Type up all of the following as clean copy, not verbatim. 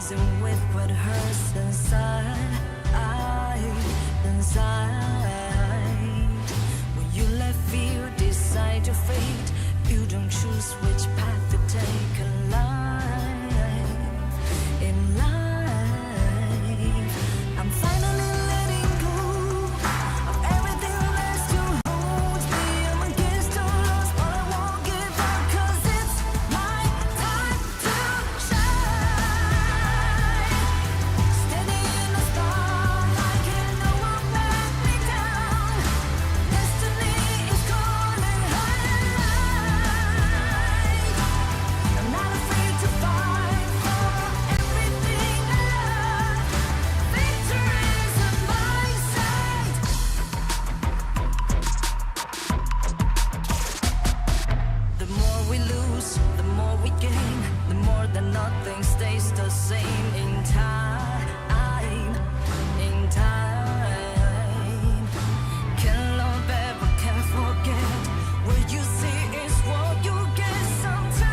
reason with what hurts inside. When you let fear decide your fate, you don't choose which path to take in life. I'm finally letting go of everything that still holds me. I'm against all odds, but I won't give up, 'cause it's my time to shine. Standing in the spotlight, and no one back me down. Destiny is calling high. I'm not afraid to fight for everything I love. Victory is on my side. The more we lose, the more we gain. The more that nothing stays the same in time. Can't love ever, can't forget. What you see is what you get sometimes.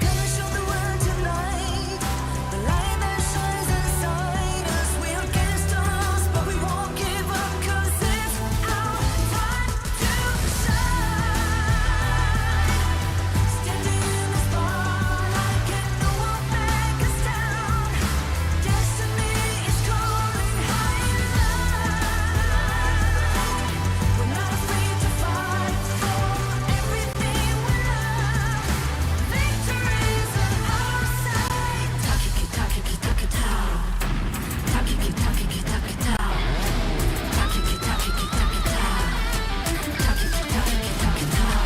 Gonna show the world tonight the light that shines inside us. We're against all odds, but we won't give up, 'cause it's our time to shine. Standing in the spotlight, can no one back us down. Destiny is calling high and light. We're not afraid to fight for everything we love. Victory is on our side. Takiki takiki takitao. Takiki takiki takitao. Takiki takiki takitao. Takiki takiki takitao.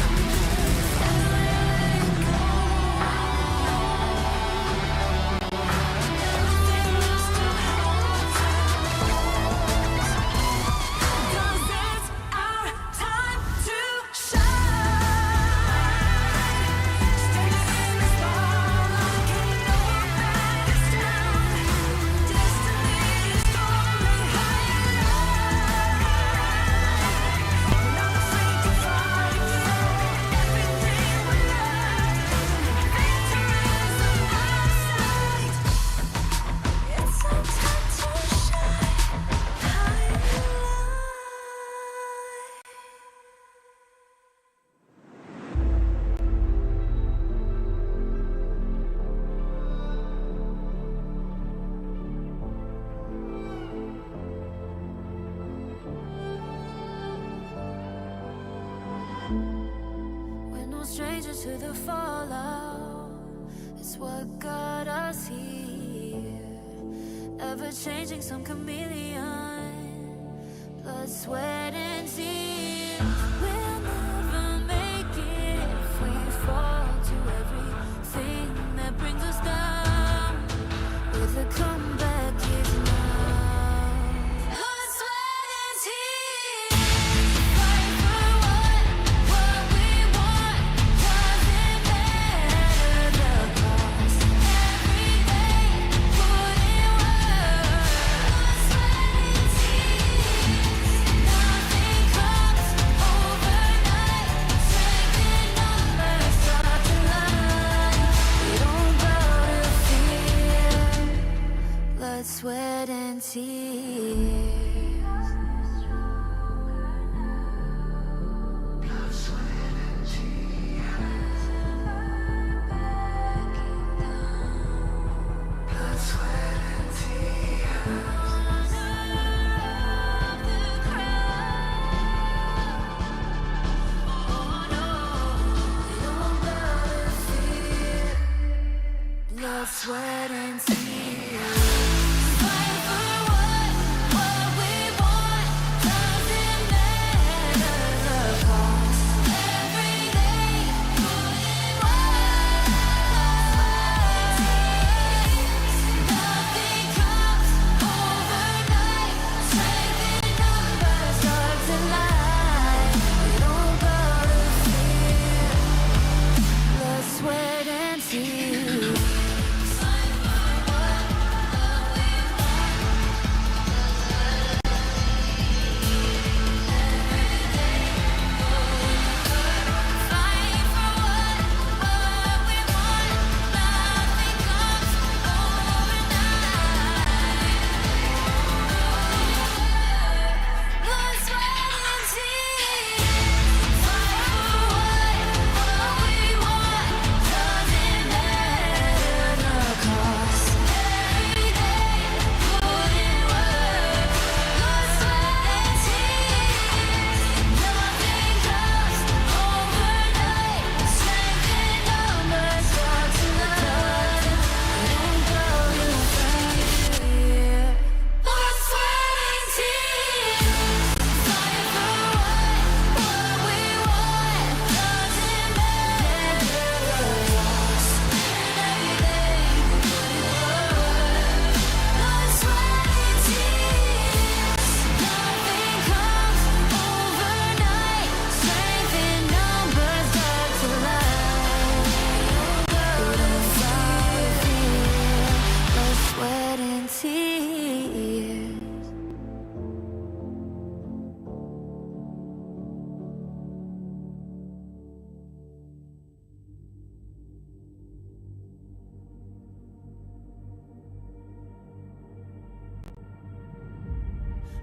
Cause it's our time to shine. Standing in the spotlight, can no one back us down. Destiny is calling high and light. We're not afraid to fight for everything we love. Victory is on our side. It's our time to shine high and light. We're no strangers to the fallout. It's what got us here. Ever changing, some chameleon. Blood, sweat, and tears. We'll never make it if we fall to everything that brings us down. With a comeback is now. Blood, sweat, and tears. Fight for what we want. Doesn't matter the cost. Every day, put in work. Blood, sweat, and tears. Nothing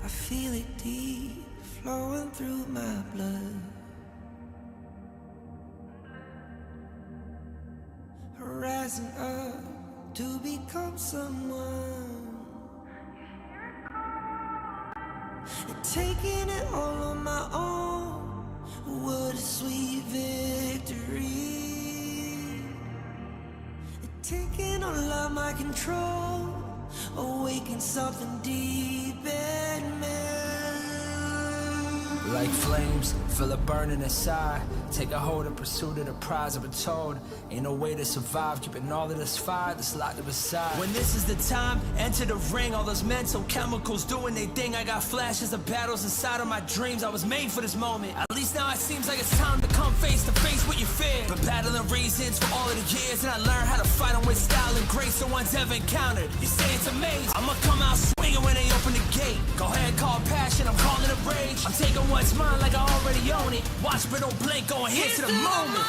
I feel it deep, flowing through my blood. Rising up to become someone, and taking it all on my own. What a sweet victory. And taking all of my control, awaken something deep in me. Like flames, feel it burning inside. Take a hold in pursuit of the prize. I've been told, ain't no way to survive, keeping all of this fire that's locked up inside. When this is the time, enter the ring. All those mental chemicals doing their thing. I got flashes of battles inside of my dreams. I was made for this moment. At least now it seems like it's time to come face to face with your fear. Been battling reasons for all of the years, and I learned how to fight them with style and grace no one's ever encountered. You say it's amazing, I'ma come out swinging when they open the gate. Go ahead, call passion, I'm calling it rage. I'm taking what's mine like I already own it. Watch but don't blink, going here to the moment.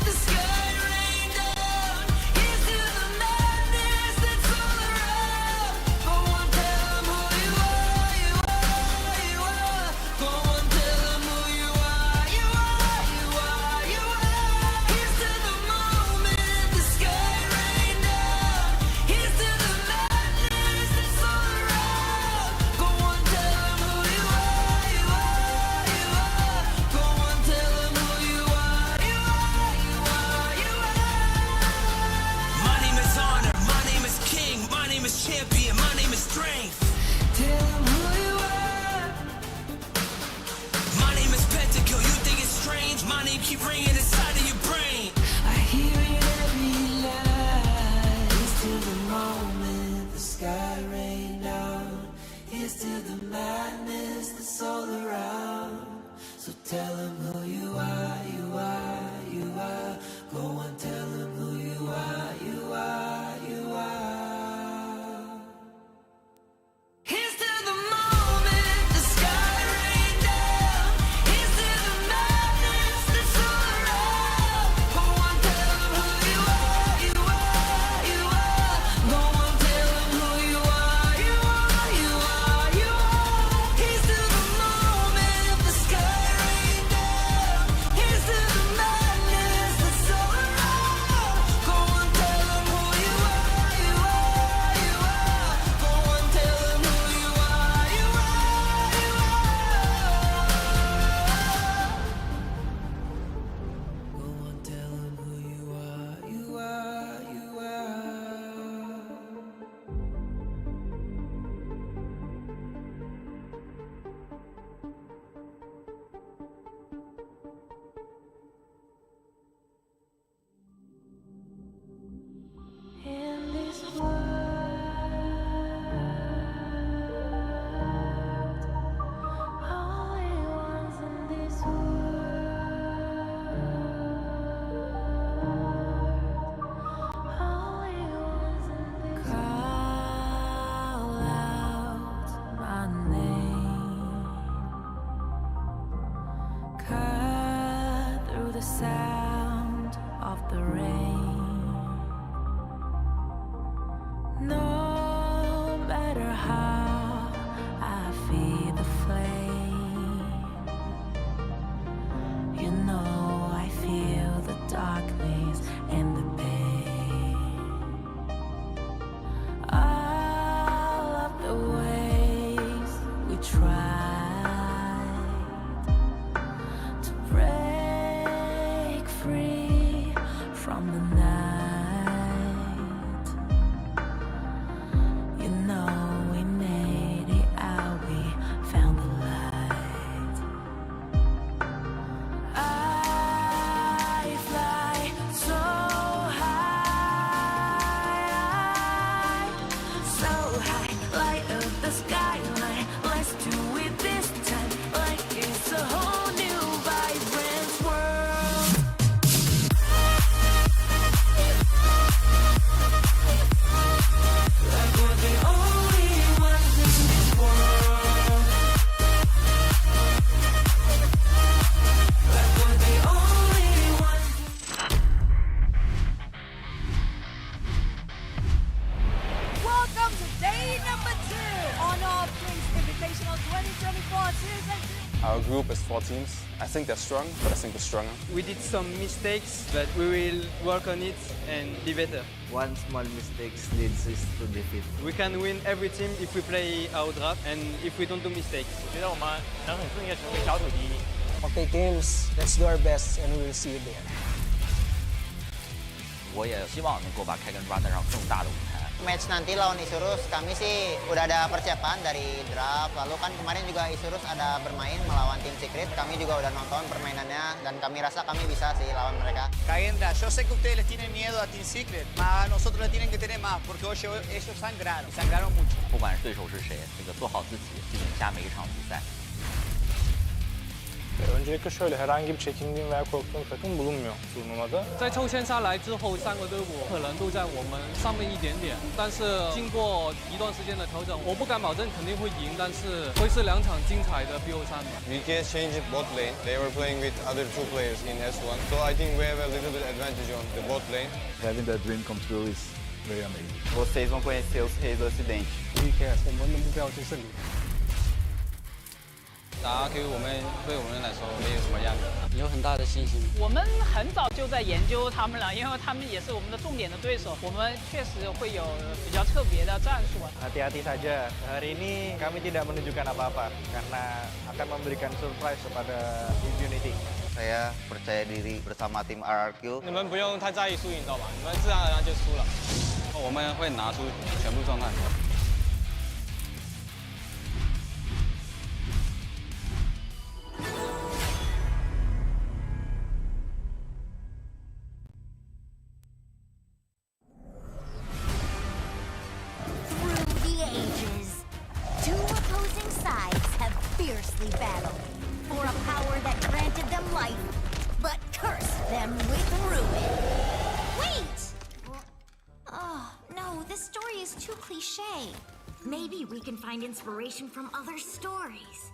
The sky rained down. Here's to the madness that's all around. Go on, tell 'em who you are, you are, you are. Go on, tell 'em who you are, you are, you are, you are. Here's to the moment. The sky rained down. Here's to the madness that's all around. Go on, tell 'em who you are, you are, you are. Go on, tell 'em who you are, you are, you are, you are. My name is honor, my name is king, my name is champion, my name is strength. Tell 'em who you are. My name is Pentakill, you think it's strange? My name keep ringing inside of your brain. I hear it every night. Here's to the moment the sky rained down. Here's to the madness that's all around. So tell 'em who you are, you are, you are. Go on, tell 'em who you are, you are, you are. Here's to the moment the sky rained down. Here's to the madness that's all around. Go on, tell 'em who you are, you are, you are. Go on, tell 'em who you are, you are, you are, you are. Here's to the moment the sky rained down. Here's to the madness that's all around. Go on, tell 'em who you are, you are, you are. Go on, tell 'em who you are, you are, you are. Go on, tell 'em who you are, you are, you are. In this world, only ones in this world, only ones in this call out my name, cut through the sound of the rain. No matter how I feed the flame, you know I feel the darkness and the pain. All of the ways we tried to break free from the night. Our group is 4 teams. I think they're strong, but I think we're stronger. We did some mistakes, but we will work on it and be better. One small mistake leads us to defeat. We can win every team if we play our draft and if we don't do mistakes. 我觉得我们能很顺利的成为小组第一。 Okay, teams, let's do our best and we will see you there. 我也希望能够把开根抓带上更大的舞台。 Match nanti lawan Isurus, kami sih udah ada persiapan dari draft. Lalu kan kemarin juga Isurus ada bermain melawan tim Secret. Kami juga udah nonton permainannya dan kami rasa kami bisa sih lawan mereka. Cagendra, yo sé que ustedes les tienen miedo a Team Secret, pero a nosotros les tienen que tener más, porque hoy ellos sangraron, y sangraron mucho. 不管是对手是谁，这个做好自己，去赢下每一场比赛。 Öncelikle şöyle herhangi bir çekindiğim veya korktuğum takım bulunmuyor turnuvada. 在抽签下来之后，3个队伍可能都在我们上面一点点，但是经过一段时间的调整，我不敢保证肯定会赢，但是会是2场精彩的 BO3 吧。 VK changed bot lane. They were playing with other 2 players in S1, so I think we have a little bit advantage on the bot lane. Having that dream come true is very amazing. Vocês vão conhecer os reis do Ocidente. We care. 我们的目标就是胜利。 打 RQ 我们对我们来说没有什么压力，有很大的信心。我们很早就在研究他们了，因为他们也是我们的重点的对手。我们确实会有比较特别的战术。 Hati-hati saja. Hari ini kami tidak menunjukkan apa-apa karena akan memberikan surprise kepada Unity. Saya percaya diri bersama tim RRQ. 你们不用太在意输赢，知道吧？你们自然而然就输了。我们会拿出全部状态。 Fiercely battled for a power that granted them life, but cursed them with ruin. Wait! Oh, no, this story is too cliche. Maybe we can find inspiration from other stories.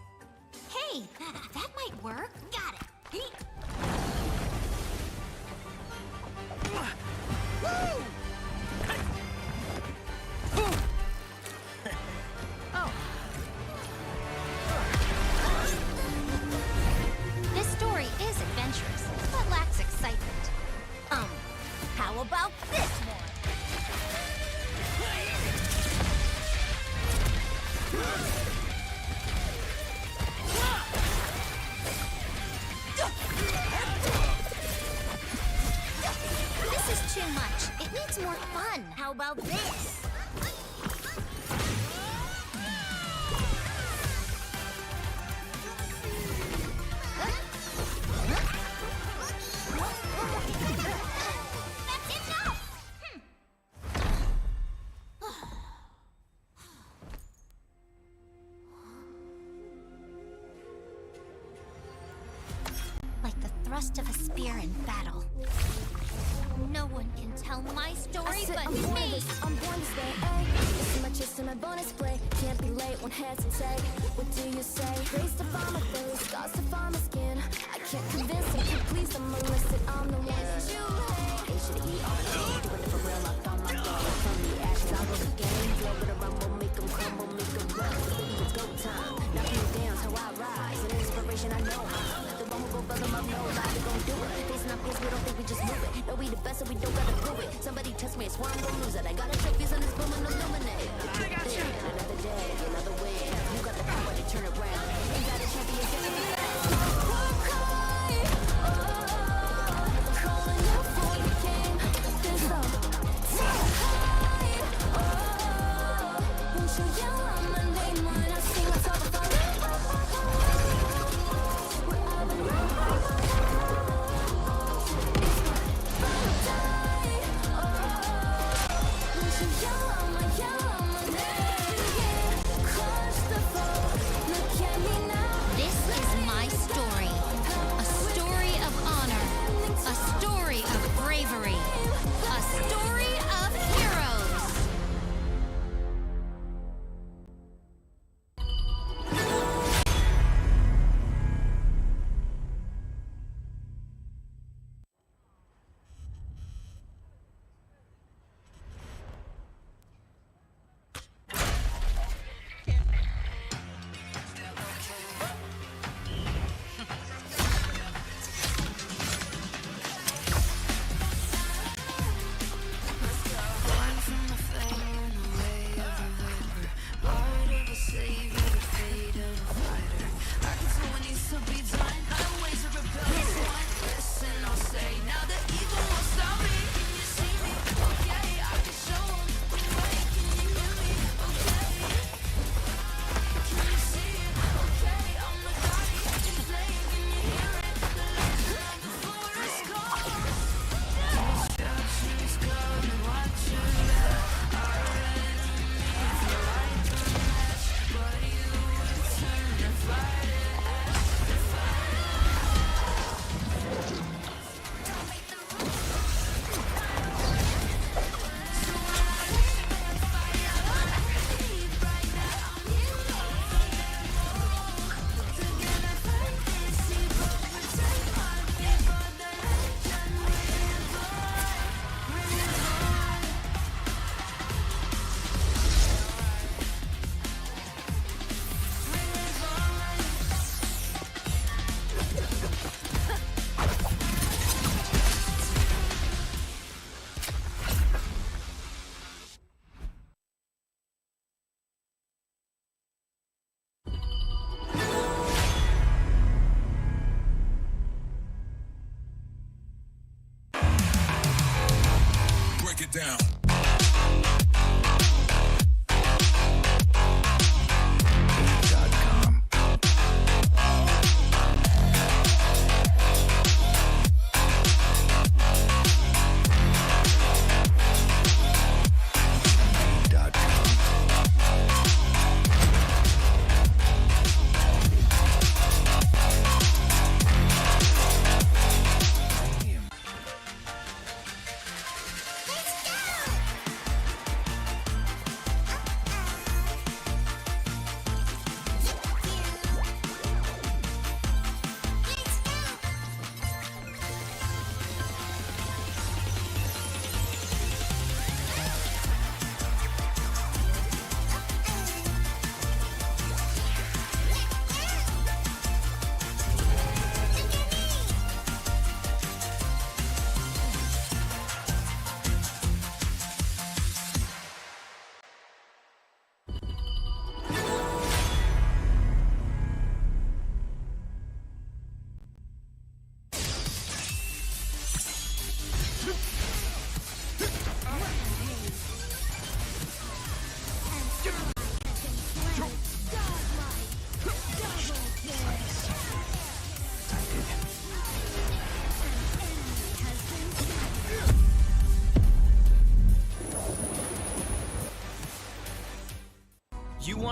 Hey, that might work. Got it. Woo! Oh. This story is adventurous, but lacks excitement. How about this one? This is too much. It needs more fun. How about this? Like the thrust of a spear in battle. No one can tell my story but me. I'm born this way, ay. This is my chest and my bonus play. Can't be late, won't hesitate. What do you say? Grace to find my face, scars to find my skin. I can't convince them, can't please them unless that I'm the one that you hate. They should eat all the day, doing it for real. I found my goal. From the ashes, I rose again. Flow with a rumble, make them crumble, make them run. Baby, it's go time. Knock me down, how I rise. An inspiration, I know how. The one who gon' them up, no lie, they gon' do it. Facing our peers, we don't think we just move it. No, we the best, so we don't gotta prove it. Somebody test me, I swear I'm gon' lose it. I got a trophies on this boom and illuminate. I got you. Another day, another win. You got the power to turn around. You got a champion, give me that. Calling out for the game. There's no won't you yell out my name when I sing on top of the Cry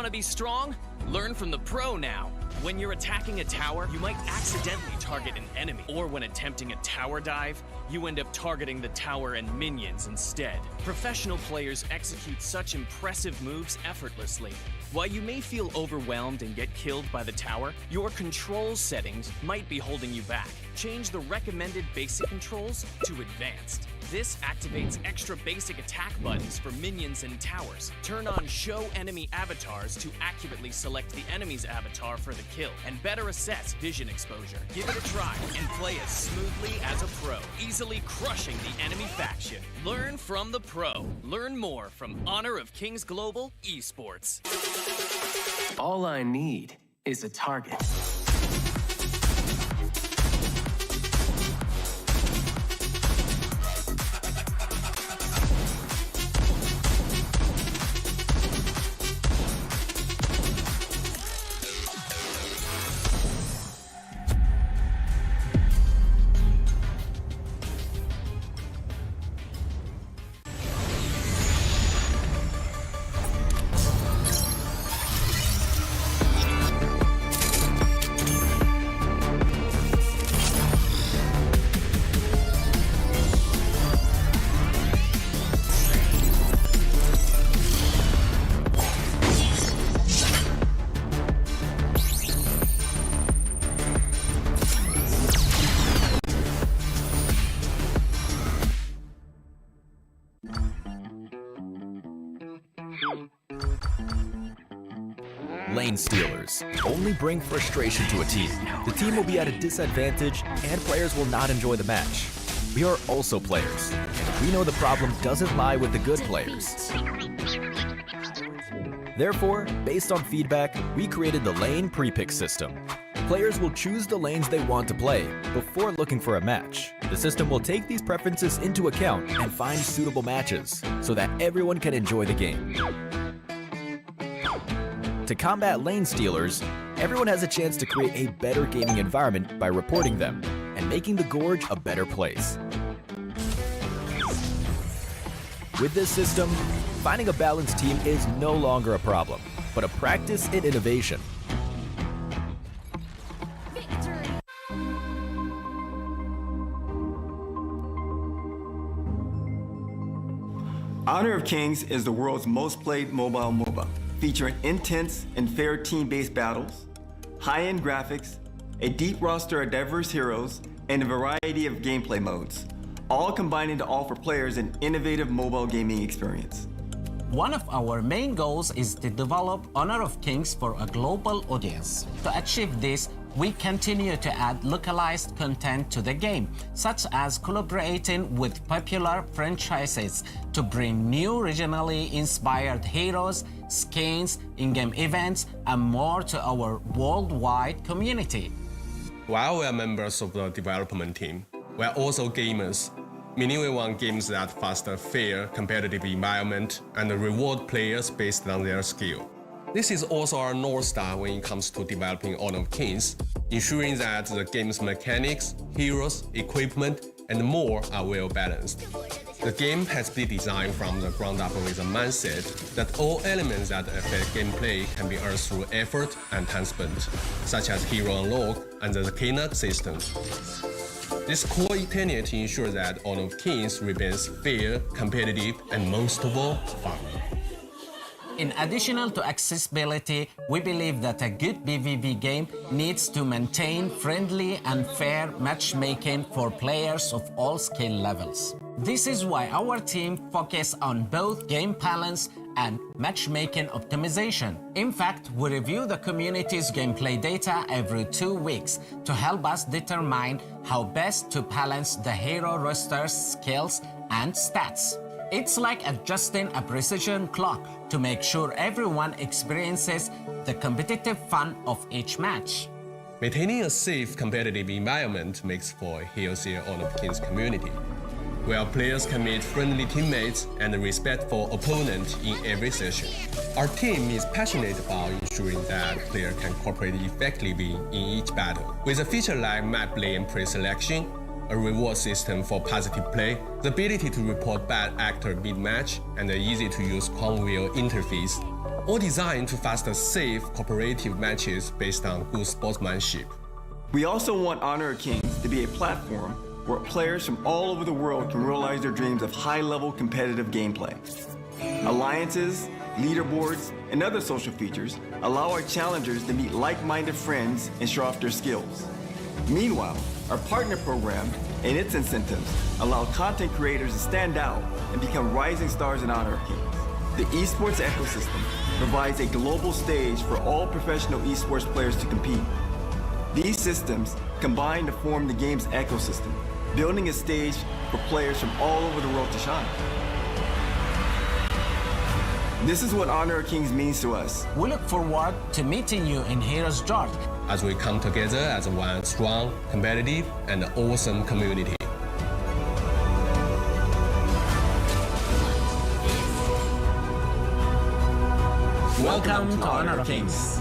Want to be strong? Learn from the pro now. When you're attacking a tower, you might accidentally target an enemy. Or when attempting a tower dive, you end up targeting the tower and minions instead. Professional players execute such impressive moves effortlessly. While you may feel overwhelmed and get killed by the tower, your control settings might be holding you back. Change the recommended basic controls to advanced. This activates extra basic attack buttons for minions and towers. Turn on show enemy avatars to accurately select the enemy's avatar for the kill and better assess vision exposure. Give it a try and play as smoothly as a pro, easily crushing the enemy faction. Learn from the pro. Learn more from Honor of Kings Global Esports. All I need is a target. Lane stealers only bring frustration to a team. The team will be at a disadvantage and players will not enjoy the match. We are also players, and we know the problem doesn't lie with the good players. Therefore, based on feedback, we created the lane pre-pick system. Players will choose the lanes they want to play before looking for a match. The system will take these preferences into account and find suitable matches so that everyone can enjoy the game. To combat lane stealers, everyone has a chance to create a better gaming environment by reporting them and making the Gorge a better place. With this system, finding a balanced team is no longer a problem, but a practice in innovation. Honor of Kings is the world's most played mobile MOBA, featuring intense and fair team-based battles, high-end graphics, a deep roster of diverse heroes, and a variety of gameplay modes, all combining to offer players an innovative mobile gaming experience. One of our main goals is to develop Honor of Kings for a global audience. To achieve this, we continue to add localized content to the game, such as collaborating with popular franchises to bring new regionally inspired heroes, skins, in-game events, and more to our worldwide community. While we are members of the development team, we are also gamers, meaning we want games that foster fair, competitive environment and reward players based on their skill. This is also our North Star when it comes to developing Honor of Kings, ensuring that the game's mechanics, heroes, equipment, and more are well balanced. The game has been designed from the ground up with a mindset that all elements that affect gameplay can be earned through effort and time spent, such as hero unlock and the Kena system. This core tenet ensures that Honor of Kings remains fair, competitive, and most of all, fun. In addition to accessibility, we believe that a good PvP game needs to maintain friendly and fair matchmaking for players of all skill levels. This is why our team focuses on both game balance and matchmaking optimization. In fact, we review the community's gameplay data every 2 weeks to help us determine how best to balance the hero roster's skills and stats. It's like adjusting a precision clock to make sure everyone experiences the competitive fun of each match. Maintaining a safe, competitive environment makes for a healthier Honor of Kings community, where players can meet friendly teammates and respectful opponents in every session. Our team is passionate about ensuring that players can cooperate effectively in each battle. With a feature like map lane pre-selection, a reward system for positive play, the ability to report bad actor mid-match, and an easy-to-use Palm Wheel interface, all designed to foster safe, cooperative matches based on good sportsmanship. We also want Honor of Kings to be a platform where players from all over the world can realize their dreams of high-level competitive gameplay. Alliances, leaderboards, and other social features allow our challengers to meet like-minded friends and show off their skills. Meanwhile, our partner program and its incentives allow content creators to stand out and become rising stars in Honor of Kings. The esports ecosystem provides a global stage for all professional esports players to compete. These systems combine to form the game's ecosystem, building a stage for players from all over the world to shine. This is what Honor of Kings means to us. We look forward to meeting you in Heroes George as we come together as one strong, competitive, and awesome community. Welcome to Honor of Kings.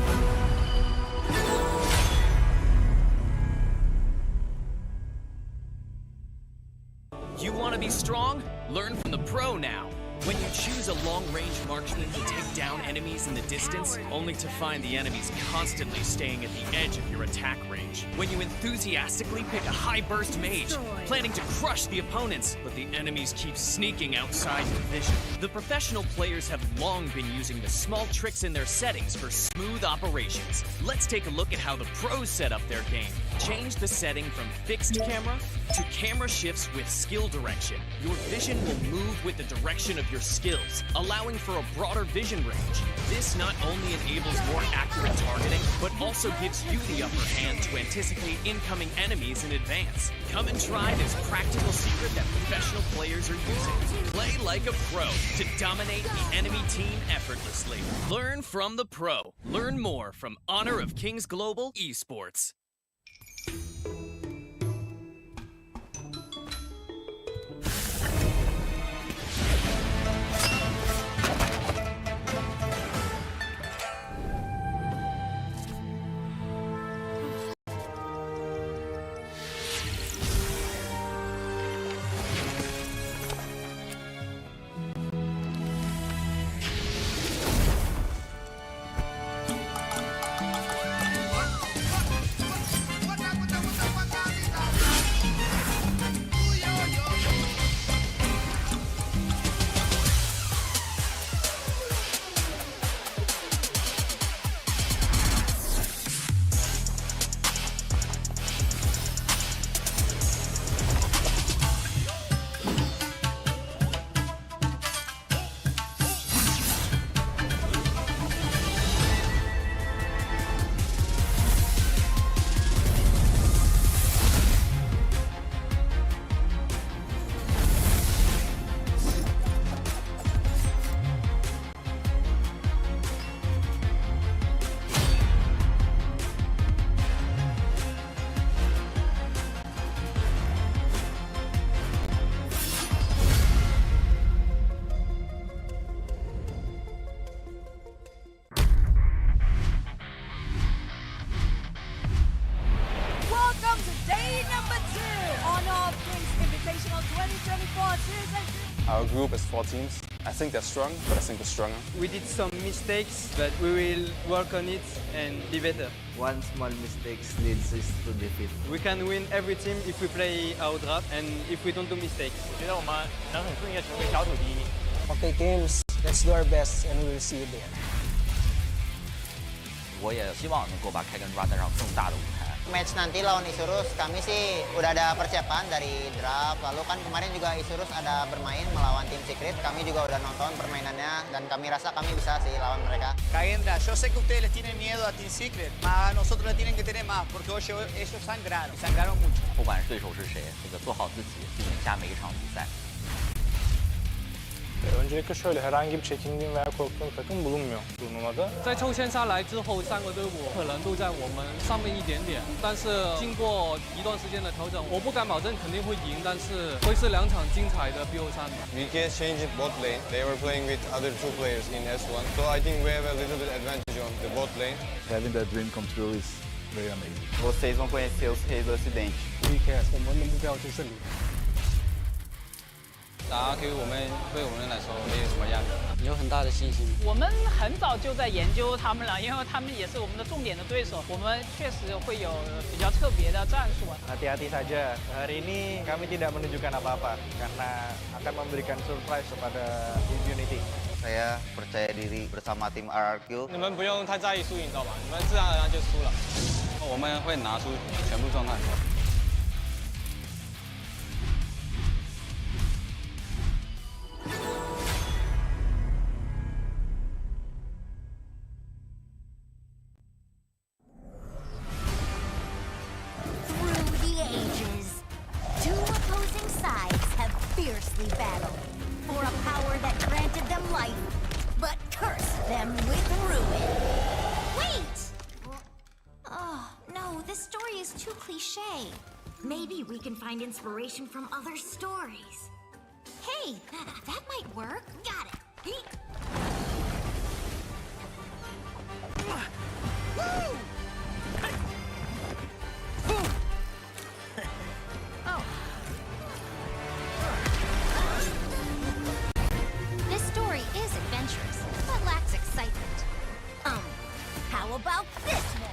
You want to be strong? Learn from the pro now. When you choose a long-range marksman to take down enemies in the distance, only to find the enemies constantly staying at the edge of your attack range. When you enthusiastically pick a high-burst mage, planning to crush the opponents, but the enemies keep sneaking outside your vision. The professional players have long been using the small tricks in their settings for smooth operations. Let's take a look at how the pros set up their game. Change the setting from fixed camera to camera shifts with skill direction. Your vision will move with the direction of your skills, allowing for a broader vision range. This not only enables more accurate targeting, but also gives you the upper hand to anticipate incoming enemies in advance. Come and try this practical secret that professional players are using. Play like a pro to dominate the enemy team effortlessly. Learn from the pro. Learn more from Honor of Kings Global Esports. Welcome to day number 2 Honor of Kings Invitational 2024 Season 2. Our group is 4 teams. I think they're strong, but I think we're stronger. We did some mistakes, but we will work on it and be better. One small mistake leads us to defeat. We can win every team if we play our draft and if we don't do mistakes. 我觉得我们能很顺利的成为小组第一。 Okay, teams, let's do our best and we'll see you there. 我也希望能够把开根抓带上更大的舞台。 Match nanti lawan Isurus, kami sih udah ada persiapan dari draft. Lalu kan kemarin juga Isurus ada bermain melawan tim Secret. Kami juga udah nonton permainannya dan kami rasa kami bisa sih lawan mereka. Kagendra, yo sé que ustedes les tienen miedo a Team Secret, mas a nosotros le tienen que tener más, porque hoy ellos sangraron, y sangraron mucho. 不管是对手是谁，做好自己，去赢下每一场比赛。 Öncelikle şöyle herhangi bir çekindiğim veya korktuğum takım bulunmuyor turnuvada. 在抽签下来之后，3个队伍可能都在我们上面一点点，但是经过一段时间的调整，我不敢保证肯定会赢，但是会是2场精彩的 BO3 的。 VK changed bot lane. They were playing with other 2 players in S1. So I think we have a little bit advantage on the bot lane. Having that dream come true is very amazing. Vocês vão conhecer os reis do Ocidente. VK, 我们的目标就是胜利。打 RQ 对我们来说没有什么压力，有很大的信心。我们很早就在研究他们了，因为他们也是我们的重点的对手。我们确实会有比较特别的战术。Hati-hati saja, hari ini kami tidak menunjukkan apa-apa karena akan memberikan surprise kepada Infinity. Saya percaya diri bersama tim RRQ. 你们不用太在意输赢，知道吧？你们自然而然就输了。我们会拿出全部状态。Through the ages, two opposing sides have fiercely battled for a power that granted them life, but cursed them with ruin. Wait! Oh, no, this story is too cliche. Maybe we can find inspiration from other stories. Hey, that might work. Got it. Woo! This story is adventurous, but lacks excitement. How about this one?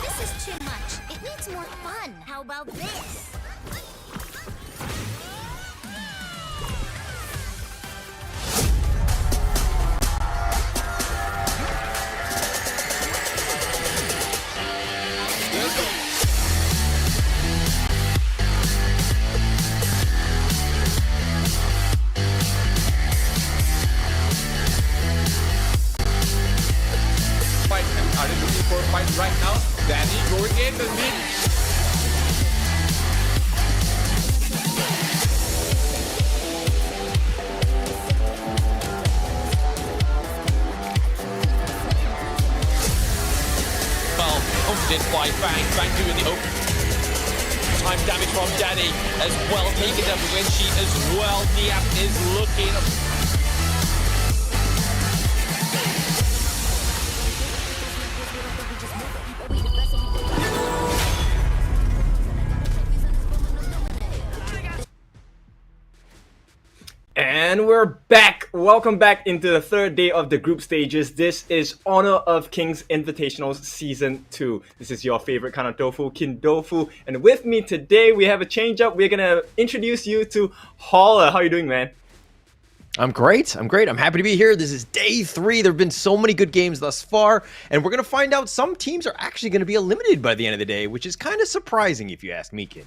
This is too much. It needs more fun. How about this? Are they looking for a fight right now? Danny going in the lead. Well, confident by Bang. Bang doing the open. Time damage from Danny as well, taking up when she as well. Niap is looking. And we're back! Welcome back into the third day of the group stages. This is Honor of Kings Invitationals Season 2. This is your favorite kind of tofu, Kin Dofu. And with me today, we have a change up. We're gonna introduce you to Holler. How are you doing, man? I'm great. I'm happy to be here. This is day 3. There have been so many good games thus far, and we're going to find out some teams are actually going to be eliminated by the end of the day, which is kind of surprising if you ask me, Kin.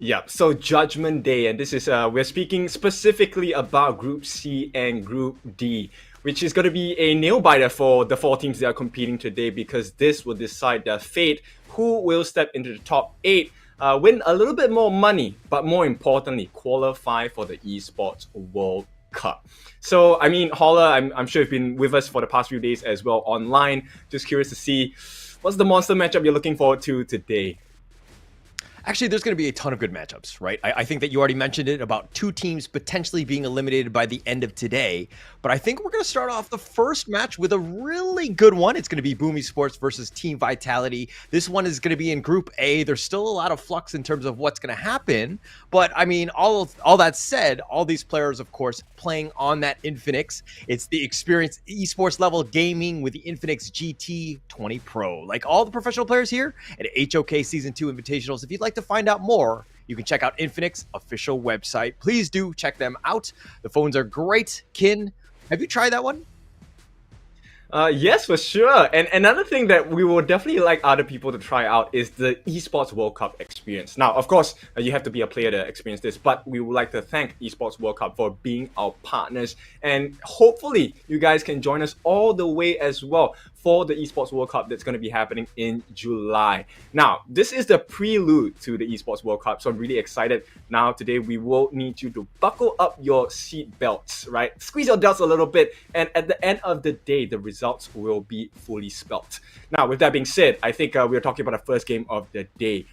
Yep, so Judgment Day, and this is, we're speaking specifically about Group C and Group D, which is going to be a nail-biter for the 4 teams that are competing today, because this will decide their fate, who will step into the top 8, win a little bit more money, but more importantly, qualify for the Esports World Cup. So, I mean, Holler, I'm sure you've been with us for the past few days as well online. Just curious to see, what's the monster matchup you're looking forward to today? Actually, there's going to be a ton of good matchups, right? I think that you already mentioned it about 2 teams potentially being eliminated by the end of today. But I think we're going to start off the first match with a really good one. It's going to be Boom Esports versus Team Vitality. This one is going to be in Group A. There's still a lot of flux in terms of what's going to happen. But I mean, all that said, all these players, of course, playing on that Infinix. It's the experienced esports level gaming with the Infinix GT 20 Pro. Like all the professional players here at HOK Season 2 Invitationals. If you'd like to find out more, you can check out Infinix official website. Please do check them out. The phones are great. Kin, have you tried that one? Yes, for sure. And another thing that we would definitely like other people to try out is the Esports World Cup experience. Now, of course, you have to be a player to experience this, but we would like to thank Esports World Cup for being our partners. And hopefully, you guys can join us all the way as well for the Esports World Cup that's going to be happening in July. Now, this is the prelude to the Esports World Cup, so I'm really excited. Now, today, we will need you to buckle up your seat belts, right? Squeeze your delts a little bit, and at the end of the day, the results will be fully spelt. Now, with that being said, I think we're talking about the first game of the day.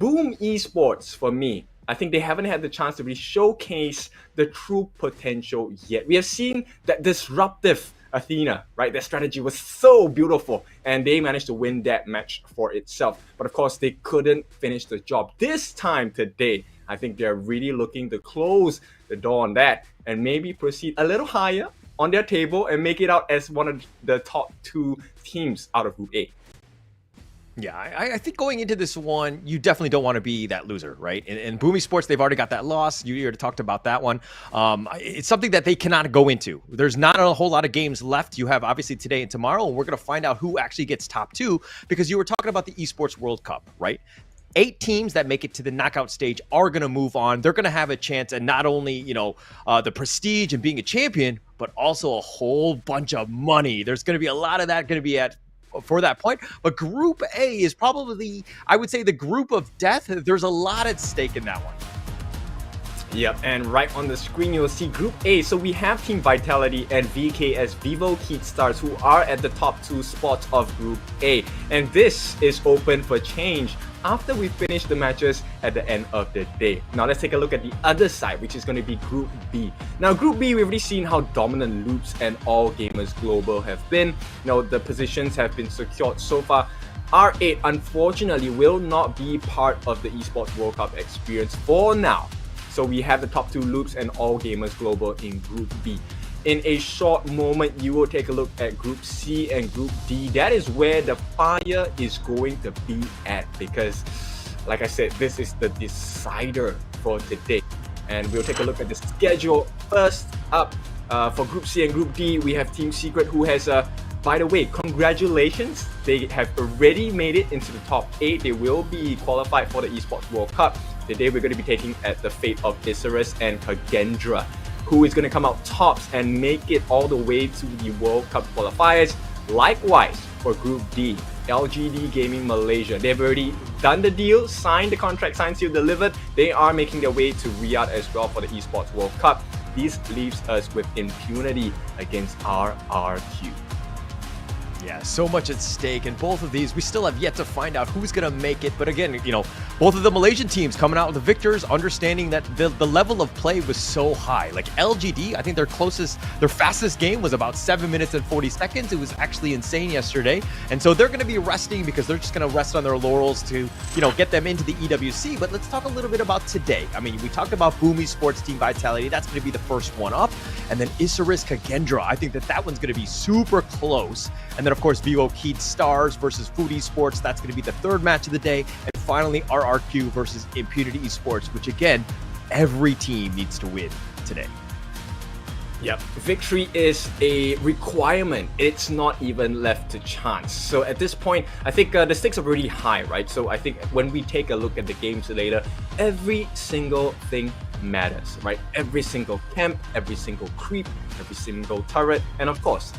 Boom Esports, for me, I think they haven't had the chance to really showcase the true potential yet. We have seen that disruptive Athena, right? Their strategy was so beautiful and they managed to win that match for itself. But of course, they couldn't finish the job. This time today, I think they're really looking to close the door on that and maybe proceed a little higher on their table and make it out as one of the top 2 teams out of Group A. Yeah, I think going into this one, you definitely don't want to be that loser, right? In Boomy Sports, they've already got that loss. You already talked about that one. It's something that they cannot go into. There's not a whole lot of games left. You have obviously today and tomorrow, and we're going to find out who actually gets top 2 because you were talking about the Esports World Cup, right? 8 teams that make it to the knockout stage are going to move on. They're going to have a chance at not only, the prestige and being a champion, but also a whole bunch of money. There's going to be a lot of that going to be for that point. But Group A is probably, I would say, the group of death. There's a lot at stake in that one. Yep, and right on the screen you'll see Group A. So we have Team Vitality and VKS Vivo Keat Stars who are at the top 2 spots of Group A. And this is open for change after we finish the matches at the end of the day. Now let's take a look at the other side, which is going to be Group B. Now Group B, we've already seen how dominant Loops and All Gamers Global have been. The positions have been secured so far. R8 unfortunately will not be part of the Esports World Cup experience for now. So we have the top 2 Loops and All Gamers Global in Group B. In a short moment, you will take a look at Group C and Group D. That is where the fire is going to be at because, like I said, this is the decider for today. And we'll take a look at the schedule. First up, for Group C and Group D, we have Team Secret who has by the way, congratulations. They have already made it into the top 8. They will be qualified for the Esports World Cup. Today, we're going to be taking at the fate of Isurus and Kagendra, who is going to come out tops and make it all the way to the World Cup qualifiers. Likewise, for Group D, LGD Gaming Malaysia. They've already done the deal, signed the contract, signed, sealed, delivered. They are making their way to Riyadh as well for the Esports World Cup. This leaves us with impunity against RRQ. Yeah, so much at stake, and both of these, we still have yet to find out who's going to make it. But again, both of the Malaysian teams coming out with the victors, understanding that the level of play was so high. Like LGD, I think their fastest game was about 7 minutes and 40 seconds. It was actually insane yesterday. And so they're going to be resting because they're just going to rest on their laurels to, get them into the EWC. But let's talk a little bit about today. I mean, we talked about Boomy Sports Team Vitality. That's going to be the first one up. And then Isurus Kagendra. I think that one's going to be super close. And then, of course, Vivo Keat Stars versus Food Esports. That's going to be the third match of the day. And finally, RRQ versus Impunity Esports, which, again, every team needs to win today. Yep, victory is a requirement. It's not even left to chance. So at this point, I think the stakes are really high, right? So I think when we take a look at the games later, every single thing matters, right? Every single camp, every single creep, every single turret, and of course,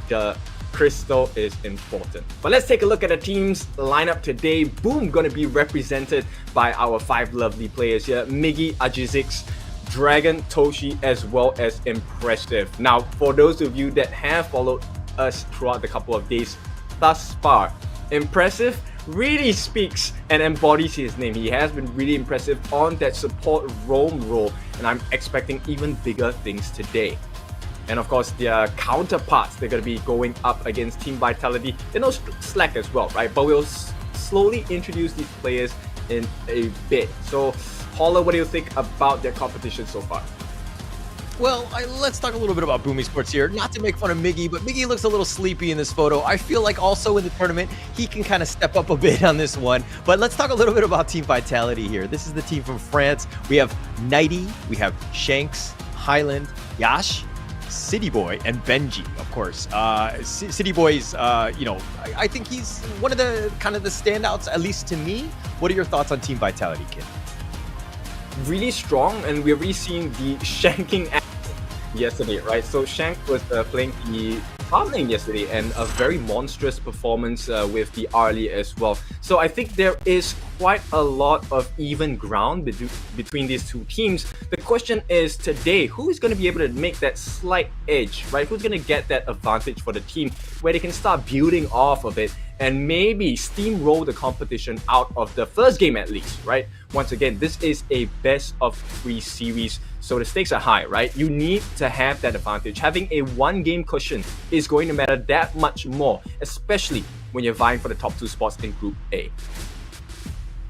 the crystal is important. But let's take a look at the team's lineup today. Boom, gonna be represented by our 5 lovely players here. Miggy, Ajizix, Dragon, Toshi, as well as Impressive. Now, for those of you that have followed us throughout the couple of days thus far, Impressive really speaks and embodies his name. He has been really impressive on that support roam role, and I'm expecting even bigger things today. And of course, their counterparts, they're going to be going up against Team Vitality. They're no slack as well, right? But we'll slowly introduce these players in a bit. So, Holler, what do you think about their competition so far? Well, let's talk a little bit about Boomy Sports here. Not to make fun of Miggy, but Miggy looks a little sleepy in this photo. I feel like also in the tournament, he can kind of step up a bit on this one. But let's talk a little bit about Team Vitality here. This is the team from France. We have Nighty, we have Shanks, Highland, Yash, City Boy, and Benji, of course. City Boy's, I think he's one of the kind of the standouts, at least to me. What are your thoughts on Team Vitality, Kid? Really strong, and we've already seen the shanking yesterday, right? So Shank was playing the top lane yesterday, and a very monstrous performance with the Arlie as well. So I think there is quite a lot of even ground between these two teams. The question is today, who is going to be able to make that slight edge, right? Who's going to get that advantage for the team where they can start building off of it and maybe steamroll the competition out of the first game at least, right? Once again, this is a best of 3 series, so the stakes are high, right? You need to have that advantage. Having a 1-game cushion is going to matter that much more, especially when you're vying for the top 2 spots in Group A.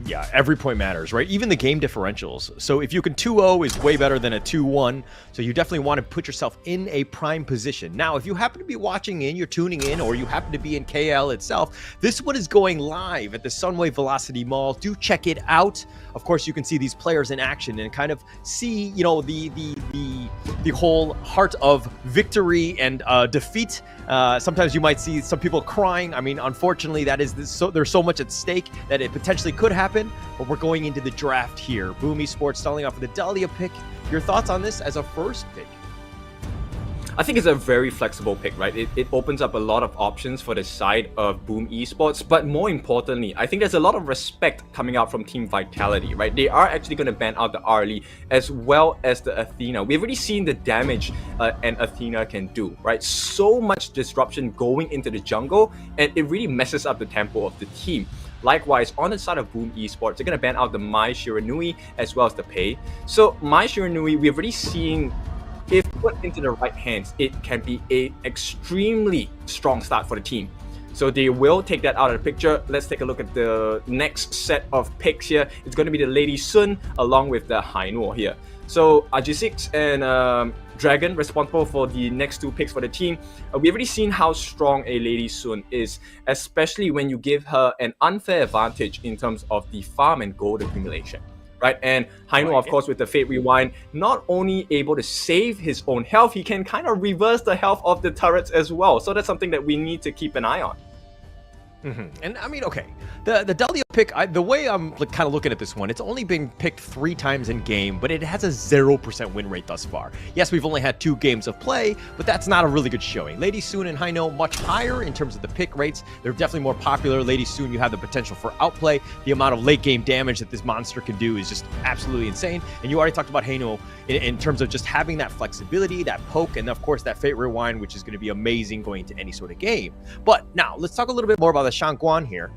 Yeah, every point matters, right? Even the game differentials. So if you can 2-0 is way better than a 2-1. So you definitely want to put yourself in a prime position. Now, if you happen to be watching in, you're tuning in, or you happen to be in KL itself, this one is going live at the Sunway Velocity Mall. Do check it out. Of course, you can see these players in action and kind of see, you know, the whole heart of victory and defeat. Sometimes you might see some people crying. I mean, unfortunately, there's so much at stake that it potentially could happen. But we're going into the draft here. Boom Esports starting off with the Dahlia pick. Your thoughts on this as a first pick? I think it's a very flexible pick, right? It opens up a lot of options for the side of Boom Esports, but more importantly, I think there's a lot of respect coming out from Team Vitality, right? They are actually going to ban out the Arlie as well as the Athena. We've already seen the damage an Athena can do, right? So much disruption going into the jungle, and it really messes up the tempo of the team. Likewise, on the side of Boom Esports, they're going to ban out the Mai Shiranui as well as the Pei. So Mai Shiranui, we've already seen, if put into the right hands, it can be an extremely strong start for the team. So they will take that out of the picture. Let's take a look at the next set of picks here. It's going to be the Lady Sun along with the Hainuo here. So RG6 and Dragon responsible for the next 2 picks for the team. We've already seen how strong a Lady Sun is, especially when you give her an unfair advantage in terms of the farm and gold accumulation. Right, and Hainuo, of course, with the Fate Rewind, not only able to save his own health, he can kind of reverse the health of the turrets as well. So that's something that we need to keep an eye on. And I mean, okay, the Dahlia pick, the way I'm kind of looking at this one, it's only been picked 3 times in game, but it has a 0% win rate thus far. Yes, we've only had 2 games of play, but that's not a really good showing. Lady Sun and Hainuo much higher in terms of the pick rates. They're definitely more popular. Lady Sun, you have the potential for outplay. The amount of late game damage that this monster can do is just absolutely insane. And you already talked about Hainuo in terms of just having that flexibility, that poke, and of course that Fate Rewind, which is going to be amazing going into any sort of game. But now let's talk a little bit more about the Shangguan here.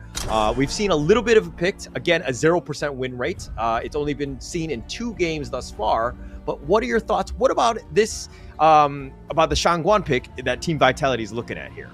We've seen a little bit of a pick, again, a 0% win rate. It's only been seen in 2 games thus far. But what are your thoughts? What about this, about the Shangguan pick that Team Vitality is looking at here?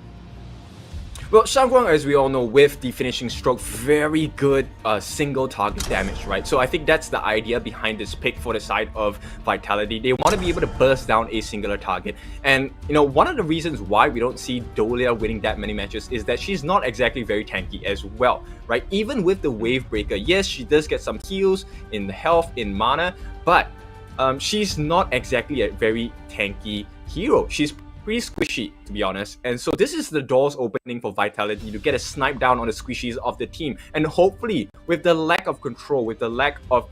Well, Shangguan, as we all know, with the finishing stroke, very good single target damage, right? So I think that's the idea behind this pick for the side of Vitality. They want to be able to burst down a singular target. And, you know, one of the reasons why we don't see Dolia winning that many matches is that she's not exactly very tanky as well, right? Even with the Wave Breaker, yes, she does get some heals in health, in mana, but she's not exactly a very tanky hero. She's pretty squishy, to be honest, and so this is the doors opening for Vitality to get a snipe down on the squishies of the team, and hopefully with the lack of control, with the lack of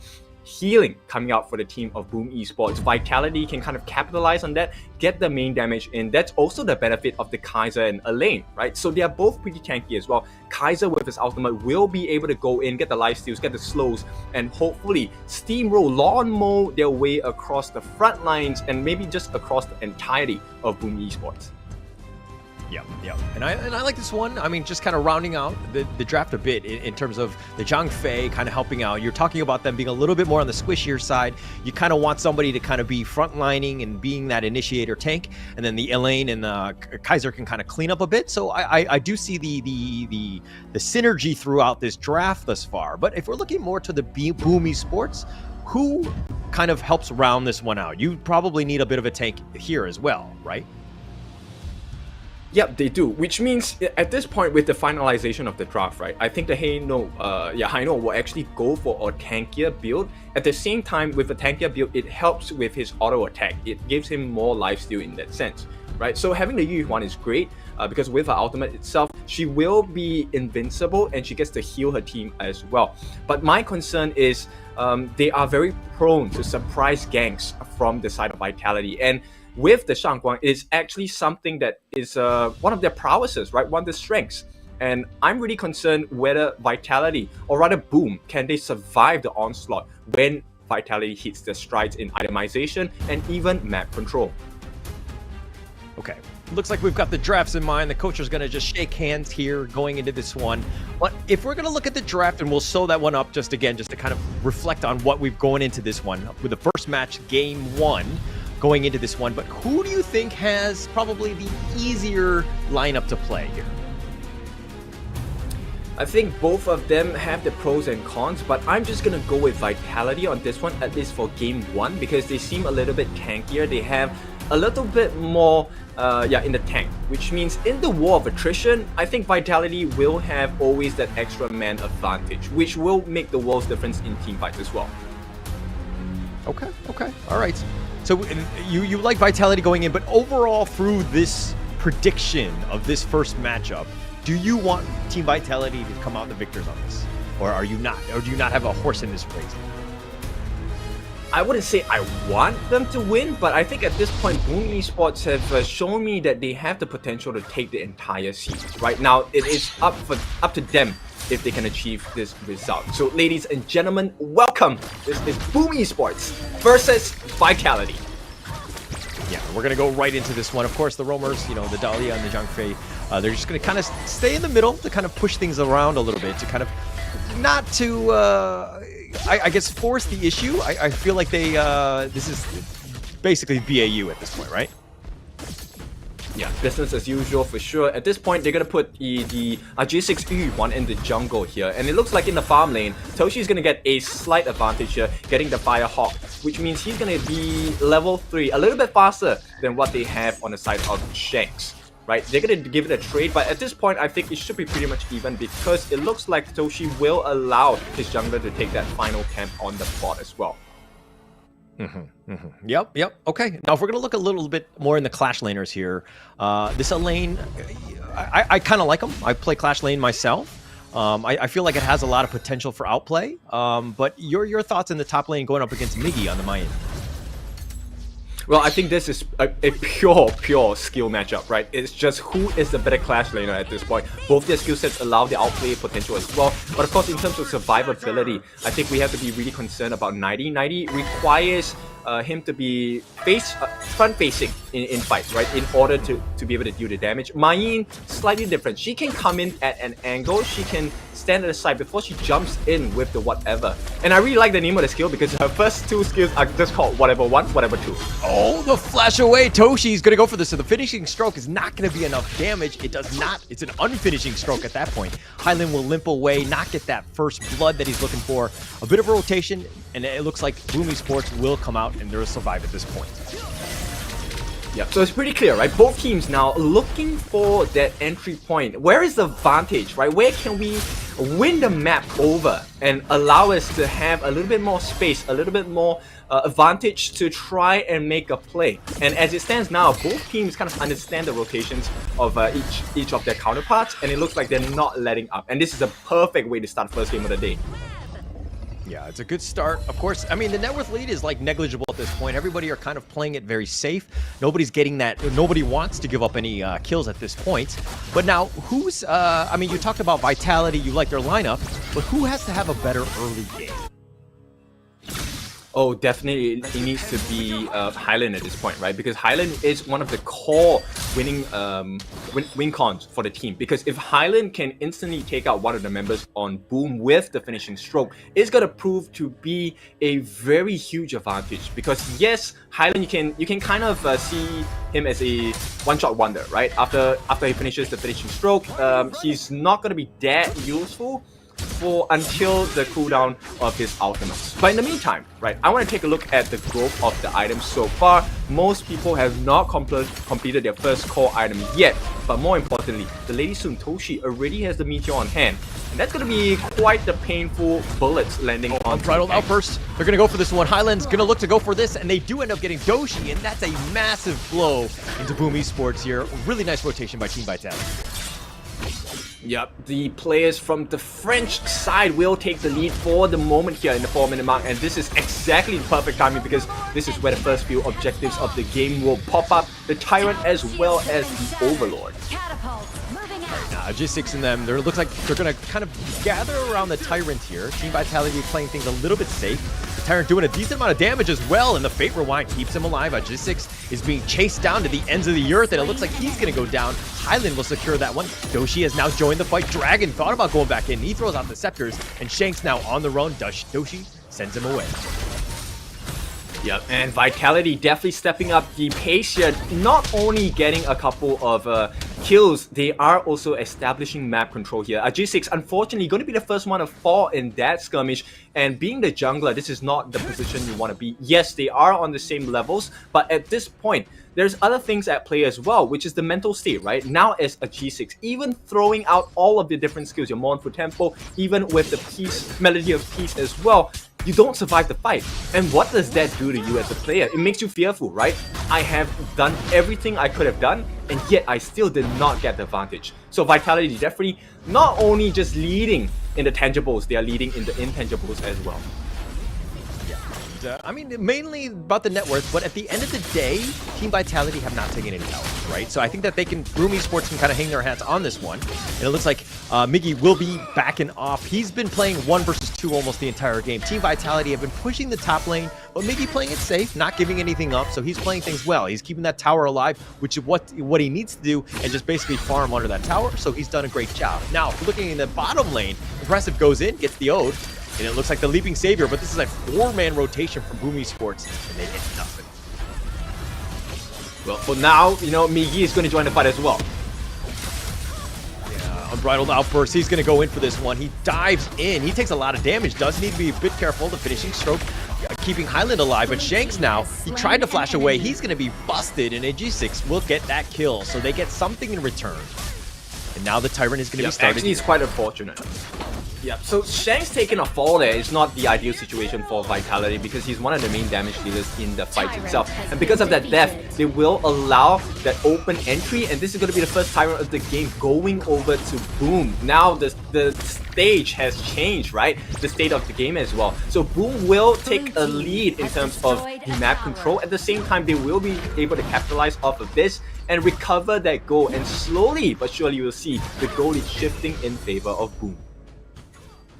healing coming out for the team of Boom Esports, Vitality can kind of capitalize on that, get the main damage in. That's also the benefit of the Kaiser and Elaine, right? So they are both pretty tanky as well. Kaiser with his ultimate will be able to go in, get the lifesteals, get the slows, and hopefully steamroll, lawn mow their way across the front lines and maybe just across the entirety of Boom Esports. Yeah. And I like this one. I mean, just kind of rounding out the draft a bit in terms of the Zhang Fei kind of helping out. You're talking about them being a little bit more on the squishier side. You kind of want somebody to kind of be frontlining and being that initiator tank. And then the Elaine and the Kaiser can kind of clean up a bit. So I do see the synergy throughout this draft thus far. But if we're looking more to the Boom Esports, who kind of helps round this one out? You probably need a bit of a tank here as well, right? Yep, they do, which means at this point with the finalization of the draft, right, I think the Hainuo will actually go for a tankier build. At the same time, with a tankier build, it helps with his auto attack. It gives him more lifesteal in that sense, right? So having the Yu Yuan is great because with her ultimate itself, she will be invincible and she gets to heal her team as well. But my concern is they are very prone to surprise ganks from the side of Vitality, and with the Shangguan, it is actually something that is one of their prowesses, right? One of their strengths. And I'm really concerned whether Vitality, or rather Boom, can they survive the onslaught when Vitality hits their strides in itemization and even map control. Okay. looks like we've got the drafts in mind. The coach is going to just shake hands here going into this one. But if we're going to look at the draft, and we'll sew that one up just to kind of reflect on what we've going into this one with the first match, game 1, going into this one. But who do you think has probably the easier lineup to play here? I think both of them have the pros and cons, but I'm just gonna go with Vitality on this one, at least for game 1, because they seem a little bit tankier. They have a little bit more in the tank, which means in the war of attrition, I think Vitality will have always that extra man advantage, which will make the world's difference in team fights as well. Okay, all right. So you like Vitality going in, but overall through this prediction of this first matchup, do you want Team Vitality to come out the victors on this? Or are you not? Or do you not have a horse in this race? I wouldn't say I want them to win, but I think at this point, Boom Esports have shown me that they have the potential to take the entire series. Right now, it is up to them if they can achieve this result. So ladies and gentlemen, welcome! This is Boom Esports versus Vitality. Yeah, we're going to go right into this one. Of course, the roamers, the Dahlia and the Zhang Fei, they're just going to kind of stay in the middle to kind of push things around a little bit, to kind of not to, I guess, force the issue. I feel like this is basically BAU at this point, right? Yeah, business as usual for sure. At this point, they're gonna put the G6 Yu in the jungle here, and it looks like in the farm lane, Toshi's gonna get a slight advantage here, getting the Firehawk, which means he's gonna be level 3, a little bit faster than what they have on the side of Shanks. Right, they're gonna give it a trade, but at this point, I think it should be pretty much even because it looks like Toshi will allow his jungler to take that final camp on the bot as well. Yep. Okay. Now, if we're going to look a little bit more in the Clash laners here, this lane, I kind of like them. I play Clash lane myself. I feel like it has a lot of potential for outplay. But your thoughts in the top lane going up against Miggy on the Mayan? Well, I think this is a pure skill matchup, right? It's just who is the better Clash laner at this point. Both their skill sets allow the outplay potential as well. But of course, in terms of survivability, I think we have to be really concerned about 90. 90 requires him to be front-facing in fights, right? In order to be able to deal the damage. Mayin, slightly different. She can come in at an angle. She can stand at the side before she jumps in with the whatever. And I really like the name of the skill because her first 2 skills are just called whatever 1, whatever 2. Oh, the flash away. Toshi's going to go for this. So the finishing stroke is not going to be enough damage. It does not. It's an unfinishing stroke at that point. Hyland will limp away, not get that first blood that he's looking for. A bit of a rotation, and it looks like Boom Esports will come out and they'll survive at this point. Yeah, so it's pretty clear, right? Both teams now looking for that entry point. Where is the advantage, right? Where can we win the map over and allow us to have a little bit more space, a little bit more advantage to try and make a play? And as it stands now, both teams kind of understand the rotations of each of their counterparts, and it looks like they're not letting up. And this is a perfect way to start first game of the day. Yeah, it's a good start. Of course, I mean, the net worth lead is like negligible at this point. Everybody are kind of playing it very safe. Nobody's getting that. Nobody wants to give up any kills at this point. But now, who's, I mean, you talked about Vitality, you like their lineup, but who has to have a better early game? Oh, definitely it needs to be Hyland at this point, right? Because Hyland is one of the core winning win cons for the team. Because if Hyland can instantly take out one of the members on Boom with the finishing stroke, it's gonna prove to be a very huge advantage. Because yes, Hyland you can kind of see him as a one-shot wonder, right? After he finishes the finishing stroke, he's not gonna be that useful until the cooldown of his ultimates. But in the meantime, right, I want to take a look at the growth of the items so far. Most people have not completed their first core item yet, but more importantly, the Lady Sun Toshi already has the Meteor on hand, and that's going to be quite the painful bullets landing on Unbridled Outburst. They're going to go for this one. Hyland's going to look to go for this, and they do end up getting Doshi, and that's a massive blow into Boom Esports here. Really nice rotation by Team Vitality. Yep, the players from the French side will take the lead for the moment here in the 4-minute mark, and this is exactly the perfect timing because this is where the first few objectives of the game will pop up, the Tyrant as well as the Overlord. G6 in them, there looks like they're going to kind of gather around the Tyrant here. Team Vitality playing things a little bit safe. Tyrant doing a decent amount of damage as well, and the Fate Rewind keeps him alive. G6 is being chased down to the ends of the earth, and it looks like he's going to go down. Hyland will secure that one. Doshi has now joined the fight. Dragon thought about going back in. He throws out the scepters, and Shanks now on the run. Doshi sends him away. Yep, and Vitality definitely stepping up the pace here. Not only getting a couple of kills, they are also establishing map control here. G6, unfortunately, going to be the first one to fall in that skirmish. And being the jungler, this is not the position you want to be. Yes, they are on the same levels, but at this point, there's other things at play as well, which is the mental state, right? Now as a G6, even throwing out all of the different skills, your Mournful Tempo, even with the peace, Melody of Peace as well, you don't survive the fight. And what does that do to you as a player? It makes you fearful, right? I have done everything I could have done, and yet I still did not get the advantage. So Vitality definitely not only just leading in the tangibles, they are leading in the intangibles as well. I mean, mainly about the net worth, but at the end of the day, Team Vitality have not taken any towers, right? So I think that they can, GRMY Esports can kind of hang their hats on this one. And it looks like Miggy will be backing off. He's been playing 1 versus 2 almost the entire game. Team Vitality have been pushing the top lane, but Miggy playing it safe, not giving anything up, so he's playing things well. He's keeping that tower alive, which is what he needs to do, and just basically farm under that tower, so he's done a great job. Now, if you're looking in the bottom lane, Impressive goes in, gets the Ode, and it looks like the Leaping Savior, but this is a 4-man rotation from GRMY Esports, and they get nothing. Well, for now, you know, Miggy is going to join the fight as well. Yeah, Unbridled Outburst, he's going to go in for this one. He dives in. He takes a lot of damage, does need to be a bit careful. The finishing stroke keeping Hyland alive, but Shanks now, he tried to flash away. He's going to be busted, and G6 will get that kill, so they get something in return. And now the Tyrant is going to be started. Actually, it's quite unfortunate. Yeah, so Shanks taking a fall there is not the ideal situation for Vitality because he's one of the main damage dealers in the fight itself. And because of that death, they will allow that open entry, and this is going to be the first Tyrant of the game going over to Boom. Now the stage has changed, right? The state of the game as well. So Boom will take a lead in terms of the map control. At the same time, they will be able to capitalize off of this and recover that goal. And slowly but surely you will see the goal is shifting in favor of Boom.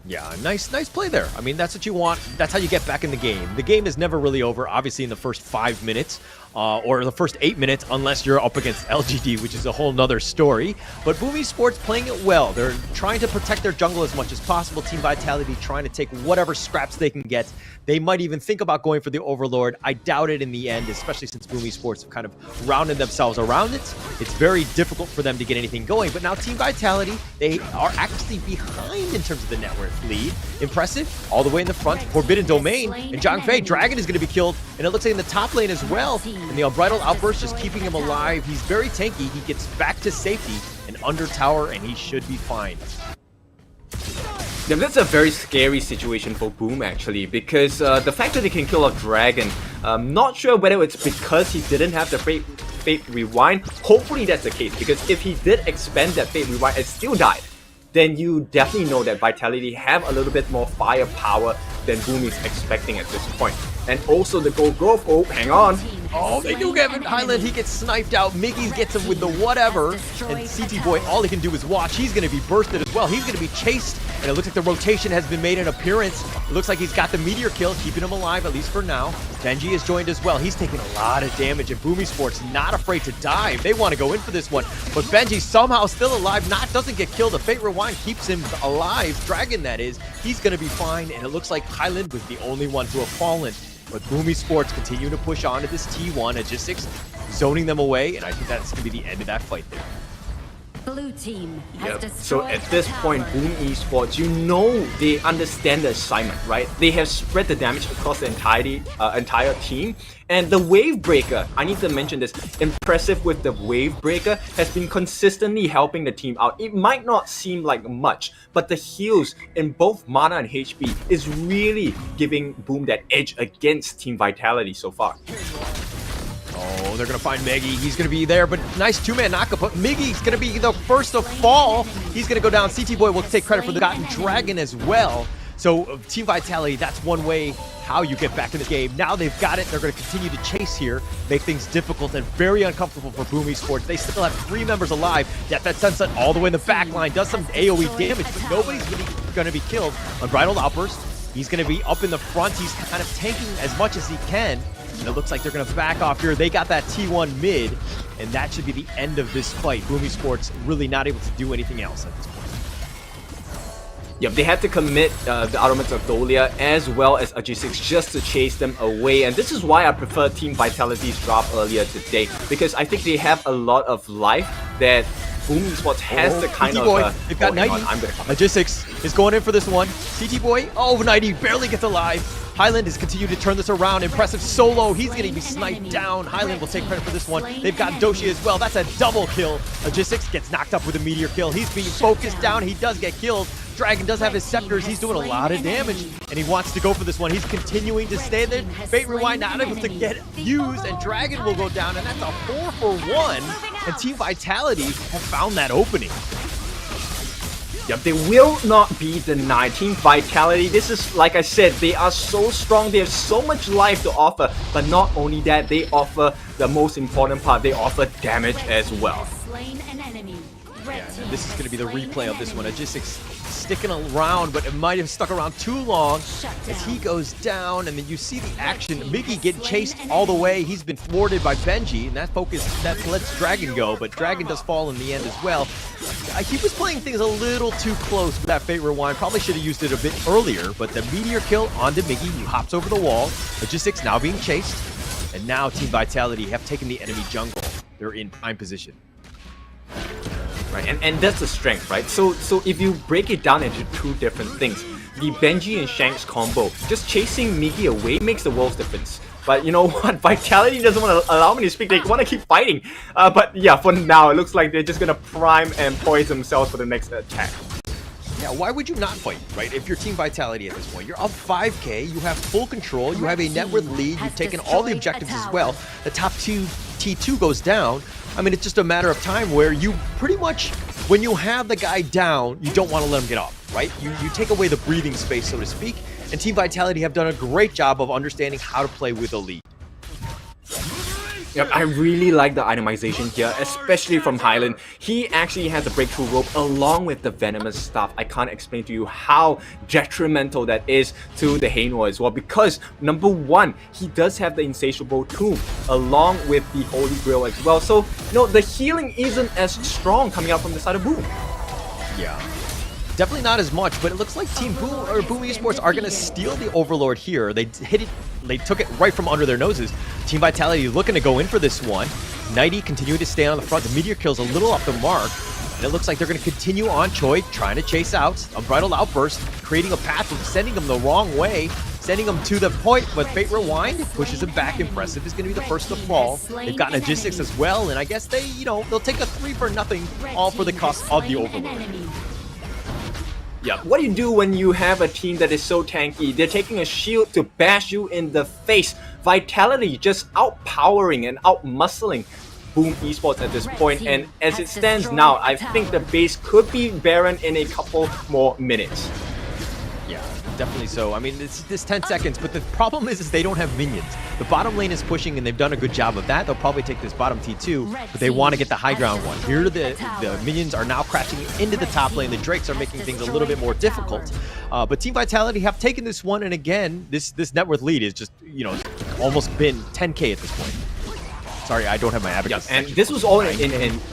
Yeah, nice play there. I mean, that's what you want. That's how you get back in the game. The game is never really over, obviously, in the first 5 minutes. Or the first 8 minutes, unless you're up against LGD, which is a whole nother story. But GRMY Esports playing it well. They're trying to protect their jungle as much as possible. Team Vitality trying to take whatever scraps they can get. They might even think about going for the Overlord. I doubt it in the end, especially since GRMY Esports have kind of rounded themselves around it. It's very difficult for them to get anything going. But now Team Vitality, they are actually behind in terms of the network lead. Impressive, all the way in the front. Forbidden Domain, and Zhang Fei, Dragon is going to be killed. And it looks like in the top lane as well. And the Unbridled Outburst just keeping him alive. He's very tanky. He gets back to safety and under tower, and he should be fine. Yeah, that's a very scary situation for Boom actually, because the fact that they can kill a dragon, I'm not sure whether it's because he didn't have the Fate Rewind. Hopefully that's the case, because if he did expend that Fate Rewind and still died, then you definitely know that Vitality have a little bit more firepower than Boom is expecting at this point. And also the gold growth, oh, hang on. Oh, they do get him. Hyland, he gets sniped out. Miggy gets him with the whatever. And CT Boy, all he can do is watch. He's going to be bursted as well. He's going to be chased. And it looks like the rotation has been made an appearance. It looks like he's got the meteor kill, keeping him alive, at least for now. Benji has joined as well. He's taking a lot of damage, and GRMY Esports not afraid to dive. They want to go in for this one. But Benji somehow still alive. Doesn't get killed. The Fate Rewind keeps him alive. Dragon, that is. He's going to be fine. And it looks like Hyland was the only one to have fallen. But GRMY Esports continue to push on to this T1 at G6, zoning them away, and I think that's going to be the end of that fight there. Blue team has Yep. So at this point, Boom Esports, you know they understand the assignment, right? They have spread the damage across the entire team. And the Wave Breaker, I need to mention this, Impressive with the Wave Breaker has been consistently helping the team out. It might not seem like much, but the heals in both mana and HP is really giving Boom that edge against Team Vitality so far. Oh, they're going to find Miggy. He's going to be there, but nice two-man knockup. But Miggy's going to be the first to fall. He's going to go down. CT Boy will take credit for the Gotten Dragon as well. So Team Vitality, that's one way how you get back in the game. Now they've got it. They're going to continue to chase here, make things difficult and very uncomfortable for Boom Esports. They still have 3 members alive. That Sunset all the way in the back line does some AoE damage, but nobody's really going to be killed. Unbridled Outburst. He's going to be up in the front. He's kind of tanking as much as he can. And it looks like they're going to back off here. They got that T1 mid, and that should be the end of this fight. Boom Esports really not able to do anything else at this point. Yep, they had to commit the elements of Dolia as well as G6 just to chase them away, and this is why I prefer Team Vitality's drop earlier today, because I think they have a lot of life that Boom Esports has to kind of... They've got 90. G6 is going in for this one. CT Boy, oh, 90 barely gets alive. Highland has continued to turn this around. Impressive solo. He's going to be sniped down. Highland will take credit for this one. They've got Doshi as well. That's a double kill. G6 gets knocked up with a meteor kill. He's being focused down. He does get killed. Dragon does have his scepters. He's doing a lot of damage, and he wants to go for this one. He's continuing to stay there. Fate Rewind not able to get used, and Dragon will go down, and that's a 4-for-1. And Team Vitality have found that opening. Yep, they will not be denied. Team Vitality, this is, like I said, they are so strong. They have so much life to offer. But not only that, they offer the most important part. They offer damage as well. Yeah, and this is going to be the replay of this one. G6 sticking around, but it might have stuck around too long as he goes down, and then you see the action. Miggy getting chased all the way. He's been thwarted by Benji, and that lets Dragon go, but Dragon does fall in the end as well. He was playing things a little too close with that Fate Rewind. Probably should have used it a bit earlier, but the meteor kill onto Miggy, who hops over the wall. G6 now being chased, and now Team Vitality have taken the enemy jungle. They're in prime position. Right, and that's the strength, right? So if you break it down into two different things, the Benji and Shanks combo, just chasing Miggy away makes the world's difference. But you know what? Vitality doesn't want to allow me to speak. They want to keep fighting. But yeah, for now, it looks like they're just going to prime and poise themselves for the next attack. Yeah, why would you not fight, right? If you're Team Vitality at this point, you're up 5k, you have full control, you have a net worth lead, you've taken all the objectives as well. The top T2 goes down. I mean, it's just a matter of time where you pretty much, when you have the guy down, you don't want to let him get up, right? You take away the breathing space, so to speak, and Team Vitality have done a great job of understanding how to play with Elite. Yep, I really like the itemization here, especially from Highland. He actually has a breakthrough rope along with the venomous stuff. I can't explain to you how detrimental that is to the Haynor as well, because number one, he does have the insatiable tomb along with the Holy Grail as well. So, you know, the healing isn't as strong coming out from the side of Boom. Yeah. Definitely not as much, but it looks like Team Boom Esports are going to steal the Overlord here. They hit it, they took it right from under their noses. Team Vitality looking to go in for this one. Nighty continuing to stay on the front. The meteor kill's a little off the mark, and it looks like they're going to continue on Choi, trying to chase out. Unbridled Outburst, creating a path, sending them the wrong way, sending them to the point, but Fate Rewind pushes him back. Impressive is going to be the first to fall. They've got Logistics as well, and I guess they, you know, they'll take a 3-for-0, all for the cost of the Overlord. Yeah, what do you do when you have a team that is so tanky? They're taking a shield to bash you in the face. Vitality just outpowering and outmuscling Boom Esports at this point, and as it stands now, I think the base could be barren in a couple more minutes. Yeah, definitely so. I mean, it's 10 seconds, but the problem is they don't have minions. The bottom lane is pushing, and they've done a good job of that. They'll probably take this bottom T2, but they want to get the high ground one. Here, the minions are now crashing into the top lane. The Drakes are making things a little bit more difficult. But Team Vitality have taken this one, and again, this net worth lead is just, you know, almost been 10k at this point. Sorry, I don't have my abacus. Yeah, and this was all in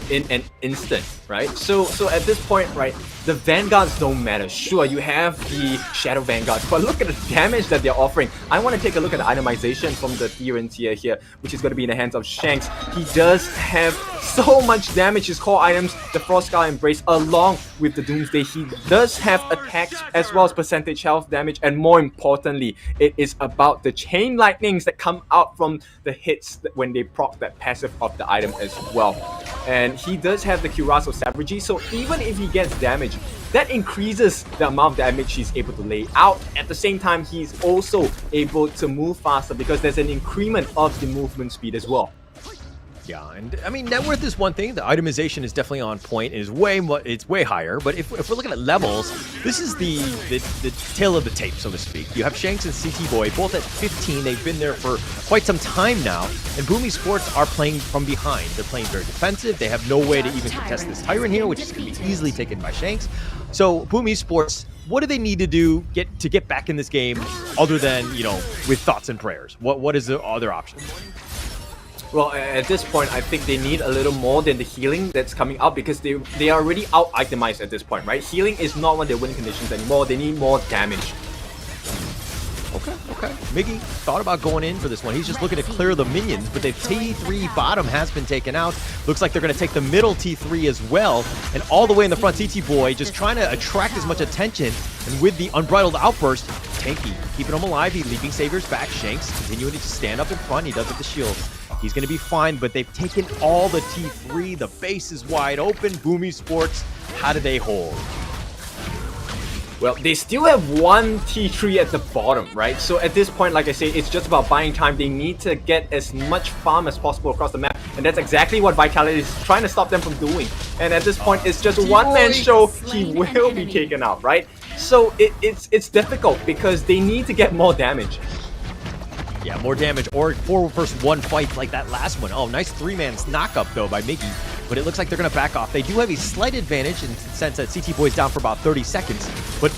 an instant, right? So at this point, right, the Vanguards don't matter. Sure, you have the Shadow Vanguards, but look at the damage that they're offering. I want to take a look at the itemization from the Theron tier here, which is going to be in the hands of Shanks. He does have so much damage. His core items, the Frostscar Embrace, along with the Doomsday. He does have attacks as well as percentage health damage, and more importantly, it is about the chain lightnings that come out from the hits when they proc that passive of the item as well. And he does have the Cuirass of Savagery, so even if he gets damage, that increases the amount of damage he's able to lay out. At the same time, he's also able to move faster because there's an increment of the movement speed as well. Yeah, and I mean, net worth is one thing. The itemization is definitely on point. It's way higher. But if we're looking at levels, this is the tail of the tape, so to speak. You have Shanks and CT Boy both at 15. They've been there for quite some time now. And Boomy Sports are playing from behind. They're playing very defensive. They have no way to even contest this Tyrant here, which is going to be easily taken by Shanks. So Boomy Sports, what do they need to do to get back in this game, other than with thoughts and prayers? What is the other option? Well, at this point, I think they need a little more than the healing that's coming out, because they are already out-itemized at this point, right? Healing is not one of their winning conditions anymore. They need more damage. Okay. Miggy thought about going in for this one. He's just looking to clear the minions, but the T3 bottom has been taken out. Looks like they're going to take the middle T3 as well. And all the way in the front, CT Boy just trying to attract as much attention. And with the Unbridled Outburst, Tanky keeping him alive. He leaping Saviors back. Shanks continuing to stand up in front. He does with the shield. He's going to be fine, but they've taken all the T3. The base is wide open. Boomy Sports, how do they hold? Well, they still have one T3 at the bottom, right? So at this point, like I say, it's just about buying time. They need to get as much farm as possible across the map, and that's exactly what Vitality is trying to stop them from doing. And at this point, it's just a one-man show. He will be taken out, right? So it's difficult because they need to get more damage. Yeah, more damage, or 4 versus 1 fight like that last one. Oh, nice 3-man knock-up, though, by Miggy. But it looks like they're going to back off. They do have a slight advantage in the sense that CT Boy's down for about 30 seconds. But,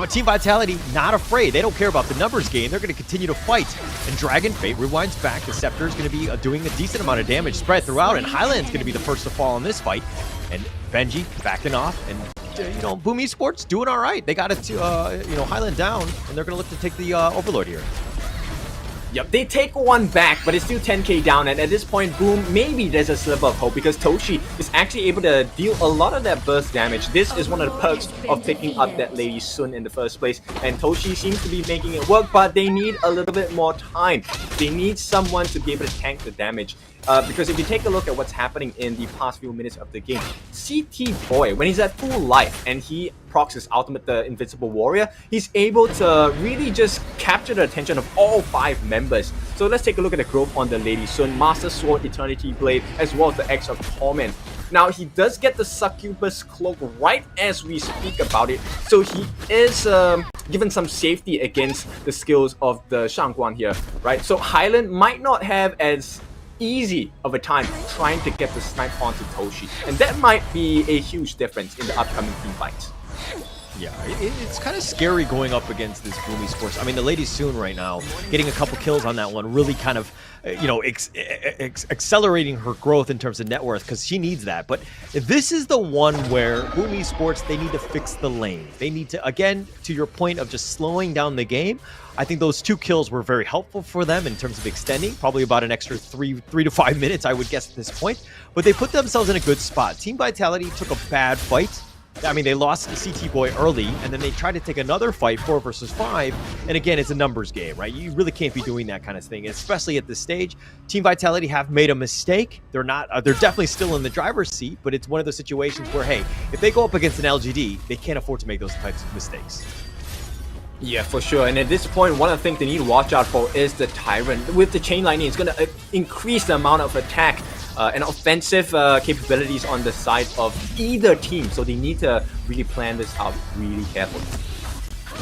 Team Vitality, not afraid. They don't care about the numbers game. They're going to continue to fight. And Dragon Fate rewinds back. The Scepter is going to be doing a decent amount of damage spread throughout. And Highland's going to be the first to fall in this fight. And Benji backing off. And, Boomy Sports doing all right. They got it to, Highland down. And they're going to look to take the Overlord here. Yep, they take one back, but it's still 10k down, and at this point, Boom, maybe there's a sliver of hope, because Toshi is actually able to deal a lot of that burst damage. This is one of the perks of picking up that Lady Sun in the first place, and Toshi seems to be making it work, but they need a little bit more time. They need someone to be able to tank the damage. Because if you take a look at what's happening in the past few minutes of the game, CT Boy, when he's at full life and he procs his ultimate, the Invincible Warrior, he's able to really just capture the attention of all 5 members. So let's take a look at the growth on the Lady Sun, Master Sword, Eternity Blade, as well as the X of Torment. Now, he does get the Succubus Cloak right as we speak about it, so he is given some safety against the skills of the Shangguan here, right? So Highland might not have as easy of a time trying to get the snipe onto Toshi, and that might be a huge difference in the upcoming team fights. Yeah, it's kind of scary going up against this Boomy Sports. I mean, the Lady Soon right now, getting a couple kills on that one, really kind of, accelerating her growth in terms of net worth, because she needs that. But this is the one where Boomy Sports, they need to fix the lane. They need to, again, to your point of just slowing down the game, I think those 2 kills were very helpful for them in terms of extending, probably about an extra 3 to 5 minutes, I would guess, at this point. But they put themselves in a good spot. Team Vitality took a bad fight. I mean, they lost the CT Boy early, and then they tried to take another fight, 4 versus 5. And again, it's a numbers game, right? You really can't be doing that kind of thing, especially at this stage. Team Vitality have made a mistake. They're not. They're definitely still in the driver's seat, but it's one of those situations where, hey, if they go up against an LGD, they can't afford to make those types of mistakes. Yeah, for sure. And at this point, one of the things they need to watch out for is the Tyrant. With the chain lightning, it's going to increase the amount of attack and offensive capabilities on the side of either team. So they need to really plan this out really carefully.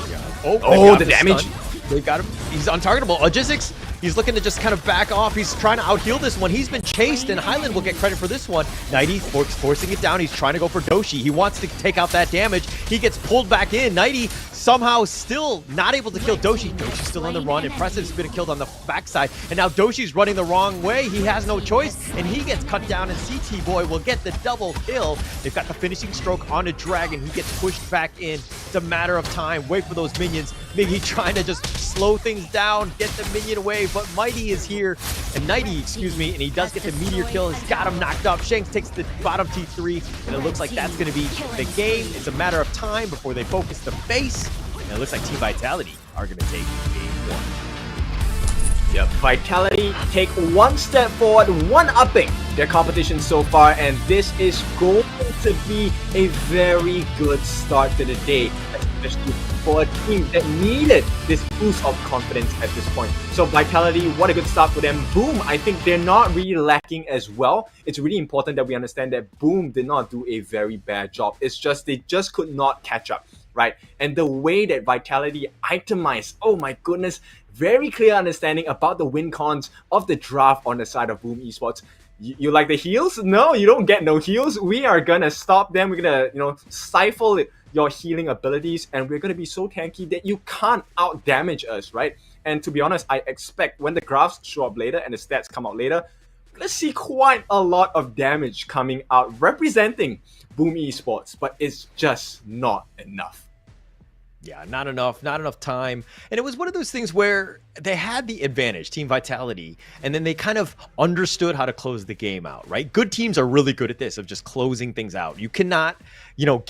Yeah. Oh, the damage. They've got him. He's untargetable. Logistics, he's looking to just kind of back off. He's trying to out-heal this one. He's been chased, and Highland will get credit for this one. Nighty forcing it down. He's trying to go for Doshi. He wants to take out that damage. He gets pulled back in. Nighty somehow still not able to kill Doshi. Doshi's still on the run. Impressive's been killed on the backside, and now Doshi's running the wrong way. He has no choice, and he gets cut down, and CT Boy will get the double kill. They've got the finishing stroke on a Dragon. He gets pushed back in. It's a matter of time. Wait for those minions. Maybe trying to just slow things down, get the minion away, but Mighty is here, and Nighty, excuse me, and he does get the meteor kill. He's got him knocked up. Shanks takes the bottom T3, and it looks like that's going to be the game. It's a matter of time before they focus the base, and it looks like Team Vitality are going to take game 1. Yep, Vitality take one step forward, one-upping their competition so far, and this is going to be a very good start to the day, especially for a team that needed this boost of confidence at this point. So Vitality, what a good start for them. Boom, I think they're not really lacking as well. It's really important that we understand that Boom did not do a very bad job. It's just they just could not catch up, right? And the way that Vitality itemized, oh my goodness, very clear understanding about the win cons of the draft on the side of Boom Esports. You like the heals? No, you don't get no heals. We are gonna stop them. We're gonna, stifle your healing abilities, and we're gonna be so tanky that you can't out damage us, right? And to be honest, I expect when the graphs show up later and the stats come out later, we're gonna see quite a lot of damage coming out representing Boom Esports, but it's just not enough. Yeah, not enough time. And it was one of those things where they had the advantage, Team Vitality, and then they kind of understood how to close the game out, right? Good teams are really good at this, of just closing things out. You cannot,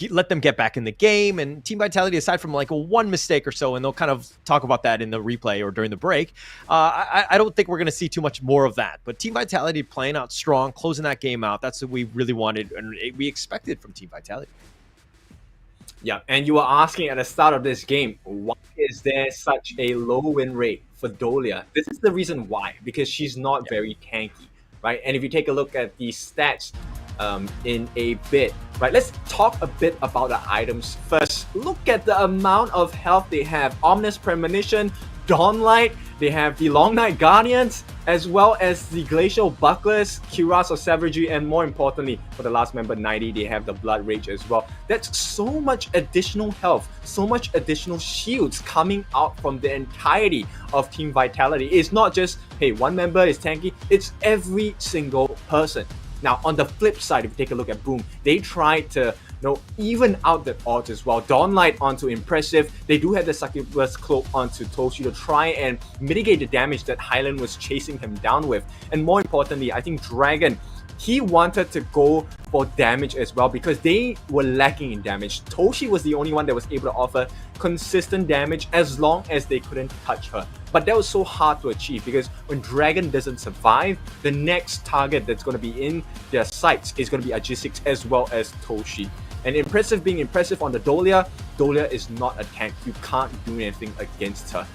let them get back in the game. And Team Vitality, aside from like one mistake or so, and they'll kind of talk about that in the replay or during the break, I don't think we're going to see too much more of that. But Team Vitality playing out strong, closing that game out, that's what we really wanted and we expected from Team Vitality. Yeah, and you were asking at the start of this game, why is there such a low win rate for Dolia? This is the reason why, because she's not very tanky, right? And if you take a look at the stats in a bit, right? Let's talk a bit about the items first. Look at the amount of health they have. Omnis Premonition, Dawnlight, they have the Long Night Guardians, as well as the Glacial Bucklers, Cuirass of Savagery, and more importantly, for the last member 90, they have the Blood Rage as well. That's so much additional health, so much additional shields coming out from the entirety of Team Vitality. It's not just, hey, one member is tanky, it's every single person. Now, on the flip side, if you take a look at Boom, they tried to even out the odds as well. Dawnlight onto Impressive. They do have the Succubus Cloak onto Toshi to try and mitigate the damage that Highland was chasing him down with. And more importantly, I think Dragon, he wanted to go for damage as well because they were lacking in damage. Toshi was the only one that was able to offer consistent damage as long as they couldn't touch her. But that was so hard to achieve because when Dragon doesn't survive, the next target that's going to be in their sights is going to be Agisic as well as Toshi. And Impressive being impressive on the Dolia, Dolia is not a tank. You can't do anything against her.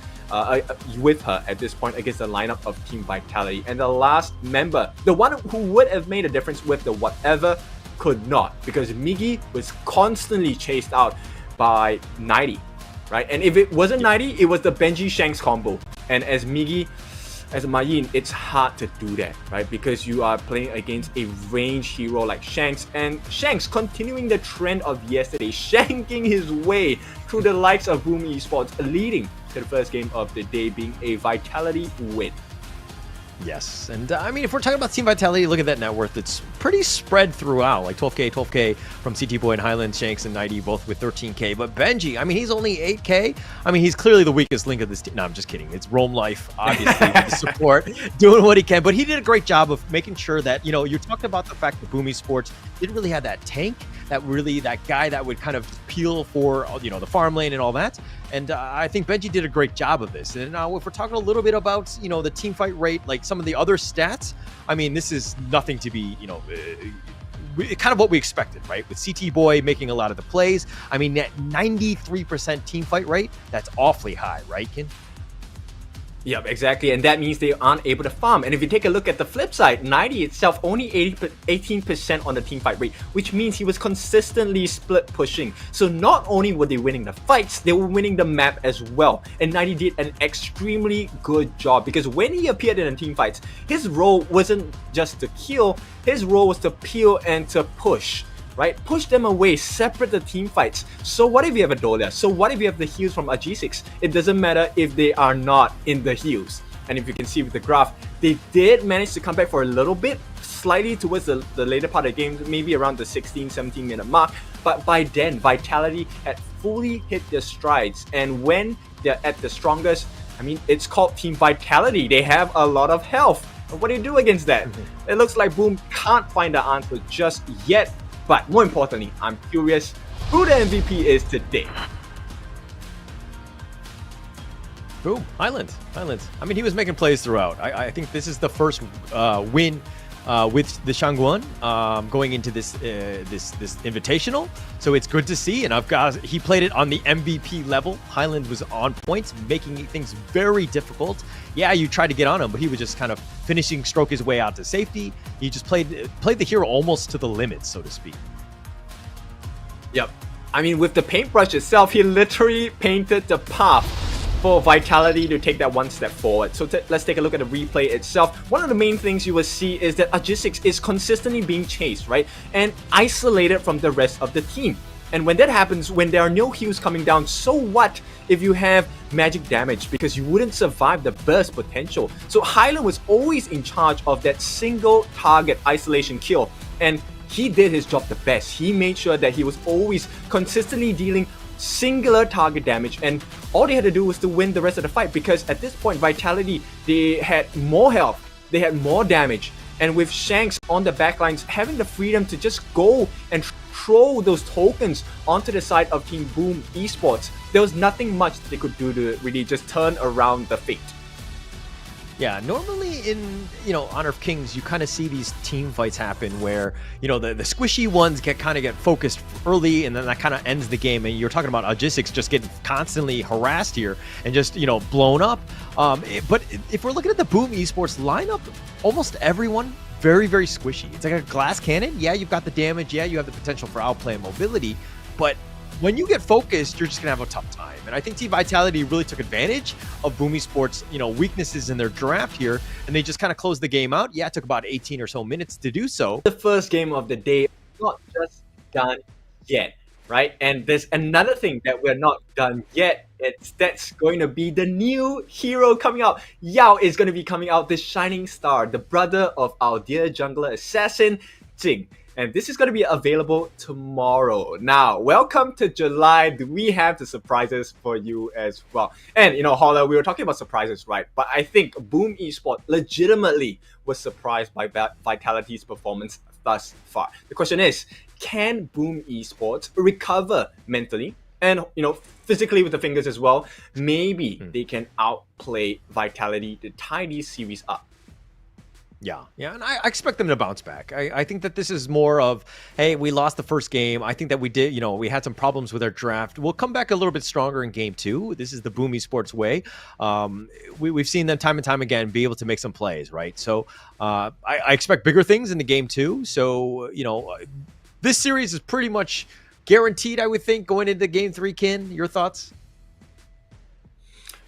With her at this point against the lineup of Team Vitality. And the last member, the one who would have made a difference with the whatever, could not, because Migi was constantly chased out by 90, right? And if it wasn't 90, it was the Benji Shanks combo. And as Migi, as a Mayin, it's hard to do that, right? Because you are playing against a ranged hero like Shanks, and Shanks continuing the trend of yesterday, shanking his way through the likes of Boom Esports, leading to the first game of the day being a Vitality win. Yes, and I mean, if we're talking about Team Vitality, look at that net worth. It's pretty spread throughout, like 12K from CT Boy and Highland, Shanks and 90, both with 13K. But Benji, I mean, he's only 8K. I mean, he's clearly the weakest link of this team. No, I'm just kidding. It's Roam Life, obviously, with the support, doing what he can. But he did a great job of making sure that, you talked about the fact that Boom Esports didn't really have that tank, that guy that would kind of peel for, the farm lane and all that. And I think Benji did a great job of this. And now if we're talking a little bit about, the team fight rate, like some of the other stats, I mean, this is nothing to be, kind of what we expected, right? With CT Boy making a lot of the plays. I mean, that 93% team fight rate, that's awfully high, right, Kin? Yep, exactly, and that means they aren't able to farm. And if you take a look at the flip side, 90 itself only 18% on the teamfight rate, which means he was consistently split pushing. So not only were they winning the fights, they were winning the map as well. And 90 did an extremely good job because when he appeared in the team fights, his role wasn't just to kill, his role was to peel and to push. Right? Push them away, separate the team fights. So what if you have a Dolia? So what if you have the heals from Agisic? It doesn't matter if they are not in the heals. And if you can see with the graph, they did manage to come back for a little bit, slightly towards the later part of the game, maybe around the 16-17 minute mark. But by then, Vitality had fully hit their strides. And when they're at the strongest, I mean, it's called Team Vitality. They have a lot of health. And what do you do against that? It looks like Boom can't find the answer just yet. But more importantly, I'm curious who the MVP is today. Boom, Highland. I mean, he was making plays throughout. I think this is the first win with the Shangguan going into this this invitational. So it's good to see. And he played it on the MVP level. Highland was on points, making things very difficult. Yeah, you tried to get on him, but he was just kind of finishing stroke his way out to safety. He just played the hero almost to the limits, so to speak. Yep. I mean, with the paintbrush itself, he literally painted the path for Vitality to take that one step forward. So let's take a look at the replay itself. One of the main things you will see is that Aegis is consistently being chased, right? And isolated from the rest of the team. And when that happens, when there are no heals coming down, so what if you have magic damage? Because you wouldn't survive the burst potential. So Highland was always in charge of that single target isolation kill. And he did his job the best. He made sure that he was always consistently dealing singular target damage, and all they had to do was to win the rest of the fight, because at this point Vitality, they had more health, they had more damage, and with Shanks on the backlines having the freedom to just go and throw those tokens onto the side of Team Boom Esports, there was nothing much they could do to really just turn around the fate. Yeah, normally in, Honor of Kings, you kind of see these team fights happen where, the squishy ones get focused early, and then that kind of ends the game. And you're talking about Aegis just getting constantly harassed here and just, blown up. But if we're looking at the Boom Esports lineup, almost everyone very, very squishy. It's like a glass cannon. Yeah, you've got the damage. Yeah, you have the potential for outplay and mobility. But when you get focused, you're just going to have a tough time. And I think Team Vitality really took advantage of Boom Esports, weaknesses in their draft here, and they just kind of closed the game out. Yeah, it took about 18 or so minutes to do so. The first game of the day, not just done yet, right? And there's another thing that we're not done yet. That's going to be the new hero coming out. Yao is going to be coming out, the Shining Star, the brother of our dear jungler assassin, Jing. And this is going to be available tomorrow. Now, welcome to July. Do we have the surprises for you as well? And, Holler, we were talking about surprises, right? But I think Boom Esports legitimately was surprised by Vitality's performance thus far. The question is, can Boom Esports recover mentally and, physically with the fingers as well? Maybe they can outplay Vitality to tie these series up. Yeah, and I expect them to bounce back. I think that this is more of, hey, we lost the first game. I think that we did, we had some problems with our draft. We'll come back a little bit stronger in game 2. This is the Boom Esports way. We've seen them time and time again be able to make some plays, right? So I expect bigger things in the game 2. So, this series is pretty much guaranteed, I would think, going into game 3, Kin. Your thoughts?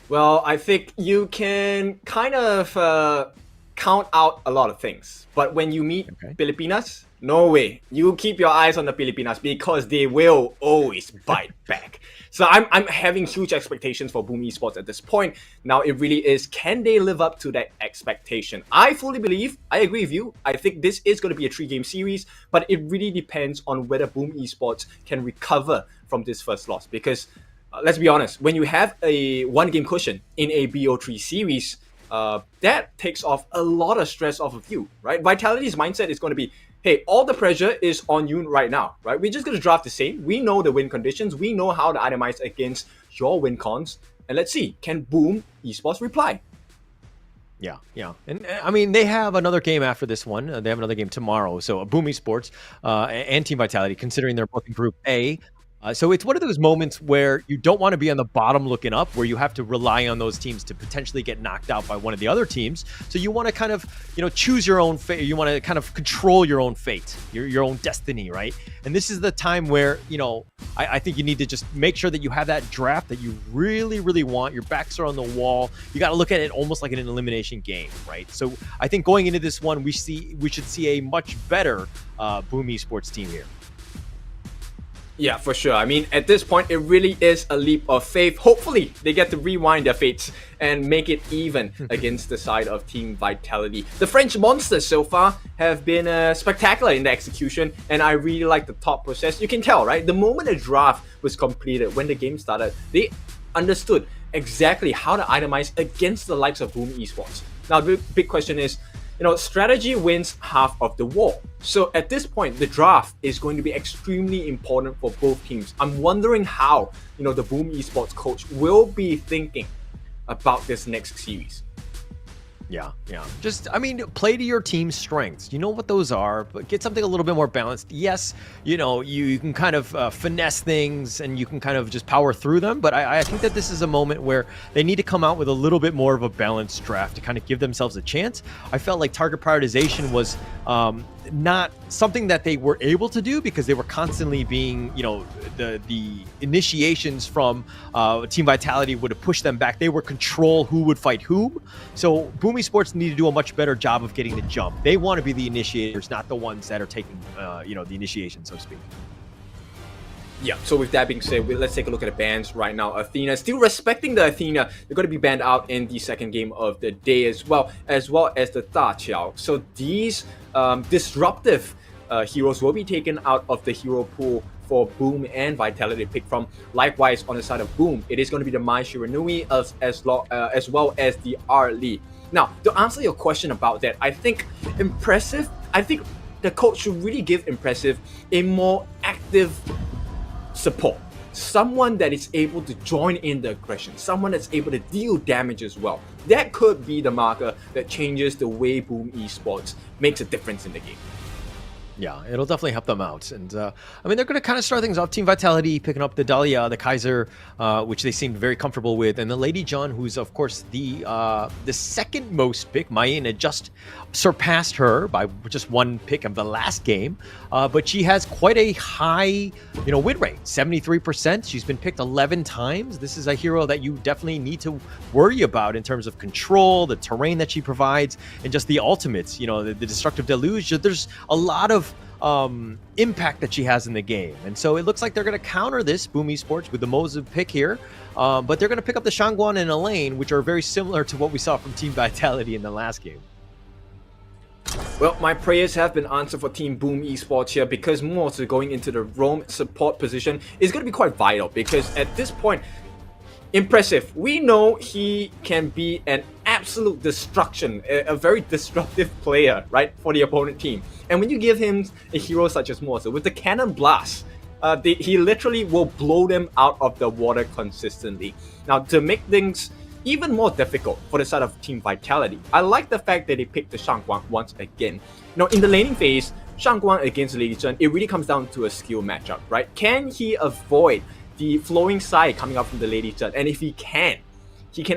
Well, I think you can kind of count out a lot of things, but when you meet Pilipinas, no way. You keep your eyes on the Pilipinas, because they will always bite back. So I'm having huge expectations for Boom Esports at this point. Now it really is, can they live up to that expectation? I fully believe, I agree with you. I think this is going to be a 3-game series, but it really depends on whether Boom Esports can recover from this first loss. Because let's be honest, when you have a 1-game cushion in a BO3 series, that takes off a lot of stress off of you, right? Vitality's mindset is going to be, hey, all the pressure is on you right now, right? We're just going to draft the same. We know the win conditions. We know how to itemize against your win cons. And let's see, can Boom Esports reply? Yeah. And I mean, they have another game after this one. They have another game tomorrow. So Boom Esports and Team Vitality, considering they're both in Group A. So it's one of those moments where you don't want to be on the bottom looking up, where you have to rely on those teams to potentially get knocked out by one of the other teams. So you want to kind of, choose your own fate. You want to kind of control your own fate, your own destiny, right? And this is the time where, I think you need to just make sure that you have that draft that you really, really want. Your backs are on the wall. You got to look at it almost like an elimination game, right? So I think going into this one, we should see a much better Boom Esports team here. Yeah, for sure. I mean, at this point, it really is a leap of faith. Hopefully, they get to rewind their fates and make it even against the side of Team Vitality. The French monsters so far have been spectacular in the execution, and I really like the thought process. You can tell, right? The moment the draft was completed, when the game started, they understood exactly how to itemize against the likes of Boom Esports. Now, the big question is, strategy wins half of the war. So at this point, the draft is going to be extremely important for both teams. I'm wondering how, the Boom Esports coach will be thinking about this next series. Yeah. Just, I mean, play to your team's strengths. You know what those are, but get something a little bit more balanced. Yes, you know, you can kind of finesse things and you can kind of just power through them, but I think that this is a moment where they need to come out with a little bit more of a balanced draft to kind of give themselves a chance. I felt like target prioritization was not something that they were able to do because they were constantly being, you know, the initiations from Team Vitality would have pushed them back. They were control who would fight whom. So Boom Esports need to do a much better job of getting the jump. They want to be the initiators, not the ones that are taking, you know, the initiation, so to speak. Yeah, so with that being said, let's take a look at the bans right now. Athena, still respecting the Athena, they're going to be banned out in the second game of the day as well as the Da Qiao. So these disruptive heroes will be taken out of the hero pool for Boom and Vitality to pick from. Likewise, on the side of Boom, it is going to be the Mai Shiranui as well as the R Lee. Now, to answer your question about that, I think Impressive, I think the coach should really give Impressive a more active support. Someone that is able to join in the aggression, someone that's able to deal damage as well. That could be the marker that changes the way Boom Esports makes a difference in the game. Yeah, it'll definitely help them out. And I mean, they're going to kind of start things off. Team Vitality picking up the Dahlia, the Kaiser, which they seemed very comfortable with. And the Lady John, who's, of course, the second most pick. Mayena just surpassed her by just one pick of the last game. But she has quite a high, you know, win rate, 73%. She's been picked 11 times. This is a hero that you definitely need to worry about in terms of control, the terrain that she provides, and just the ultimates, you know, the destructive deluge. There's a lot of impact that she has in the game, and so it looks like they're going to counter this Boom Esports with the Mozu pick here, but they're going to pick up the Shangguan and Elaine, which are very similar to what we saw from Team Vitality in the last game. Well, my prayers have been answered for Team Boom Esports here, because Mozu going into the roam support position is going to be quite vital, because at this point, Impressive, we know he can be an absolute destruction, a very disruptive player, right, for the opponent team. And when you give him a hero such as Mozu with the Cannon Blast, he literally will blow them out of the water consistently. Now, to make things even more difficult for the side of Team Vitality, I like the fact that they picked the Shangguan once again. Now, in the laning phase, Shangguan against Lady Chen, it really comes down to a skill matchup, right? Can he avoid the flowing side coming out from the Lady Chen? And if he can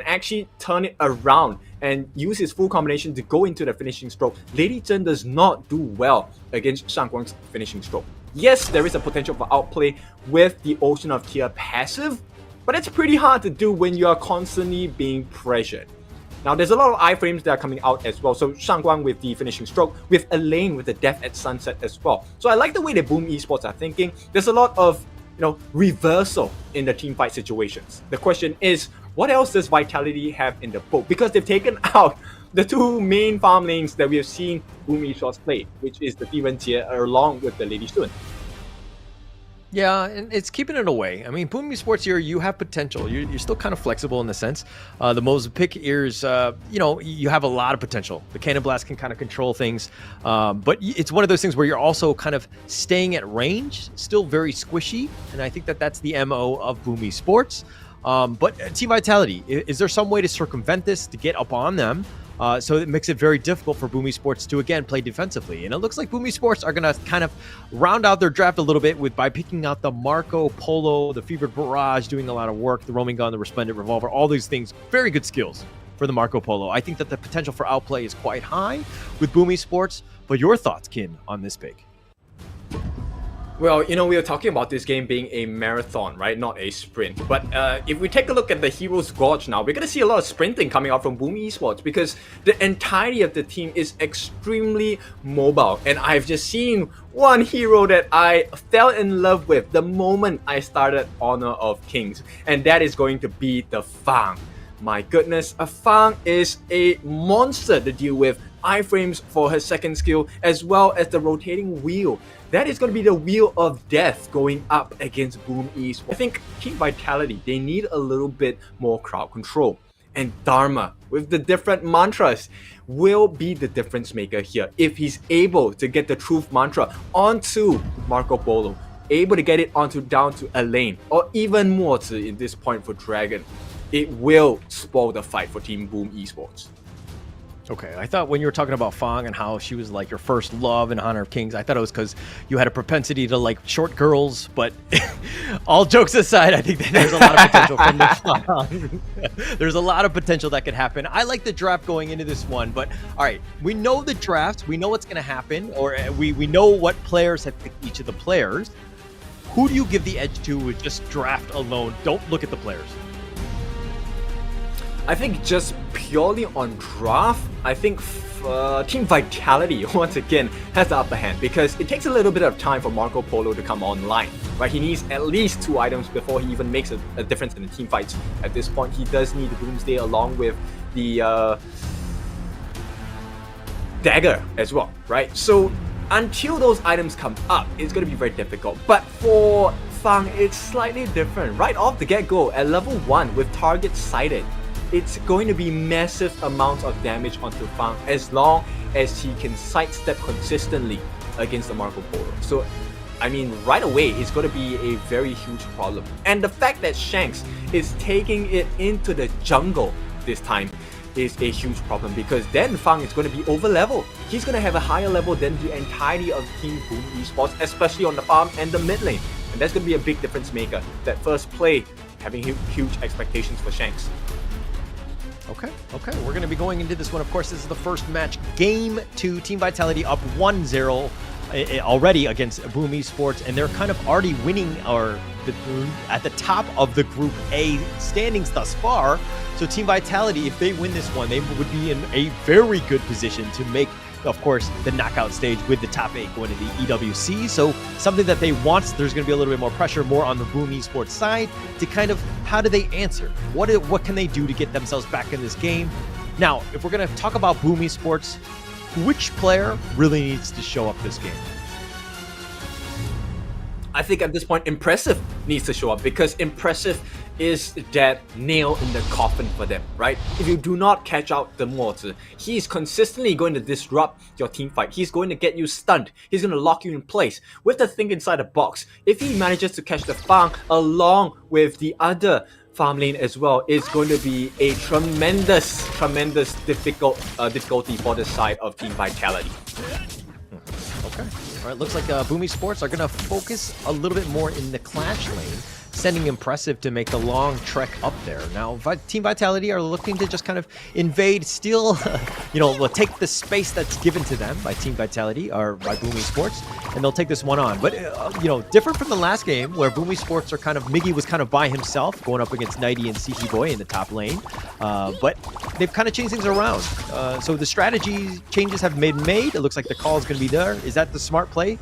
actually turn it around and use his full combination to go into the finishing stroke. Lady Chen does not do well against Shangguan's finishing stroke. Yes, there is a potential for outplay with the Ocean of Tear passive, but it's pretty hard to do when you are constantly being pressured. Now, there's a lot of iframes that are coming out as well. So Shangguan with the finishing stroke, with Elaine with the Death at Sunset as well. So I like the way that Boom Esports are thinking. There's a lot of, you know, reversal in the team fight situations. The question is, what else does Vitality have in the book? Because they've taken out the two main farm lanes that we have seen Boom Esports play, which is the Demon Tier along with the Lady Sun. Yeah, and it's keeping it away. I mean, Boom Esports here, you have potential. You're still kind of flexible in the sense. The Mozu pick is, you know, you have a lot of potential. The Cannon Blast can kind of control things, but it's one of those things where you're also kind of staying at range, still very squishy, and I think that that's the MO of Boom Esports. But Team Vitality, is there some way to circumvent this, to get up on them? So it makes it very difficult for Boom Esports to, again, play defensively. And it looks like Boom Esports are going to kind of round out their draft a little bit by picking out the Marco Polo, the Fevered Barrage, doing a lot of work, the Roaming Gun, the Resplendent Revolver, all these things. Very good skills for the Marco Polo. I think that the potential for outplay is quite high with Boom Esports. But your thoughts, Kin, on this pick? Well, you know, we were talking about this game being a marathon, right? Not a sprint. But if we take a look at the Heroes Gorge now, we're going to see a lot of sprinting coming out from Boom Esports, because the entirety of the team is extremely mobile. And I've just seen one hero that I fell in love with the moment I started Honor of Kings, and that is going to be the Fang. My goodness, a Fang is a monster to deal with. Iframes for her second skill, as well as the rotating wheel. That is going to be the wheel of death going up against Boom Esports. I think Team Vitality, they need a little bit more crowd control. And Dharma, with the different mantras, will be the difference maker here. If he's able to get the truth mantra onto Marco Polo, able to get it down to Elaine, or even more to in this point for Dragon, it will spoil the fight for Team Boom Esports. Okay, I thought when you were talking about Fang and how she was like your first love in Honor of Kings, I thought it was because you had a propensity to like short girls. But all jokes aside, I think that there's a lot of potential from the Fang. There's a lot of potential that could happen. I like the draft going into this one, but all right, we know the draft, we know what's going to happen, or we know what players have picked each of the players. Who do you give the edge to with just draft alone? Don't look at the players. I think just purely on draft, I think Team Vitality once again has the upper hand because it takes a little bit of time for Marco Polo to come online. Right, he needs at least 2 items before he even makes a difference in the team fights. At this point, he does need the Doomsday along with the dagger as well. Right, so until those items come up, it's going to be very difficult. But for Fang, it's slightly different. Right off the get-go, at level 1 with target sighted, it's going to be massive amounts of damage onto Fang as long as he can sidestep consistently against the Marco Polo. So, I mean, right away, it's going to be a very huge problem. And the fact that Shanks is taking it into the jungle this time is a huge problem because then Fang is going to be over level. He's going to have a higher level than the entirety of Team Boom Esports, especially on the farm and the mid lane. And that's going to be a big difference maker. That first play having huge expectations for Shanks. Okay, we're going to be going into this one. Of course, this is the first match. Game 2, Team Vitality up 1-0 already against Boom Esports, and they're kind of already winning at the top of the Group A standings thus far. So Team Vitality, if they win this one, they would be in a very good position to make, of course, the knockout stage with the top 8 going to the EWC. So something that they want, there's going to be a little bit more pressure, more on the Boom Esports side to kind of, how do they answer? What can they do to get themselves back in this game? Now, if we're going to talk about Boom Esports, which player really needs to show up this game? I think at this point, Impressive needs to show up because Impressive is that nail in the coffin for them, right? If you do not catch out the Mortar, he is consistently going to disrupt your team fight. He's going to get you stunned. He's going to lock you in place. With the thing inside the box, if he manages to catch the Fang along with the other farm lane as well, it's going to be a tremendous difficulty for the side of Team Vitality. Okay. All right, looks like Boom Esports are going to focus a little bit more in the Clash lane, sending Impressive to make the long trek up there. Now, Team Vitality are looking to just kind of invade, steal, take the space that's given to them by Team Vitality or by Boom Esports, and they'll take this one on. But, different from the last game where Boom Esports are kind of, Miggy was kind of by himself going up against Nighty and Siki Boy in the top lane. But they've kind of changed things around. So the strategy changes have been made. It looks like the call is going to be there. Is that the smart play?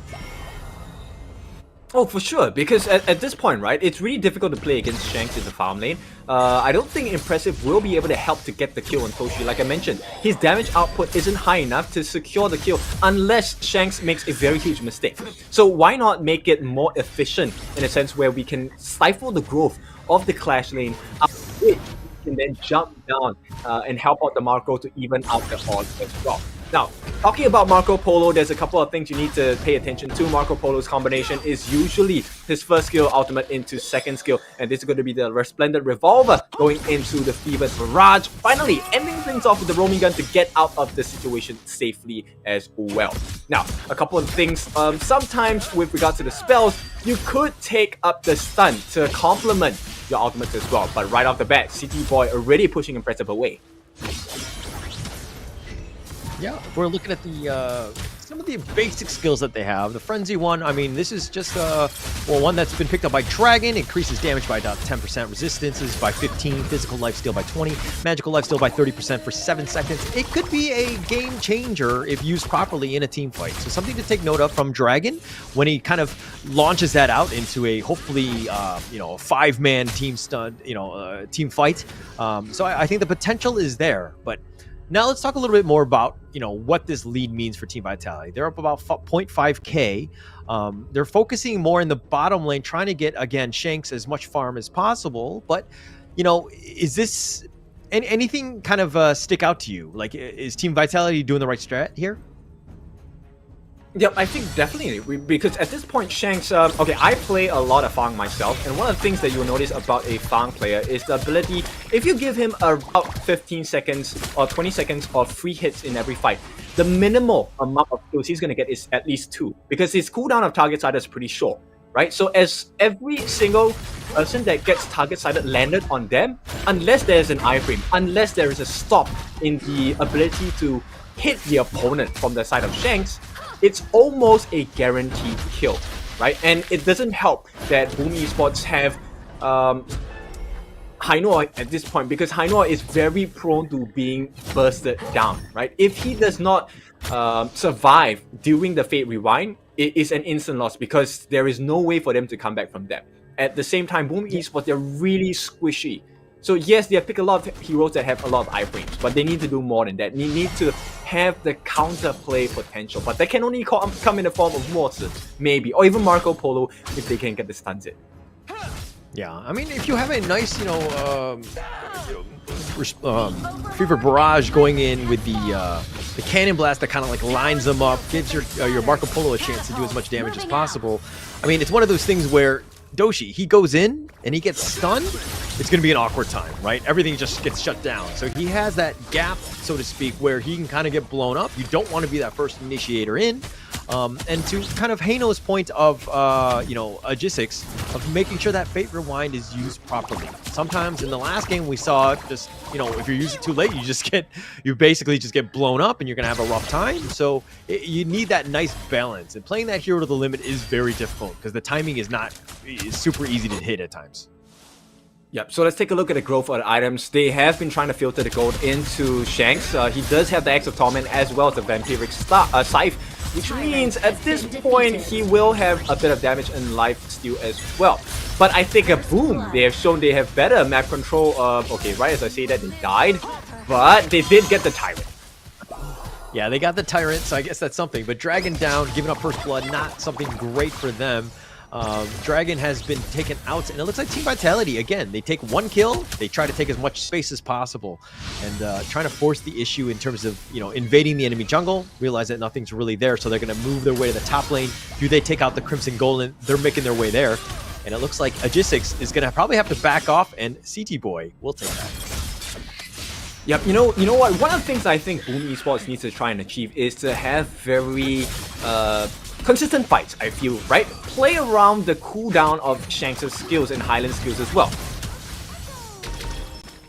Oh, for sure, because at this point, right, it's really difficult to play against Shanks in the farm lane. I don't think Impressive will be able to help to get the kill on Toshi. Like I mentioned, his damage output isn't high enough to secure the kill unless Shanks makes a very huge mistake. So why not make it more efficient in a sense where we can stifle the growth of the Clash lane, which we can then jump down and help out the Marco to even out the odds as well. Now, talking about Marco Polo, there's a couple of things you need to pay attention to. Marco Polo's combination is usually his first skill ultimate into second skill, and this is going to be the Resplendent Revolver going into the Fevered Barrage, finally ending things off with the roaming gun to get out of the situation safely as well. Now, a couple of things. Sometimes with regards to the spells, you could take up the stun to complement your ultimates as well, but right off the bat, City Boy already pushing Impressive away. Yeah, if we're looking at the some of the basic skills that they have. The Frenzy one, I mean, this is just one that's been picked up by Dragon. Increases damage by about 10%, resistances by 15, physical lifesteal by 20, magical lifesteal by 30% for 7 seconds. It could be a game changer if used properly in a team fight. So something to take note of from Dragon when he kind of launches that out into a hopefully a 5-man team team fight. So I think the potential is there, but now let's talk a little bit more about, what this lead means for Team Vitality. They're up about 0.5k. They're focusing more in the bottom lane, trying to get, again, Shanks as much farm as possible. But, is this anything kind of stick out to you? Like, is Team Vitality doing the right strat here? Yep, I think definitely, because at this point, Shanks, okay, I play a lot of Fang myself, and one of the things that you'll notice about a Fang player is the ability, if you give him about 15 seconds or 20 seconds of free hits in every fight, the minimal amount of kills he's going to get is at least 2, because his cooldown of target sighted is pretty short, right? So as every single person that gets target sighted landed on them, unless there's an iframe, unless there is a stop in the ability to hit the opponent from the side of Shanks, it's almost a guaranteed kill, right? And it doesn't help that Boom Esports have Hainoa at this point, because Hainoa is very prone to being bursted down, right? If he does not survive during the Fate Rewind, it is an instant loss because there is no way for them to come back from that. At the same time, Boom Esports, they're really squishy. So yes, they have picked a lot of heroes that have a lot of iframes, but they need to do more than that. They need to have the counterplay potential, but that can only come in the form of Morton, maybe, or even Marco Polo if they can get the stuns in. Yeah, I mean, if you have a nice, Fever Barrage going in with the Cannon Blast that kind of like lines them up, gives your Marco Polo a chance to do as much damage as possible. I mean, it's one of those things where Doshi, he goes in and he gets stunned, it's going to be an awkward time, right? Everything just gets shut down. So he has that gap, so to speak, where he can kind of get blown up. You don't want to be that first initiator in. And to kind of Haino's point of, Agisics, of making sure that Fate Rewind is used properly. Sometimes in the last game we saw just, if you use it too late, you basically just get blown up and you're going to have a rough time. So you need that nice balance. And playing that hero to the limit is very difficult because the timing is not super easy to hit at times. Yep, so let's take a look at the growth of the items. They have been trying to filter the gold into Shanks. He does have the Axe of Torment as well as the Vampiric Scythe, which means at this point he will have a bit of damage and life steal as well. But I think at Boom, they have shown they have better map control. Okay, right as I say that, they died, but they did get the Tyrant. Yeah, they got the Tyrant, so I guess that's something. But Dragon down, giving up First Blood, not something great for them. Dragon has been taken out, and it looks like Team Vitality, again, they take one kill, they try to take as much space as possible, and trying to force the issue in terms of, invading the enemy jungle, realize that nothing's really there, so they're going to move their way to the top lane. Do they take out the Crimson Golem? They're making their way there, and it looks like Agisics is going to probably have to back off, and CT Boy will take that. Yep, you know what? One of the things I think Boom Esports needs to try and achieve is to have very consistent fights, I feel, right? Play around the cooldown of Shanks' skills and Highland skills as well.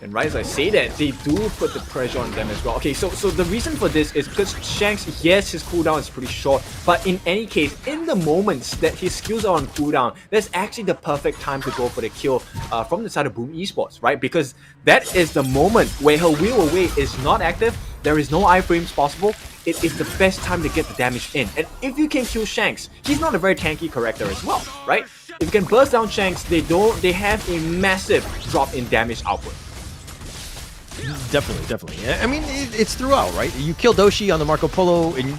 And right as I say that, they do put the pressure on them as well. Okay, so the reason for this is because Shanks, yes, his cooldown is pretty short, but in any case, in the moments that his skills are on cooldown, that's actually the perfect time to go for the kill from the side of Boom Esports, right? Because that is the moment where her Wheel Away is not active, there is no iframes possible. It is the best time to get the damage in. And if you can kill Shanks, he's not a very tanky character as well, right? If you can burst down Shanks, they have a massive drop in damage output. Definitely. I mean, it's throughout, right? You kill Doshi on the Marco Polo, and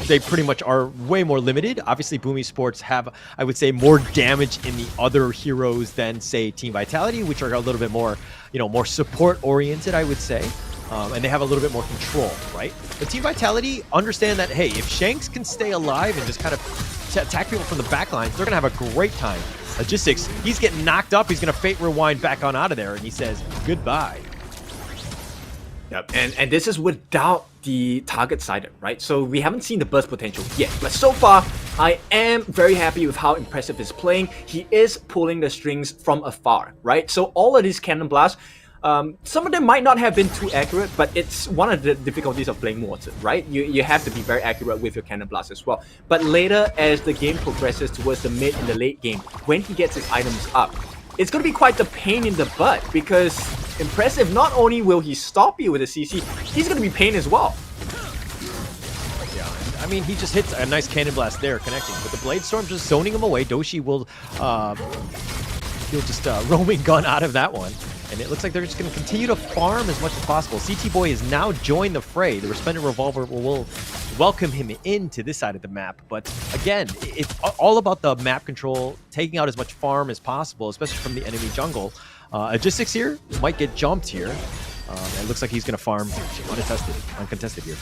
they pretty much are way more limited. Obviously, Boom Esports have, I would say, more damage in the other heroes than, say, Team Vitality, which are a little bit more, more support-oriented, I would say. And they have a little bit more control, right? But Team Vitality understand that, hey, if Shanks can stay alive and just kind of attack people from the backlines, they're going to have a great time. Agisics, he's getting knocked up. He's going to Fate Rewind back on out of there, and he says, goodbye. Yep, and this is without the target sighted, right? So we haven't seen the burst potential yet. But so far, I am very happy with how impressive he's playing. He is pulling the strings from afar, right? So all of these cannon blasts, some of them might not have been too accurate, but it's one of the difficulties of playing Morton, right? You have to be very accurate with your cannon blast as well. But later, as the game progresses towards the mid and the late game, when he gets his items up, it's going to be quite the pain in the butt, because impressive, not only will he stop you with a CC, he's going to be pain as well. Yeah, I mean, he just hits a nice cannon blast there, connecting, but the Blade Storm just zoning him away. Doshi will, he'll just roaming gun out of that one. And it looks like they're just going to continue to farm as much as possible. CT Boy has now joined the fray. The Resplendent Revolver will welcome him into this side of the map. But again, it's all about the map control, taking out as much farm as possible, especially from the enemy jungle. Agisics here might get jumped here. It looks like he's going to farm uncontested here.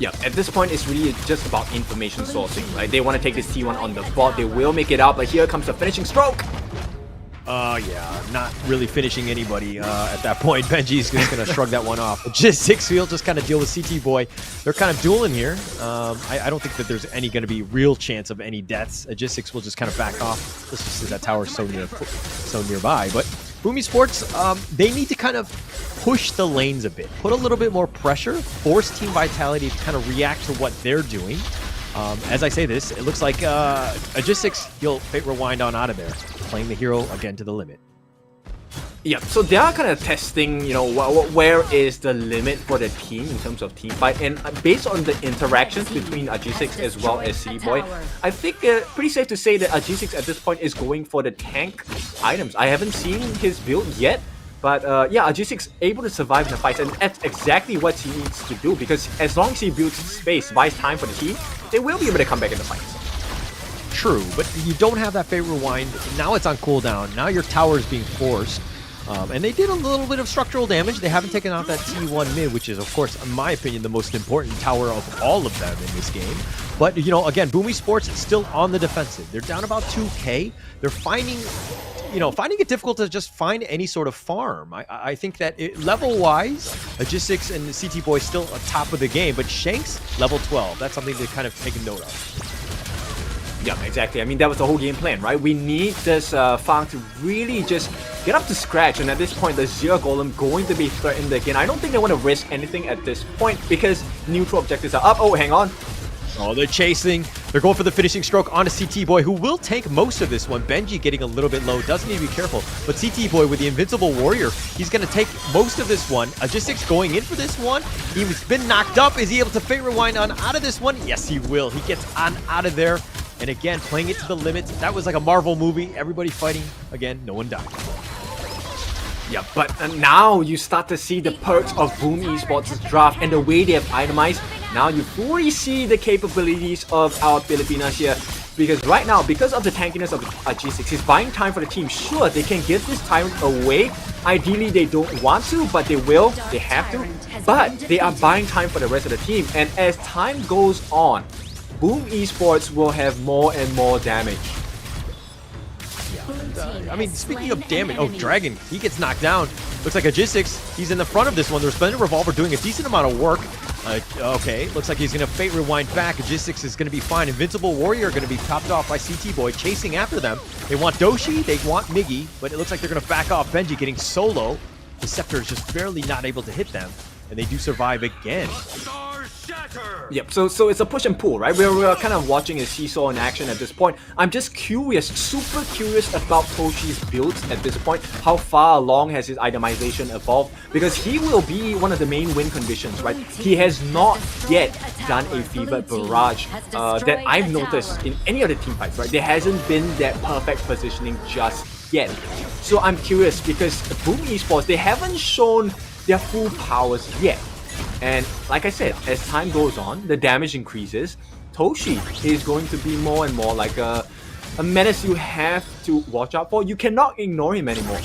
Yeah, at this point, it's really just about information sourcing, right? They want to take this T1 on the bot. They will make it out, but here comes the finishing stroke. Yeah, not really finishing anybody at that point. Benji's just going to shrug that one off. Logistics, he'll just kind of deal with CT Boy. They're kind of dueling here. I don't think that there's any going to be real chance of any deaths. Logistics will just kind of back off. Let's just say that tower's so nearby. But Boom Esports, they need to kind of push the lanes a bit. Put a little bit more pressure. Force Team Vitality to kind of react to what they're doing. As I say this, it looks like Logistics, he'll Fate Rewind on out of there. Playing the hero again to the limit. Yeah, so they are kind of testing, you know, where is the limit for the team in terms of team fight, and based on the interactions between G6 as well as C-Boy, I think pretty safe to say that G6 at this point is going for the tank items. I haven't seen his build yet, but yeah, G6 able to survive in the fights, and that's exactly what he needs to do, because as long as he builds space, buys time for the team, they will be able to come back in the fights. True, but you don't have that Fate Rewind. Now it's on cooldown. Now your tower is being forced. And they did a little bit of structural damage. They haven't taken out that T1 mid, which is, of course, in my opinion, the most important tower of all of them in this game. But, you know, again, Boom Esports is still on the defensive. They're down about 2K. They're finding it difficult to just find any sort of farm. I think that level-wise, Logistics and CT Boy still on top of the game, but Shanks, level 12. That's something to kind of take a note of. Yeah, exactly. I mean, that was the whole game plan, right? We need this farm to really just get up to scratch, and at this point, the Zero Golem going to be threatened again. I don't think they want to risk anything at this point because neutral objectives are up. Oh, hang on. Oh, they're chasing. They're going for the finishing stroke onto CT Boy, who will take most of this one. Benji getting a little bit low. Doesn't need to be careful. But CT Boy with the Invincible Warrior, he's going to take most of this one. Logistics going in for this one. He's been knocked up. Is he able to Fate Rewind on out of this one? Yes, he will. He gets on out of there. And again, playing it to the limit. That was like a Marvel movie. Everybody fighting. Again, no one died. Yeah, but now you start to see the perks of Boom Esports' draft and the way they have itemized. Now you fully see the capabilities of our Filipinas here. Because right now, because of the tankiness of G6, he's buying time for the team. Sure, they can give this time away. Ideally, they don't want to, but they will. They have to. But they are buying time for the rest of the team. And as time goes on, Boom Esports will have more and more damage. I mean, speaking of damage, oh, Dragon, he gets knocked down. Looks like G6, he's in the front of this one. The Resplendent Revolver doing a decent amount of work. Okay, looks like he's going to Fate Rewind back. G6 is going to be fine. Invincible Warrior going to be topped off by CT Boy, chasing after them. They want Doshi, they want Miggy, but it looks like they're going to back off. Benji getting solo. The Scepter is just barely not able to hit them, and they do survive again. Yep, so it's a push and pull, right? We're kind of watching a seesaw in action at this point. I'm just curious, super curious about Toshi's builds at this point. How far along has his itemization evolved? Because he will be one of the main win conditions, right? He has not yet done a Fevered Barrage that I've noticed in any other team fights, right? There hasn't been that perfect positioning just yet. So I'm curious because Boom Esports, they haven't shown their full powers yet. And like I said, as time goes on, the damage increases. Toshi is going to be more and more like a menace you have to watch out for. You cannot ignore him anymore.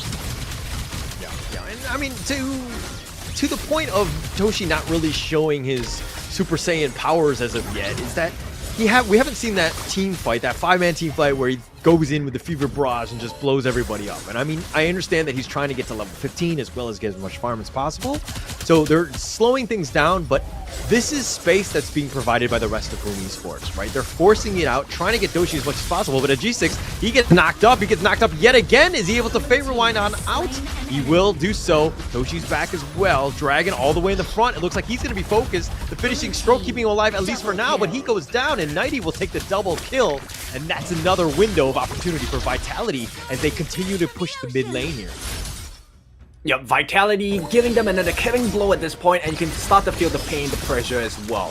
Yeah. And I mean, to the point of Toshi not really showing his Super Saiyan powers as of yet, is that we haven't seen that team fight, that 5-man team fight where he goes in with the Fever Barrage and just blows everybody up. And I mean, I understand that he's trying to get to level 15 as well as get as much farm as possible. So they're slowing things down, but this is space that's being provided by the rest of Boom Esports, right? They're forcing it out, trying to get Doshi as much as possible, but at G6, he gets knocked up. He gets knocked up yet again. Is he able to Fate Rewind on out? He will do so. Doshi's back as well. Dragon all the way in the front. It looks like he's going to be focused. The finishing stroke keeping him alive, at least for now, but he goes down, and Nighty will take the double kill, and that's another window of opportunity for Vitality as they continue to push the mid lane here. Yep, Vitality giving them another killing blow at this point, and you can start to feel the pain, the pressure as well.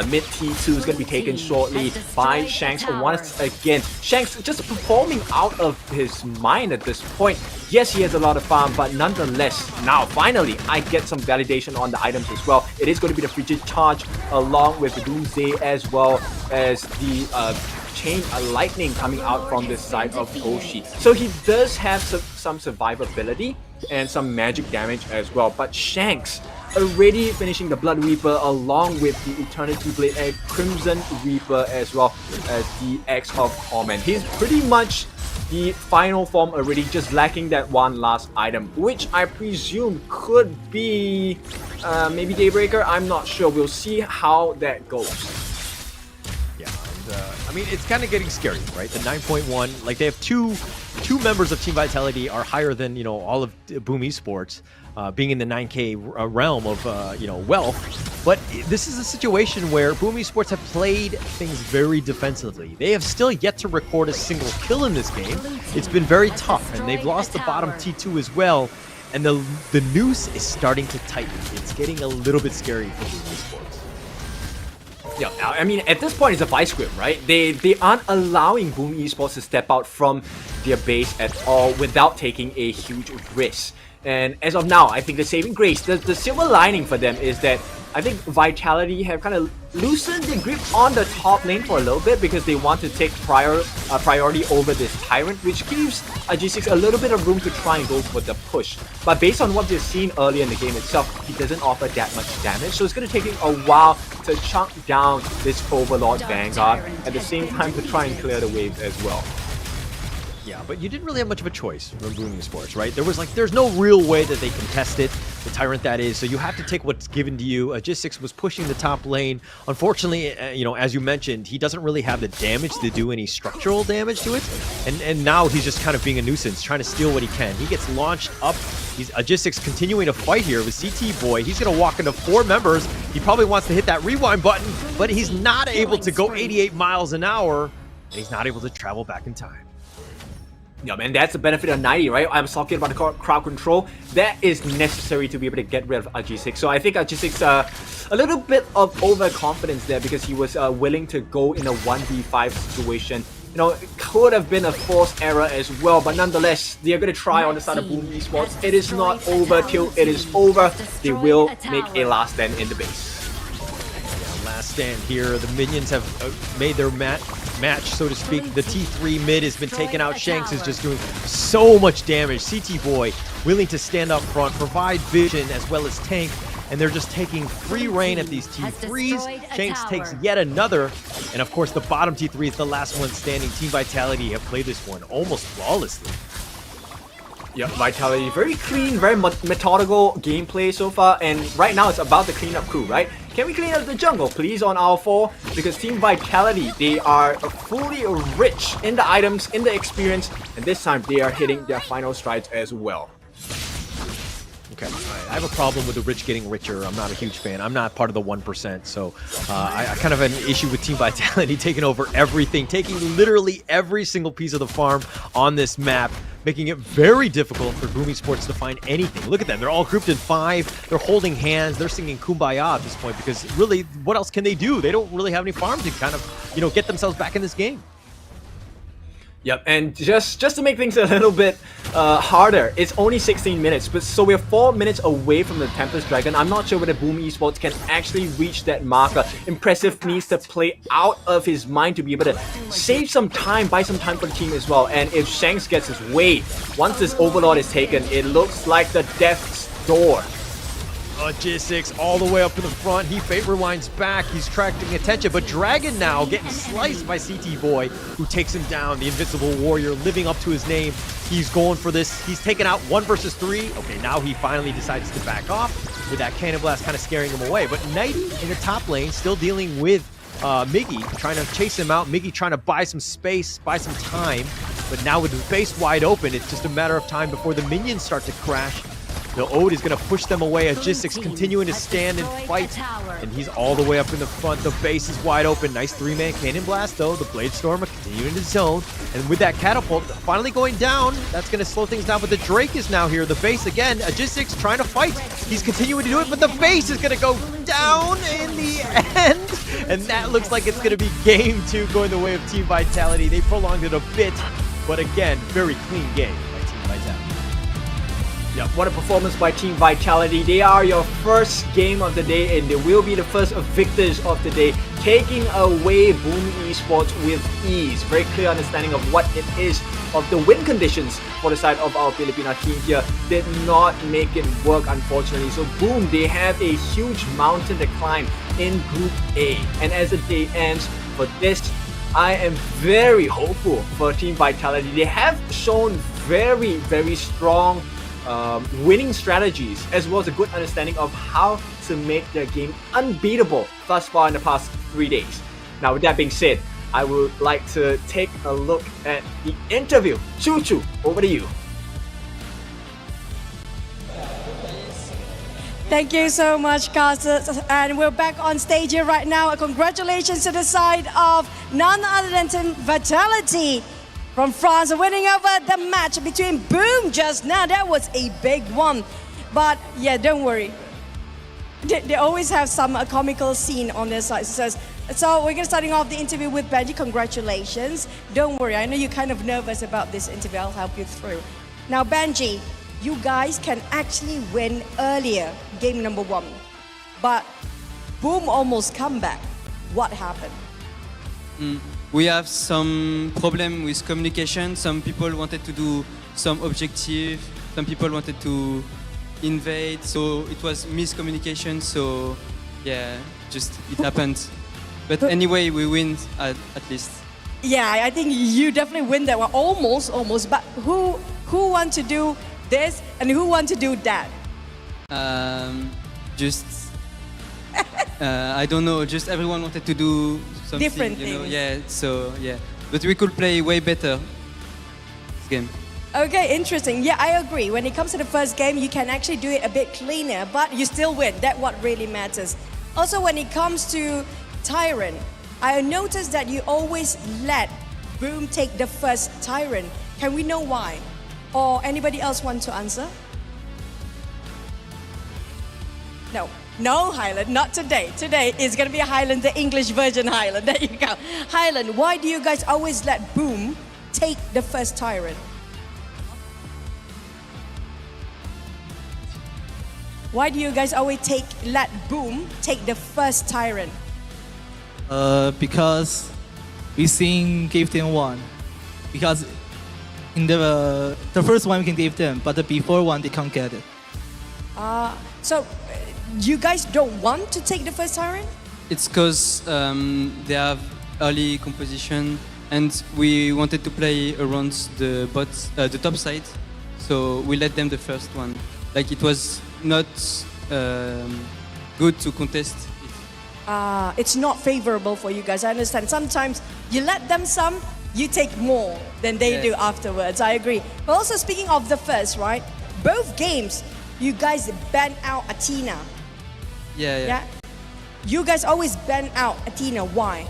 Mid T2 is going to be taken shortly by Shanks once again. Shanks just performing out of his mind at this point. Yes, he has a lot of farm, but nonetheless, now finally, I get some validation on the items as well. It is going to be the Frigid Charge along with the Doomsday as well as the Chain Lightning coming out from this side of Toshi. So he does have some survivability and some magic damage as well. But Shanks, already finishing the Blood Reaper along with the Eternity Blade and Crimson Reaper as well as the Axe of Torment. He's pretty much the final form already, just lacking that one last item, which I presume could be maybe Daybreaker. I'm not sure. We'll see how that goes. Yeah, and, I mean, it's kind of getting scary, right? The 9.1, like they have two members of Team Vitality are higher than, you know, all of Boom Esports, being in the 9K realm of, you know, wealth. But this is a situation where Boom Esports have played things very defensively. They have still yet to record a single kill in this game. It's been very tough, and they've lost the bottom T2 as well. And the noose is starting to tighten. It's getting a little bit scary for Boom Esports. Yeah, I mean, at this point, it's a vice grip, right? They aren't allowing Boom Esports to step out from their base at all without taking a huge risk. And as of now, I think the saving grace, the silver lining for them is that I think Vitality have kind of loosened the grip on the top lane for a little bit because they want to take priority over this Tyrant, which gives G6 a little bit of room to try and go for the push. But based on what we've seen earlier in the game itself, he doesn't offer that much damage, so it's going to take him a while to chunk down this Overlord Vanguard at the same time to try and clear the waves as well. Yeah, but you didn't really have much of a choice from Boom Esports, right? There's no real way that they contest it, the Tyrant that is, so you have to take what's given to you. G6 was pushing the top lane. Unfortunately, you know, as you mentioned, he doesn't really have the damage to do any structural damage to it, and now he's just kind of being a nuisance, trying to steal what he can. He gets launched up. He's G6 continuing to fight here with CT Boy. He's going to walk into 4 members. He probably wants to hit that rewind button, but he's not able to go 88 miles an hour, and he's not able to travel back in time. Yeah, man, that's the benefit of 90, right? I was talking about the crowd control. That is necessary to be able to get rid of G6. So I think G6, a little bit of overconfidence there because he was willing to go in a 1v5 situation. You know, it could have been a forced error as well, but nonetheless, they are going to try on the side of Boom Esports. It is not over till it is over. They will make a last stand in the base. Last stand here. The minions have made their match, so to speak. The T3 mid has been taken out. Shanks is just doing so much damage. CT Boy willing to stand up front, provide vision as well as tank, and they're just taking free reign at these T3s. Shanks takes yet another, and of course the bottom T3 is the last one standing. Team Vitality have played this one almost flawlessly. Yeah, Vitality, very clean, very methodical gameplay so far, and right now it's about the cleanup crew, right? Can we clean up the jungle, please, on our 4? Because Team Vitality, they are fully rich in the items, in the experience, and this time they are hitting their final strides as well. Okay, I have a problem with the rich getting richer. I'm not a huge fan. I'm not part of the 1%, so I kind of have an issue with Team Vitality taking over everything, taking literally every single piece of the farm on this map, making it very difficult for Boom Esports to find anything. Look at them. They're all grouped in 5. They're holding hands. They're singing Kumbaya at this point because really, what else can they do? They don't really have any farms to kind of, you know, get themselves back in this game. Yep, and just to make things a little bit harder, it's only 16 minutes, but so we're 4 minutes away from the Tempest Dragon. I'm not sure whether Boom Esports can actually reach that marker. Impressive needs to play out of his mind to be able to save some time, buy some time for the team as well. And if Shanks gets his way, once this Overlord is taken, it looks like the death's door. G6 all the way up in the front. He fate rewinds back. He's attracting attention, but Dragon now getting sliced by CT Boy, who takes him down. The Invincible Warrior living up to his name. He's going for this. He's taken out 1 versus 3. Okay, now he finally decides to back off with that Cannon Blast kind of scaring him away. But Nighty in the top lane still dealing with Miggy, trying to chase him out. Miggy trying to buy some space, buy some time. But now with the base wide open, it's just a matter of time before the minions start to crash. The Ode is going to push them away. G6 continuing to stand and fight. And he's all the way up in the front. The base is wide open. Nice 3-man Cannon Blast, though. The Blade Storm are continuing to zone. And with that Catapult finally going down, that's going to slow things down. But the Drake is now here. The base again. G6 trying to fight. He's continuing to do it, but the base is going to go down in the end. And that looks like it's going to be game 2 going the way of Team Vitality. They prolonged it a bit, but again, very clean game by Team Vitality. Yeah, what a performance by Team Vitality. They are your first game of the day and they will be the first victors of the day. taking away Boom Esports with ease. Very clear understanding of what it is, of the win conditions for the side of our Filipina team here. Did not make it work, unfortunately. So Boom, they have a huge mountain to climb in Group A. And as the day ends for this, I am very hopeful for Team Vitality. They have shown very, very strong winning strategies, as well as a good understanding of how to make their game unbeatable thus far in the past 3 days. Now, with that being said, I would like to take a look at the interview. Choo Choo, over to you. Thank you so much, Carter. And we're back on stage here right now. Congratulations to the side of none other than Team Vitality from France, winning over the match between Boom just now. That was a big one. But yeah, don't worry. They always have some comical scene on their side. So we're going to starting off the interview with Benji. Congratulations. Don't worry. I know you're kind of nervous about this interview. I'll help you through. Now, Benji, you guys can actually win earlier, game number 1. But Boom almost come back. What happened? We have some problem with communication. Some people wanted to do some objective. Some people wanted to invade. So it was miscommunication. So yeah, just it happened. But anyway, we win at least. Yeah, I think you definitely win that one. Almost. But who want to do this and who want to do that? I don't know. Just everyone wanted to do something different you know? things. Yeah. So yeah, but we could play way better this game. Okay, interesting. Yeah, I agree. When it comes to the first game, you can actually do it a bit cleaner, but you still win. That's what really matters. Also, when it comes to Tyrant, I noticed that you always let Boom take the first Tyrant. Can we know why? Or anybody else want to answer? No, Highland, not today. Today is going to be a Highland, the English version Highland. There you go. Highland, why do you guys always let Boom take the first Tyrant? Why do you guys always let Boom take the first Tyrant? Because we seen give them one. Because in the first one we can give them, but the before one they can't get it. So you guys don't want to take the first Tyrant? It's because they have early composition, and we wanted to play around the top side, so we let them the first one. Like it was not good to contest it. It's not favorable for you guys. I understand. Sometimes you let them some, you take more than they do afterwards. I agree. But also speaking of the first, right? Both games, you guys ban out Athena. Yeah. You guys always ban out Athena. Why?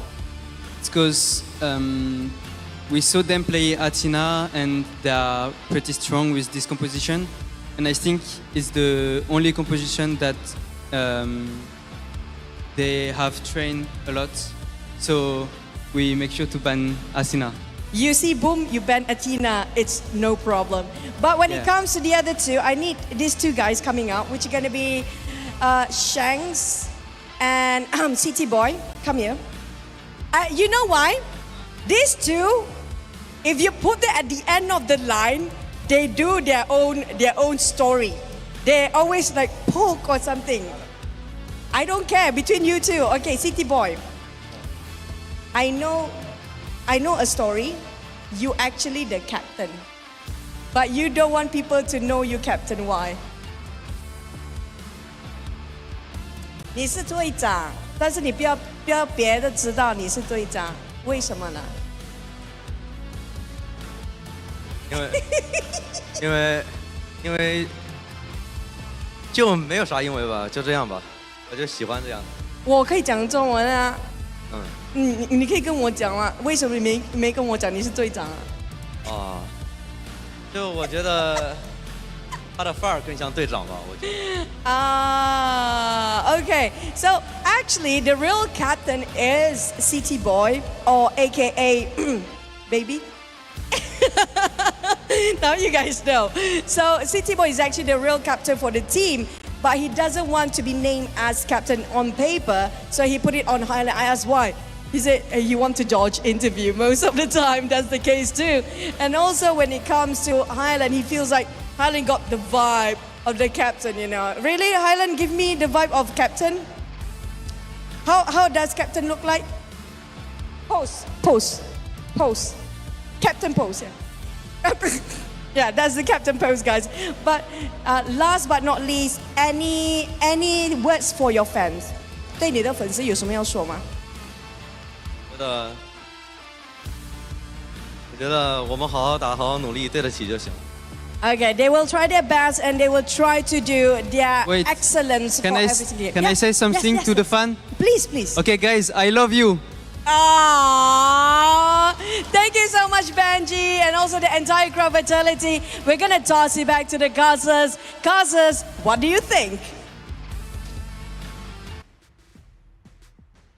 It's because we saw them play Athena and they are pretty strong with this composition. And I think it's the only composition that they have trained a lot. So we make sure to ban Athena. You see, Boom, you ban Athena, it's no problem. But when it comes to the other two, I need these two guys coming out, which are going to be Shanks and City Boy. Come here. You know why? These two, if you put them at the end of the line, they do their own story. They always like poke or something. I don't care between you two. Okay, City Boy. I know a story. You actually the captain, but you don't want people to know you captain. Why? 你是队长，但是你不要别的知道你是队长，为什么呢？因为就没有啥因为吧，就这样吧，我就喜欢这样。我可以讲中文啊。你可以跟我讲吗？为什么你没跟我讲你是队长啊？就我觉得他的范儿更像队长吧，我觉得。Okay. So actually, the real captain is City Boy, or AKA Baby. Now you guys know. So City Boy is actually the real captain for the team. but he doesn't want to be named as captain on paper, so he put it on Highland. I asked why. He said you want to dodge interview most of the time. That's the case too. And also when it comes to Highland, he feels like Highland got the vibe of the captain, you know. Really, Highland, give me the vibe of captain. How does captain look like? Pose. Captain pose, yeah. Yeah, that's the captain pose, guys. But last but not least, any words for your fans? 对你的粉丝有什么要说吗？我觉得我们好好打，好好努力，对得起就行。Okay, they will try their best and they will try to do their excellence for every single year. Can I say something to the fan? Please, please. Okay, guys, I love you. Aww. Thank you so much, Benji, and also the entire crowd Vitality. We're gonna toss it back to the Causes. Causes, what do you think?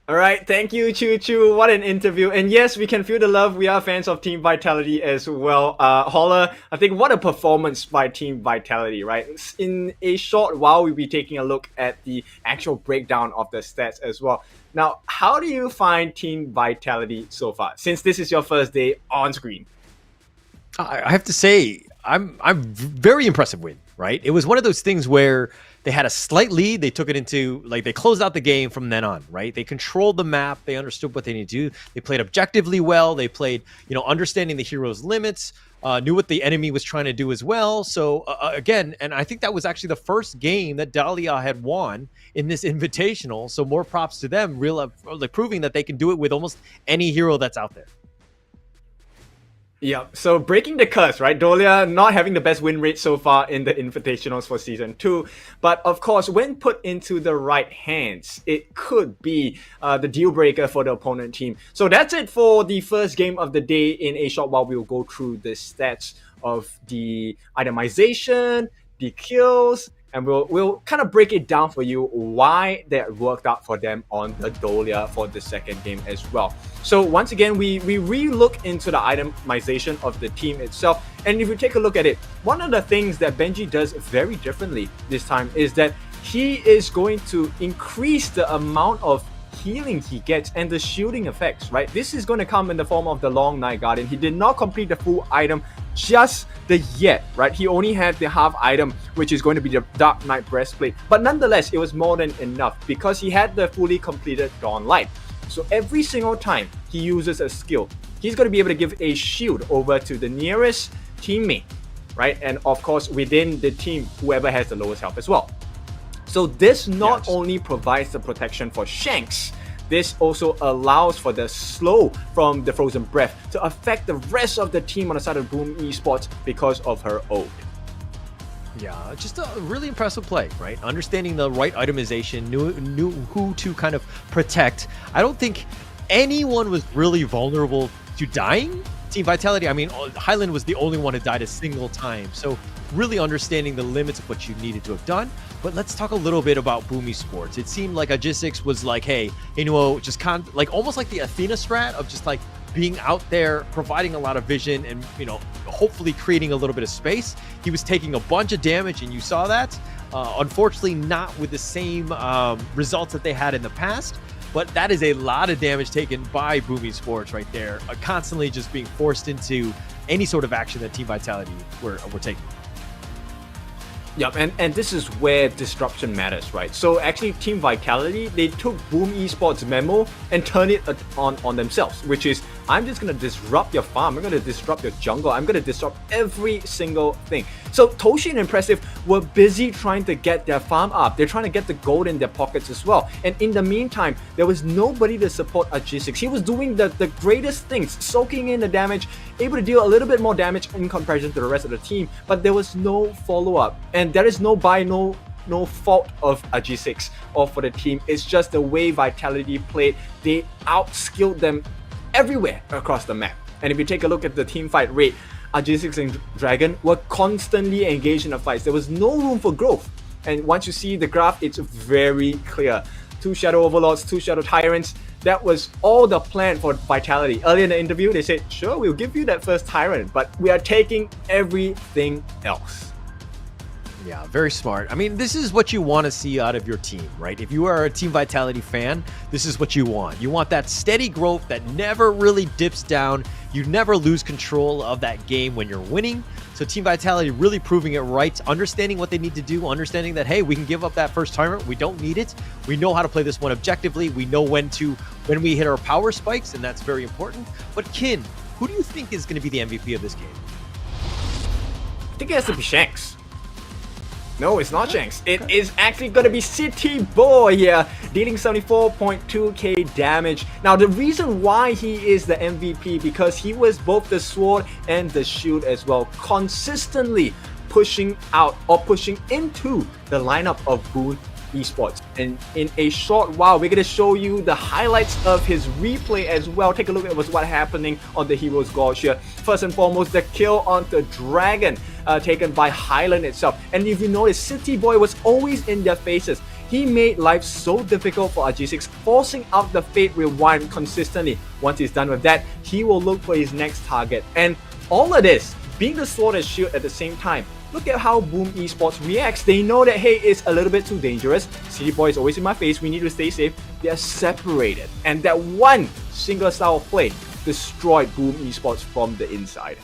All right, thank you, Choo Choo. What an interview. And yes, we can feel the love. We are fans of Team Vitality as well. Holler, I think what a performance by Team Vitality, right? In a short while, we'll be taking a look at the actual breakdown of the stats as well. Now, how do you find Team Vitality so far, since this is your first day on screen? I have to say, I'm very impressive win, right? It was one of those things where they had a slight lead. They took it into, like, they closed out the game from then on, right? They controlled the map. They understood what they need to do. They played objectively well. They played, understanding the hero's limits, knew what the enemy was trying to do as well. So, again, and I think that was actually the first game that Dahlia had won in this Invitational. So more props to them, proving that they can do it with almost any hero that's out there. Yeah, so breaking the curse, right? Dahlia not having the best win rate so far in the Invitationals for Season 2. But of course, when put into the right hands, it could be the deal breaker for the opponent team. So that's it for the first game of the day. In a short while, we'll go through the stats of the itemization, the kills, and we'll kind of break it down for you why that worked out for them on the Dahlia for the second game as well. So once again, we re-look into the itemization of the team itself. And if you take a look at it, one of the things that Benji does very differently this time is that he is going to increase the amount of healing he gets and the shielding effects, right? This is going to come in the form of the Long Night Guardian. He did not complete the full item just yet, right? He only had the half item, which is going to be the Dark Knight Breastplate. But nonetheless, it was more than enough because he had the fully completed Dawn Light. So every single time he uses a skill, he's going to be able to give a shield over to the nearest teammate, right? And of course, within the team, whoever has the lowest health as well. So this not only provides the protection for Shanks, this also allows for the slow from the Frozen Breath to affect the rest of the team on the side of Boom Esports because of her ult. Yeah, just a really impressive play, right? Understanding the right itemization, knew who to kind of protect. I don't think anyone was really vulnerable to dying. Team Vitality, I mean, Highland was the only one who died a single time. So really understanding the limits of what you needed to have done. But let's talk a little bit about Boom Esports. It seemed like Agistix was like, hey, just like almost like the Athena strat of just like being out there, providing a lot of vision and, hopefully creating a little bit of space. He was taking a bunch of damage and you saw that. Unfortunately, not with the same results that they had in the past. But that is a lot of damage taken by Boom Esports right there, constantly just being forced into any sort of action that Team Vitality were taking. Yep, and this is where disruption matters, right? So actually, Team Vitality, they took Boom Esports' memo and turned it on themselves, which is, I'm just going to disrupt your farm, I'm going to disrupt your jungle, I'm going to disrupt every single thing. So Toshi and Impressive were busy trying to get their farm up. They're trying to get the gold in their pockets as well. And in the meantime, there was nobody to support Agistix. He was doing the greatest things, soaking in the damage, able to deal a little bit more damage in comparison to the rest of the team, but there was no follow-up. And there is no fault of Agistix or for the team. It's just the way Vitality played. They outskilled them everywhere across the map. And if you take a look at the team fight rate, Agistix and Dragon were constantly engaged in the fights. There was no room for growth. And once you see the graph, it's very clear. 2 Shadow Overlords, 2 Shadow Tyrants. That was all the plan for Vitality. Earlier in the interview, they said, sure, we'll give you that first Tyrant, but we are taking everything else. Yeah, very smart. I mean, this is what you want to see out of your team, right? If you are a Team Vitality fan, this is what you want. You want that steady growth that never really dips down. You never lose control of that game when you're winning. So Team Vitality really proving it right, understanding what they need to do, understanding that, hey, we can give up that first timer. We don't need it. We know how to play this one objectively. We know when we hit our power spikes, and that's very important. But Kin, who do you think is going to be the MVP of this game? I think it has to be Shanks. No, it's not Shanks. It is actually going to be City Boy here, dealing 74.2k damage. Now, the reason why he is the MVP, because he was both the sword and the shield as well, consistently pushing out or pushing into the lineup of Boon Esports. And in a short while, we're going to show you the highlights of his replay as well. Take a look at what's happening on the Hero's Gorge here. First and foremost, the kill on the Dragon taken by Highland itself. And if you notice, City Boy was always in their faces. He made life so difficult for RG6, forcing out the Fate Rewind consistently. Once he's done with that, he will look for his next target. And all of this, being the sword and shield at the same time, look at how Boom Esports reacts. They know that, hey, it's a little bit too dangerous. City Boy is always in my face. We need to stay safe. They're separated. And that one single style of play destroyed Boom Esports from the inside.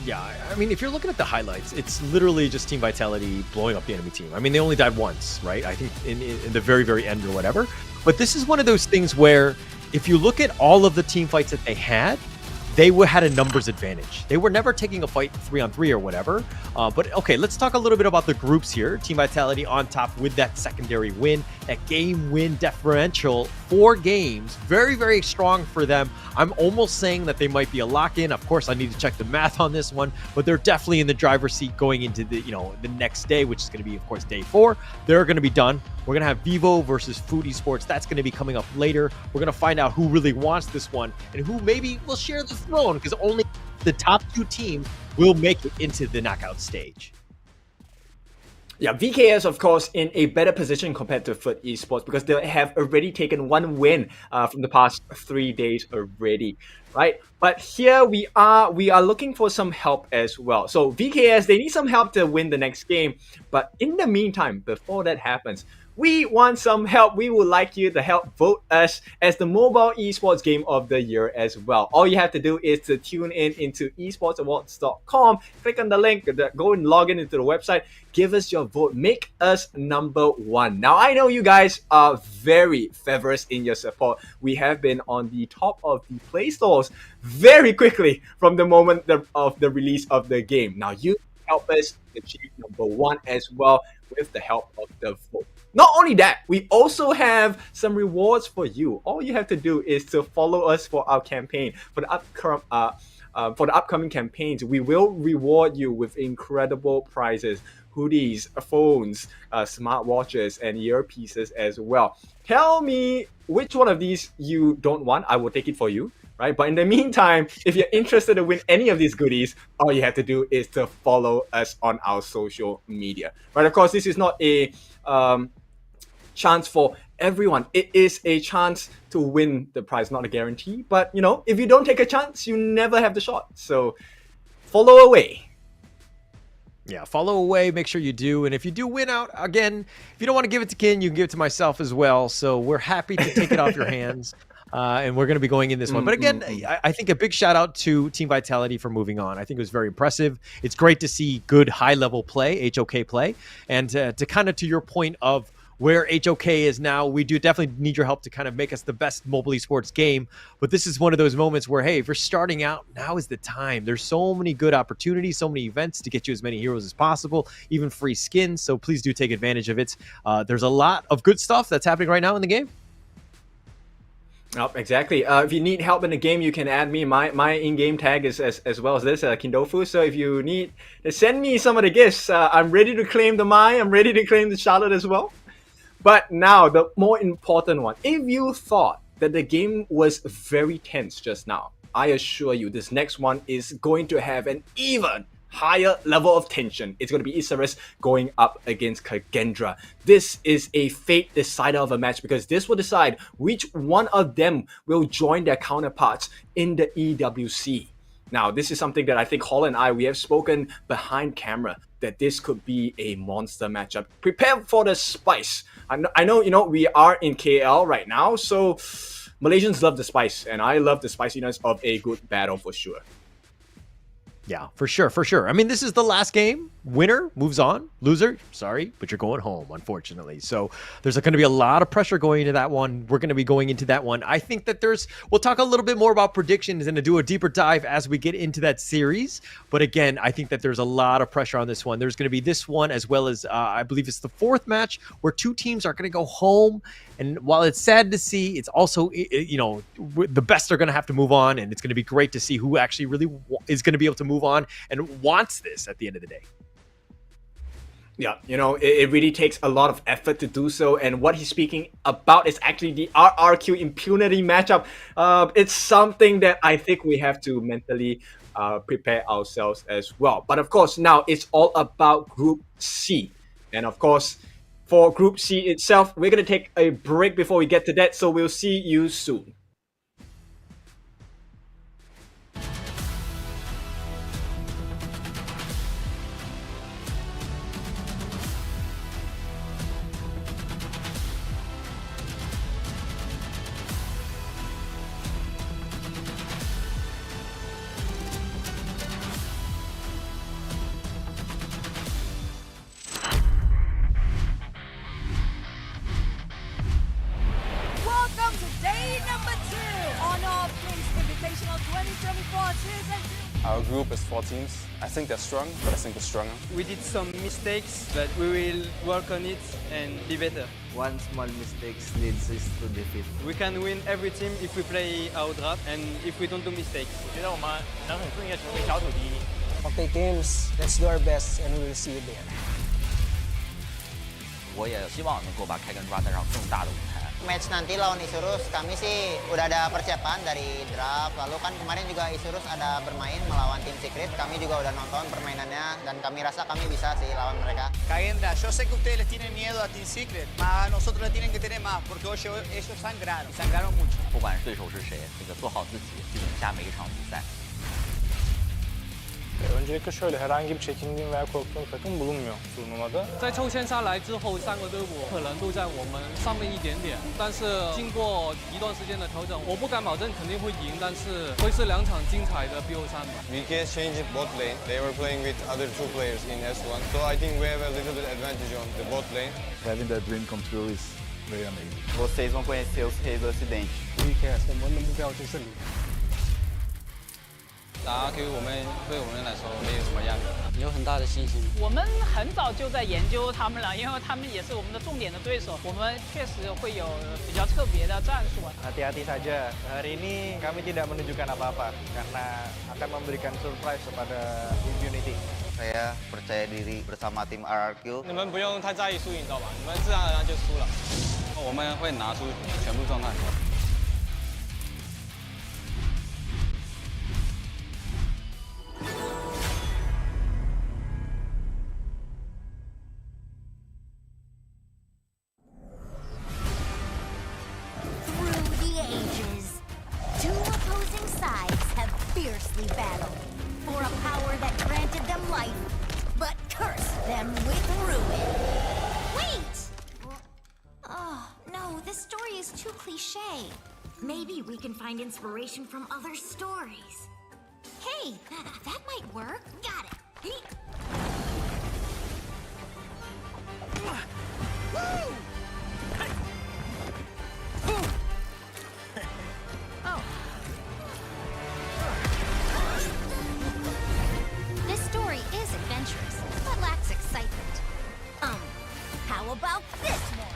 Yeah, I mean, if you're looking at the highlights, it's literally just Team Vitality blowing up the enemy team. I mean, they only died once, right? I think in the very, very end or whatever. But this is one of those things where if you look at all of the team fights that they had had a numbers advantage. They were never taking a fight 3-on-3 or whatever. But okay, let's talk a little bit about the groups here. Team Vitality on top with that secondary win, that game win differential, 4 games, very, very strong for them. I'm almost saying that they might be a lock-in. Of course, I need to check the math on this one, but they're definitely in the driver's seat going into the next day, which is going to be, of course, day 4. They're going to be done. We're going to have Vivo versus Food Esports. That's going to be coming up later. We're going to find out who really wants this one and who maybe will share the throne, because only the top 2 teams will make it into the knockout stage. Yeah, VKS, of course, in a better position compared to Foot Esports because they have already taken 1 win from the past 3 days already, right? But here we are looking for some help as well. So VKS, they need some help to win the next game. But in the meantime, before that happens, we want some help. We would like you to help vote us as the mobile esports game of the year as well. All you have to do is to tune in into esportsawards.com, click on the link, go and log in into the website, give us your vote, make us number 1. Now, I know you guys are very fervous in your support. We have been on the top of the Play Stores very quickly from the moment of the release of the game. Now, you help us achieve number 1 as well with the help of the vote. Not only that, we also have some rewards for you. All you have to do is to follow us for our campaign. For the upcoming campaigns, we will reward you with incredible prizes, hoodies, phones, smartwatches, and earpieces as well. Tell me which one of these you don't want. I will take it for you. Right? But in the meantime, if you're interested to win any of these goodies, all you have to do is to follow us on our social media. Right? Of course, this is not a chance for everyone. It is a chance to win the prize, not a guarantee. But, if you don't take a chance, you never have the shot. So follow away. Yeah, follow away. Make sure you do. And if you do win out, again, if you don't want to give it to Kin, you can give it to myself as well. So we're happy to take it off your hands. And we're going to be going in this one. But again, I think a big shout out to Team Vitality for moving on. I think it was very impressive. It's great to see good high-level play, HOK play. And to kind of to your point of where HOK is now, we do definitely need your help to kind of make us the best mobile esports game. But this is one of those moments where, hey, if you're starting out, now is the time. There's so many good opportunities, so many events to get you as many heroes as possible, even free skins. So please do take advantage of it. There's a lot of good stuff that's happening right now in the game. Oh, exactly. If you need help in the game, you can add me. My in-game tag is as well as this, Kindofu. So if you need to send me some of the gifts, I'm ready to claim the Mai. I'm ready to claim the Charlotte as well. But now, the more important one. If you thought that the game was very tense just now, I assure you this next one is going to have an even higher level of tension. It's going to be Isurus going up against Kagendra. This is a fate decider of a match because this will decide which one of them will join their counterparts in the EWC. Now, this is something that I think Hall and we have spoken behind camera. that this could be a monster matchup. Prepare for the spice. I know, we are in KL right now, so Malaysians love the spice, and I love the spiciness of a good battle for sure. Yeah, for sure. I mean, this is the last game. Winner moves on. Loser, sorry, but you're going home, unfortunately. So there's going to be a lot of pressure going into that one. We're going to be going into that one. I think that we'll talk a little bit more about predictions and to do a deeper dive as we get into that series. But again, I think that there's a lot of pressure on this one. There's going to be this one as well as, I believe it's the fourth match where two teams are going to go home. And while it's sad to see, it's also, the best are going to have to move on. And it's going to be great to see who actually really is going to be able to move on and wants this at the end of the day. Yeah, it really takes a lot of effort to do so. And what he's speaking about is actually the RRQ impunity matchup. It's something that I think we have to mentally prepare ourselves as well. But of course, now it's all about Group C. And of course, for Group C itself, we're going to take a break before we get to that. So we'll see you soon. Welcome to day number 2 on our Kings Invitational 2024 Season 2. Our group is 4 teams. I think they're strong, but I think we're stronger. We did some mistakes, but we will work on it and be better. One small mistake leads us to defeat. We can win every team if we play our draft and if we don't do mistakes. 我觉得我们能很顺利的成为小组第一。 Okay, games. Let's do our best, and we will see you there. 我也希望能够把开根抓带上更大的舞台。 Match nanti lawan Isurus, kami sih udah ada persiapan dari draft. Lalu kan kemarin juga Isurus ada bermain melawan tim Secret. Kami juga udah nonton permainannya dan kami rasa kami bisa sih lawan mereka. Kagendra, yo sé que ustedes les tienen miedo a Team Secret, mas nosotros le tienen que tener más, porque hoy ellos sangraron mucho. 不管是对手是谁，做好自己，去赢下每一场比赛。 Öncelikle şöyle herhangi bir çekindiğim veya korktuğum takım bulunmuyor turnuvada. 在抽签下来之后，3个队伍可能都在我们上面一点点，但是经过一段时间的调整，我不敢保证肯定会赢，但是会是2场精彩的 BO3 吧。 VKS changed bot lane. They were playing with other 2 players in S1. So I think we have a little bit advantage on the bot lane. Having that dream come true is very amazing. Vocês vão conhecer os reis do Ocidente. VKS 我们的目标就是你。 打 RQ 对我们来说没有什么压力，有很大的信心。我们很早就在研究他们了，因为他们也是我们的重点的对手。我们确实会有比较特别的战术。 Hati-hati saja. Hari ini kami tidak menunjukkan apa-apa karena akan memberikan surprise kepada Impunity. Saya percaya diri bersama tim RRQ. 你们不用太在意输赢，知道吧？你们自然而然就输了。我们会拿出全部状态。 Fiercely battled for a power that granted them life, but cursed them with ruin. Wait! Oh, no, this story is too cliche. Maybe we can find inspiration from other stories. Hey, that might work. Got it. Woo! Oh. This story is adventurous, but lacks excitement. How about this one?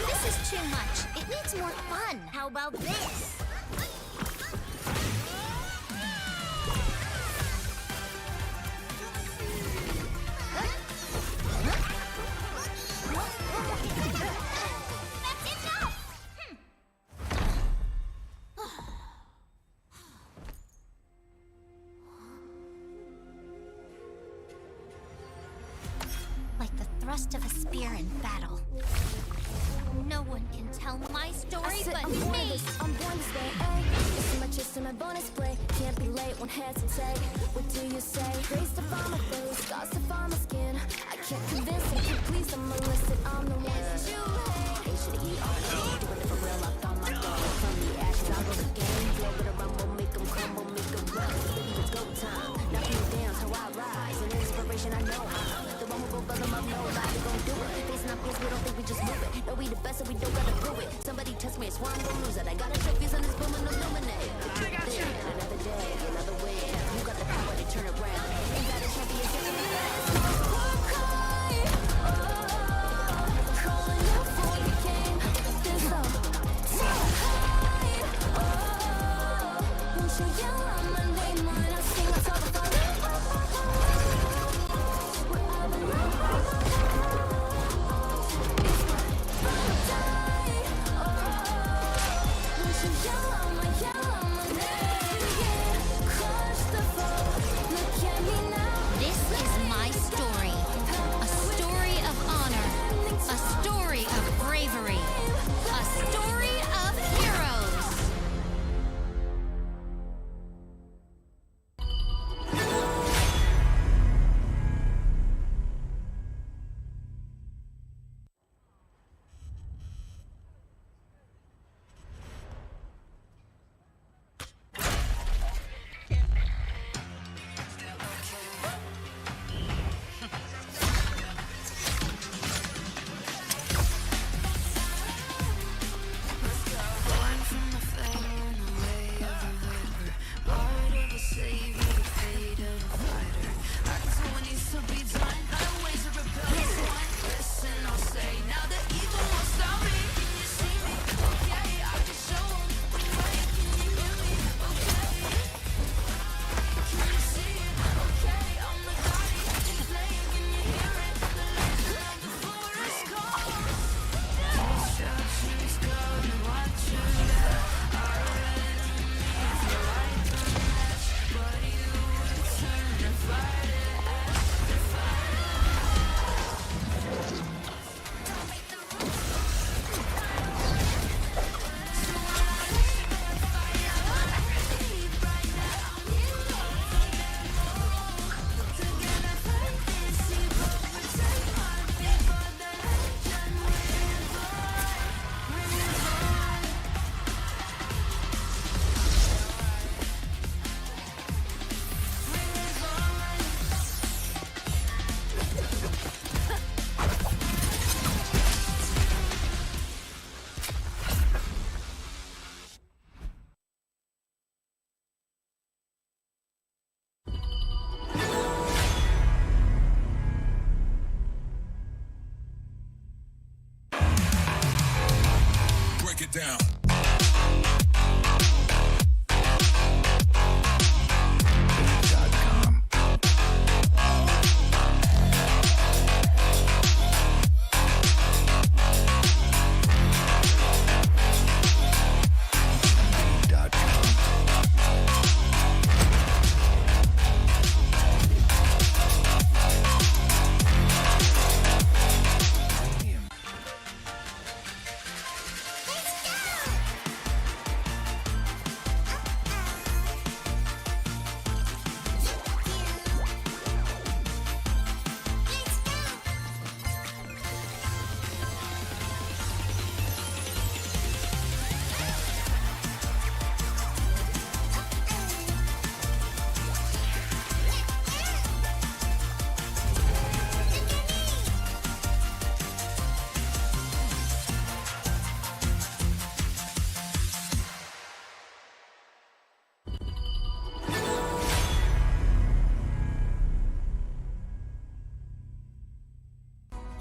This is too much. It needs more fun. How about this? thrust of a spear in battle. No one can tell my story but I'm me. born this way, ay. It's my chest and my bonus play. Can't be late, won't hesitate. What do you say? Grace to find my face, scars to find my skin. I can't convince them, can't please them unless that I'm the one that you hate. They should eat all the hate, doing it for real, I found my goal. From the ashes, I go the game. Flow with a rumble, make them crumble, make them run. Baby, it's go time. Now can you dance how I rise? An inspiration, I know I'm the one who go fill them up, nobody gon' do it. Facing our fears, we don't think we just move it. No, we the best and we don't gotta prove it. Somebody test me, I swear I'm gon' lose it. I got a trophies and it's booming, illuminate. Another day, another way. You got the power to turn around. You got a champion, calling out for the game. There's no time. Won't you yell out my name when I sing a song of This is my story. A story of honor. A story of bravery. A story of heroes. Break it down.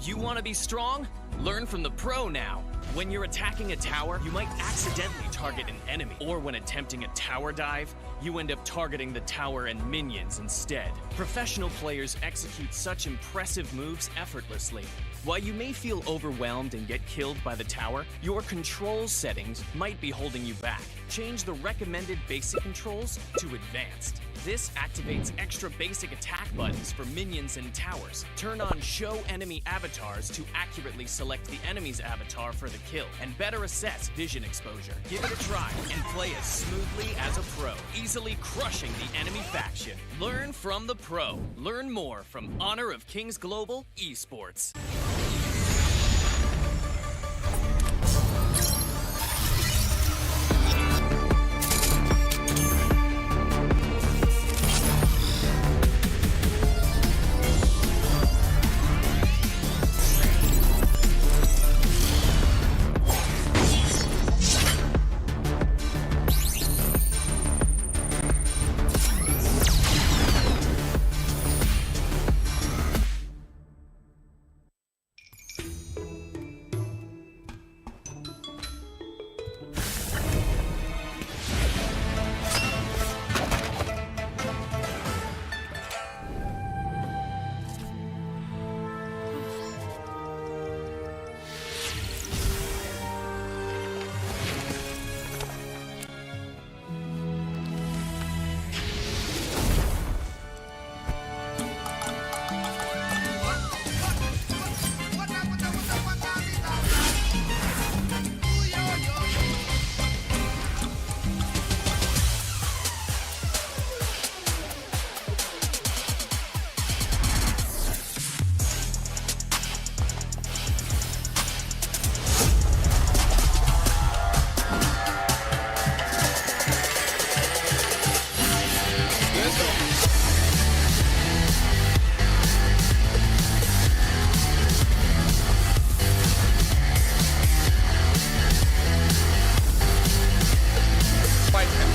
You want to be strong? Learn from the pro now. When you're attacking a tower, you might accidentally target an enemy. Or when attempting a tower dive, you end up targeting the tower and minions instead. Professional players execute such impressive moves effortlessly. While you may feel overwhelmed and get killed by the tower, your control settings might be holding you back. Change the recommended basic controls to advanced. This activates extra basic attack buttons for minions and towers. Turn on show enemy avatars to accurately select the enemy's avatar for the kill and better assess vision exposure. Give it a try and play as smoothly as a pro, easily crushing the enemy faction. Learn from the pro. Learn more from Honor of Kings Global Esports.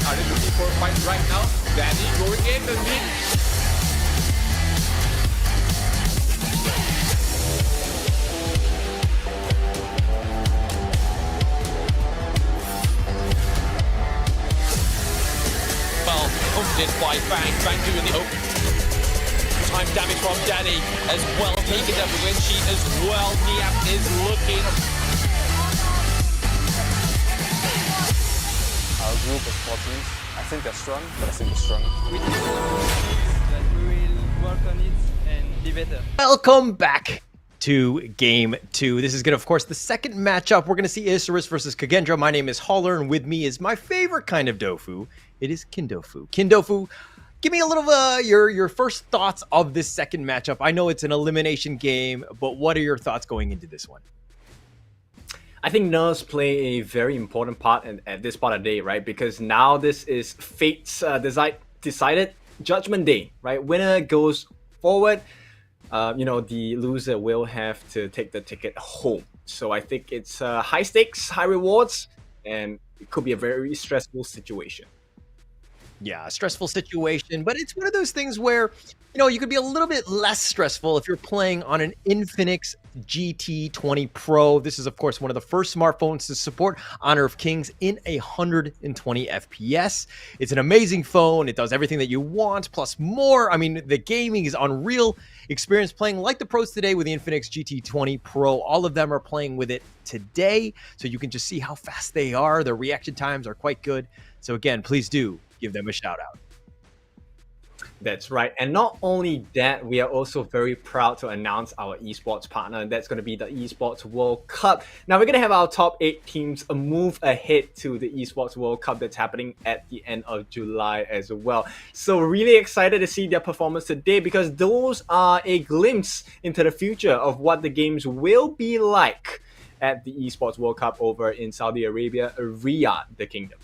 Are they looking for a fight right now? Danny going in the mid. Well, hunted by Fang. Fang doing the open. Time damage from Danny as well. Taking up the win sheet as well. Niap is looking. Our group of 4 teams, I think they're strong, but I think they're strong. We will work on it and be better. Welcome back to Game 2. This is going to, of course, the second matchup. We're going to see Isurus versus Kagendra. My name is Holler, and with me is my favorite kind of Dofu. It is Kindofu. Kindofu, give me a little your first thoughts of this second matchup. I know it's an elimination game, but what are your thoughts going into this one? I think nerves play a very important part at this part of the day, right? Because now this is fate's decided Judgment Day, right? Winner goes forward. The loser will have to take the ticket home. So I think it's high stakes, high rewards, and it could be a very stressful situation. Yeah, a stressful situation, but it's one of those things where, you could be a little bit less stressful if you're playing on an Infinix GT20 Pro. This is, of course, one of the first smartphones to support Honor of Kings in 120 FPS. It's an amazing phone. It does everything that you want, plus more. I mean, the gaming is unreal. Experience playing like the pros today with the Infinix GT20 Pro. All of them are playing with it today, so you can just see how fast they are. Their reaction times are quite good. So again, please do give them a shout out. That's right. And not only that, we are also very proud to announce our esports partner, and that's going to be the Esports World Cup. Now, we're going to have our top 8 teams move ahead to the Esports World Cup that's happening at the end of July as well. So really excited to see their performance today, because those are a glimpse into the future of what the games will be like at the Esports World Cup over in Saudi Arabia, Riyadh, the kingdom.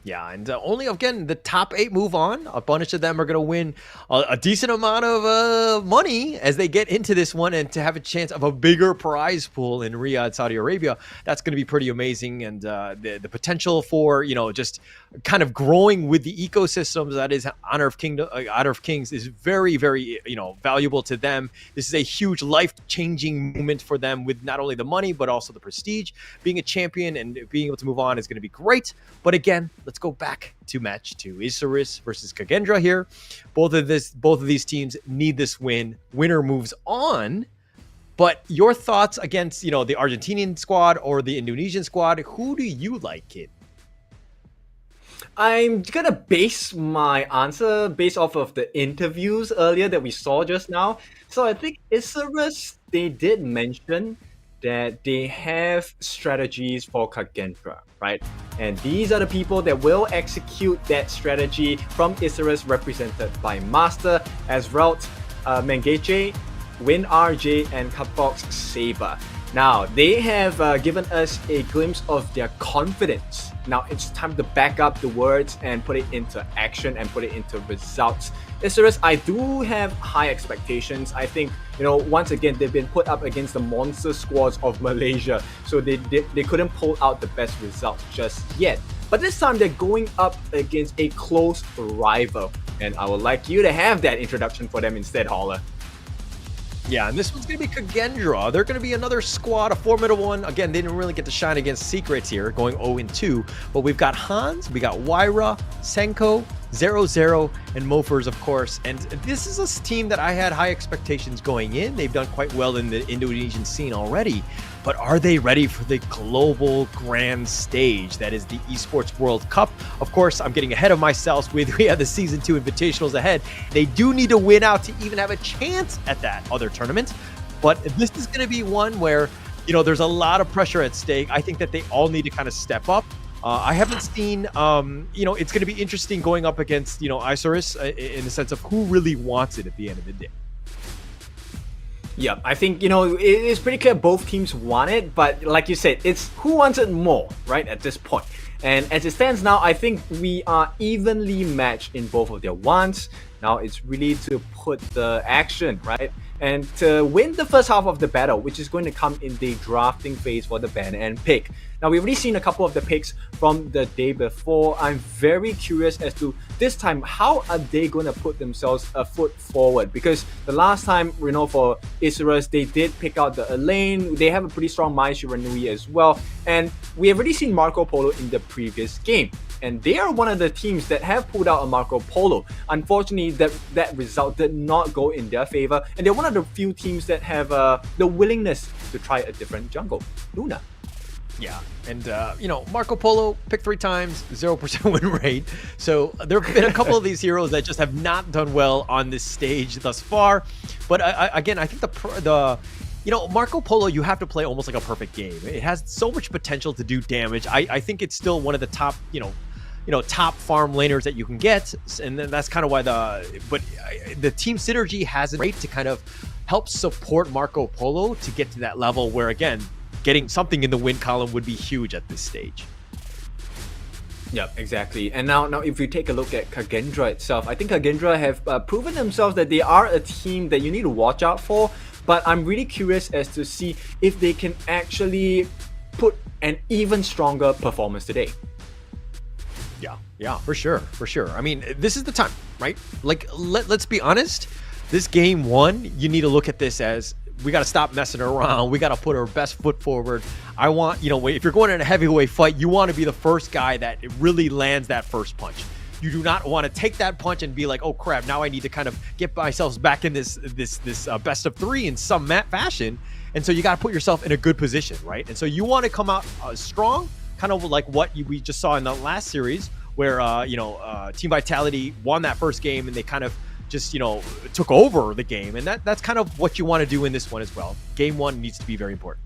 Yeah, and only, again, the top 8 move on. A bunch of them are going to win a decent amount of money as they get into this one, and to have a chance of a bigger prize pool in Riyadh, Saudi Arabia, that's going to be pretty amazing. And the potential for, just kind of growing with the ecosystems that is Honor of Kings is very, very, valuable to them. This is a huge life-changing moment for them, with not only the money, but also the prestige. Being a champion and being able to move on is going to be great. But again, let's go back to match 2. Isurus versus Kagendra here. Both of these teams need this win. Winner moves on. But your thoughts against, the Argentinian squad or the Indonesian squad, who do you like, Kid? I'm gonna base my answer based off of the interviews earlier that we saw just now. So I think Isurus, they did mention that they have strategies for Kagendra, right? And these are the people that will execute that strategy from Isurus, represented by Master, Ezreal, Mengeche, Win RJ, and Kapfox Saber. Now, they have given us a glimpse of their confidence. Now, it's time to back up the words and put it into action and put it into results. Isurus, I do have high expectations. I think, once again, they've been put up against the monster squads of Malaysia, so they couldn't pull out the best results just yet. But this time, they're going up against a close rival, and I would like you to have that introduction for them instead, Holler. Yeah, and this one's going to be Kagendra. They're going to be another squad, a formidable one. Again, they didn't really get to shine against Secrets here, going 0-2. But we've got Hans, we got Wyra, Senko, 0-0, and Mofers, of course. And this is a team that I had high expectations going in. They've done quite well in the Indonesian scene already. But are they ready for the global grand stage that is the Esports World Cup? Of course, I'm getting ahead of myself we have the Season 2 Invitationals ahead. They do need to win out to even have a chance at that other tournament. But this is going to be one where, there's a lot of pressure at stake. I think that they all need to kind of step up. I haven't seen, it's going to be interesting going up against, Isurus in the sense of who really wants it at the end of the day. Yeah, I think, it's pretty clear both teams want it, but like you said, it's who wants it more, right, at this point. And as it stands now, I think we are evenly matched in both of their wants. Now it's really to put the action, right? And to win the first half of the battle, which is going to come in the drafting phase for the ban and pick. Now, we've already seen a couple of the picks from the day before. I'm very curious as to this time, how are they going to put themselves a foot forward? Because the last time, for Isurus, they did pick out the Elaine. They have a pretty strong Mai Shiranui as well. And we have already seen Marco Polo in the previous game. And they are one of the teams that have pulled out a Marco Polo. Unfortunately, that result did not go in their favor. And they're one of the few teams that have the willingness to try a different jungle. Luna. Yeah, and Marco Polo picked 3 times, 0% win rate. So there have been a couple of these heroes that just have not done well on this stage thus far. But again, I think the Marco Polo, you have to play almost like a perfect game. It has so much potential to do damage. I think it's still one of the top, top farm laners that you can get, and then that's kind of why the team synergy has a rate to kind of help support Marco Polo to get to that level where, again, getting something in the win column would be huge at this stage. Yeah, exactly. And now if you take a look at Kagendra itself, I think Kagendra have proven themselves that they are a team that you need to watch out for. But I'm really curious as to see if they can actually put an even stronger performance today. Yeah, for sure. I mean, this is the time, right? Like, let's be honest. This game 1, you need to look at this as, we got to stop messing around. We got to put our best foot forward. I want, if you're going in a heavyweight fight, you want to be the first guy that really lands that first punch. You do not want to take that punch and be like, oh crap, now I need to kind of get myself back in this best of 3 in some fashion. And so you got to put yourself in a good position, right? And so you want to come out strong, kind of like what we just saw in the last series, where Team Vitality won that first game and they kind of just took over the game, and that's kind of what you want to do in this one as well. Game 1 needs to be very important.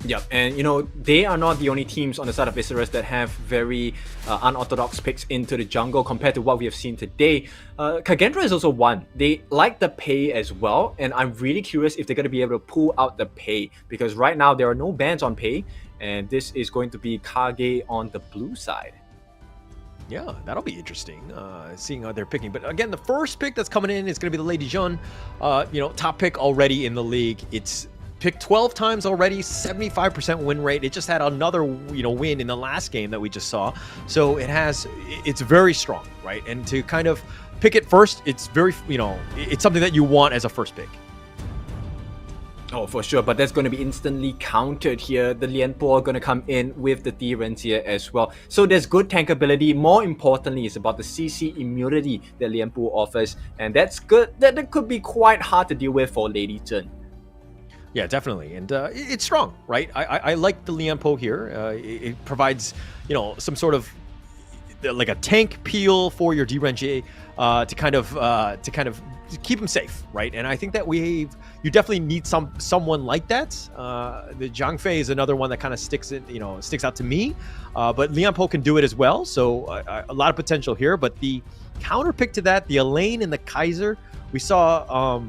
Yeah, and they are not the only teams on the side of Isurus that have very unorthodox picks into the jungle compared to what we have seen today. Kagendra is also one. They like the pay as well, and I'm really curious if they're going to be able to pull out the pay, because right now there are no bans on pay, and this is going to be KAGE on the blue side. Yeah, that'll be interesting, seeing how they're picking. But again, the first pick that's coming in is going to be the Lady Jun, top pick already in the league. It's picked 12 times already, 75% win rate. It just had another, win in the last game that we just saw. So it's very strong, right? And to kind of pick it first, it's very, it's something that you want as a first pick. Oh, for sure, but that's going to be instantly countered here. The Lianpo are going to come in with the Tyrants here as well. So there's good tankability. More importantly, it's about the CC immunity that Lianpo offers, and that's good. That could be quite hard to deal with for Lady Chen. Yeah, definitely, and it's strong, right? I like the Lianpo here. It provides, some sort of like a tank peel for your DRNG to kind of keep him safe, right? And I think that you definitely need someone like that. The Zhang Fei is another one that kind of sticks out to me, but Lianpo can do it as well. So a lot of potential here. But the counter pick to that, the Elaine and the Kaiser, we saw.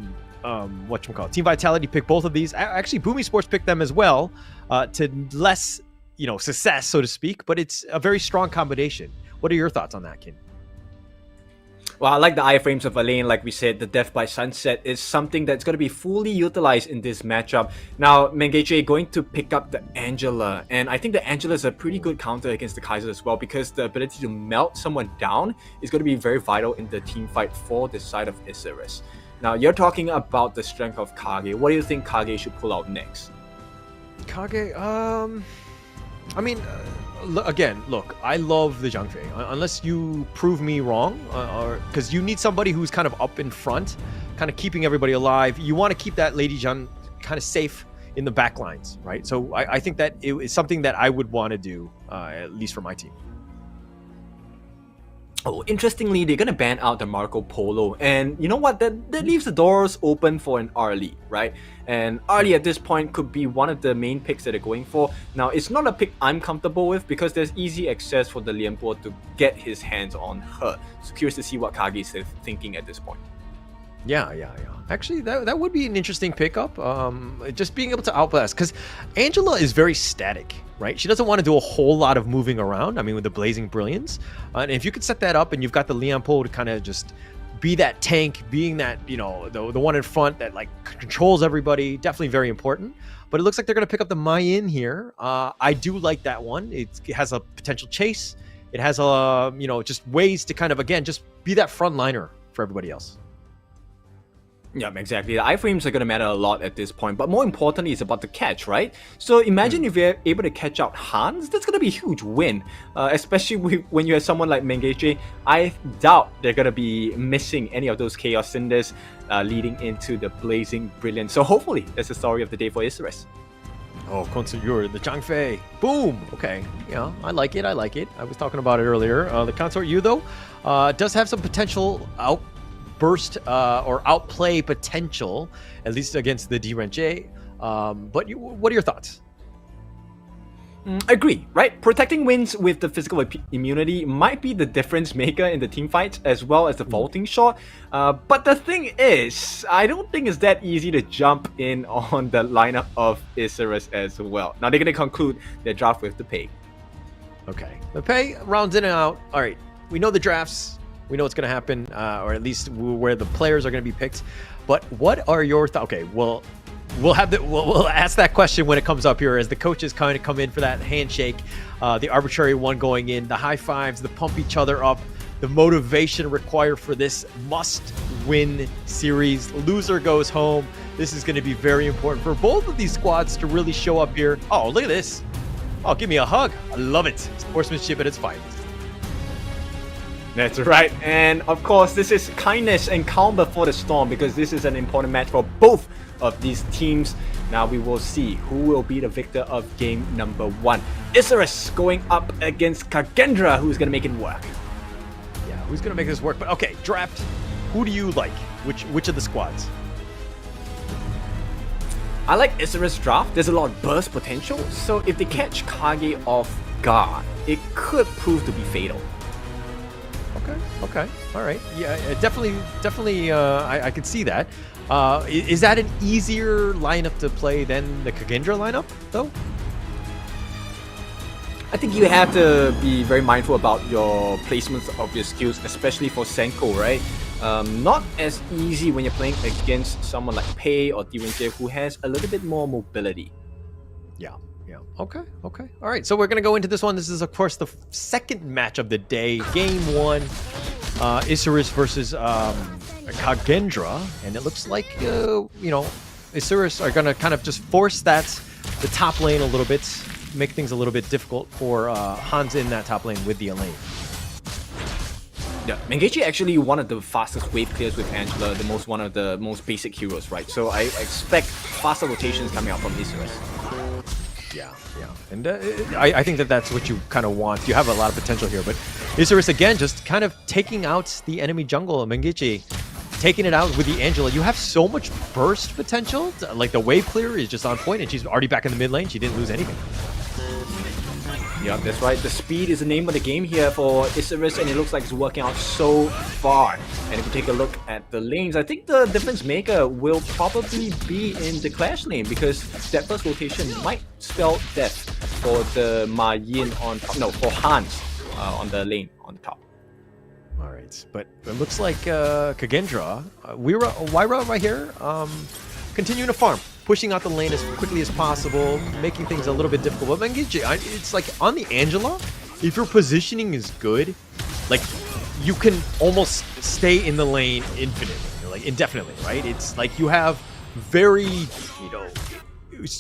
Team Vitality pick both of these. Actually, Boomy Sports picked them as well, to less, success, so to speak. But it's a very strong combination. What are your thoughts on that, Kin? Well, I like the iframes of Elaine. Like we said, the Death by Sunset is something that's going to be fully utilized in this matchup. Now, Mengeche going to pick up the Angela, and I think the Angela is a pretty good counter against the Kaiser as well, because the ability to melt someone down is going to be very vital in the team fight for the side of Isurus. Now, you're talking about the strength of KAGE. What do you think KAGE should pull out next? KAGE, again, look, I love the Zhang Fei. Unless you prove me wrong, or because you need somebody who's kind of up in front, kind of keeping everybody alive. You want to keep that Lady Zhang kind of safe in the back lines, right? So I think that it is something that I would want to do, at least for my team. Oh, interestingly, they're going to ban out the Marco Polo. And you know what? That leaves the doors open for an Arlie, right? And Arlie at this point could be one of the main picks that they're going for. Now, it's not a pick I'm comfortable with because there's easy access for the Lianpo to get his hands on her. So curious to see what KAGE is thinking at this point. Yeah. Actually, that would be an interesting pickup. Just being able to outblast, because Angela is very static, right? She doesn't want to do a whole lot of moving around. I mean, with the Blazing Brilliance, and if you could set that up, and you've got the Lianpo to kind of just be that tank, being that the one in front that like controls everybody, definitely very important. But it looks like they're going to pick up the Mayin here. I do like that one. It has a potential chase. It has just ways to kind of again just be that front liner for everybody else. Yeah, exactly. The iframes are going to matter a lot at this point, but more importantly, it's about the catch, right? So imagine if you're able to catch out Hans, that's going to be a huge win, especially when you have someone like Mengeche. I doubt they're going to be missing any of those Chaos Cinders leading into the Blazing Brilliance. So hopefully, that's the story of the day for Isurus. Oh, Consort, the Zhang Fei. Boom! Okay. Yeah, I like it. I was talking about it earlier. The Consort Yu, though, does have some potential outburst or outplay potential, at least against the DRNG. But what are your thoughts? Agree, right? Protecting wins with the physical immunity might be the difference maker in the team fights as well as the vaulting shot. But the thing is, I don't think it's that easy to jump in on the lineup of Isurus as well. Now they're going to conclude their draft with the Pei. Okay, the Pei rounds in and out. All right, we know the drafts. We know what's going to happen, or at least where the players are going to be picked. But what are your thoughts? Okay, well, we'll ask that question when it comes up here as the coaches kind of come in for that handshake, the arbitrary one going in, the high fives, the pump each other up, the motivation required for this must-win series. Loser goes home. This is going to be very important for both of these squads to really show up here. Oh, look at this. Oh, give me a hug. I love it. Sportsmanship at its finest. That's right, and of course this is kindness and calm before the storm because this is an important match for both of these teams. Now we will see who will be the victor of game number 1. Isurus going up against Kagendra, who's going to make it work. Yeah, who's going to make this work? But okay, draft. Who do you like? Which of the squads? I like Isurus draft. There's a lot of burst potential, so if they catch Kage off guard, it could prove to be fatal. Okay, all right. Yeah, definitely. I could see that. Is that an easier lineup to play than the Kagendra lineup, though? I think you have to be very mindful about your placements of your skills, especially for Senko, right? Not as easy when you're playing against someone like Pei or DRNG who has a little bit more mobility. Yeah. Okay. All right, so we're going to go into this one. This is, of course, the second match of the day. Game 1, Isurus versus Kagendra. And it looks like, Isurus are going to kind of just force the top lane a little bit, make things a little bit difficult for Hans in that top lane with the Elaine. Yeah, Mengechi actually one of the fastest wave clears with Angela, one of the most basic heroes, right? So I expect faster rotations coming out from Isurus. Yeah. And I think that's what you kind of want. You have a lot of potential here, but Isurus, again, just kind of taking out the enemy jungle. Mengechi taking it out with the Angela. You have so much burst potential. Like, the wave clear is just on point, and she's already back in the mid lane. She didn't lose anything. Yeah, that's right. The speed is the name of the game here for Isurus, and it looks like it's working out so far. And if you take a look at the lanes, I think the difference maker will probably be in the Clash lane, because that first rotation might spell death for the Ma Yin on top. No, for Hans on the lane on the top. All right, but it looks like Kagendra, Wyra right here, continuing to farm, pushing out the lane as quickly as possible, making things a little bit difficult. But Mengechi, it's like on the Angela, if your positioning is good, like, you can almost stay in the lane indefinitely, right? It's like you have you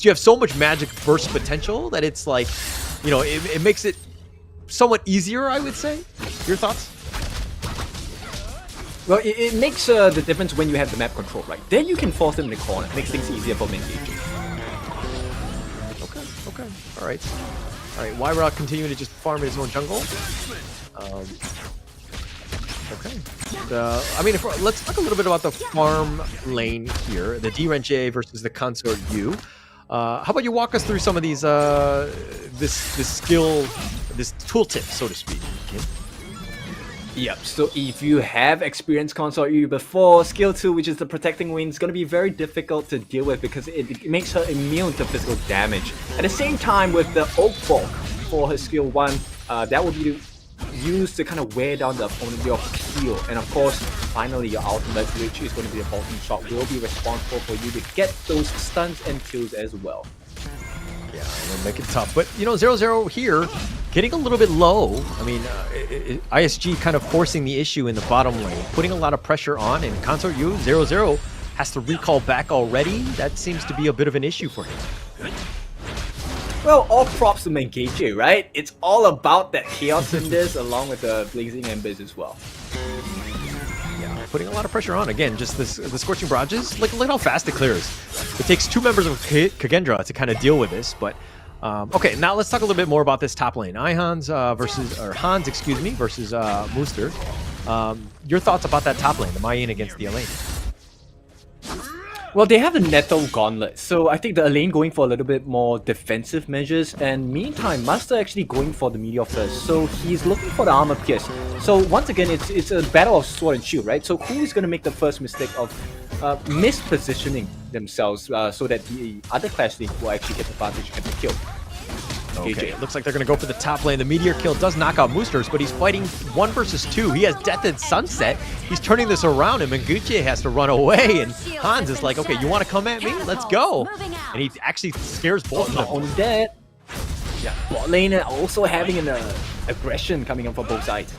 have so much magic burst potential that it's like, it makes it somewhat easier, I would say. Your thoughts? Well, it makes the difference when you have the map control, right? Then you can force them in the corner. It makes things easier for Mengechi. Okay. All right. Wyra continuing to just farm his own jungle. Okay. Let's talk a little bit about the farm lane here. The DRNJ versus the Consort U. How about you walk us through some of these, this skill, this tooltip, so to speak. Okay? Yep, so if you have experienced Consort U before, skill 2, which is the protecting wing, is going to be very difficult to deal with because it makes her immune to physical damage. At the same time, with the Oak Bulk for her skill 1, that will be used to kind of wear down the opponent, your heal. And of course, finally your ultimate, which is going to be a bolting shot, will be responsible for you to get those stuns and kills as well. Yeah, it'll make it tough. But, 0-0 here, getting a little bit low. I mean, ISG kind of forcing the issue in the bottom lane, putting a lot of pressure on, and Consort U, 0-0, has to recall back already. That seems to be a bit of an issue for him. Well, all props to Mengechi, right? It's all about that chaos in this, along with the Blazing Embers as well. Yeah, putting a lot of pressure on. Again, just the Scorching Barrages. Look how fast it clears. It takes 2 members of Kagendra to kind of deal with this, but... okay, now let's talk a little bit more about this top lane. Hans versus Mooster. Your thoughts about that top lane, the Mayan against the Elaine? Well, they have the Nettle Gauntlet, so I think the Elaine going for a little bit more defensive measures, and meantime, Master actually going for the Meteor first, so he's looking for the Armor Pierce. So once again, it's a battle of sword and shield, right? So who is going to make the first mistake of mispositioning themselves so that the other Clash Link will actually get the advantage and get the kill? Okay, it looks like they're going to go for the top lane. The Meteor kill does knock out Moosters, but he's fighting 1 versus 2. He has Death and Sunset. He's turning this around, and Mengechi has to run away. And Hans is like, okay, you want to come at me? Let's go. And he actually scares both of them. Only dead. Yeah, bot lane also having an aggression coming up from both sides.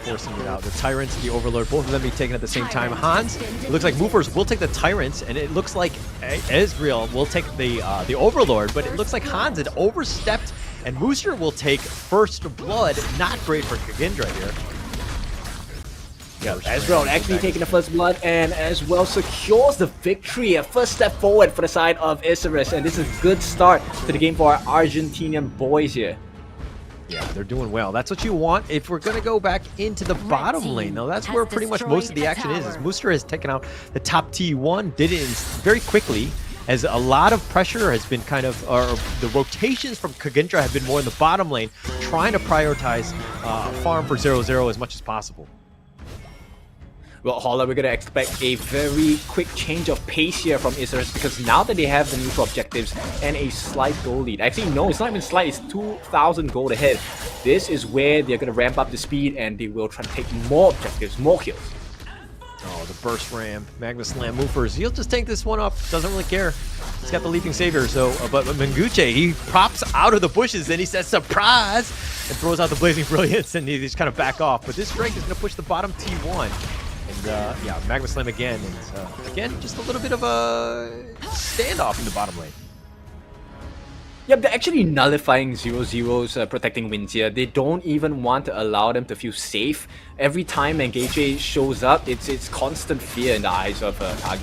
Forcing it out. The Tyrants and the Overlord, both of them be taken at the same time. Hans, it looks like Movers will take the Tyrants, and it looks like Ezreal will take the Overlord, but it looks like Hans had overstepped, and Mooster will take First Blood. Not great for Kagendra here. Yeah, Ezreal actually taking the First Blood, and as well secures the victory. A first step forward for the side of Isurus, and this is a good start to the game for our Argentinian boys here. Yeah, they're doing well. That's what you want if we're going to go back into the bottom lane. Now, that's where pretty much most of the action is. Mooster has taken out the top T1, did it very quickly, as a lot of pressure has been kind of, or the rotations from Kagendra have been more in the bottom lane, trying to prioritize farm for 0-0 as much as possible. Well, Holla, we're going to expect a very quick change of pace here from Isurus, because now that they have the neutral objectives and a slight goal lead. Actually, no, it's not even slight, it's 2,000 gold ahead. This is where they're going to ramp up the speed, and they will try to take more objectives, more kills. Oh, the burst ram, Magma Slam Movers. He'll just take this one up, doesn't really care. He's got the Leaping Savior, so, but Mengechi, he pops out of the bushes, and he says, surprise, and throws out the Blazing Brilliance, and he just kind of back off. But this strike is going to push the bottom T1. And yeah, Magma Slam again, and again, just a little bit of a standoff in the bottom lane. Yep, they're actually nullifying 0-0's protecting wins here. They don't even want to allow them to feel safe. Every time KAGE shows up, it's constant fear in the eyes of KAGE.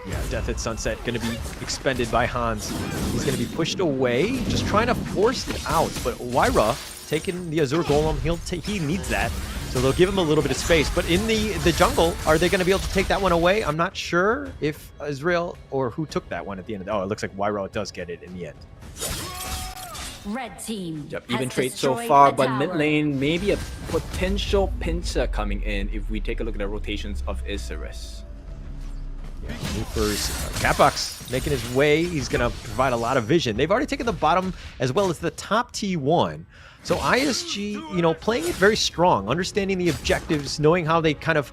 Yeah, Death at Sunset going to be expended by Hans. He's going to be pushed away, just trying to force it out. But Wyra taking the Azure Golem, he needs that. So they'll give him a little bit of space. But in the jungle, are they going to be able to take that one away? I'm not sure if Israel or who took that one at the end. Oh, it looks like Wyra does get it in the end. Red team. Yep, even trade so far, but mid lane, maybe a potential pincer coming in if we take a look at the rotations of Isurus. Yeah, Loopers, Capox making his way. He's going to provide a lot of vision. They've already taken the bottom as well as the top T1. So ISG, playing it very strong, understanding the objectives, knowing how they kind of,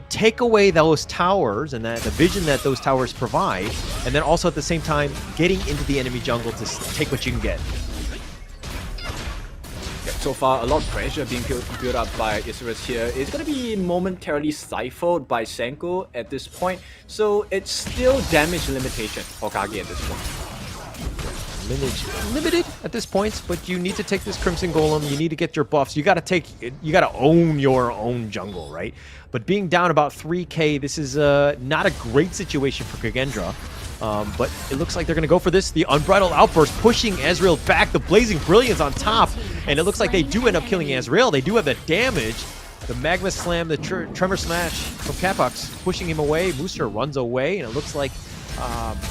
take away those towers and the vision that those towers provide, and then also at the same time getting into the enemy jungle to take what you can get. So far, a lot of pressure being built up by Isurus here. It's going to be momentarily stifled by Senko at this point, so it's still damage limitation for KAGE at this point. Limited at this point, but you need to take this Crimson Golem. You need to get your buffs. You got to own your own jungle, right? But being down about 3k, this is not a great situation for Kagendra. But it looks like they're going to go for this. The Unbridled Outburst pushing Ezreal back. The Blazing Brilliance on top. And it looks like they do end up killing Ezreal. They do have the damage. The Magma Slam, the Tremor Smash from Capox pushing him away. Mooster runs away. And it looks like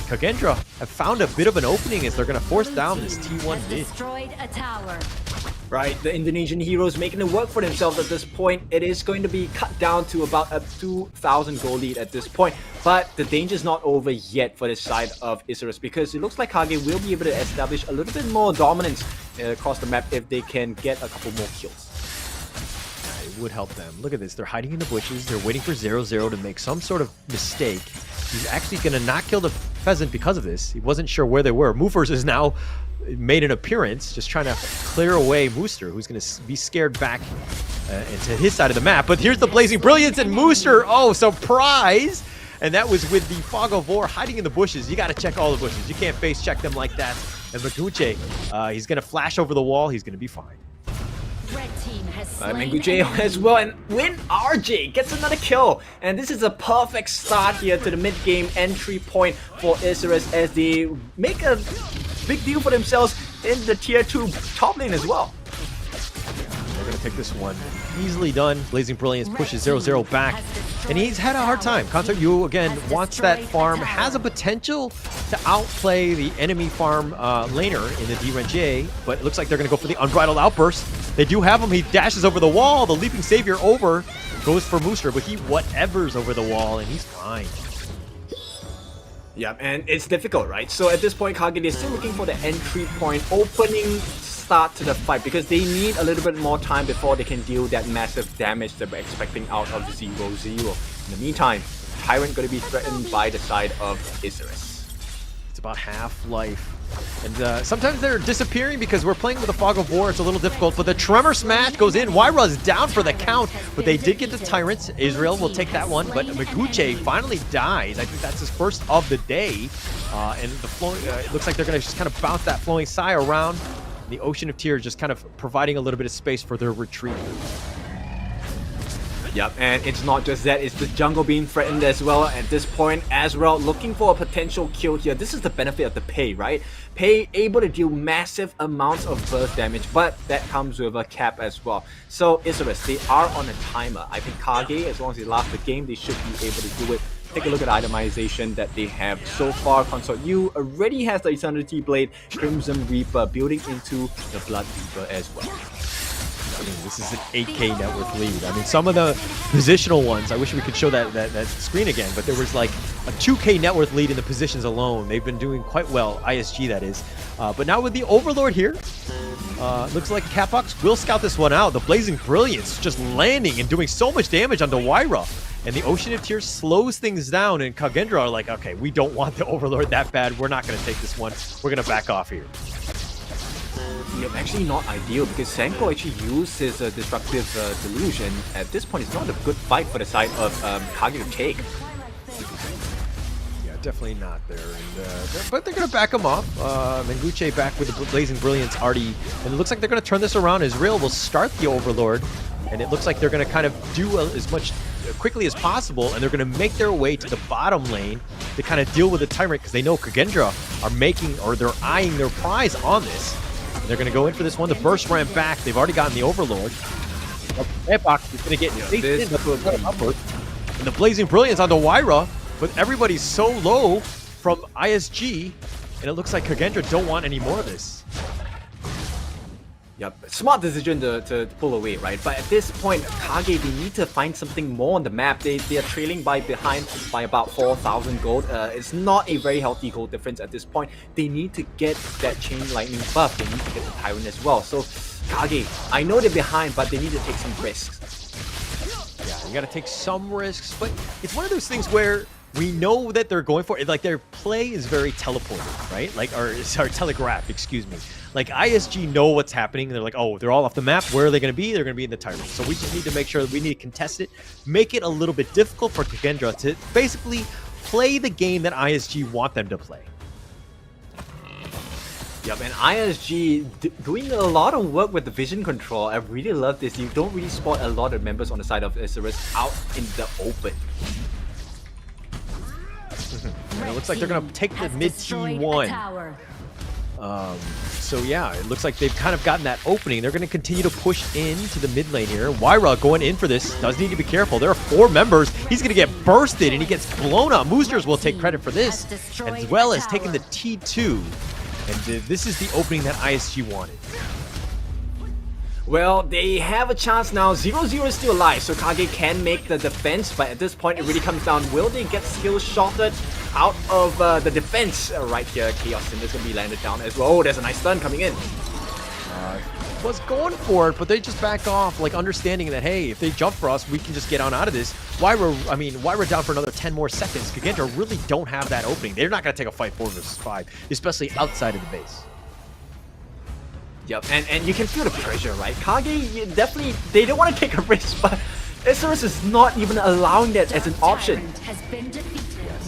Kagendra have found a bit of an opening as they're going to force down this T1 mid. Destroyed a tower. Right, the Indonesian heroes making it work for themselves at this point. It is going to be cut down to about a 2,000 gold lead at this point. But the danger is not over yet for this side of Isurus, because it looks like KAGE will be able to establish a little bit more dominance across the map if they can get a couple more kills. It would help them. Look at this. They're hiding in the bushes. They're waiting for 0-0 to make some sort of mistake. He's actually going to not kill the Pheasant because of this. He wasn't sure where they were. Movers is now made an appearance, just trying to clear away Mooster, who's going to be scared back into his side of the map. But here's the Blazing Brilliance, and Mooster, oh, surprise! And that was with the Fog of War hiding in the bushes. You got to check all the bushes. You can't face check them like that. And Maguche, he's going to flash over the wall. He's going to be fine. Red team has slain Maguche as well, and Win RJ gets another kill. And this is a perfect start here to the mid-game entry point for Isurus as they make a big deal for themselves in the tier 2 top lane as well. They're going to take this one. Easily done. Blazing Brilliance pushes 0-0 back. And he's had a hard time. Concert Yu, again, wants that farm. Has a potential to outplay the enemy farm laner in the DRNJ. But it looks like they're going to go for the Unbridled Outburst. They do have him. He dashes over the wall. The Leaping Savior over. Goes for Mooster, but he whatevers over the wall, and he's fine. Yeah, and it's difficult, right? So at this point, KAGE is still looking for the entry point, opening start to the fight, because they need a little bit more time before they can deal that massive damage that we're expecting out of 0-0. In the meantime, Tyrant going to be threatened by the side of Isurus. It's about half life. And sometimes they're disappearing because we're playing with a Fog of War. It's a little difficult, but the Tremor Smash goes in. Wyra's down for the count, but they did get the Tyrants. Israel will take that one, but Maguche finally dies. I think that's his first of the day. And the flowing, it looks like they're going to just kind of bounce that Flowing Sigh around. The Ocean of Tears just kind of providing a little bit of space for their retreat. Yep, and it's not just that, it's the jungle being threatened as well at this point. Azrael looking for a potential kill here. This is the benefit of the Pei, right? Pei able to deal massive amounts of burst damage, but that comes with a cap as well. So Isurus, they are on a timer. I think KAGE, as long as they last the game, they should be able to do it. Take a look at the itemization that they have so far. Consort Yu already has the Eternity Blade, Crimson Reaper building into the Blood Reaper as well. I mean, this is an 8k net worth lead. I mean, some of the positional ones, I wish we could show that screen again, but there was like a 2k net worth lead in the positions alone. They've been doing quite well, ISG that is. But now with the Overlord here, looks like Capox will scout this one out. The Blazing Brilliance just landing and doing so much damage onto Wyra. And the Ocean of Tears slows things down, and Kagendra are like, okay, we don't want the Overlord that bad. We're not going to take this one. We're going to back off here. Yep, actually not ideal, because Senko actually used his Destructive Delusion. At this point, it's not a good fight for the side of KAGE to take. Yeah, definitely not there. But they're going to back him off. Menguche back with the Blazing Brilliance already. And it looks like they're going to turn this around. Israel will start the Overlord. And it looks like they're going to kind of do as much quickly as possible. And they're going to make their way to the bottom lane to kind of deal with the Tyrant, because they know Kagendra are making, or they're eyeing their prize on this. And they're going to go in for this one. The burst ram back. They've already gotten the Overlord. Redbox is going to get and the Blazing Brilliance onto Wyra, but everybody's so low from ISG, and it looks like Kagendra don't want any more of this. Yep, smart decision to pull away, right? But at this point, KAGE, they need to find something more on the map. They are trailing behind by about 4,000 gold. It's not a very healthy gold difference at this point. They need to get that Chain Lightning buff. They need to get the Tyrant as well. So KAGE, I know they're behind, but they need to take some risks. Yeah, you got to take some risks, but it's one of those things where we know that they're going for it. Like, their play is very teleported, right? Like, or sorry, telegraphed, excuse me. Like, ISG know what's happening. They're like, oh, they're all off the map. Where are they going to be? They're going to be in the Tyrant. So we just need to make sure that we need to contest it, make it a little bit difficult for Kagendra to basically play the game that ISG want them to play. Yep, and ISG doing a lot of work with the vision control. I really love this. You don't really spot a lot of members on the side of Isurus out in the open. And it looks like they're going to take the mid T1. So yeah, it looks like they've kind of gotten that opening. They're going to continue to push into the mid lane here. Wyra going in for this. Does need to be careful. There are 4 members. He's going to get bursted and he gets blown up. Moosters will take credit for this, as well as taking the T2. And this is the opening that ISG wanted. Well, they have a chance now. 0-0 is still alive, so KAGE can make the defense, but at this point it really comes down. Will they get skill shotted out of the defense right here? Chaos Cinder's gonna be landed down as well. Oh, there's a nice stun coming in. Was going for it, but they just back off, like understanding that, hey, if they jump for us, we can just get on out of this. Wyra down for another 10 more seconds. Kagendra really don't have that opening. They're not going to take a fight 4 versus 5, especially outside of the base. Yep, and you can feel the pressure, right? KAGE, definitely, they don't want to take a risk, but Isurus is not even allowing that as an option.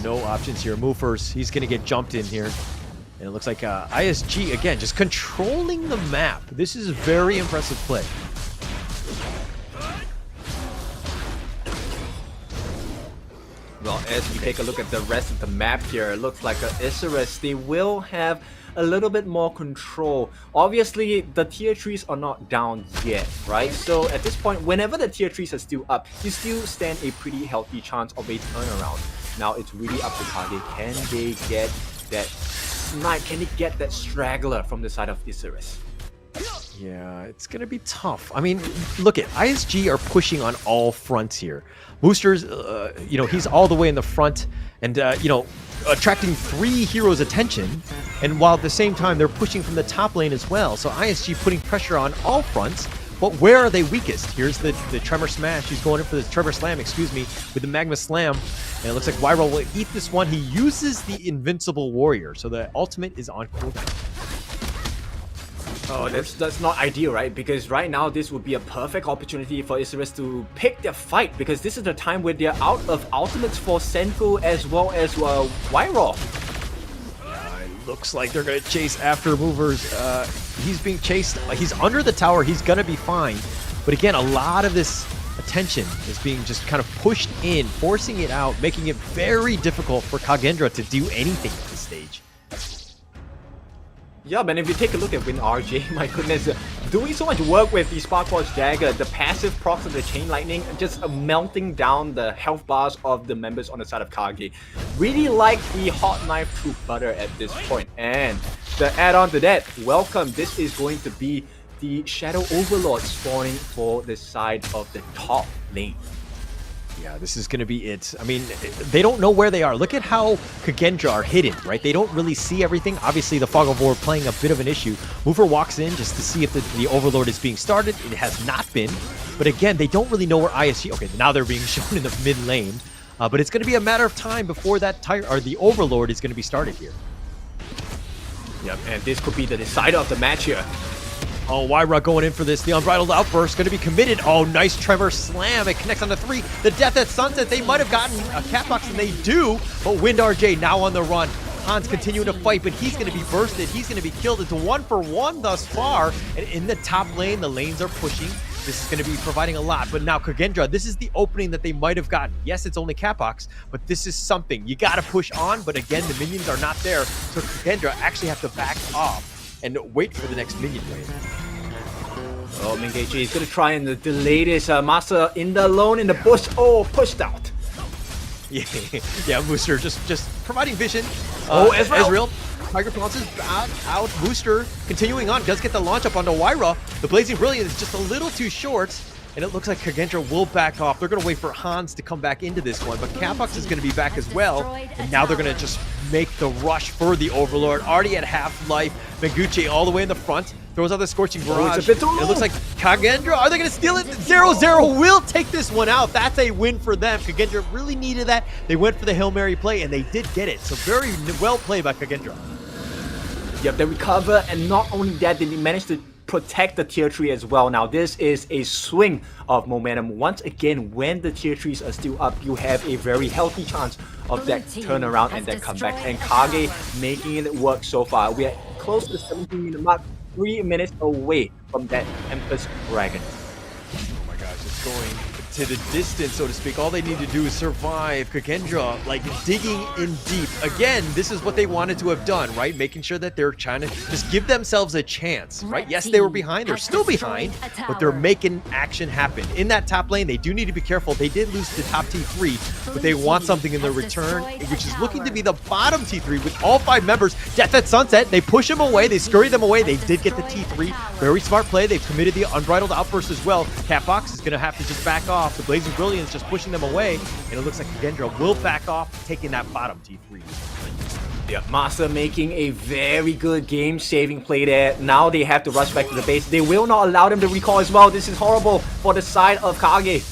No options here. Movers, he's going to get jumped in here. And it looks like ISG, again, just controlling the map. This is a very impressive play. Well, as we take a look at the rest of the map here, it looks like Isurus, they will have a little bit more control. Obviously, the tier 3s are not down yet, right? So at this point, whenever the tier 3s are still up, you still stand a pretty healthy chance of a turnaround. Now, it's really up to KAGE. Can they get that snipe? Can they get that straggler from the side of Isurus? Yeah, it's going to be tough. I mean, look at ISG are pushing on all fronts here. Boosters, he's all the way in the front and, attracting 3 heroes' attention. And while at the same time, they're pushing from the top lane as well. So ISG putting pressure on all fronts. But where are they weakest? Here's the Tremor Smash. He's going in for the Tremor Slam, with the Magma Slam. And it looks like Wyra will eat this one. He uses the Invincible Warrior. So the ultimate is on cooldown. Oh, that's not ideal, right? Because right now, this would be a perfect opportunity for Isurus to pick their fight, because this is the time where they're out of ultimates for Senko as well as Wyra. It looks like they're going to chase after Movers. He's being chased. He's under the tower. He's going to be fine. But again, a lot of this attention is being just kind of pushed in, forcing it out, making it very difficult for Kagendra to do anything at this stage. Yeah, but if you take a look at WinRJ, my goodness, doing so much work with the Sparkforge Dagger, the passive procs of the Chain Lightning, just melting down the health bars of the members on the side of KAGE. Really like the Hot Knife through butter at this point. And the add-on to that, welcome, this is going to be the Shadow Overlord spawning for the side of the top lane. Yeah, this is going to be it. I mean, they don't know where they are. Look at how Kagendra are hidden, right? They don't really see everything. Obviously, the Fog of War playing a bit of an issue. Mover walks in just to see if the Overlord is being started. It has not been. But again, they don't really know where ISG... Okay, now they're being shown in the mid lane. But it's going to be a matter of time before the Overlord is going to be started here. Yep, and this could be the decider of the match here. Oh, Wyra going in for this. The Unbridled Outburst going to be committed. Oh, nice Tremor Slam. It connects on the 3. The Death at Sunset, they might have gotten a Catbox, and they do. But Wind RJ now on the run. Hans continuing to fight, but he's going to be bursted. He's going to be killed. It's 1-for-1 thus far. And in the top lane, the lanes are pushing. This is going to be providing a lot. But now Kagendra, this is the opening that they might have gotten. Yes, it's only Catbox, but this is something. You got to push on, but again, the minions are not there. So Kagendra actually have to back off and wait for the next minion wave. Oh, Mengechi is going to try and delay this. Master in the lone in the bush. Oh, pushed out. Yeah, Booster just providing vision. Ezreal. Tiger bounces out. Booster continuing on. Does get the launch up onto Wyra. The Blazing Brilliant is just a little too short. And it looks like Kagendra will back off. They're going to wait for Hans to come back into this one. But Catbox is going to be back as well. And now they're going to just make the rush for the Overlord. Already at half life. Menguche all the way in the front. Throws out the Scorching Barrage. It's a bit too It looks like Kagendra, are they going to steal it? 0-0 will take this one out. That's a win for them. Kagendra really needed that. They went for the Hail Mary play, and they did get it. So very well played by Kagendra. Yep, they recover, and not only that, they managed to protect the tier 3 as well. Now this is a swing of momentum. Once again, when the tier 3s are still up, you have a very healthy chance of that turnaround and that comeback. And KAGE making it work so far. We are close to the 17-minute mark, 3 minutes away from that Tempest Dragon. Oh my gosh, it's going to the distance, so to speak. All they need to do is survive. Kagendra, like, digging in deep. Again, this is what they wanted to have done, right? Making sure that they're trying to just give themselves a chance, right? Yes, they were behind. They're still behind, but they're making action happen. In that top lane, they do need to be careful. They did lose to top T3, but they want something in their return, which is looking to be the bottom T3 with all 5 members. Death at Sunset, they push them away. They scurry them away. They did get the T3. Very smart play. They've committed the Unbridled Outburst as well. Catbox is going to have to just back off. The Blazing Brilliance just pushing them away, and it looks like Kagendra will back off, taking that bottom T3. Yep, Master making a very good game-saving play there. Now they have to rush back to the base. They will not allow them to recall as well. This is horrible for the side of KAGE.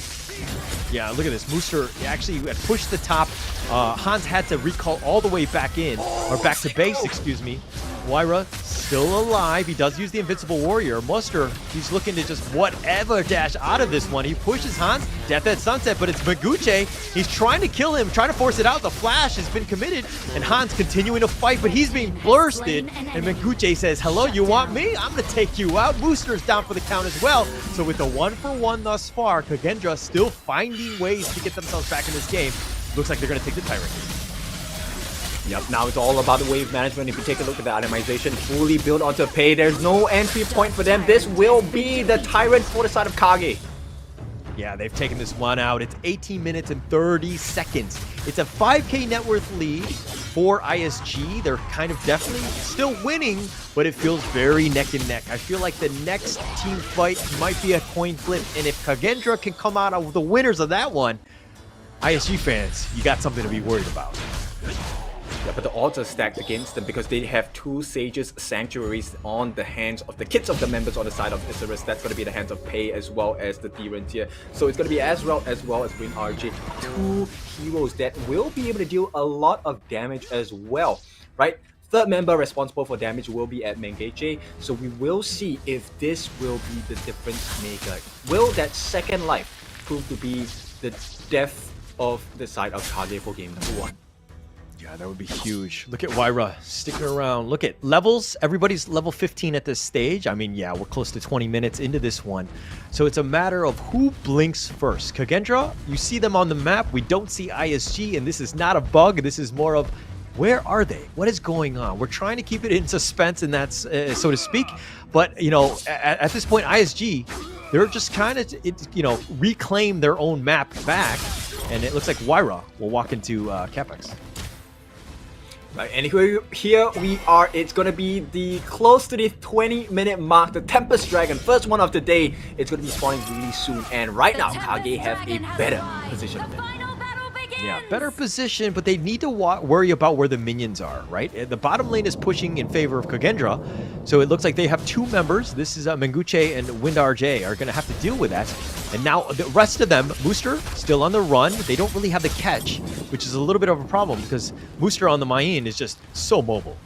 Yeah, look at this. Mooster actually had pushed the top. Hans had to recall all the way back in, or back to base, excuse me. Wyra still alive. He does use the Invincible Warrior. Muster, he's looking to just whatever dash out of this one. He pushes Hans. Death at Sunset, but it's Menguche. He's trying to kill him, trying to force it out. The flash has been committed, and Hans continuing to fight, but he's being bursted. And Menguche says, hello, you want me? I'm going to take you out. Mooster's down for the count as well. So with the 1-for-1 thus far, Kagendra still finding ways to get themselves back in this game. Looks like they're going to take the Tyrant. Yep, now it's all about the wave management. If you take a look at the itemization, fully built onto Pei, there's no entry point for them. This will be the Tyrant for the side of KAGE. Yeah, they've taken this one out. It's 18 minutes and 30 seconds. It's a 5K net worth lead for ISG. They're kind of definitely still winning, but it feels very neck and neck. I feel like the next team fight might be a coin flip, and if Kagendra can come out of the winners of that one, ISG fans, you got something to be worried about. Yeah, but the odds are stacked against them because they have 2 Sage's Sanctuaries on the hands of the kids of the members on the side of Isurus. That's going to be the hands of Pei as well as the Tyrant here. So it's going to be Ezreal as well as Wind RJ. 2 heroes that will be able to deal a lot of damage as well, right? Third member responsible for damage will be at Mengeche. So we will see if this will be the difference maker. Will that second life prove to be the death of the side of KAGE for game number 1? Yeah, that would be huge. Look at Wyra sticking around. Look at levels. Everybody's level 15 at this stage. I mean, yeah, we're close to 20 minutes into this one. So it's a matter of who blinks first. Kagendra, you see them on the map. We don't see ISG, and this is not a bug. This is more of, where are they? What is going on? We're trying to keep it in suspense, and that's, so to speak. But, you know, at this point, ISG, they're just kind of, you know, reclaim their own map back. And it looks like Wyra will walk into Capex. Right, and here we are. It's gonna be the close to the 20-minute mark. The Tempest Dragon, first one of the day. It's gonna be spawning really soon. And right now, KAGE have a better position than them. Yeah, better position, but they need to worry about where the minions are, right? The bottom lane is pushing in favor of Kagendra, so it looks like they have 2 members. This is Menguche and Wind RJ are going to have to deal with that. And now the rest of them, Mooster still on the run. They don't really have the catch, which is a little bit of a problem because Mooster on the Mayin is just so mobile.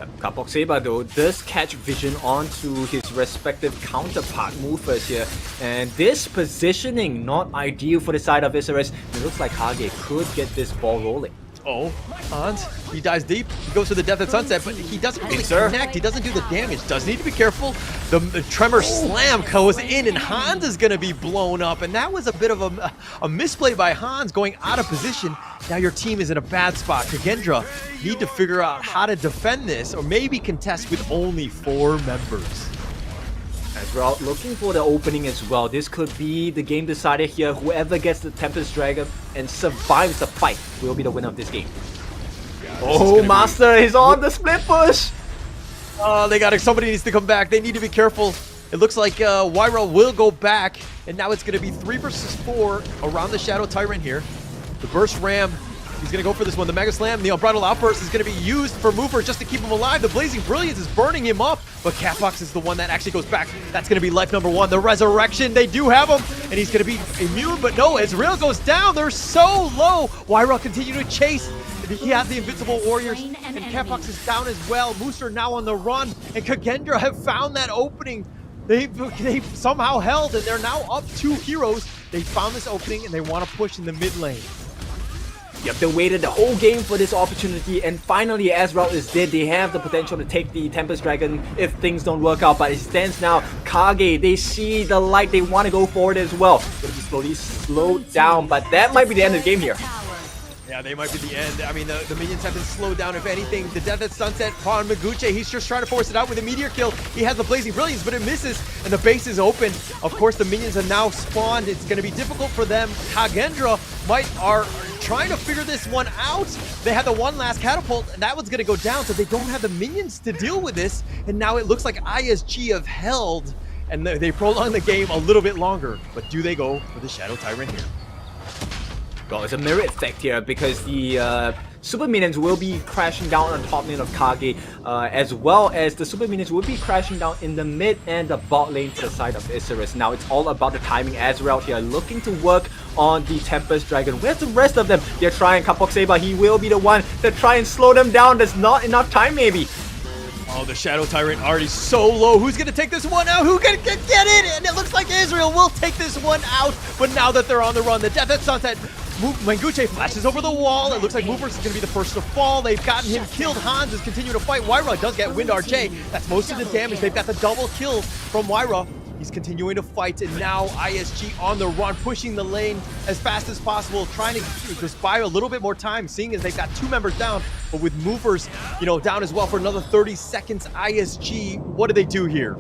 Yeah, Kapok Saber though does catch vision onto his respective counterpart movers here, and this positioning not ideal for the side of Isurus. It looks like Kage could get this ball rolling. Oh, Hans, he dives deep. He goes for the Death at Sunset, but he doesn't really connect. He doesn't do the damage. Does need to be careful. The Tremor Slam goes in, and Hans is going to be blown up. And that was a bit of a misplay by Hans going out of position. Now your team is in a bad spot. Kagendra need to figure out how to defend this, or maybe contest with only 4 members. As well, looking for the opening as well. This could be the game decider here. Whoever gets the Tempest Dragon and survives the fight will be the winner of this game. Oh, Master is on the split push! Oh, they got it. Somebody needs to come back. They need to be careful. It looks like Wyra will go back, and now it's going to be 3 versus 4 around the Shadow Tyrant here. The Burst Ram, he's going to go for this one. The Mega Slam, the Unbridled Outburst is going to be used for Mover just to keep him alive. The Blazing Brilliance is burning him up, but Catbox is the one that actually goes back. That's going to be life number 1. The Resurrection, they do have him, and he's going to be immune, but no, Ezreal goes down. They're so low. Wyra continue to chase. He has the Invincible Warriors, and Catbox is down as well. Mooser now on the run, and Kagendra have found that opening. They've somehow held, and they're now up 2 heroes. They found this opening, and they want to push in the mid lane. Yep, they waited the whole game for this opportunity, and finally Ezreal is dead. They have the potential to take the Tempest Dragon if things don't work out, but it stands now. Kage, they see the light, they want to go forward as well. It'll be slowly slowed down, but that might be the end of the game here. Yeah, they might be the end. I mean, the minions have been slowed down, if anything. The Death at Sunset on Menguche, he's just trying to force it out with a Meteor Kill. He has the Blazing Brilliance, but it misses, and the base is open. Of course, the minions are now spawned. It's going to be difficult for them. Kagendra are trying to figure this one out. They had the one last catapult, and that one's going to go down, so they don't have the minions to deal with this. And now it looks like ISG have held, and they prolong the game a little bit longer. But do they go for the Shadow Tyrant here? Well, it's a mirror effect here because the Super Minions will be crashing down on top lane of Kage, as well as the Super Minions will be crashing down in the mid and the bot lane to the side of Isurus. Now it's all about the timing. Ezreal here looking to work on the Tempest Dragon. Where's the rest of them? They're trying. Kapok Saber, he will be the one to try and slow them down. There's not enough time maybe. Oh, the Shadow Tyrant already so low. Who's going to take this one out? Who can get it? And it looks like Israel will take this one out. But now that they're on the run, the Death at Sunset, Menguche flashes over the wall. It looks like Movers is going to be the first to fall. They've gotten him killed. Hans is continuing to fight. Wyra does get Wind RJ. That's most of the damage. They've got the double kill from Wyra. He's continuing to fight, and now ISG on the run, pushing the lane as fast as possible, trying to just buy a little bit more time, seeing as they've got 2 members down, but with Movers, down as well for another 30 seconds. ISG, what do they do here?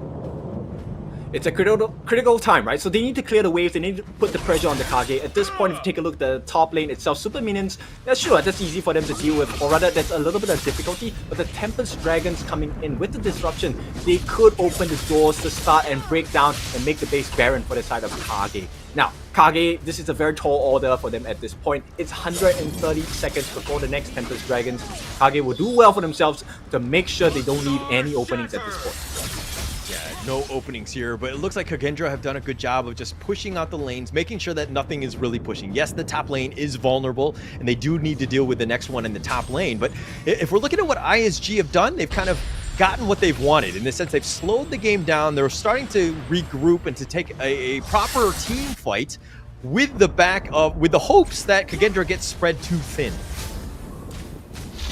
It's a critical time, right? So they need to clear the waves, they need to put the pressure on the Kage. At this point, if you take a look at the top lane itself, Super Minions, yeah, sure, that's easy for them to deal with, or rather, that's a little bit of difficulty, but the Tempest Dragons coming in with the disruption, they could open the doors to start and break down and make the base barren for the side of Kage. Now, Kage, this is a very tall order for them at this point. It's 130 seconds before the next Tempest Dragons. Kage will do well for themselves to make sure they don't leave any openings at this point. Yeah, no openings here, but it looks like Kagendra have done a good job of just pushing out the lanes, making sure that nothing is really pushing. Yes, the top lane is vulnerable, and they do need to deal with the next one in the top lane, but if we're looking at what ISG have done, they've kind of gotten what they've wanted. In the sense, they've slowed the game down, they're starting to regroup and to take a proper team fight with the hopes that Kagendra gets spread too thin.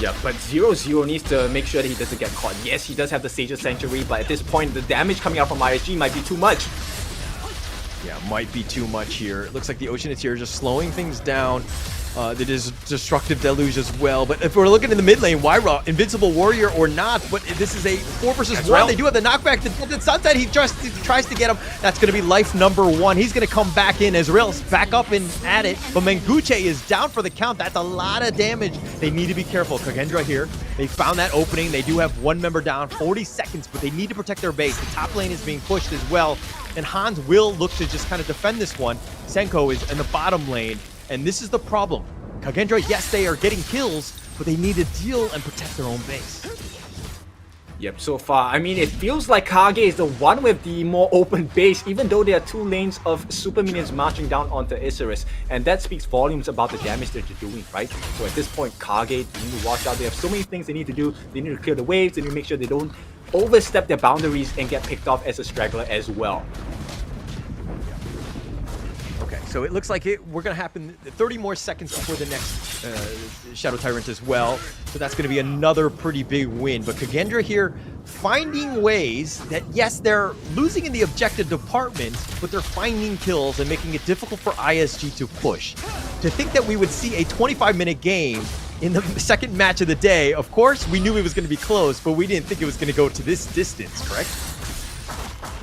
Yeah, but 0-0 needs to make sure that he doesn't get caught. Yes, he does have the Sage's Sanctuary, but at this point, the damage coming out from ISG might be too much. Yeah, might be too much here. It looks like the Oceaneer just slowing things down. That is Destructive Deluge as well. But if we're looking in the mid lane, Wyra, Invincible Warrior or not, but this is a 4 versus 1. They do have the knockback. The Sunset, he just tries to get him. That's going to be life number 1. He's going to come back in. Ezreal's back up and at it. But Menguche is down for the count. That's a lot of damage. They need to be careful. Kagendra here. They found that opening. They do have 1 member down. 40 seconds, but they need to protect their base. The top lane is being pushed as well. And Hans will look to just kind of defend this one. Senko is in the bottom lane. And this is the problem. Kagendra, yes, they are getting kills, but they need to deal and protect their own base. Yep, so far, I mean, it feels like KAGE is the one with the more open base, even though there are 2 lanes of super minions marching down onto Isurus, and that speaks volumes about the damage that they're doing, right? So at this point, KAGE, they need to watch out. They have so many things they need to do. They need to clear the waves, they need to make sure they don't overstep their boundaries and get picked off as a straggler as well. Okay, so it looks like we're going to happen 30 more seconds before the next Shadow Tyrant as well. So that's going to be another pretty big win. But Kagendra here finding ways that, yes, they're losing in the objective department, but they're finding kills and making it difficult for ISG to push. To think that we would see a 25-minute game in the second match of the day, of course, we knew it was going to be close, but we didn't think it was going to go to this distance, correct?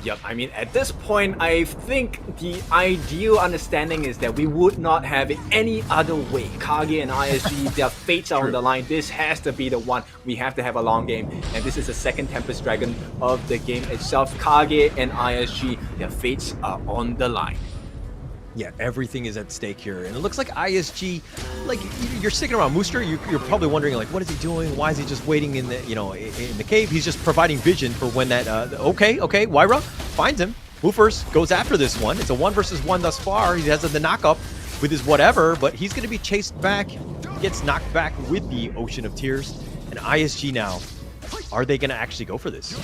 Yep, I mean, at this point, I think the ideal understanding is that we would not have it any other way. KAGE and ISG, their fates are on the line. This has to be the one. We have to have a long game. And this is the second Tempest Dragon of the game itself. KAGE and ISG, their fates are on the line. Yeah, everything is at stake here. And it looks like ISG, like, you're sticking around. Mooster, you're probably wondering, like, what is he doing? Why is he just waiting in the, in the cave? He's just providing vision for when that, okay, Wyra finds him. Woofers goes after this one. It's a 1 versus 1 thus far. He has the knock-up with his whatever, but he's going to be chased back. Gets knocked back with the Ocean of Tears. And ISG now, are they going to actually go for this?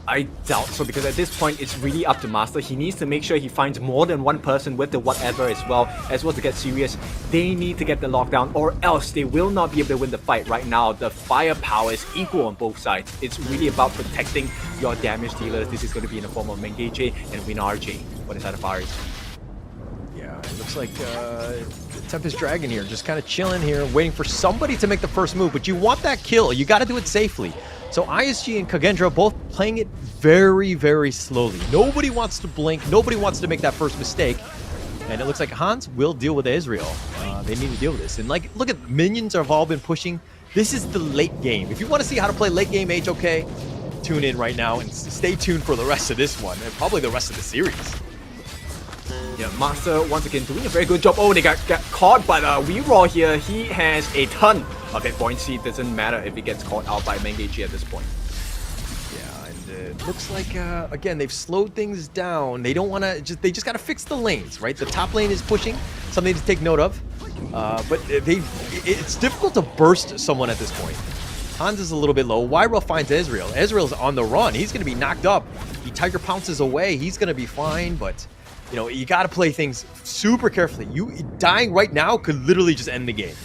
I doubt so, because at this point it's really up to Master. He needs to make sure he finds more than one person with the whatever as well to get serious. They need to get the lockdown, or else they will not be able to win the fight. Right now, the firepower is equal on both sides. It's really about protecting your damage dealers. This is going to be in the form of Mengage and WinRJ for the side of Ares. Yeah, it looks like Tempest Dragon here, just kind of chilling here, waiting for somebody to make the first move. But you want that kill. You got to do it safely. So ISG and Kagendra both playing it very, very slowly. Nobody wants to blink. Nobody wants to make that first mistake. And it looks like Hans will deal with Ezreal. They need to deal with this. And like, look at minions have all been pushing. This is the late game. If you want to see how to play late game HOK, tune in right now and stay tuned for the rest of this one and probably the rest of the series. Yeah, Master once again doing a very good job. Oh, they got caught by the reroll here. He has a ton of hit points. It doesn't matter if he gets caught out by Mengage at this point. Yeah, and it looks like again they've slowed things down. They don't want to they just got to fix the lanes, right? The top lane is pushing, something to take note of. But it's difficult to burst someone at this point. Hans is a little bit low. Wyra finds Ezreal. Ezreal's on the run. He's going to be knocked up. He Tiger pounces away. He's going to be fine, but you got to play things super carefully. You dying right now could literally just end the game.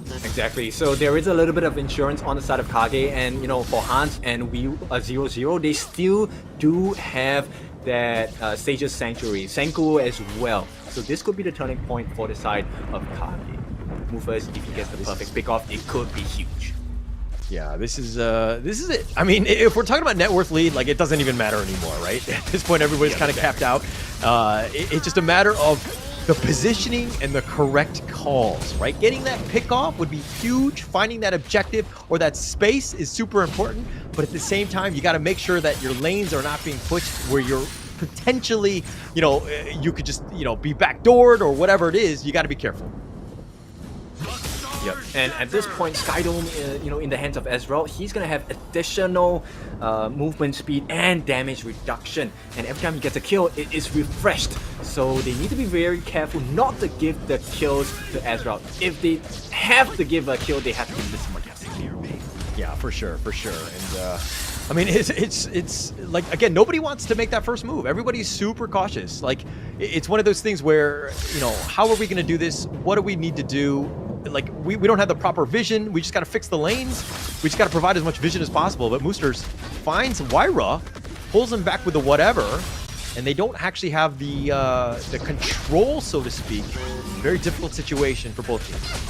Exactly. So there is a little bit of insurance on the side of KAGE, and for Hans and Wii 0-0, they still do have that Sage's Sanctuary, Senku as well. So this could be the turning point for the side of KAGE. Movers, if he gets the perfect pick off, it could be huge. Yeah, this is it. I mean, if we're talking about net worth lead, like, it doesn't even matter anymore, right? At this point, everybody's kind of capped out. It's just a matter of the positioning and the correct calls, right? Getting that pick off would be huge. Finding that objective or that space is super important. But at the same time, you got to make sure that your lanes are not being pushed where you're potentially, you could just, be backdoored or whatever it is. You got to be careful. Yep. And at this point, Skydome, in the hands of Ezreal, he's going to have additional movement speed and damage reduction. And every time he gets a kill, it is refreshed. So they need to be very careful not to give the kills to Ezreal. If they have to give a kill, they have to give this someone else. Yeah, for sure. And I mean, it's like, again, nobody wants to make that first move. Everybody's super cautious. Like, it's one of those things where, how are we going to do this? What do we need to do? Like, we don't have the proper vision. We just got to fix the lanes. We just got to provide as much vision as possible. But Moosters finds Wyra, pulls him back with the whatever, and they don't actually have the control, so to speak. Very difficult situation for both teams.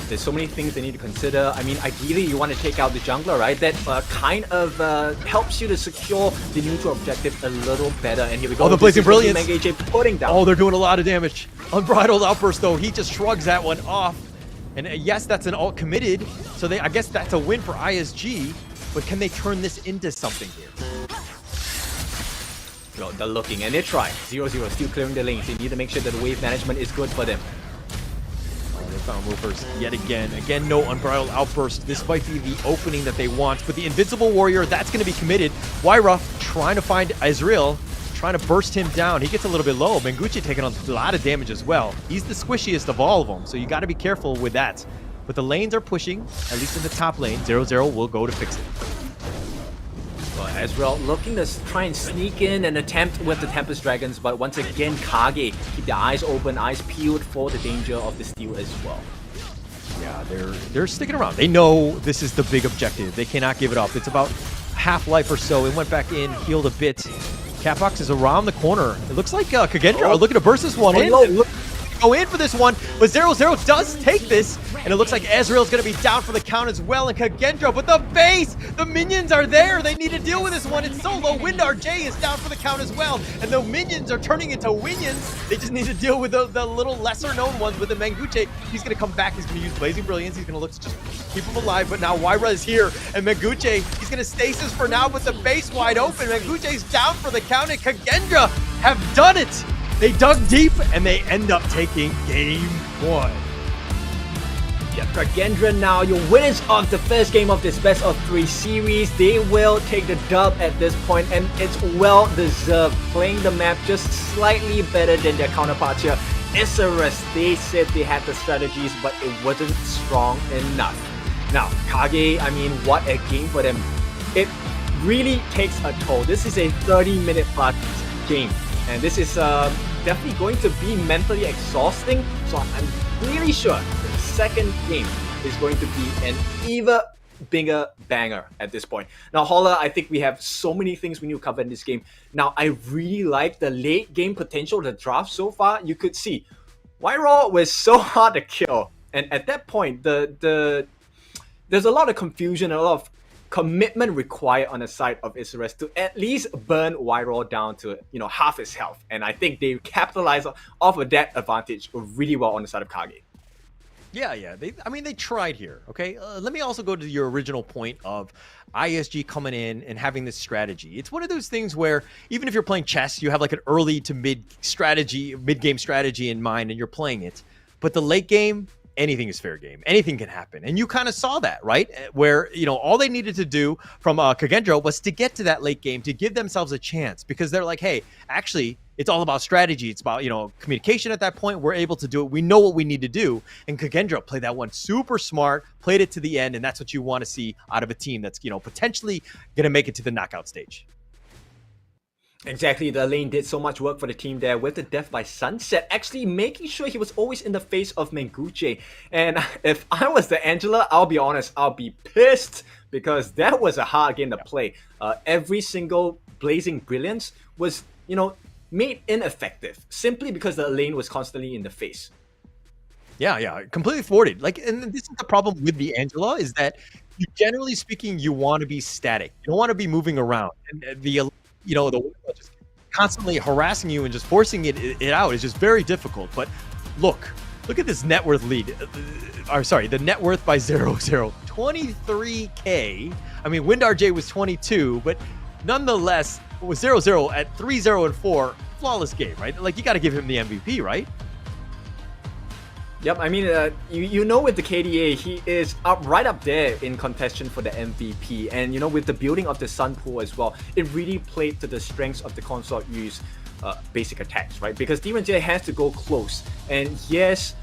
There's so many things they need to consider. I mean, ideally, you want to take out the jungler, right? That kind of helps you to secure the neutral objective a little better. And here we go. Oh, the Blazing Brilliance. Mengage putting down. Oh, they're doing a lot of damage. Unbridled Outburst, though. He just shrugs that one off. And yes, that's an ult committed. So I guess that's a win for ISG. But can they turn this into something here? They're looking and they're trying. 0-0 still clearing the lanes. They need to make sure that the wave management is good for them. Found movers yet again. Again, no Unbridled Outburst. This might be the opening that they want, but the Invincible Warrior, that's going to be committed. Wyra trying to find Ezreal, trying to burst him down. He gets a little bit low. Mengucci taking on a lot of damage as well. He's the squishiest of all of them, so you got to be careful with that. But the lanes are pushing, at least in the top lane. 0-0 will go to fix it. Well, Ezreal looking to try and sneak in and attempt with the Tempest Dragons, but once again, KAGE keep their eyes open, eyes peeled for the danger of the steal as well. Yeah, they're sticking around. They know this is the big objective. They cannot give it up. It's about half-life or so. It went back in, healed a bit. Catbox is around the corner. It looks like KAGE are looking to burst this one in. Go in for this one, but 0-0 does take this, and it looks like Ezreal's going to be down for the count as well, and KAGE, but the base, the minions are there. They need to deal with this one. It's so low. WindRJ is down for the count as well, and the minions are turning into winions. They just need to deal with the little lesser-known ones with the Mengucci. He's going to come back. He's going to use Blazing Brilliance. He's going to look to just keep him alive, but now Wyra is here, and Mengucci, he's going to stasis for now, but the base wide open. Mengucci's down for the count, and KAGE have done it. They dug deep, and they end up taking game 1. Yeah, KAGE now your winners of the first game of this best of 3 series. They will take the dub at this point, and it's well deserved. Playing the map just slightly better than their counterparts here. Isurus, they said they had the strategies, but it wasn't strong enough. Now, KAGE, I mean, what a game for them. It really takes a toll. This is a 30-minute plus game, and this is definitely going to be mentally exhausting, so I'm really sure the second game is going to be an even bigger banger at this point. Now, Holler, I think we have so many things we need to cover in this game. Now, I really like the late game potential of the draft so far. You could see Wyra was so hard to kill, and at that point, there's a lot of confusion, a lot of commitment required on the side of Isurus to at least burn Wyra down to half his health, and I think they capitalize off of that advantage really well on the side of KAGE. Yeah. They tried here. Okay, let me also go to your original point of ISG coming in and having this strategy. It's one of those things where even if you're playing chess, you have like an early to mid game strategy in mind, and you're playing it. But the late game, anything is fair game. Anything can happen. And you kind of saw that, right? Where, all they needed to do from KAGE was to get to that late game, to give themselves a chance, because they're like, hey, actually, it's all about strategy. It's about, communication at that point. We're able to do it. We know what we need to do. And KAGE played that one super smart, played it to the end, and that's what you want to see out of a team that's, potentially going to make it to the knockout stage. Exactly, the lane did so much work for the team there with the Death by Sunset, actually making sure he was always in the face of Mengucci. And if I was the Angela, I'll be honest, I'll be pissed, because that was a hard game to play. Every single Blazing Brilliance was, made ineffective simply because the lane was constantly in the face. Yeah, completely thwarted. And this is the problem with the Angela, is that generally speaking, you want to be static. You don't want to be moving around. And the just constantly harassing you and just forcing it out is just very difficult. But look at this net worth lead. The net worth by 0-0. 23K. I mean, WindRJ was 22, but nonetheless, it was 0-0 at 3-0 and 4. Flawless game, right? You got to give him the MVP, right? Yep, I mean, with the KDA, he is right up there in contention for the MVP. And, with the building of the Sun Pool as well, it really played to the strengths of the Consort use basic attacks, right? Because DemonJ has to go close. And yes,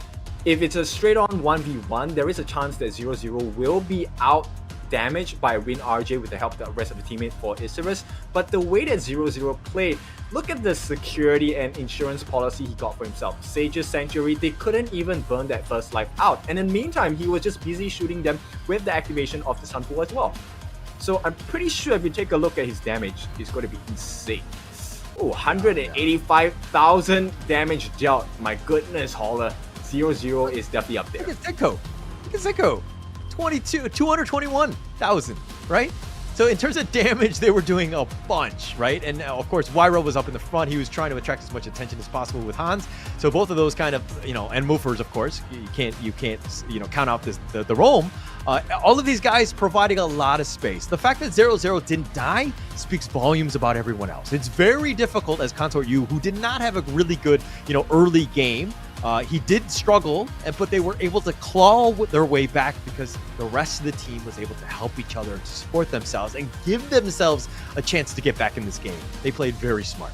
if it's a straight-on 1v1, there is a chance that 0-0 will be out damaged by WindRJ with the help of the rest of the teammate for Isurus. But the way that 0-0 played, look at the security and insurance policy he got for himself. Sage's Sanctuary, they couldn't even burn that first life out. And in the meantime, he was just busy shooting them with the activation of the Sun Pool as well. So I'm pretty sure if you take a look at his damage, it's going to be insane. Oh, 185,000 damage dealt. My goodness, Holler. 0-0 is definitely up there. Look at Zeko. 221,000, right? So in terms of damage, they were doing a bunch, right? And of course, Wyra was up in the front. He was trying to attract as much attention as possible with Hans. So both of those kind of, and Movers, of course, you can't, count out the roam. All of these guys providing a lot of space. The fact that 0-0 didn't die speaks volumes about everyone else. It's very difficult as Consort U, who did not have a really good, early game, He did struggle, but they were able to claw their way back because the rest of the team was able to help each other to support themselves and give themselves a chance to get back in this game. They played very smart.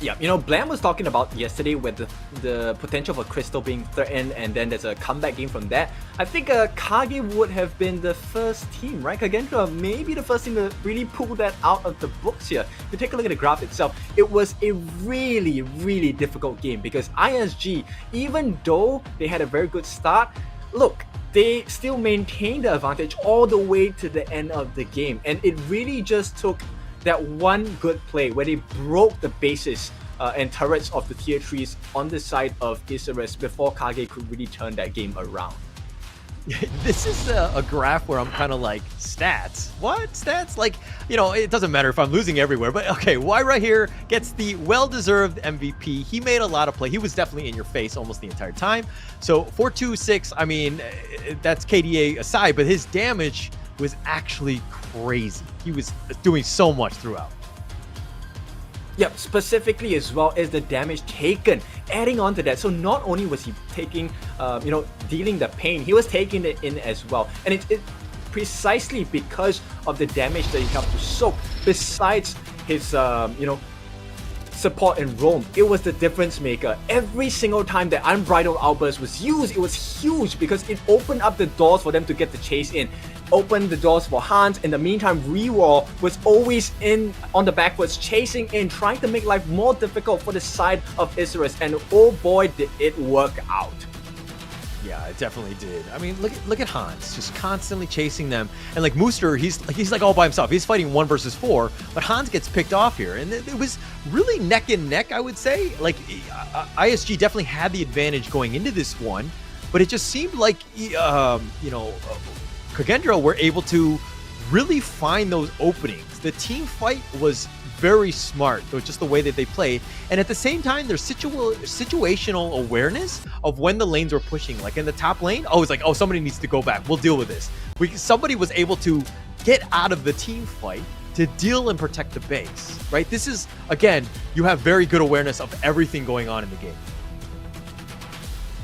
Yeah, you know, Blam was talking about yesterday with the potential for Crystal being threatened, and then there's a comeback game from that. I think KAGE would have been the first team, right? Kagendra maybe the first team to really pull that out of the books here. If you take a look at the graph itself, it was a really, really difficult game because ISG, even though they had a very good start, look, they still maintained the advantage all the way to the end of the game, and it really just took that one good play where they broke the bases and turrets of the tier 3s on the side of Isurus before KAGE could really turn that game around. This is a graph where I'm kind of like, stats? What? Stats? Like, you know, it doesn't matter if I'm losing everywhere, but okay, Y right here gets the well-deserved MVP. He made a lot of play. He was definitely in your face almost the entire time. So 426, I mean, that's KDA aside, but his damage was actually crazy. He was doing so much throughout. Yep, specifically as well as the damage taken. Adding on to that, so not only was he taking, dealing the pain, he was taking it in as well. And it precisely because of the damage that he helped to soak. Besides his, support in Rome, it was the difference maker. Every single time that Unbridled Outburst was used, it was huge because it opened up the doors for them to get the chase in. Opened the doors for Hans. In the meantime, Rewall was always in on the backwards, chasing in, trying to make life more difficult for the side of Isurus, and oh boy did it work out. Yeah, it definitely did. I mean, look at Hans, just constantly chasing them. And like Mooster, he's like all by himself. He's fighting 1 versus 4, but Hans gets picked off here. And it was really neck and neck, I would say. Like, ISG definitely had the advantage going into this one, but it just seemed like, Kagendra were able to really find those openings. The team fight was very smart, though, just the way that they played. And at the same time, their situational awareness of when the lanes were pushing. Like in the top lane, it's like, somebody needs to go back. We'll deal with this. Somebody was able to get out of the team fight to deal and protect the base, right? This is, again, you have very good awareness of everything going on in the game.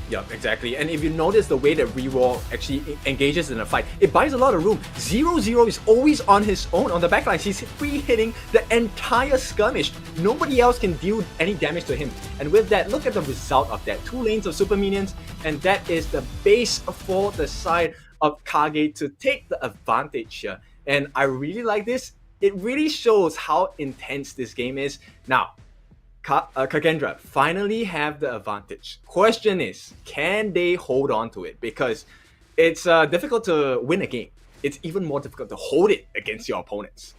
Yeah, exactly. And if you notice the way that Rewall actually engages in a fight, it buys a lot of room. 0-0 is always on his own on the backline. He's free hitting the entire skirmish. Nobody else can deal any damage to him. And with that, look at the result of that. 2 lanes of super minions, and that is the base for the side of KAGE to take the advantage here. And I really like this. It really shows how intense this game is. Now, Kagendra finally have the advantage. Question is, can they hold on to it? Because it's difficult to win a game. It's even more difficult to hold it against your opponents.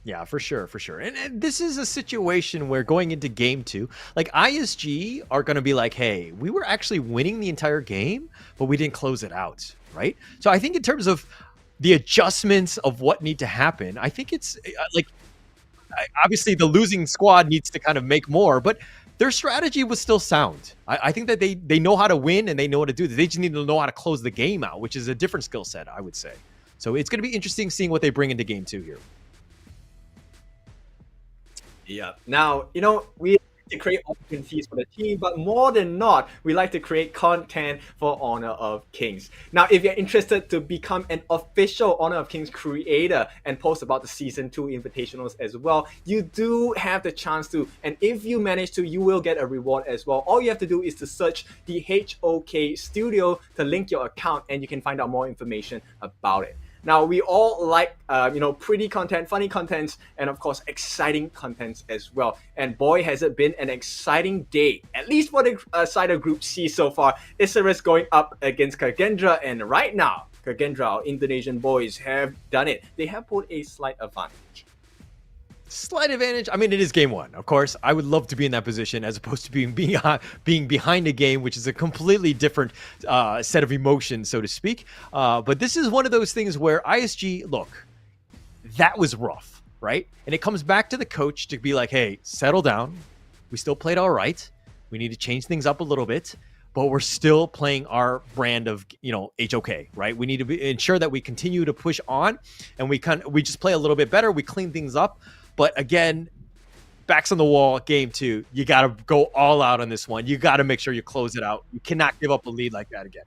Yeah, for sure. And this is a situation where going into game 2, like ISG are going to be like, hey, we were actually winning the entire game, but we didn't close it out, right? So I think in terms of the adjustments of what need to happen, I think it's like, obviously the losing squad needs to kind of make more, but their strategy was still sound. I think that they know how to win and they know how to do this. They just need to know how to close the game out, which is a different skill set, I would say. So it's going to be interesting seeing what they bring into game 2 here. Yeah. Now, we like to create opportunities for the team, but more than not, we like to create content for Honor of Kings. Now, if you're interested to become an official Honor of Kings creator and post about the Season 2 Invitationals as well, you do have the chance to. And if you manage to, you will get a reward as well. All you have to do is to search the HOK Studio to link your account, and you can find out more information about it. Now, we all like, pretty content, funny contents, and of course, exciting contents as well. And boy, has it been an exciting day, at least for the side of Group C so far. Isurus going up against Kagendra, and right now, Kagendra, our Indonesian boys, have done it. They have put a slight advantage. Slight advantage. I mean, it is game 1. Of course, I would love to be in that position as opposed to being behind a game, which is a completely different set of emotions, so to speak. But this is one of those things where ISG, look, that was rough, right? And it comes back to the coach to be like, hey, settle down. We still played all right. We need to change things up a little bit, but we're still playing our brand of, HOK, right? We need to ensure that we continue to push on and we just play a little bit better. We clean things up. But again, backs on the wall, game 2. You got to go all out on this one. You got to make sure you close it out. You cannot give up a lead like that again.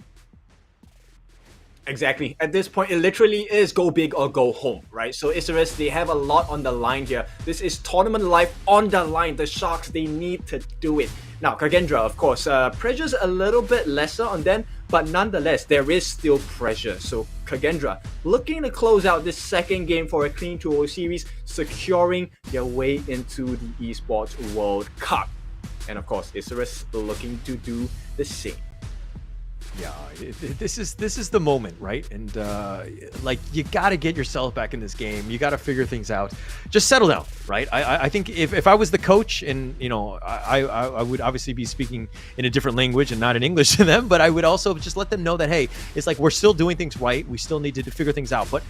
Exactly. At this point, it literally is go big or go home, right? So Isurus, they have a lot on the line here. This is tournament life on the line. The Sharks, they need to do it. Now, Kagendra, of course, pressure's a little bit lesser on them, but nonetheless, there is still pressure. So Kagendra, looking to close out this second game for a clean 2-0 series, securing their way into the Esports World Cup. And of course, Isurus looking to do the same. Yeah, this is the moment, right? And like, you got to get yourself back in this game. You got to figure things out. Just settle down, right? I think if I was the coach, and you know, I would obviously be speaking in a different language and not in English to them, but I would also just let them know that, hey, it's like, we're still doing things right. We still need to figure things out, but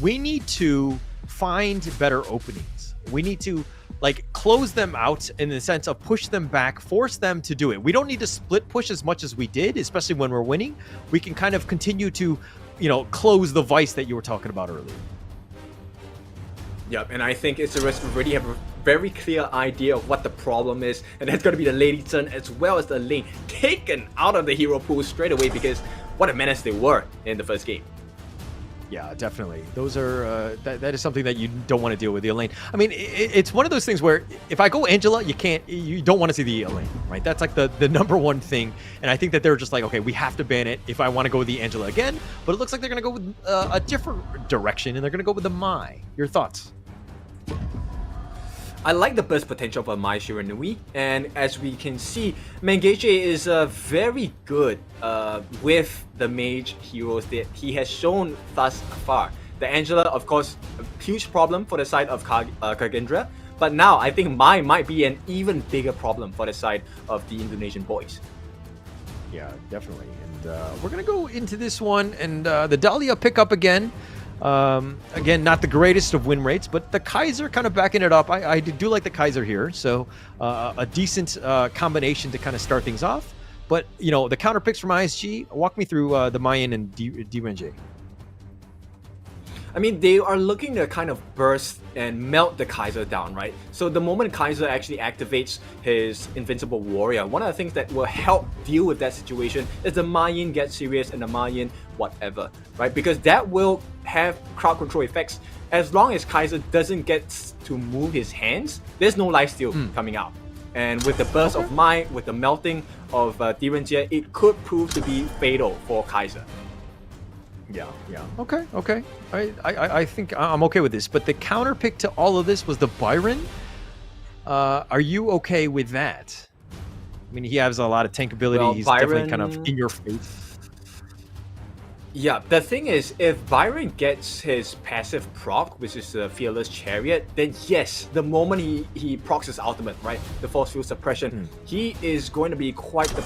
we need to find better openings. We need to like close them out in the sense of push them back, force them to do it. We don't need to split push as much as we did, especially when we're winning. We can kind of continue to, you know, close the vice that you were talking about earlier. Yep, and I think Isurus already have a very clear idea of what the problem is, and that's going to be the lady turn as well as the lane taken out of the hero pool straight away, because what a menace they were in the first game. Yeah, definitely. Those are that is something that you don't want to deal with, the lane. I mean, it's one of those things where if I go Angela, you don't want to see the lane, right? That's like the number one thing. And I think that they're just like, okay, we have to ban it if I want to go with the Angela again. But it looks like they're going to go with a different direction, and they're going to go with the Mai. Your thoughts? I like the burst potential of Mai Shiranui, and as we can see, Mengege is very good with the mage heroes that he has shown thus far. The Angela, of course, a huge problem for the side of Kagendra, but now I think Mai might be an even bigger problem for the side of the Indonesian boys. Yeah, definitely. And we're going to go into this one, and the Dahlia pickup again. Again, not the greatest of win rates, but the Kaiser kind of backing it up. I do like the Kaiser here, so a decent combination to kind of start things off. But, you know, the counter picks from ISG, walk me through the Mayan and DRMY. I mean, they are looking to kind of burst and melt the Kaiser down, right? So the moment Kaiser actually activates his Invincible Warrior, one of the things that will help deal with that situation is the Mayan get serious and the Mayan whatever, right? Because that will have crowd control effects. As long as Kaiser doesn't get to move his hands, there's no lifesteal coming out. And with the burst of Mai, with the melting of DRMY, it could prove to be fatal for Kaiser. Yeah. Okay. I think I'm okay with this. But the counter pick to all of this was the Byron. Are you okay with that? I mean, he has a lot of tank ability. Well, he's Byron, definitely kind of in your face. Yeah, the thing is, if Byron gets his passive proc, which is the Fearless Chariot, then yes, the moment he procs his ultimate, right, the Force Field Suppression, he is going to be quite the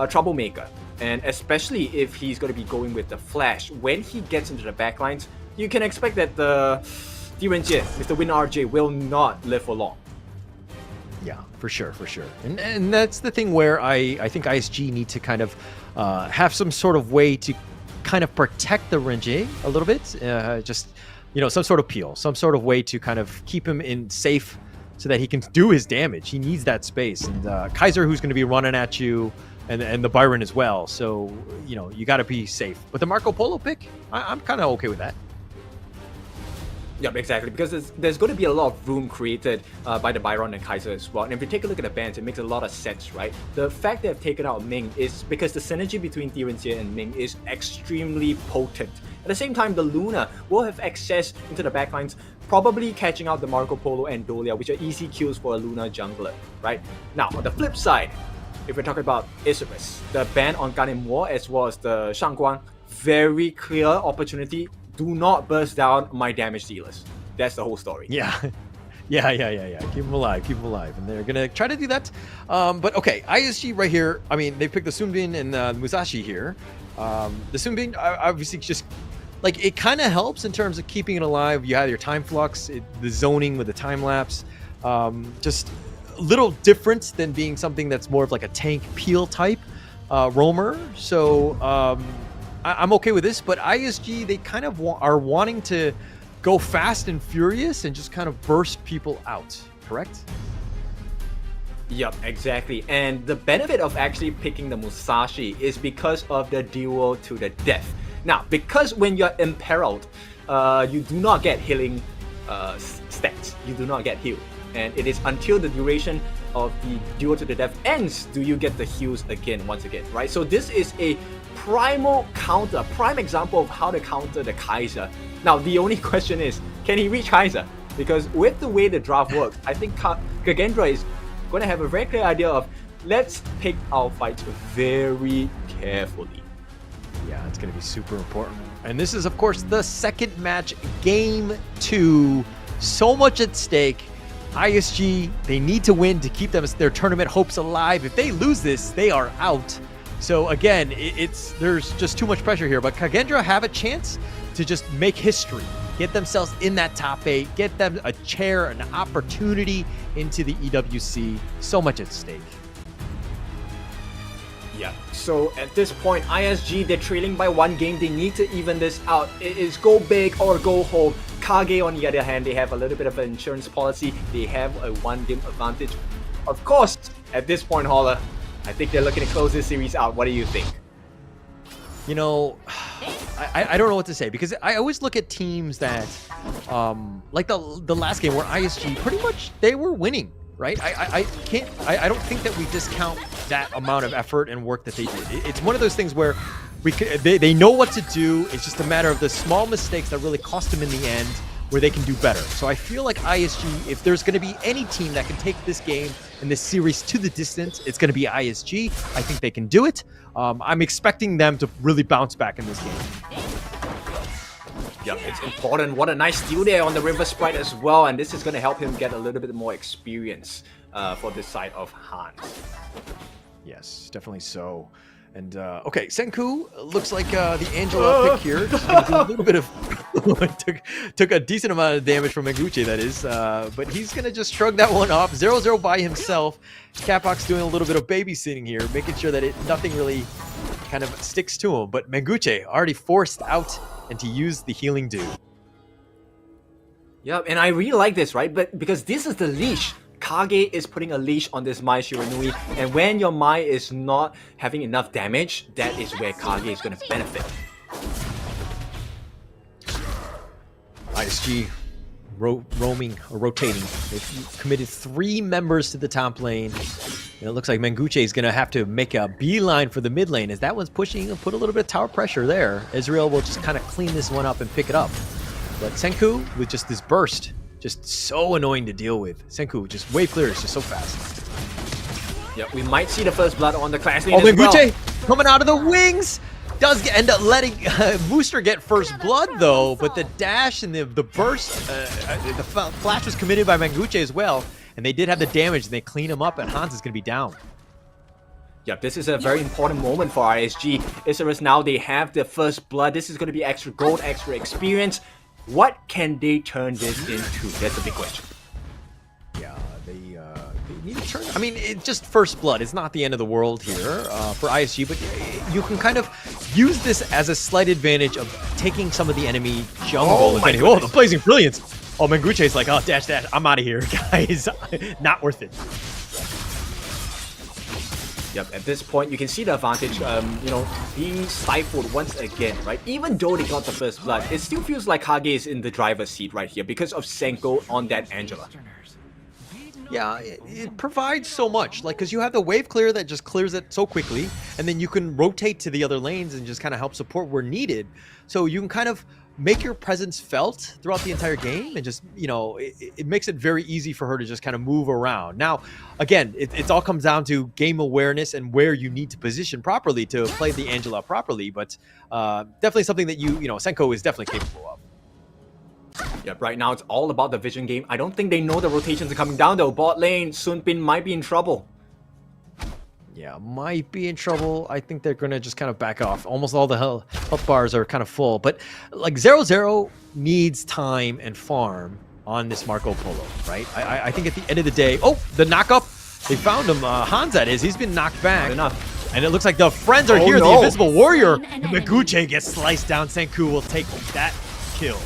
troublemaker. And especially if he's going to be going with the Flash, when he gets into the backlines, you can expect that the DRMY, Mr. Win RJ, will not live for long. Yeah, for sure. And that's the thing where I think ISG need to kind of have some sort of way to kind of protect the RNG a little bit. Just, you know, some sort of peel, some sort of way to kind of keep him in safe so that he can do his damage. He needs that space. And Kaiser, who's going to be running at you, and the Byron as well. So, you know, you got to be safe. But the Marco Polo pick, I'm kind of okay with that. Yep, exactly, because there's going to be a lot of room created by the Byron and Kaiser as well. And if you take a look at the bans, it makes a lot of sense, right? The fact that they've taken out Ming is because the synergy between DRMY and Ming is extremely potent. At the same time, the Luna will have access into the backlines, probably catching out the Marco Polo and Dolia, which are easy kills for a Luna jungler, right? Now, on the flip side, if we're talking about Isurus, the ban on Ganem War as well as the Shangguang, very clear opportunity. Do not burst down my damage dealers. That's the whole story. Yeah. Keep them alive. And they're going to try to do that. But okay, ISG right here. I mean, they picked the Sunbin and Musashi here. The Sunbin, obviously, just like it kind of helps in terms of keeping it alive. You have your time flux, the zoning with the time lapse. Just a little different than being something that's more of like a tank peel type roamer. So I'm okay with this, but ISG, they kind of are wanting to go fast and furious and just kind of burst people out, correct? Yep, exactly. And the benefit of actually picking the Musashi is because of the duel to the death. Now, because when you're imperiled, you do not get healing stats. You do not get healed. And it is until the duration of the duel to the death ends do you get the heals again, once again, right? So this is a prime example of how to counter the KAGE. Now, the only question is, can he reach KAGE? Because with the way the draft works, I think Kagendra is going to have a very clear idea of, let's pick our fights very carefully. Yeah, it's going to be super important. And this is, of course, the second match, Game 2. So much at stake. ISG, they need to win to keep their tournament hopes alive. If they lose this, they are out. So again, there's just too much pressure here. But Kagendra have a chance to just make history, get themselves in that top 8, get them a chair, an opportunity into the EWC. So much at stake. Yeah, so at this point, ISG, they're trailing by 1 game. They need to even this out. It is go big or go home. KAGE, on the other hand, they have a little bit of an insurance policy. They have a 1-game advantage. Of course, at this point, Holler, I think they're looking to close this series out. What do you think? You know, I don't know what to say, because I always look at teams that, like the last game where ISG, pretty much they were winning, right? I don't think that we discount that amount of effort and work that they did. It's one of those things where they know what to do. It's just a matter of the small mistakes that really cost them in the end, where they can do better. So I feel like ISG, if there's going to be any team that can take this game and this series to the distance, it's going to be ISG. I think they can do it. I'm expecting them to really bounce back in this game. Yep, it's important. What a nice steal there on the River Sprite as well, and this is going to help him get a little bit more experience for this side of Hans. Yes, definitely so. And okay, Senku looks like the Angela pick here. Just gonna do a little bit of took a decent amount of damage from Menguche, that is. But he's gonna just shrug that one off. 0-0 by himself. Capox doing a little bit of babysitting here, making sure that nothing really kind of sticks to him. But Menguche already forced out and to use the healing dew. Yep, and I really like this, right? But because this is the leash. KAGE is putting a leash on this Mai Shiranui, and when your Mai is not having enough damage, that is where KAGE is going to benefit. ISG rotating. They've committed 3 members to the top lane. And it looks like Menguche is going to have to make a beeline for the mid lane, as that one's pushing and put a little bit of tower pressure there. Israel will just kind of clean this one up and pick it up. But Senku, with just this burst, just so annoying to deal with. Senku, just wave clear, is just so fast. Yeah, we might see the first blood on the class lane as well. Menguche coming out of the wings! Does end up letting Booster get first blood, though, but the dash and the burst, the flash was committed by Menguche as well, and they did have the damage, and they clean him up, and Hans is going to be down. Yep, this is a very important moment for ISG. Isurus now, they have the first blood. This is going to be extra gold, extra experience. What can they turn this into? That's a big question. Yeah, they need to turn. I mean, it's just first blood. It's not the end of the world here for ISG, but you can kind of use this as a slight advantage of taking some of the enemy jungle. Oh, the Blazing Brilliance. Oh, Menguche's like, oh, dash, I'm out of here, guys. Not worth it. Yep, at this point, you can see the advantage, you know, being stifled once again, right? Even though they got the first blood, it still feels like KAGE is in the driver's seat right here because of Senko on that Angela. Yeah, it provides so much, like, because you have the wave clear that just clears it so quickly, and then you can rotate to the other lanes and just kind of help support where needed. So you can kind of make your presence felt throughout the entire game, and just, you know, it makes it very easy for her to just kind of move around. Now, again, it all comes down to game awareness and where you need to position properly to play the Angela properly, but definitely something that you know, Senko is definitely capable of. Yep, right now it's all about the vision game. I don't think they know the rotations are coming down though. Bot lane, Sun Bin might be in trouble. Yeah, might be in trouble. I think they're going to just kind of back off. Almost all the health bars are kind of full. But like 0-0 needs time and farm on this Marco Polo, right? I think at the end of the day... Oh, the knockup. They found him. Hans, that is. He's been knocked back. Not enough. And it looks like the friends are here. No. The Invisible Warrior. And Menguche gets sliced down. Senku will take that kill.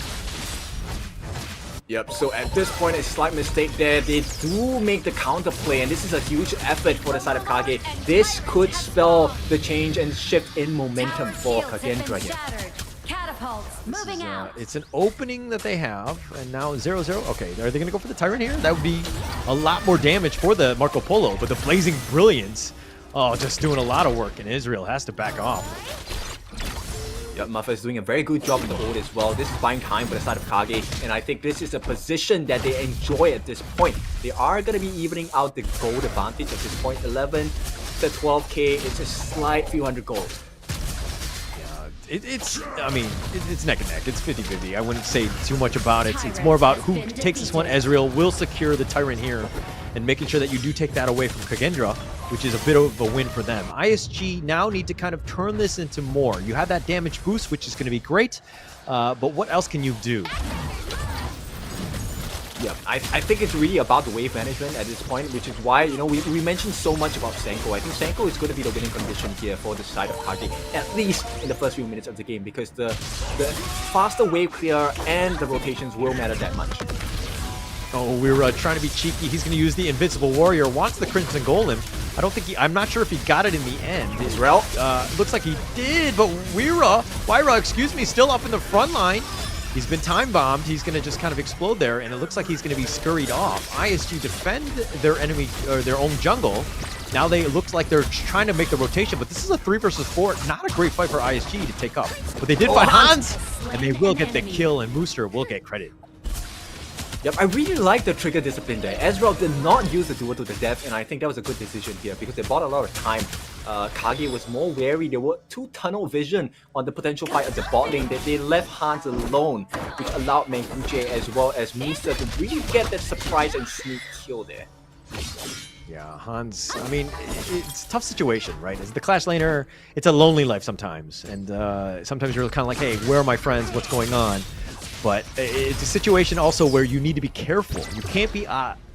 Yep, so at this point, a slight mistake there. They do make the counter play, and this is a huge effort for the side of KAGE. This could spell the change and shift in momentum for Kagendra here. Catapults moving out. It's an opening that they have, and now 0-0. Okay, are they going to go for the Tyrant here? That would be a lot more damage for the Marco Polo, but the Blazing Brilliance, just doing a lot of work, and Israel has to back off. Yep, Muffa is doing a very good job in the hold as well. This is buying time for the side of KAGE, and I think this is a position that they enjoy at this point. They are going to be evening out the gold advantage at this point. 11 to 12k, it's a slight few hundred gold. It's neck and neck. It's 50-50. I wouldn't say too much about it. It's more about who takes this one. Ezreal will secure the Tyrant here, and making sure that you do take that away from Kagendra, which is a bit of a win for them. ISG now need to kind of turn this into more. You have that damage boost, which is going to be great, but what else can you do? Yeah, I think it's really about the wave management at this point, which is why, you know, we mentioned so much about Senko. I think Senko is going to be the winning condition here for the side of KAGE, at least in the first few minutes of the game, because the faster wave clear and the rotations will matter that much. Oh, we're trying to be cheeky. He's going to use the Invincible Warrior, wants the Crimson Golem. I'm not sure if he got it in the end. Israel? Looks like he did, but Wyra, excuse me, still up in the front line. He's been time bombed. He's going to just kind of explode there, and it looks like he's going to be scurried off. ISG defend their enemy or their own jungle. Now it looks like they're trying to make the rotation, but this is a 3 versus 4. Not a great fight for ISG to take up. But they did find Hans, and they will get the kill, and Mooster will get credit. Yep, I really like the trigger discipline there. Ezreal did not use the duel to the death, and I think that was a good decision here because they bought a lot of time. KAGE was more wary. There were two tunnel vision on the potential fight at the bot lane that they left Hans alone, which allowed Menguche as well as Misa to really get that surprise and sneak kill there. Yeah, Hans, I mean, it's a tough situation, right? As the Clash laner, it's a lonely life sometimes, and sometimes you're kind of like, hey, where are my friends? What's going on? But it's a situation also where you need to be careful. You can't be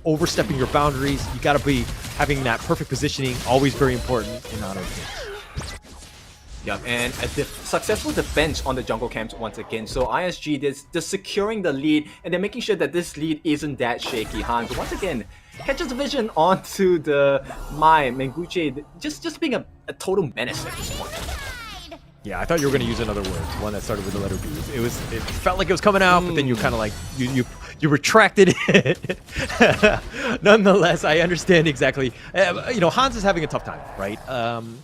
overstepping your boundaries. You got to be having that perfect positioning, always very important in auto games. Yep, and a successful defense on the jungle camps once again. So ISG they're securing the lead, and they're making sure that this lead isn't that shaky. Hans once again catches the vision onto the Menguche, just being a total menace at this point. Yeah, I thought you were going to use another word, one that started with the letter B. It felt like it was coming out, but then you kind of like you retracted it. Nonetheless, I understand exactly. You know, Hans is having a tough time, right?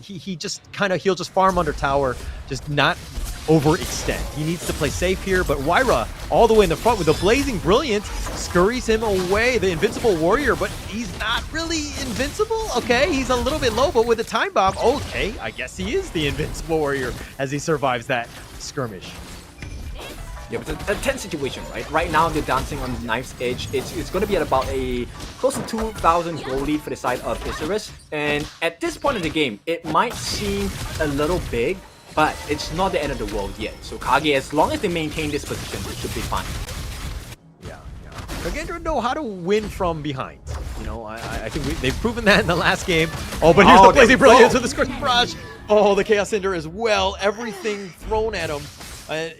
He'll just farm under tower, just not overextend. He needs to play safe here, but Wyra all the way in the front with the Blazing Brilliance scurries him away, the Invincible Warrior, but he's not really invincible. Okay, he's a little bit low, but with a time bomb, okay, I guess he is the Invincible Warrior as he survives that skirmish. Yeah, but it's a tense situation, right? Right now they're dancing on the knife's edge. It's going to be at about a close to 2,000 gold lead for the side of Isurus, and at this point in the game, it might seem a little big, but it's not the end of the world yet. So KAGE, as long as they maintain this position, it should be fine. Yeah. Kagendra know how to win from behind. You know, I think they've proven that in the last game. Oh, but here's the Blazing Brilliance with the Scorching Barrage. Oh, the Chaos Cinder as well. Everything thrown at him.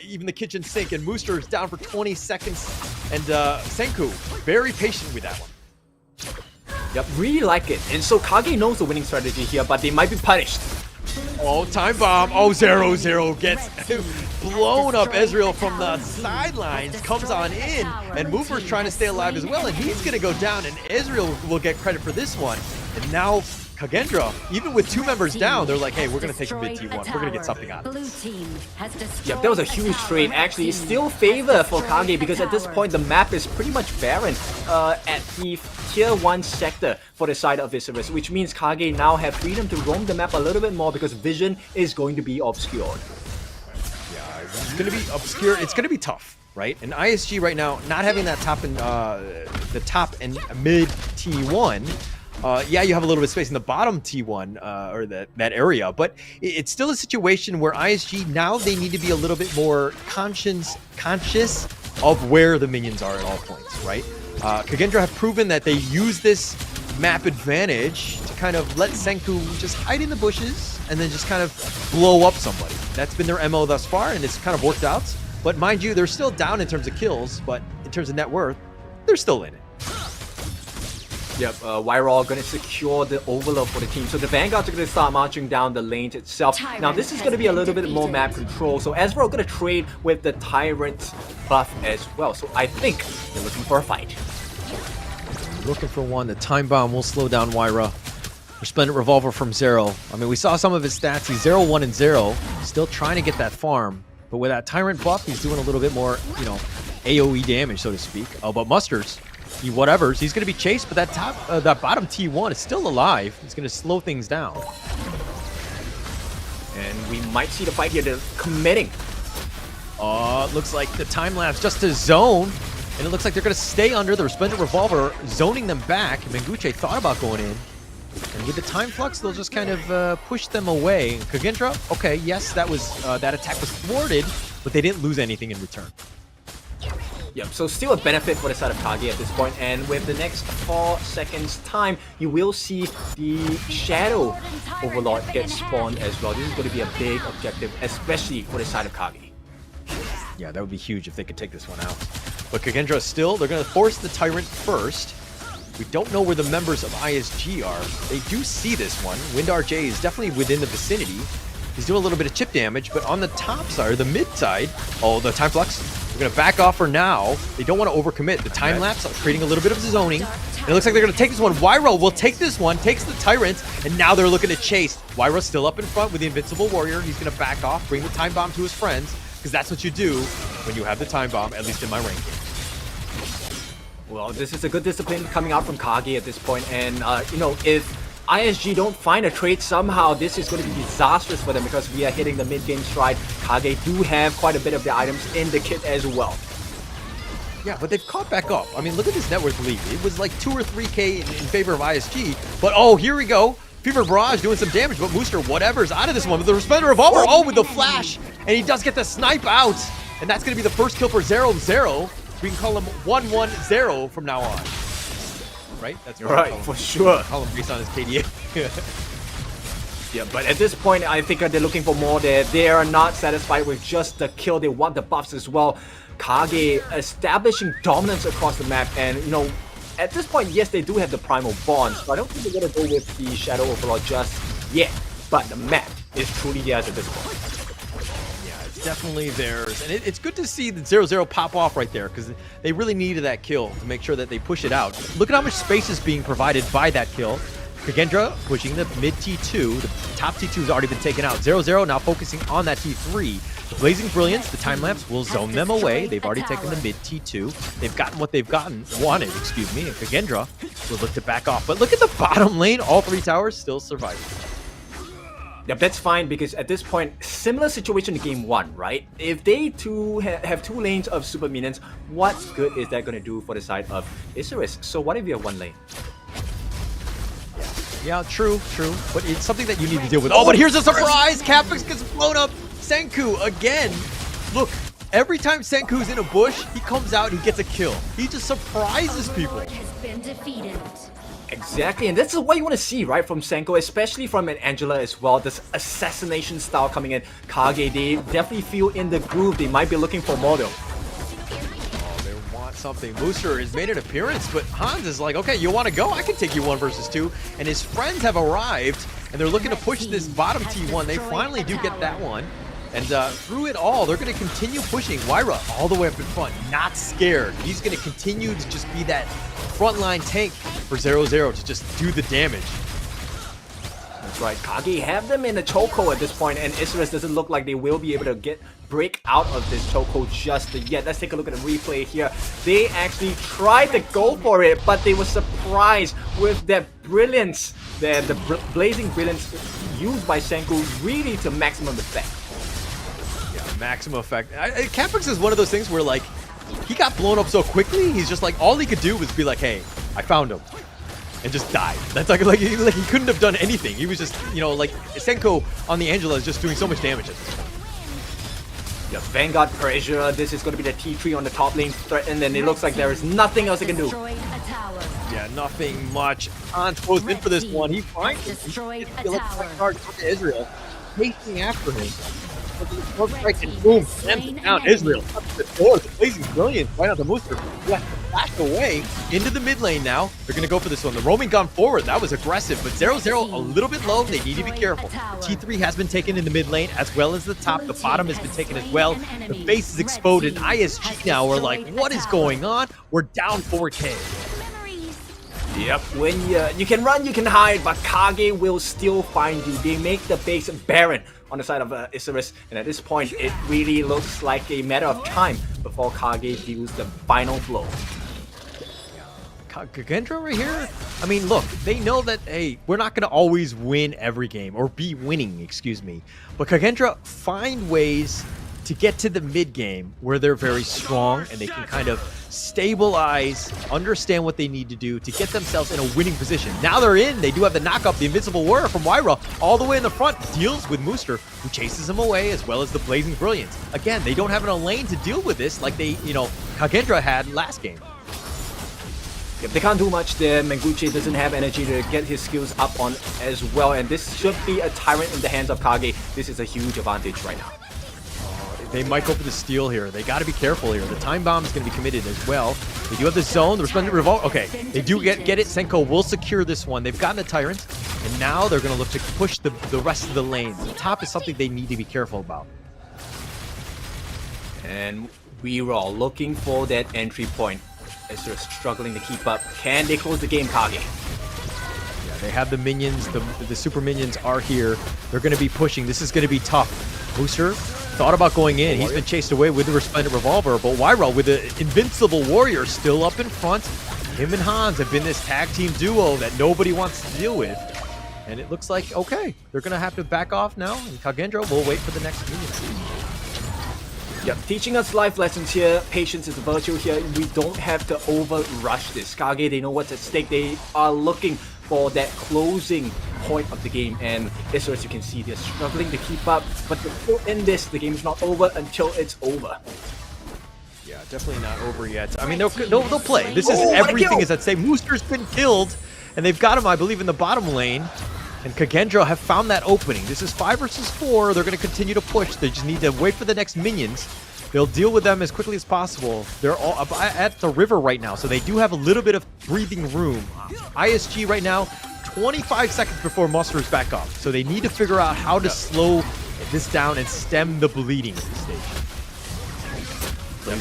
Even the kitchen sink. And Mooster is down for 20 seconds. And Senku, very patient with that one. Yep, really like it. And so KAGE knows the winning strategy here, but they might be punished. Oh, time bomb. Oh, 0-0 gets blown up. Ezreal from the sidelines comes on in, and Mooper's trying to stay alive as well, and he's going to go down, and Ezreal will get credit for this one. And now Kagendra, even with 2 members down, they're like, hey, we're going to take mid T1. We're going to get something out of this. Yep, that was a huge trade. Actually, it's still favor for KAGE because at this point, the map is pretty much barren at the Tier 1 sector for the side of Isurus, which means KAGE now have freedom to roam the map a little bit more because vision is going to be obscured. Yeah, it's going to be obscure. It's going to be tough, right? And ISG right now, not having that top and the top and mid T1, yeah, you have a little bit of space in the bottom T1 or that area, but it's still a situation where ISG now they need to be a little bit more conscious of where the minions are at all points, right? Kagendra have proven that they use this map advantage to kind of let Senku just hide in the bushes and then just kind of blow up somebody. That's been their MO thus far, and it's kind of worked out. But mind you, they're still down in terms of kills, but in terms of net worth, they're still in it. Yep, Wyraw gonna secure the overload for the team. So the Vanguards are gonna start marching down the lanes itself. Now this is gonna be a little bit more map control. So Ezreal gonna trade with the Tyrant buff as well. So I think they're looking for a fight. Looking for one. The time bomb will slow down Wyra. Resplendent Revolver from Zero. I mean, we saw some of his stats. He's 0-1 and 0. Still trying to get that farm. But with that Tyrant buff, he's doing a little bit more, you know, AoE damage, so to speak. Oh, but Musters, he's going to be chased, but that bottom T1 is still alive. He's going to slow things down. And we might see the fight here. They're committing. Looks like the time lapse just to zone. And it looks like they're going to stay under the Resplendent Revolver, zoning them back. Menguche thought about going in. And with the time flux, they'll just kind of push them away. Kagendra, okay, yes, that attack was thwarted, but they didn't lose anything in return. Yep, so still a benefit for the side of Kage at this point, and with the next 4 seconds time, you will see the Shadow Overlord get spawned as well. This is going to be a big objective, especially for the side of Kage. Yeah, that would be huge if they could take this one out. But Kagendra still, they're going to force the Tyrant first. We don't know where the members of ISG are. They do see this one. Wind RJ is definitely within the vicinity. He's doing a little bit of chip damage, but on the top side, or the mid side, oh, the time flux, we're going to back off for now. They don't want to overcommit. The time lapse creating a little bit of zoning. And it looks like they're going to take this one. Wyra will take this one, takes the Tyrant, and now they're looking to chase. Wyra's still up in front with the Invincible Warrior. He's going to back off, bring the time bomb to his friends, because that's what you do when you have the time bomb, at least in my ranking. Well, this is a good discipline coming out from Kage at this point, and you know, if ISG don't find a trade somehow, this is going to be disastrous for them because we are hitting the mid-game stride. Kage do have quite a bit of the items in the kit as well. Yeah, but they've caught back up. I mean, look at this net worth lead. It was like 2 or 3K in favor of ISG, but oh, here we go. Fever Barrage doing some damage, but Mooster, whatever's out of this one with the Resplendent Revolver. Oh, with the flash, and he does get the snipe out, and that's going to be the first kill for 0-0. We can call him 1-1-0 from now on. Right? That's right, for sure. Call him based on his KDA. Yeah, but at this point, I think they're looking for more there. They are not satisfied with just the kill. They want the buffs as well. Kage establishing dominance across the map, and you know, at this point, yes, they do have the primal bonds, so I don't think they're gonna go with the Shadow Overlord just yet. But the map is truly theirs at this point. Definitely theirs, and it's good to see the 0-0 pop off right there because they really needed that kill to make sure that they push it out. Look at how much space is being provided by that kill. Kagendra pushing the mid T2. The top T2 has already been taken out. 0-0 now focusing on that T3. The Blazing Brilliance, the time lapse will zone them away. They've already taken the mid T2. They've gotten what they've wanted, excuse me, and Kagendra will look to back off. But look at the bottom lane, all 3 towers still surviving. Yeah, that's fine because at this point, similar situation to game 1, right? If they have 2 lanes of super minions, what good is that going to do for the side of Isurus? So what if you have 1 lane? Yeah, true. But it's something that you need to deal with. Oh, but here's a surprise! Capix gets blown up. Senku again. Look, every time Senku's in a bush, he comes out, he gets a kill. He just surprises people. Exactly, and this is what you want to see, right, from Senko, especially from an Angela as well. This assassination style coming in. Kage, they definitely feel in the groove. They might be looking for more though. Oh, they want something. Mooster has made an appearance, but Hans is like, okay, you want to go? I can take you 1 versus 2. And his friends have arrived, and they're looking to push this bottom T1. They finally do get that one. And through it all, they're going to continue pushing Wyra all the way up in front, not scared. He's going to continue to just be that frontline tank for 0-0 to just do the damage. That's right, Kage have them in a chokehold at this point, and Isurus doesn't look like they will be able to break out of this chokehold just yet. Let's take a look at the replay here. They actually tried to go for it, but they were surprised with that brilliance, the blazing brilliance used by Senku really to maximum effect. Maximum effect. Capix is one of those things where, like, he got blown up so quickly, he's just like, all he could do was be like, hey, I found him. And just died. That's like he couldn't have done anything. He was just, you know, like, Senko on the Angela is just doing so much damage at this point. Yeah, Vanguard pressure. This is going to be the T3 on the top lane threatened, and it looks like there is nothing else they can do. Yeah, nothing much. Hans goes in for this one. He finds it. He feel like to Israel, chasing after him. Fourth strike and boom, slams it down. Israel up to the door. The Blazing Brilliance right on the Mooster. Left flash away into the mid lane now. They're going to go for this one. The roaming gun forward. That was aggressive, but 0-0 a little bit low. They need to be careful. T3 has been taken in the mid lane as well as the top. The bottom has been taken as well. The base is exploded. ISG now are like, what is going on? We're down 4K. Yep, when you can run, you can hide, but KAGE will still find you. They make the base barren on the side of Isurus, and at this point, it really looks like a matter of time before KAGE deals the final blow. KAGE right here, I mean, look, they know that, hey, we're not going to always win every game, or be winning, excuse me. But KAGE find ways to get to the mid game where they're very strong and they can kind of stabilize, understand what they need to do to get themselves in a winning position. Now they're in, they do have the knockup, the Invincible Warrior from Wyra all the way in the front, deals with Mooster, who chases him away, as well as the Blazing Brilliance. Again, they don't have a lane to deal with this like they, KAGE had last game. If they can't do much there, Menguchi doesn't have energy to get his skills up on as well, and this should be a tyrant in the hands of KAGE. This is a huge advantage right now. They might go for the steal here. They got to be careful here. The time bomb is going to be committed as well. They do have the zone, the resplendent revolt. Okay, they do get it. Senko will secure this one. They've gotten a tyrant, and now they're going to look to push the rest of the lanes. The top is something they need to be careful about. And we were all looking for that entry point as they're struggling to keep up. Can they close the game, KAGE? Yeah, they have the minions. The super minions are here. They're going to be pushing. This is going to be tough. Mooster thought about going in. He's been chased away with the Resplendent Revolver, but Wyra with the Invincible Warrior still up in front. Him and Hans have been this tag team duo that nobody wants to deal with. And it looks like, okay, they're going to have to back off now, and KAGE will wait for the next minion. Yep, teaching us life lessons here. Patience is a virtue here. We don't have to over-rush this. KAGE, they know what's at stake. They are looking for that closing point of the game, and Isurus, as you can see, they're struggling to keep up, but still in this, the game's not over until it's over. Yeah, definitely not over yet. I mean, they'll play. This is everything is at stake. Mooster's been killed, and they've got him, I believe, in the bottom lane, and KAGE have found that opening. This is 5 versus 4. They're going to continue to push. They just need to wait for the next minions. They'll deal with them as quickly as possible. They're all up at the river right now, so they do have a little bit of breathing room. ISG right now, 25 seconds before Muster is back up. So they need to figure out how to slow this down and stem the bleeding at this stage.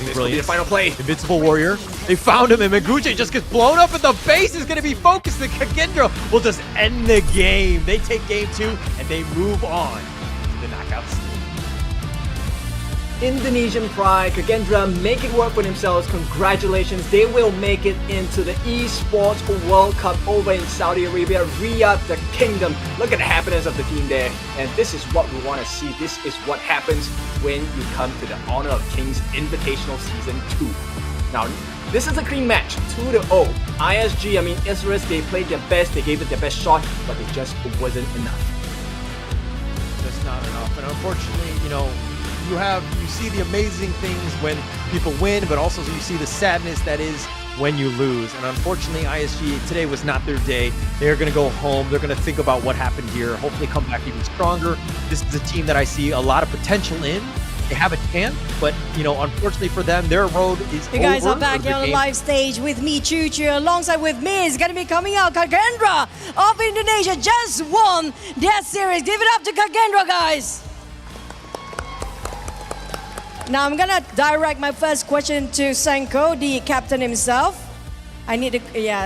This will be the final play. Invincible Warrior. They found him, and Menguchi just gets blown up, and the base is going to be focused. And KAGE will just end the game. They take game 2, and they move on to the knockouts. Indonesian pride, KAGE make it work for themselves. Congratulations, they will make it into the Esports World Cup over in Saudi Arabia. Riyadh, the kingdom. Look at the happiness of the team there, and this is what we want to see. This is what happens when you come to the Honor of Kings Invitational Season 2. Now, this is a clean match, 2-0. ISG, I mean Isurus, they played their best, they gave it their best shot, but it just wasn't enough. Just not enough, and unfortunately, you see the amazing things when people win, but also you see the sadness that is when you lose. And unfortunately, ISG, today was not their day. They're going to go home. They're going to think about what happened here, hopefully come back even stronger. This is a team that I see a lot of potential in. They have a chance, but, unfortunately for them, their road is over. You guys are back here on the live stage with me, Choo Choo, alongside with me is going to be coming out. KAGE of Indonesia just won their series. Give it up to KAGE, guys. Now I'm gonna direct my first question to Senko, the captain himself. I need to,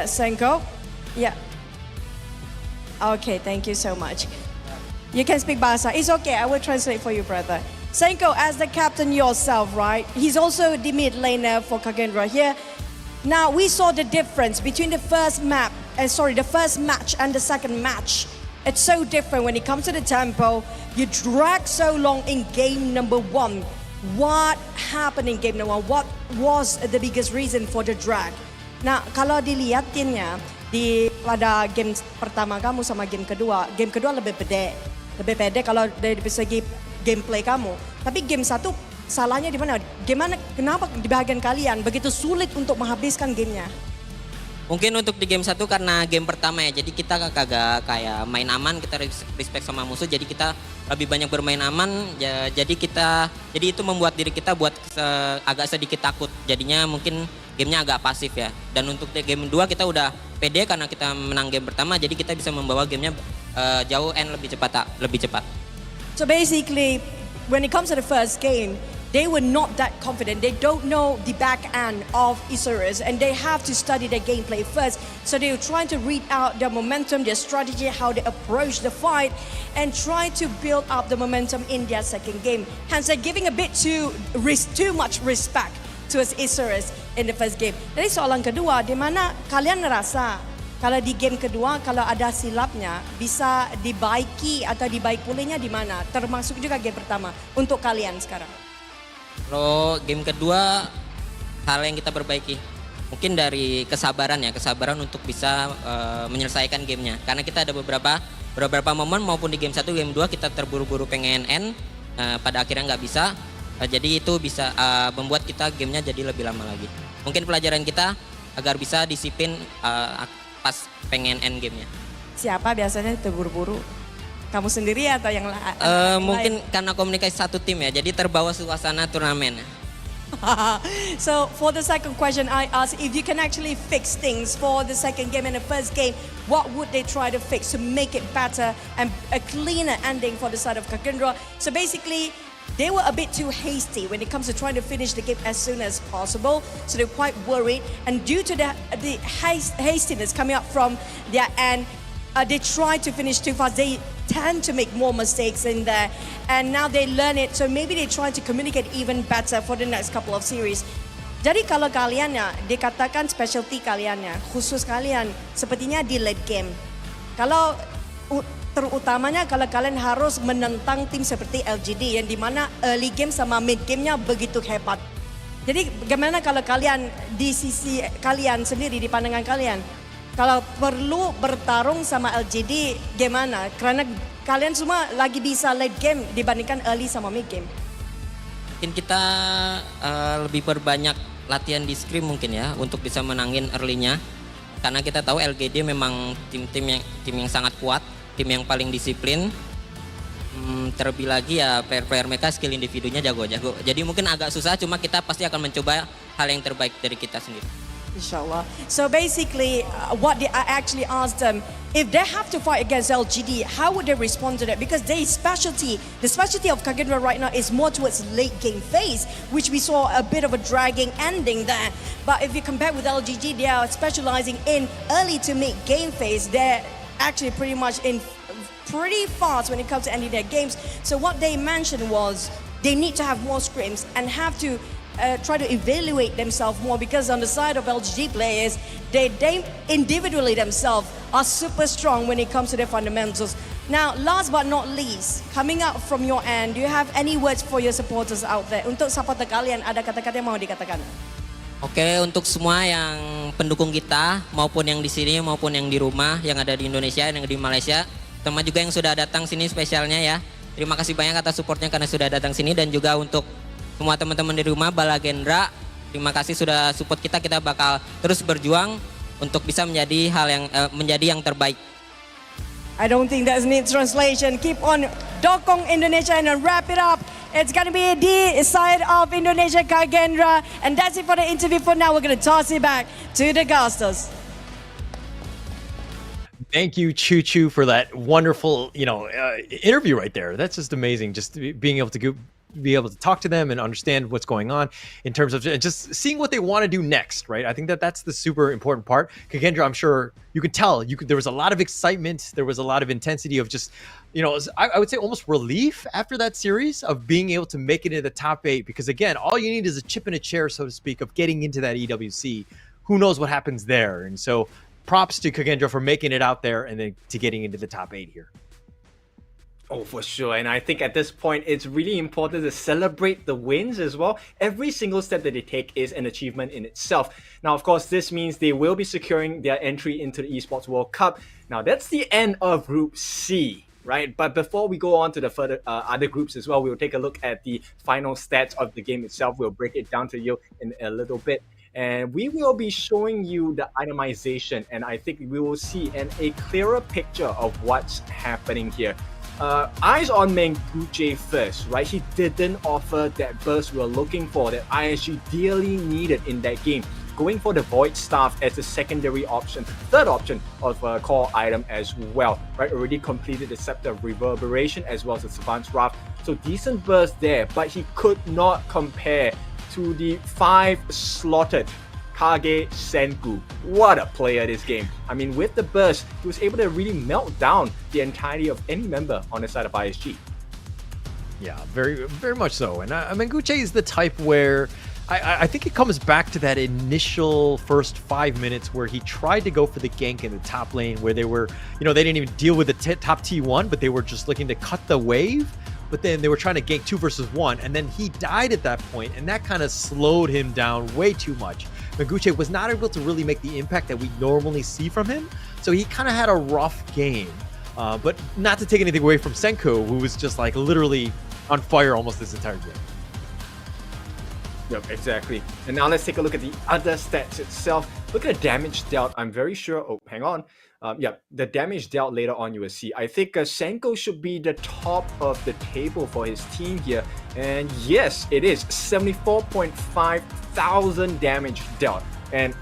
Senko. Yeah. Okay, thank you so much. You can speak Bahasa. It's okay, I will translate for you, brother. Senko, as the captain yourself, right? He's also the mid laner for KAGE here. Now we saw the difference between the first match and the second match. It's so different when it comes to the tempo. You drag so long in game number 1. What happened in game number 1? What was the biggest reason for the drag? Nah, kalau dilihatinnya pada game pertama kamu sama game kedua lebih pede kalau dari segi gameplay kamu. Tapi game 1 salahnya di mana? Kenapa di bagian kalian begitu sulit untuk menghabiskan gamenya? Mungkin untuk di game 1 karena game pertama ya, jadi kita kagak kayak main aman, kita respect sama musuh, jadi kita lebih banyak bermain aman, jadi itu membuat diri kita agak sedikit takut, jadinya mungkin gamenya agak pasif ya. Dan untuk di game 2 kita udah pede karena kita menang game pertama, jadi kita bisa membawa gamenya jauh and lebih cepat. So basically, when it comes to the first game, they were not that confident. They don't know the back end of Isurus and they have to study their gameplay first. So they were trying to read out their momentum, their strategy, how they approach the fight and try to build up the momentum in their second game. Hence they're giving a bit too much respect to Isurus in the first game. Jadi soalan kedua, di mana kalian ngerasa kalau di game kedua kalau ada silapnya bisa dibaiki atau dibaik pulihnya di mana? Termasuk juga game pertama untuk kalian sekarang. Kalau game kedua, hal yang kita perbaiki mungkin dari kesabaran untuk bisa menyelesaikan gamenya. Karena kita ada beberapa momen maupun di game 1, game 2 kita terburu-buru pengen end, pada akhirnya nggak bisa. Jadi itu bisa membuat kita gamenya jadi lebih lama lagi. Mungkin pelajaran kita agar bisa disiplin pas pengen end gamenya. Siapa biasanya terburu-buru? Kamu sendiri atau yang lain? Mungkin karena komunikasi satu tim ya, jadi terbawa suasana turnamen. So for the second question, I asked if you can actually fix things for the second game and the first game, what would they try to fix to make it better and a cleaner ending for the side of Kagendra? So basically, they were a bit too hasty when it comes to trying to finish the game as soon as possible. So they're quite worried, and due to the hastiness coming up from their end, they try to finish too fast. They tend to make more mistakes in there, and now they learn it. So maybe they try to communicate even better for the next couple of series. Jadi kalau kalian ya dikatakan specialty kalian ya, khusus kalian sepertinya di late game. Kalau terutamanya kalau kalian harus menentang tim seperti LGD yang dimana early game sama mid gamenya begitu hebat. Jadi bagaimana kalau kalian di sisi kalian sendiri, di pandangan kalian, kalau perlu bertarung sama LGD gimana? Karena kalian semua lagi bisa late game dibandingkan early sama mid game. Mungkin kita lebih perbanyak latihan di scrim mungkin ya untuk bisa menangin early-nya. Karena kita tahu LGD memang tim yang sangat kuat, tim yang paling disiplin. Terlebih lagi ya player mereka skill individunya jago-jago. Jadi mungkin agak susah, cuma kita pasti akan mencoba hal yang terbaik dari kita sendiri. Inshallah. So basically, I actually asked them, if they have to fight against LGD, how would they respond to that? Because the specialty of Kagendra right now is more towards late game phase, which we saw a bit of a dragging ending there. But if you compare with LGD, they are specializing in early to mid game phase. They're actually pretty much in pretty fast when it comes to ending their games. So what they mentioned was they need to have more scrims and have to try to evaluate themselves more, because on the side of LGD players, they individually themselves are super strong when it comes to their fundamentals. Now, last but not least, coming out from your end, do you have any words for your supporters out there? Untuk supporter kalian, ada kata-kata yang mau dikatakan? Oke, untuk semua yang pendukung kita, maupun yang di sini, maupun yang di rumah, yang ada di Indonesia, yang di Malaysia, terutama juga yang sudah datang sini spesialnya ya. Terima kasih banyak atas supportnya karena sudah datang sini, dan juga untuk semua teman-teman di rumah, Bala Gendra, terima kasih sudah support kita. Kita bakal terus berjuang untuk bisa menjadi yang terbaik. I don't think that's need translation. Keep on dokong Indonesia and wrap it up. It's gonna be the side of Indonesia Kagendra, and that's it for the interview for now. We're gonna toss it back to the casters. Thank you, Choo Choo, for that wonderful, interview right there. That's just amazing. Just being able to be able to talk to them and understand what's going on in terms of just seeing what they want to do next, right? I think that's the super important part. Kagendra, I'm sure you could tell, there was a lot of excitement. There was a lot of intensity of just, I would say almost relief after that series of being able to make it into the top 8. Because again, all you need is a chip in a chair, so to speak, of getting into that EWC. Who knows what happens there? And so props to Kagendra for making it out there and then to getting into the top 8 here. Oh, for sure. And I think at this point, it's really important to celebrate the wins as well. Every single step that they take is an achievement in itself. Now, of course, this means they will be securing their entry into the Esports World Cup. Now, that's the end of Group C, right? But before we go on to the further other groups as well, we'll take a look at the final stats of the game itself. We'll break it down to you in a little bit. and we will be showing you the itemization, and I think we will see a clearer picture of what's happening here. Eyes on Menguche first, right? He didn't offer that burst we were looking for, that ISG dearly needed in that game. Going for the Void Staff as a secondary option, third option of a core item as well, right? Already completed the Scepter of Reverberation as well as the Savant's Wrath. So decent burst there, but he could not compare to the 5 slotted KAGE Senku. What a player this game. I mean, with the burst, he was able to really melt down the entirety of any member on the side of ISG. Yeah, very, very much so. And Menguche is the type where I think it comes back to that initial first 5 minutes where he tried to go for the gank in the top lane, where they were, they didn't even deal with the top T1, but they were just looking to cut the wave. But then they were trying to gank 2 versus 1, and then he died at that point, and that kind of slowed him down way too much. Menguche was not able to really make the impact that we normally see from him, so he kind of had a rough game. But not to take anything away from Senko, who was just like literally on fire almost this entire game. Yep, exactly. And now let's take a look at the other stats itself. Look at the damage dealt. I'm very sure. Oh, hang on. The damage dealt later on you will see. I think Senko should be the top of the table for his team here. And yes, it is 74.5 thousand damage dealt. And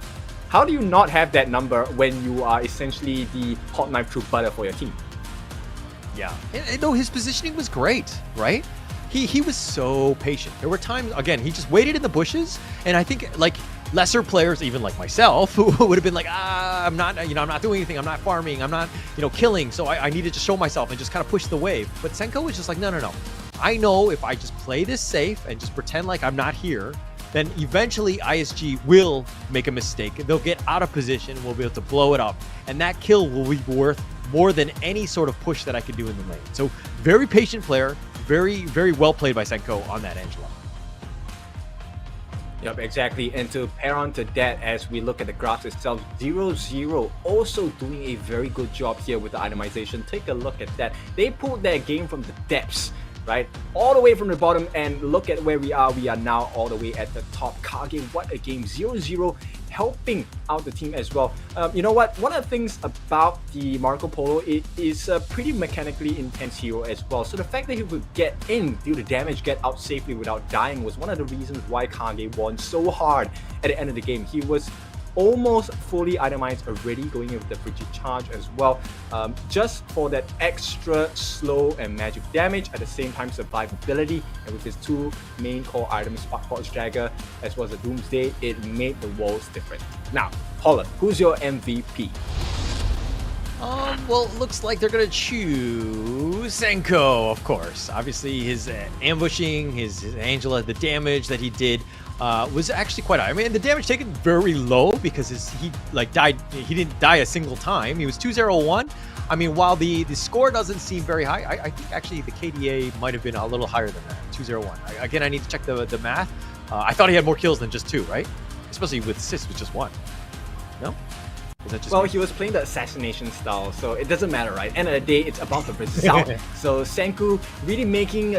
how do you not have that number when you are essentially the hot knife through butter for your team? Yeah. No, his positioning was great, right? He was so patient. There were times, again, he just waited in the bushes, and I think like lesser players, even like myself, who would have been like, I'm not doing anything, I'm not farming, I'm not, killing, so I need to just show myself and just kind of push the wave. But Senko was just like, no. I know if I just play this safe and just pretend like I'm not here, then eventually ISG will make a mistake. They'll get out of position, we'll be able to blow it up, and that kill will be worth more than any sort of push that I could do in the lane. So very patient player, very, very well played by Senko on that Angela. Yep, exactly. And to pair on to that, as we look at the graphs itself, 0-0 also doing a very good job here with the itemization. Take a look at that. They pulled their game from the depths, right? All the way from the bottom, and look at where we are. We are now all the way at the top. KAGE, what a game. 0-0 helping out the team as well. You know what? One of the things about the Marco Polo, it is a pretty mechanically intense hero as well. So the fact that he could get in, do the damage, get out safely without dying was one of the reasons why KAGE won so hard at the end of the game. He was almost fully itemized already, going in with the frigid charge as well, just for that extra slow and magic damage, at the same time survivability, and with his 2 main core items, Sparkforge Dagger as well as the Doomsday, it made the worlds different. Now, Holland, who's your MVP? Well, it looks like they're going to choose Senko, of course. Obviously, his ambushing, his Angela, the damage that he did was actually quite high. I mean, the damage taken very low because he didn't die a single time. He was 201. I mean, while the score doesn't seem very high, I think actually the KDA might have been a little higher than that, 201. Again, I need to check the math. I thought he had more kills than just 2, right? Especially with assists with just 1. No? Is that just well, he was playing the assassination style, so it doesn't matter, right? End of the day, it's about the result. So Senku really making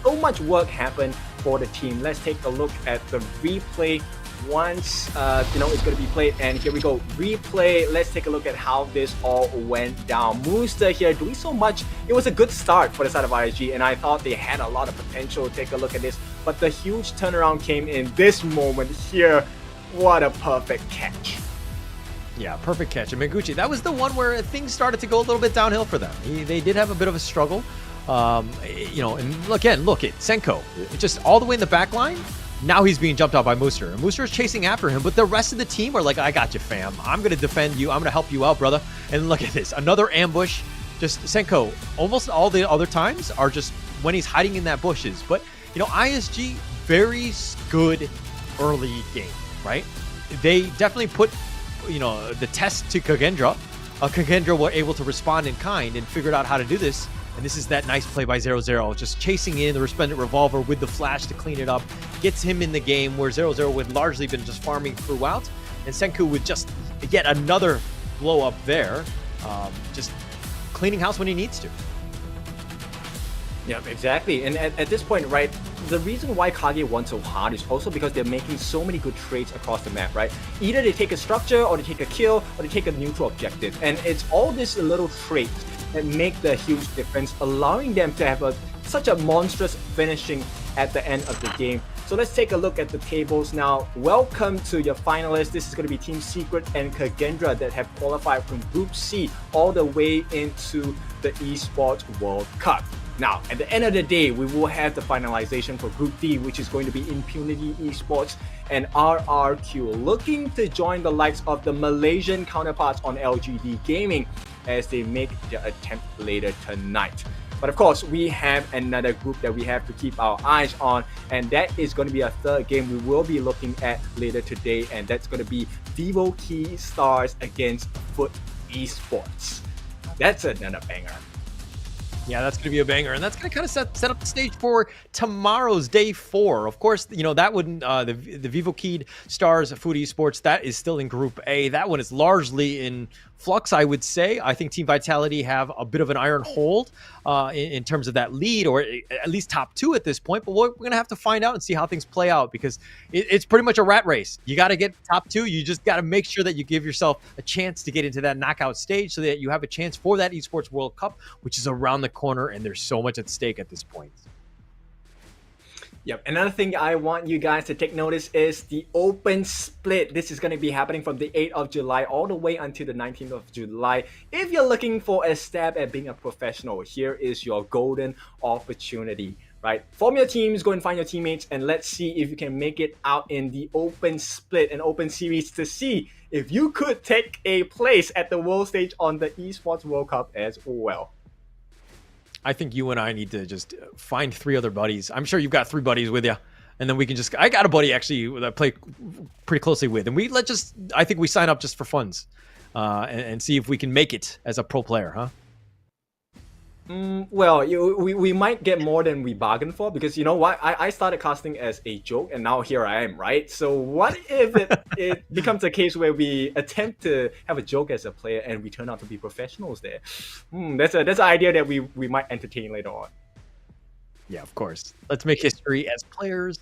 so much work happen for the team. Let's take a look at the replay once it's going to be played, and here we go. Replay. Let's take a look at how this all went down. Mooster here doing so much. It was a good start for the side of ISG, and I thought they had a lot of potential. Take a look at this, but the huge turnaround came in this moment here. What a perfect catch. Yeah, perfect catch. And Menguche, that was the one where things started to go a little bit downhill for them. They did have a bit of a struggle. And again, look at Senko, just all the way in the back line. Now he's being jumped out by Mooster. And Mooster is chasing after him, but the rest of the team are like, I got you, fam. I'm going to defend you. I'm going to help you out, brother. And look at this. Another ambush. Just Senko, almost all the other times are just when he's hiding in that bushes. But, ISG, very good early game, right? They definitely put the test to Kagendra. Kagendra were able to respond in kind and figured out how to do this. And this is that nice play by 0-0, just chasing in the Resplendent Revolver with the flash to clean it up. Gets him in the game where 0-0 would largely been just farming throughout. And Senku would just get another blow up there. Just cleaning house when he needs to. Yeah, exactly. And at this point, right, the reason why KAGE won so hard is also because they're making so many good trades across the map, right? Either they take a structure, or they take a kill, or they take a neutral objective. And it's all these little traits that make the huge difference, allowing them to have such a monstrous finishing at the end of the game. So let's take a look at the tables now. Welcome to your finalists. This is going to be Team Secret and Kagendra that have qualified from Group C all the way into the Esports World Cup. Now, at the end of the day, we will have the finalization for Group D, which is going to be Impunity Esports and RRQ, looking to join the likes of the Malaysian counterparts on LGD Gaming as they make their attempt later tonight. But of course, we have another group that we have to keep our eyes on, and that is going to be a third game we will be looking at later today, and that's going to be Vivo Key Stars against Foot Esports. That's another banger. Yeah, that's going to be a banger, and that's going to kind of set up the stage for tomorrow's day 4. Of course, you know, that wouldn't the Vivo Key Stars Food Esports, that is still in Group A. That one is largely in flux, I would say. I think Team Vitality have a bit of an iron hold in terms of that lead, or at least top 2 at this point. But we're going to have to find out and see how things play out, because it's pretty much a rat race. You got to get top 2. You just got to make sure that you give yourself a chance to get into that knockout stage so that you have a chance for that Esports World Cup, which is around the corner, and there's so much at stake at this point. Yep, another thing I want you guys to take notice is the open split. This is going to be happening from the 8th of July all the way until the 19th of July. If you're looking for a stab at being a professional, here is your golden opportunity, right? Form your teams, go and find your teammates, and let's see if you can make it out in the open split and open series to see if you could take a place at the world stage on the Esports World Cup as well. I think you and I need to just find 3 other buddies. I'm sure you've got 3 buddies with you, and then we can just. I got a buddy actually that I play pretty closely with, and I think we sign up just for funds, and see if we can make it as a pro player, huh? Well, we might get more than we bargained for, because you know what? I started casting as a joke, and now here I am, right? So what if it becomes a case where we attempt to have a joke as a player and we turn out to be professionals there? That's an idea that we might entertain later on. Yeah, of course. Let's make history as players.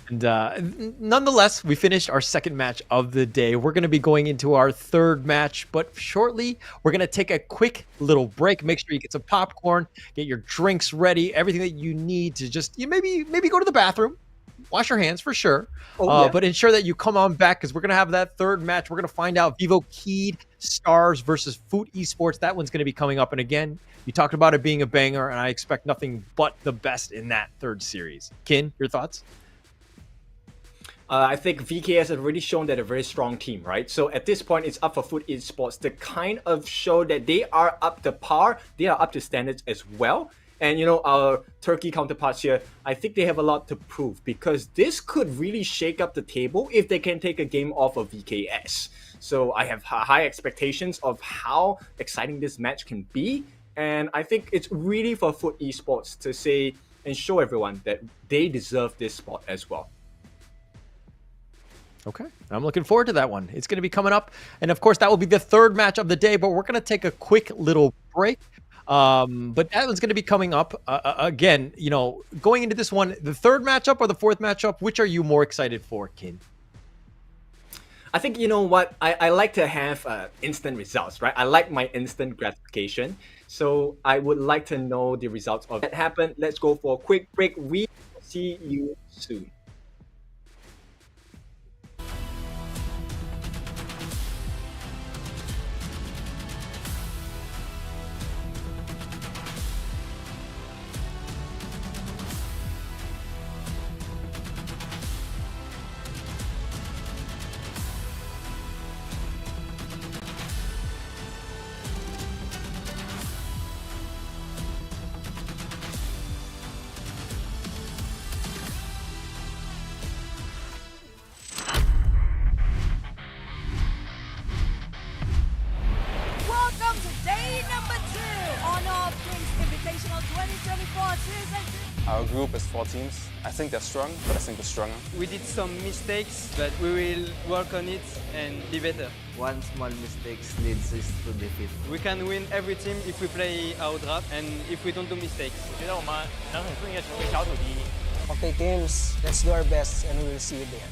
And nonetheless, we finished our second match of the day. We're going to be going into our third match, but shortly, we're going to take a quick little break. Make sure you get some popcorn, get your drinks ready, everything that you need to just maybe go to the bathroom, wash your hands for sure, but ensure that you come on back, because we're going to have that third match. We're going to find out Vivo Key Stars versus Foot Esports. That one's going to be coming up. And again, you talked about it being a banger, and I expect nothing but the best in that third series. Kin, your thoughts? I think VK has already shown that they're a very strong team, right? So at this point, it's up for Foot Esports to kind of show that they are up to par, they are up to standards as well. And you know, our Turkey counterparts here, I think they have a lot to prove, because this could really shake up the table if they can take a game off of VKS. So I have high expectations of how exciting this match can be. And I think it's really for Foot Esports to say and show everyone that they deserve this spot as well. Okay, I'm looking forward to that one. It's going to be coming up. And of course, that will be the third match of the day, but we're going to take a quick little break. But that one's going to be coming up. Again, you know, going into this one, the third matchup or the fourth matchup, which are you more excited for, Kin? I think, you know what, I like to have instant results, right? I like my instant gratification. So I would like to know the results of that happen. Let's go for a quick break. We see you soon. Welcome to day number 2 on All Things Invitational 2024 Season 2. Our group is 4 teams. I think they're strong, but I think we're stronger. We did some mistakes, but we will work on it and be better. One small mistake leads us to defeat. We can win every team if we play our draft and if we don't do mistakes. 我觉得我们能很顺利的成为小组第一。Okay, teams, let's do our best and we will see you there.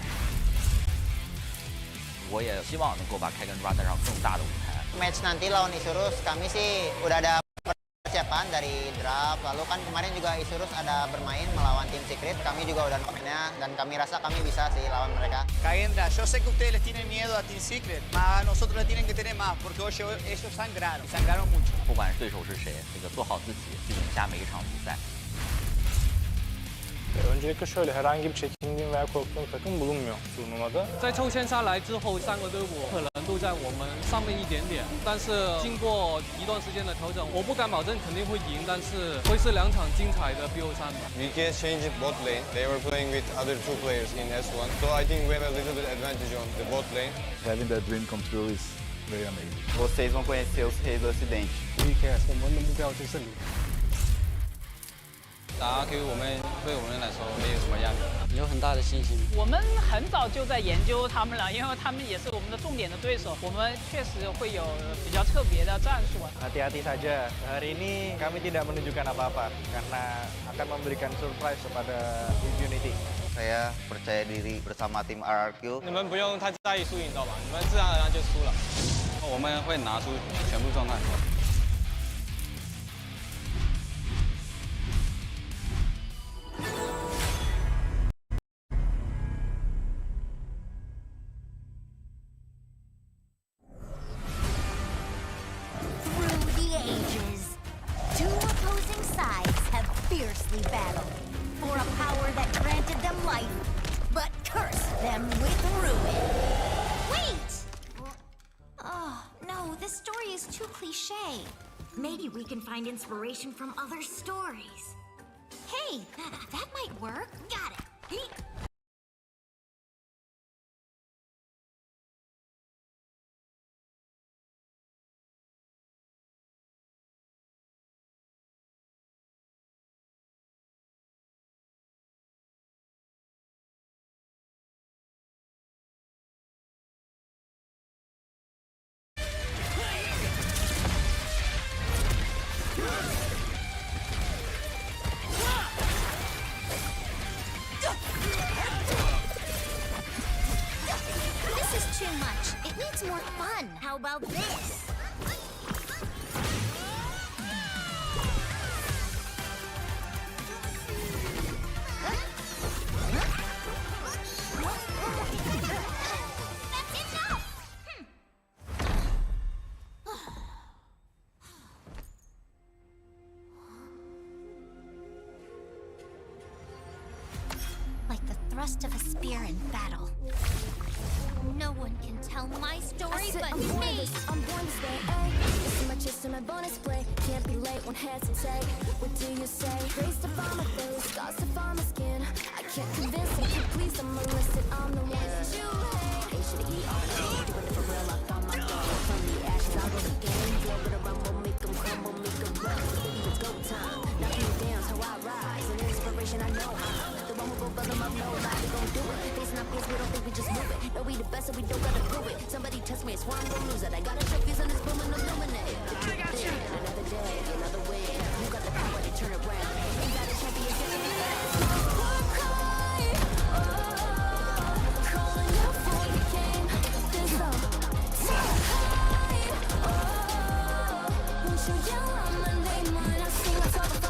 我也希望能够把 KAGE run 上更大的舞台。 Match nanti lawan Isurus, kami sih udah ada persiapan dari draft. Lalu kan kemarin juga Isurus ada bermain melawan tim Secret. Kami juga udah mainnya dan kami rasa kami bisa sih lawan mereka. Cagendra, yo sé que ustedes les tienen miedo a Team Secret, mas nosotros le tienen que tener más, porque hoy ellos sangraron mucho. 不管是对手是谁，这个做好自己，去赢下每一场比赛。 Öncelikle şöyle herhangi bir çekindiğim veya korktuğum takım bulunmuyor turnuvada. 在抽签下来之后，3个队伍可能都在我们上面一点点，但是经过一段时间的调整，我不敢保证肯定会赢，但是会是2场精彩的 BO3 吧。 VK changed bot lane. They were playing with other 2 players in S1. So I think we have a little bit advantage on the bot lane. Having that dream come true is very amazing. Vocês vão conhecer os reis do Ocidente. VK，我们的目标就是胜利。 打 RQ 我们对我们来说没有什么压力，有很大的信心。我们很早就在研究他们了，因为他们也是我们的重点的对手。我们确实会有比较特别的战术。 Hati-hati saja. Hari ini kami tidak menunjukkan apa-apa karena akan memberikan surprise kepada Unity. Saya percaya diri bersama tim RRQ. 你们不用太在意输赢，知道吧？你们自然而然就输了。我们会拿出全部状态。 Through the ages, 2 opposing sides have fiercely battled for a power that granted them life, but cursed them with ruin. Wait! Oh, no, this story is too cliche. Maybe we can find inspiration from other stories. Hey, that might work. Got it. This is too much. It needs more fun. How about this? That's enough! Like the thrust of a spear in battle. No one can tell my story but I'm born me! this day, ay. It's my chest and my bonus play. Can't be late, won't hesitate. What do you say? Grace to find my face, scars to find my skin. I can't convince them, can't please them unless that I'm the one that you hate. Ain't shit to eat all day, doing it for real, I found my goal. From the ashes, I rose again. Blow it around, we'll make them crumble, make them run. It's go time, knocking me down, so I rise. An inspiration, I know how. The one who go for them up, no lie, we gon' do it. Facing our fears, we don't think we just move it. No, we the best, so we don't gotta prove it. Somebody test me, I swear I'm gon' lose it. I got a trophies on this boom and illuminate. Another day, another win. You got the power to turn around. Ain't got a champion, get me war cry. Calling out for the game. There's no time. Won't you yell out my name when I sing a song of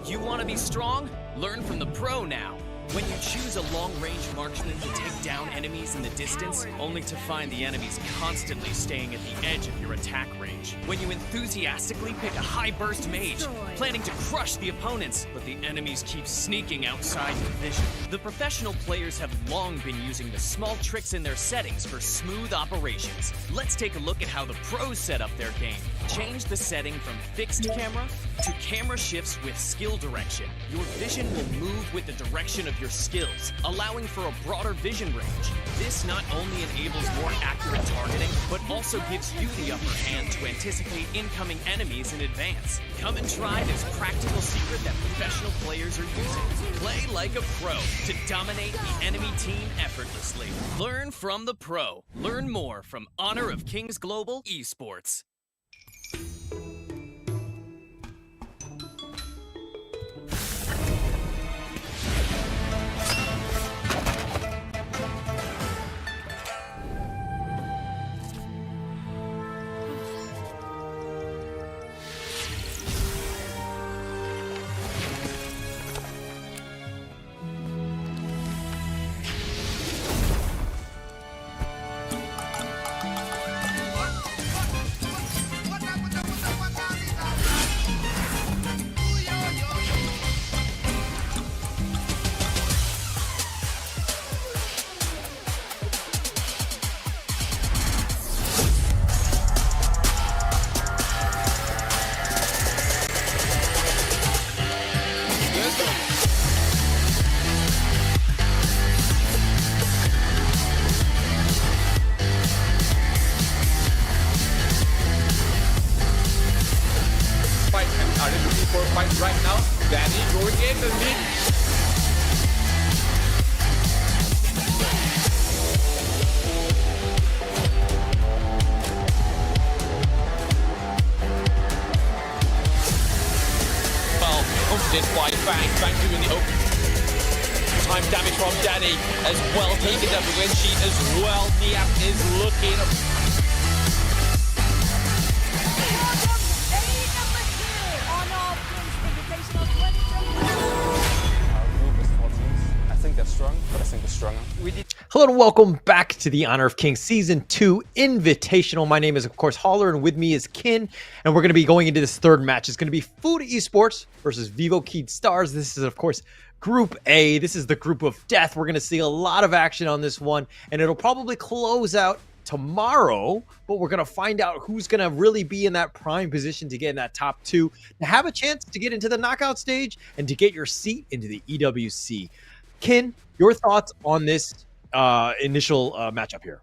You want to be strong? Learn from the pro now. When you choose a long-range marksman to take down enemies in the distance, only to find the enemies constantly staying at the edge of your attack range. When you enthusiastically pick a high-burst mage, planning to crush the opponents, but the enemies keep sneaking outside your vision. The professional players have long been using the small tricks in their settings for smooth operations. Let's take a look at how the pros set up their game. Change the setting from fixed camera to camera shifts with skill direction. Your vision will move with the direction of your skills, allowing for a broader vision range. This not only enables more accurate targeting, but also gives you the upper hand to anticipate incoming enemies in advance. Come and try this practical secret that professional players are using. Play like a pro to dominate the enemy team effortlessly. Learn from the pro. Learn more from Honor of Kings Global Esports. Fight right now. Danny going in the lead. Well, confident by Fang. Fang doing the open. Time damage from Danny as well. Taking up the win sheet as well. Niap is looking. They're strong, but I think we're stronger. Hello and welcome back to the Honor of Kings Season 2 Invitational. My name is, of course, Holler, and with me is Kin, and we're going to be going into this third match. It's going to be Food Esports versus Vivo Keyed Stars. This is, of course, Group A. This is the group of death. We're going to see a lot of action on this one, and it'll probably close out tomorrow, but we're going to find out who's going to really be in that prime position to get in that top two, to have a chance to get into the knockout stage, and to get your seat into the EWC. Kin, your thoughts on this initial matchup here?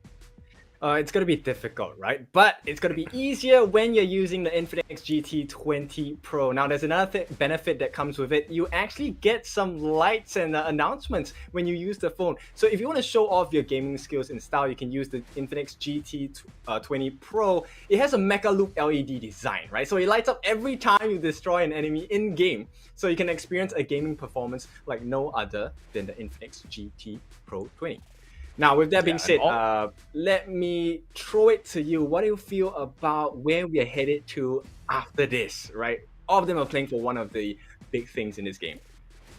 It's going to be difficult, right? But it's going to be easier when you're using the Infinix GT20 Pro. Now, there's another benefit that comes with it. You actually get some lights and announcements when you use the phone. So if you want to show off your gaming skills and style, you can use the Infinix GT20 Pro. It has a Mecha Loop LED design, right? So it lights up every time you destroy an enemy in-game. So you can experience a gaming performance like no other than the Infinix GT Pro 20. Now, with that being said, let me throw it to you. What do you feel about where we are headed to after this, right? All of them are playing for one of the big things in this game.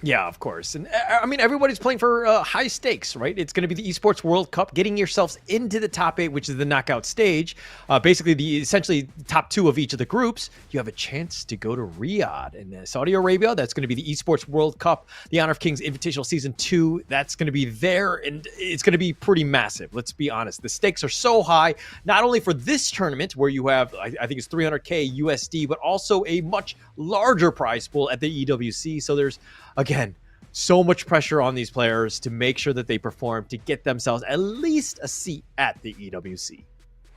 Yeah, of course. And I mean, everybody's playing for high stakes, right? It's going to be the Esports World Cup, getting yourselves into the top 8, which is the knockout stage. Basically, essentially top 2 of each of the groups. You have a chance to go to Riyadh in Saudi Arabia. That's going to be the Esports World Cup, the Honor of Kings Invitational Season 2. That's going to be there, and it's going to be pretty massive. Let's be honest. The stakes are so high, not only for this tournament, where you have, I think it's 300K USD, but also a much larger prize pool at the EWC. So there's, again, so much pressure on these players to make sure that they perform to get themselves at least a seat at the EWC.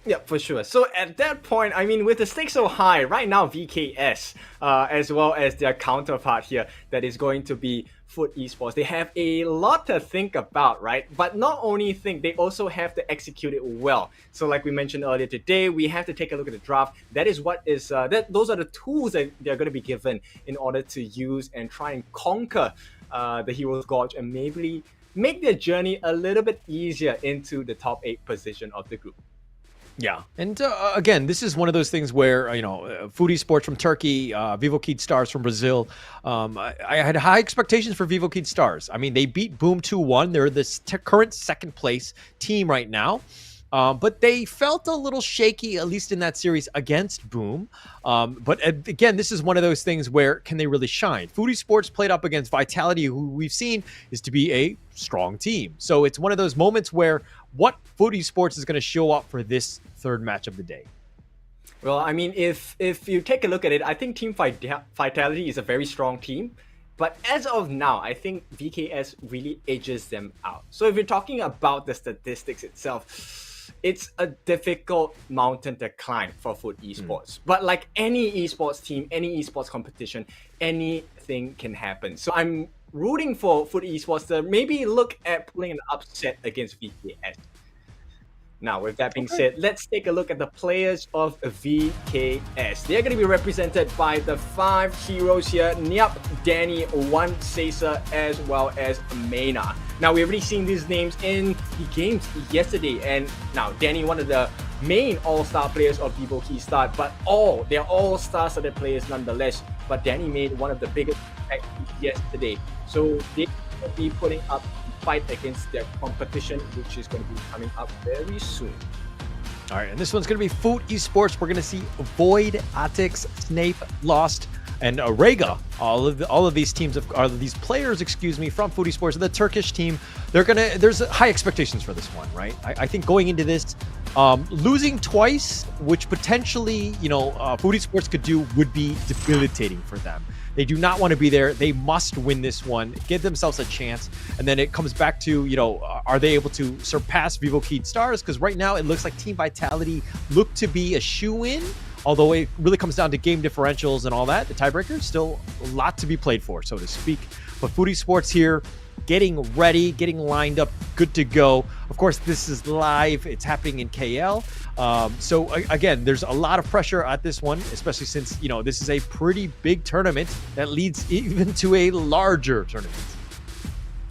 Yeah, for sure. So at that point, I mean, with the stakes so high, right now VKS, as well as their counterpart here, that is going to be Food Esports, they have a lot to think about, right? But not only think, they also have to execute it well. So like we mentioned earlier today, we have to take a look at the draft. That is what is, those are the tools that they're going to be given in order to use and try and conquer the Heroes Gorge and maybe make their journey a little bit easier into the top 8 position of the group. Yeah, and again, this is one of those things where Foodie Sports from Turkey, Vivo Kid Stars from Brazil. I had high expectations for Vivo Kid Stars. I mean, they beat Boom 2-1. They're the current second place team right now. But they felt a little shaky, at least in that series against Boom. But again, this is one of those things where can they really shine? Foodie Sports played up against Vitality, who we've seen is to be a strong team. So it's one of those moments where what Foodie Sports is going to show up for this third match of the day. Well, I mean, if you take a look at it, I think Team Vitality is a very strong team. But as of now, I think VKS really edges them out. So if you're talking about the statistics itself, it's a difficult mountain to climb for Food Esports. But like any esports team, any esports competition, anything can happen. So I'm rooting for Food Esports to maybe look at pulling an upset against VKS. Now, with that being said, let's take a look at the players of VKS. They're going to be represented by the 5 heroes here, Nyap, Danny, One Caesar, as well as Maynard. Now, we've already seen these names in the games yesterday, and now Danny, one of the main all-star players of Vivo Key Start, but they're all star-studded players nonetheless. But Danny made one of the biggest impacts yesterday. So they will be putting up fight against their competition, which is going to be coming up very soon. All right, and this one's going to be Food Esports. We're going to see Void, Atix, Snape, Lost, and Rega. All of these teams are these players, from Food Esports, the Turkish team. There's high expectations for this one, right? I think going into this, losing twice, which potentially Food Esports could do, would be debilitating for them. They do not want to be there. They must win this one, give themselves a chance. And then it comes back to, are they able to surpass Vivo Key Stars? Because right now it looks like Team Vitality look to be a shoe-in, although it really comes down to game differentials and all that. The tiebreaker, still a lot to be played for, so to speak. But Food Esports here, getting ready, getting lined up, good to go. Of course, this is live. It's happening in KL. So again, there's a lot of pressure at this one, especially since, this is a pretty big tournament that leads even to a larger tournament.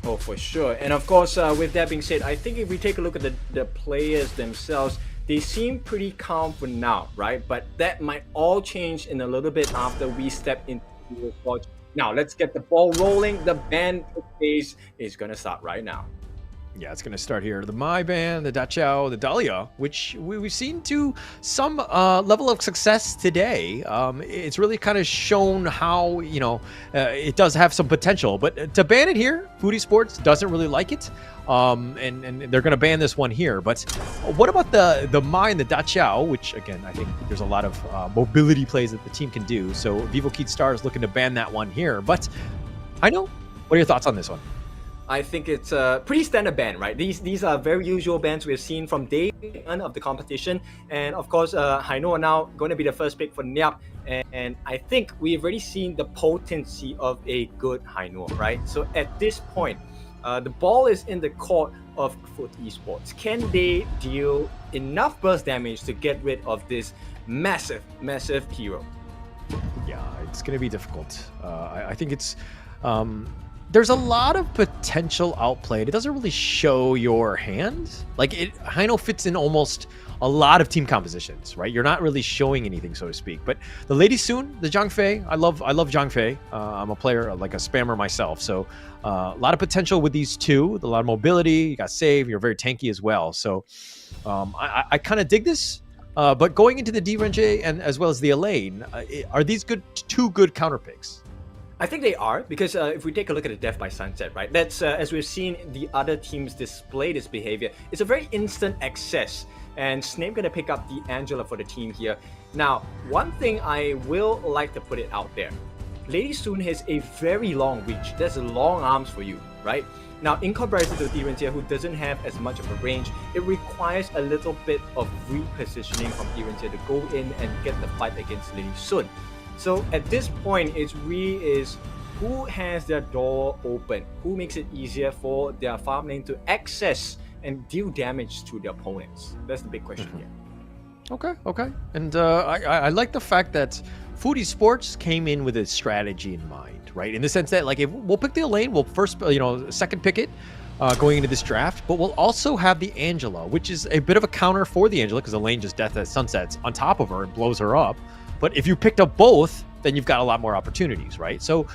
Oh, for sure. And of course, with that being said, I think if we take a look at the players themselves, they seem pretty calm for now, right? But that might all change in a little bit after we step into the watch. Now, let's get the ball rolling. The band phase is going to start right now. Yeah, it's going to start here. The My Band, the Dachau, the Dahlia, which we've seen to some level of success today. It's really kind of shown how, it does have some potential. But to ban it here, Food Esports doesn't really like it. And they're going to ban this one here. But what about the My and the Dachau, which, again, I think there's a lot of mobility plays that the team can do. So Vivo Key Star is looking to ban that one here. But I know. What are your thoughts on this one? I think it's a pretty standard ban, right? These are very usual bans we've seen from day one of the competition. And of course, Haino are now going to be the first pick for Nyap. And I think we've already seen the potency of a good Haino, right? So at this point, the ball is in the court of Food Esports. Can they deal enough burst damage to get rid of this massive, massive hero? Yeah, it's going to be difficult. I think it's... there's a lot of potential outplayed. It doesn't really show your hand. Haino fits in almost a lot of team compositions, right? You're not really showing anything, so to speak. But the Lady Soon, the Zhang Fei, I love Zhang Fei. I'm a player, like a spammer myself. So a lot of potential with these two. A lot of mobility. You got save. You're very tanky as well. So I kind of dig this. But going into the D-Renje and as well as the Elaine, are these two good counter picks? I think they are, because if we take a look at the Death by Sunset, right, that's as we've seen the other teams display this behavior, it's a very instant access, and Snape gonna pick up the Angela for the team here. Now, one thing I will like to put it out there, Lady Soon has a very long reach. There's long arms for you, right? Now, in comparison to Direntia, who doesn't have as much of a range, it requires a little bit of repositioning from Direntia to go in and get the fight against Lady Soon. So at this point, it really is who has their door open, who makes it easier for their farm lane to access and deal damage to their opponents. That's the big question here. Okay. And I like the fact that Food Esports came in with a strategy in mind, right? In the sense that, if we'll pick the lane, we'll first, second pick it. going into this draft, but we'll also have the Angela, which is a bit of a counter for the Angela because the lane just death as sunsets on top of her and blows her up. But if you picked up both, then you've got a lot more opportunities, right? So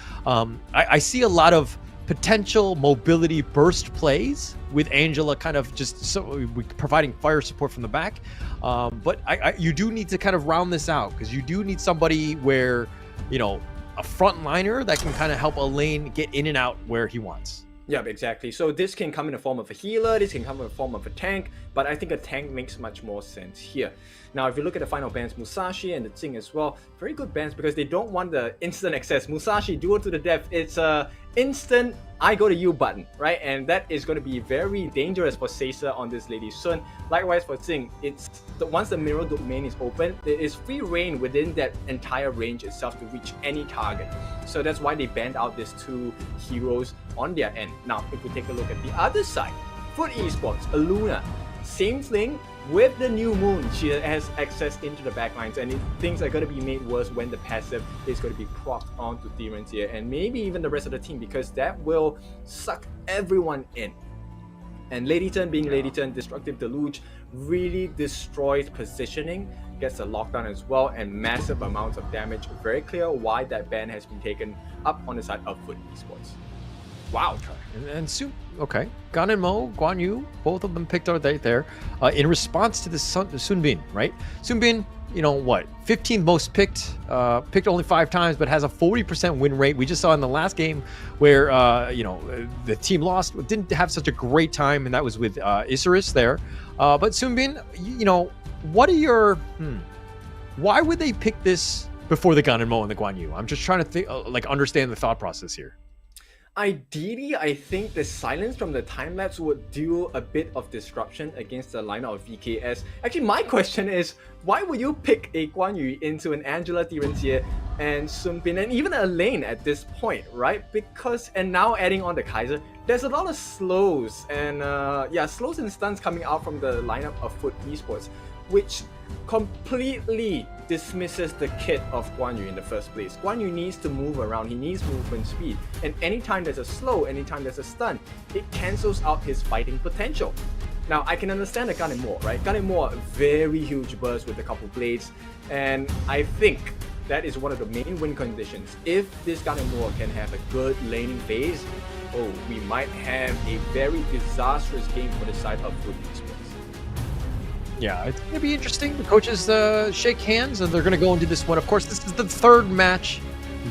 I see a lot of potential mobility burst plays with Angela kind of just providing fire support from the back. But you do need to kind of round this out because you do need somebody where, you know, a frontliner that can kind of help a lane get in and out where he wants. Yeah, exactly. So this can come in the form of a healer, this can come in the form of a tank, but I think a tank makes much more sense here. Now, if you look at the final bans, Musashi and the Jing as well, very good bans because they don't want the instant access. Musashi, duel to the death, it's a instant I go to you button, right? And that is going to be very dangerous for Seiza on this Lady Sun. Likewise for Jing, it's once the mirror domain is open, there is free reign within that entire range itself to reach any target. So that's why they banned out these two heroes on their end. Now, if we take a look at the other side, Foot Esports, Aluna, same thing. With the new moon, she has access into the backlines, and things are going to be made worse when the passive is going to be propped onto Demons here, and maybe even the rest of the team, because that will suck everyone in. And Lady Turn being Lady Turn, Destructive Deluge really destroys positioning, gets a lockdown as well, and massive amounts of damage. Very clear why that ban has been taken up on the side of Foot Esports. Wow. And soon, okay. Gan and Mo, Guan Yu, both of them picked out right there in response to the Sunbin, right? Sunbin, you know what, 15th most picked only 5 times, but has a 40% win rate. We just saw in the last game where, you know, the team lost, didn't have such a great time, and that was with Isurus there. But Sunbin, you know, what are your, why would they pick this before the Gan and Mo and the Guan Yu? I'm just trying to think, like, understand the thought process here. Ideally, I think the silence from the time-lapse would do a bit of disruption against the lineup of VKS. Actually, my question is, why would you pick a Guan Yu into an Angela Tirenxie and Sunbin and even a lane at this point, right? Because, and now adding on the Kaiser, there's a lot of slows and slows and stuns coming out from the lineup of Foot Esports, which completely dismisses the kit of Guan Yu in the first place. Guan Yu needs to move around, he needs movement speed, and anytime there's a slow, anytime there's a stun, it cancels out his fighting potential. Now, I can understand the Gan and Mo, right? Gan and Mo, very huge burst with a couple blades, and I think that is one of the main win conditions. If this Gan and Mo can have a good laning phase, oh, we might have a very disastrous game for the side of Foot Esports. Yeah, it's going to be interesting. The coaches shake hands, and they're going to go into this one. Of course, this is the third match,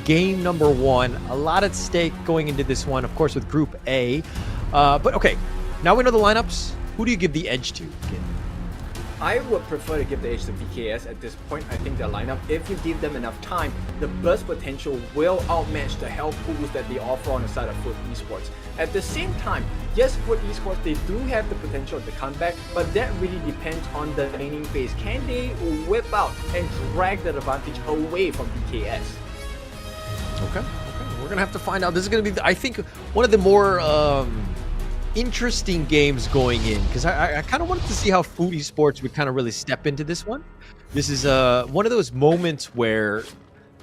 game number 1. A lot at stake going into this one, of course, with Group A. But okay, now we know the lineups. Who do you give the edge to? I would prefer to give the edge to VKS at this point. I think their lineup, if you give them enough time, the burst potential will outmatch the health pools that they offer on the side of Foot Esports. At the same time, yes, Foot Esports, they do have the potential to come back, but that really depends on the laning phase. Can they whip out and drag that advantage away from VKS? Okay. We're going to have to find out. This is going to be, I think, one of the more interesting games going in, because I kind of wanted to see how Foot Esports would kind of really step into this one. This is one of those moments where,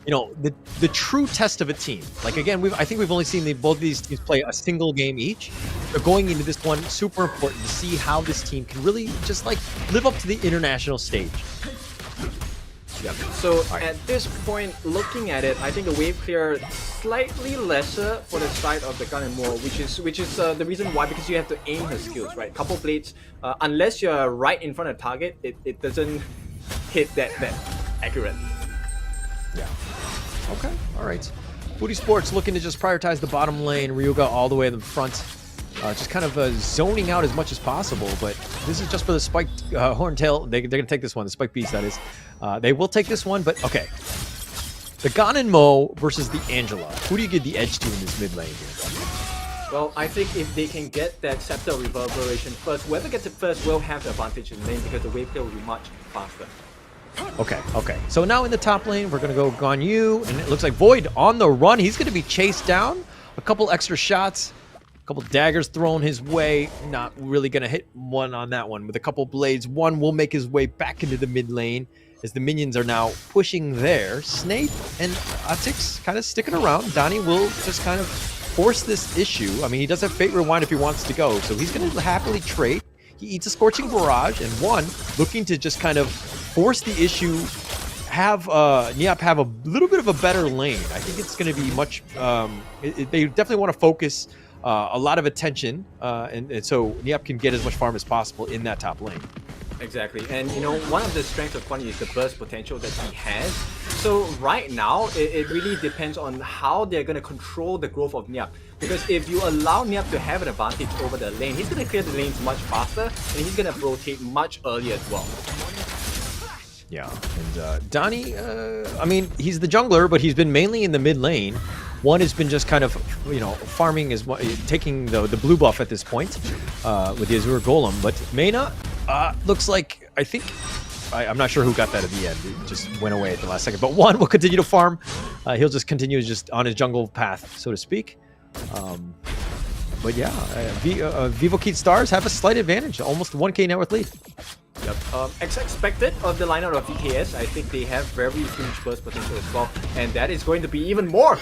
you know, the true test of a team. Like, again, I think we've only seen both of these teams play a single game each. So going into this one, super important to see how this team can really just like live up to the international stage. Yep. So at this point, looking at it, I think the wave clear slightly lesser for the side of the Gan and Mo, which is the reason why, because you have to aim her skills, right? Couple blades, unless you're right in front of the target, it doesn't hit that accurately. Yeah. Okay. All right. Foot Esports looking to just prioritize the bottom lane. Ryuga all the way in the front. Just kind of zoning out as much as possible, but this is just for the spiked Horntail. They're going to take this one, the Spike Beast, that is. They will take this one, but okay. The Gan and Mo versus the Angela. Who do you give the edge to in this mid lane here? Well, I think if they can get that Scepter Reverberation first, whoever gets it first will have the advantage in lane because the wave clear will be much faster. Okay. So now in the top lane, we're going to go Guan Yu, and it looks like Void on the run. He's going to be chased down. A couple extra shots. Couple daggers thrown his way. Not really going to hit one on that one. With a couple blades, one will make his way back into the mid lane as the minions are now pushing there. Snape and Atix kind of sticking around. Donnie will just kind of force this issue. I mean, he does have Fate Rewind if he wants to go, so he's going to happily trade. He eats a Scorching Barrage, and one, looking to just kind of force the issue, have Niap have a little bit of a better lane. I think it's going to be much, they definitely want to focus a lot of attention, and so Niap can get as much farm as possible in that top lane. Exactly, and you know, one of the strengths of Kwani is the burst potential that he has. So right now, it really depends on how they're going to control the growth of Niap. Because if you allow Niap to have an advantage over the lane, he's going to clear the lanes much faster, and he's going to rotate much earlier as well. Yeah, and Donnie, I mean, he's the jungler, but he's been mainly in the mid lane. One has been just kind of, you know, farming, taking the blue buff at this point with the Azure Golem. But Mena looks like, I think, I'm not sure who got that at the end. It just went away at the last second. But one will continue to farm. He'll just continue just on his jungle path, so to speak. But yeah, Vivo Keat Stars have a slight advantage, almost 1k net worth lead. Yep. As expected of the lineup of VKS, I think they have very huge burst potential as well, and that is going to be even more.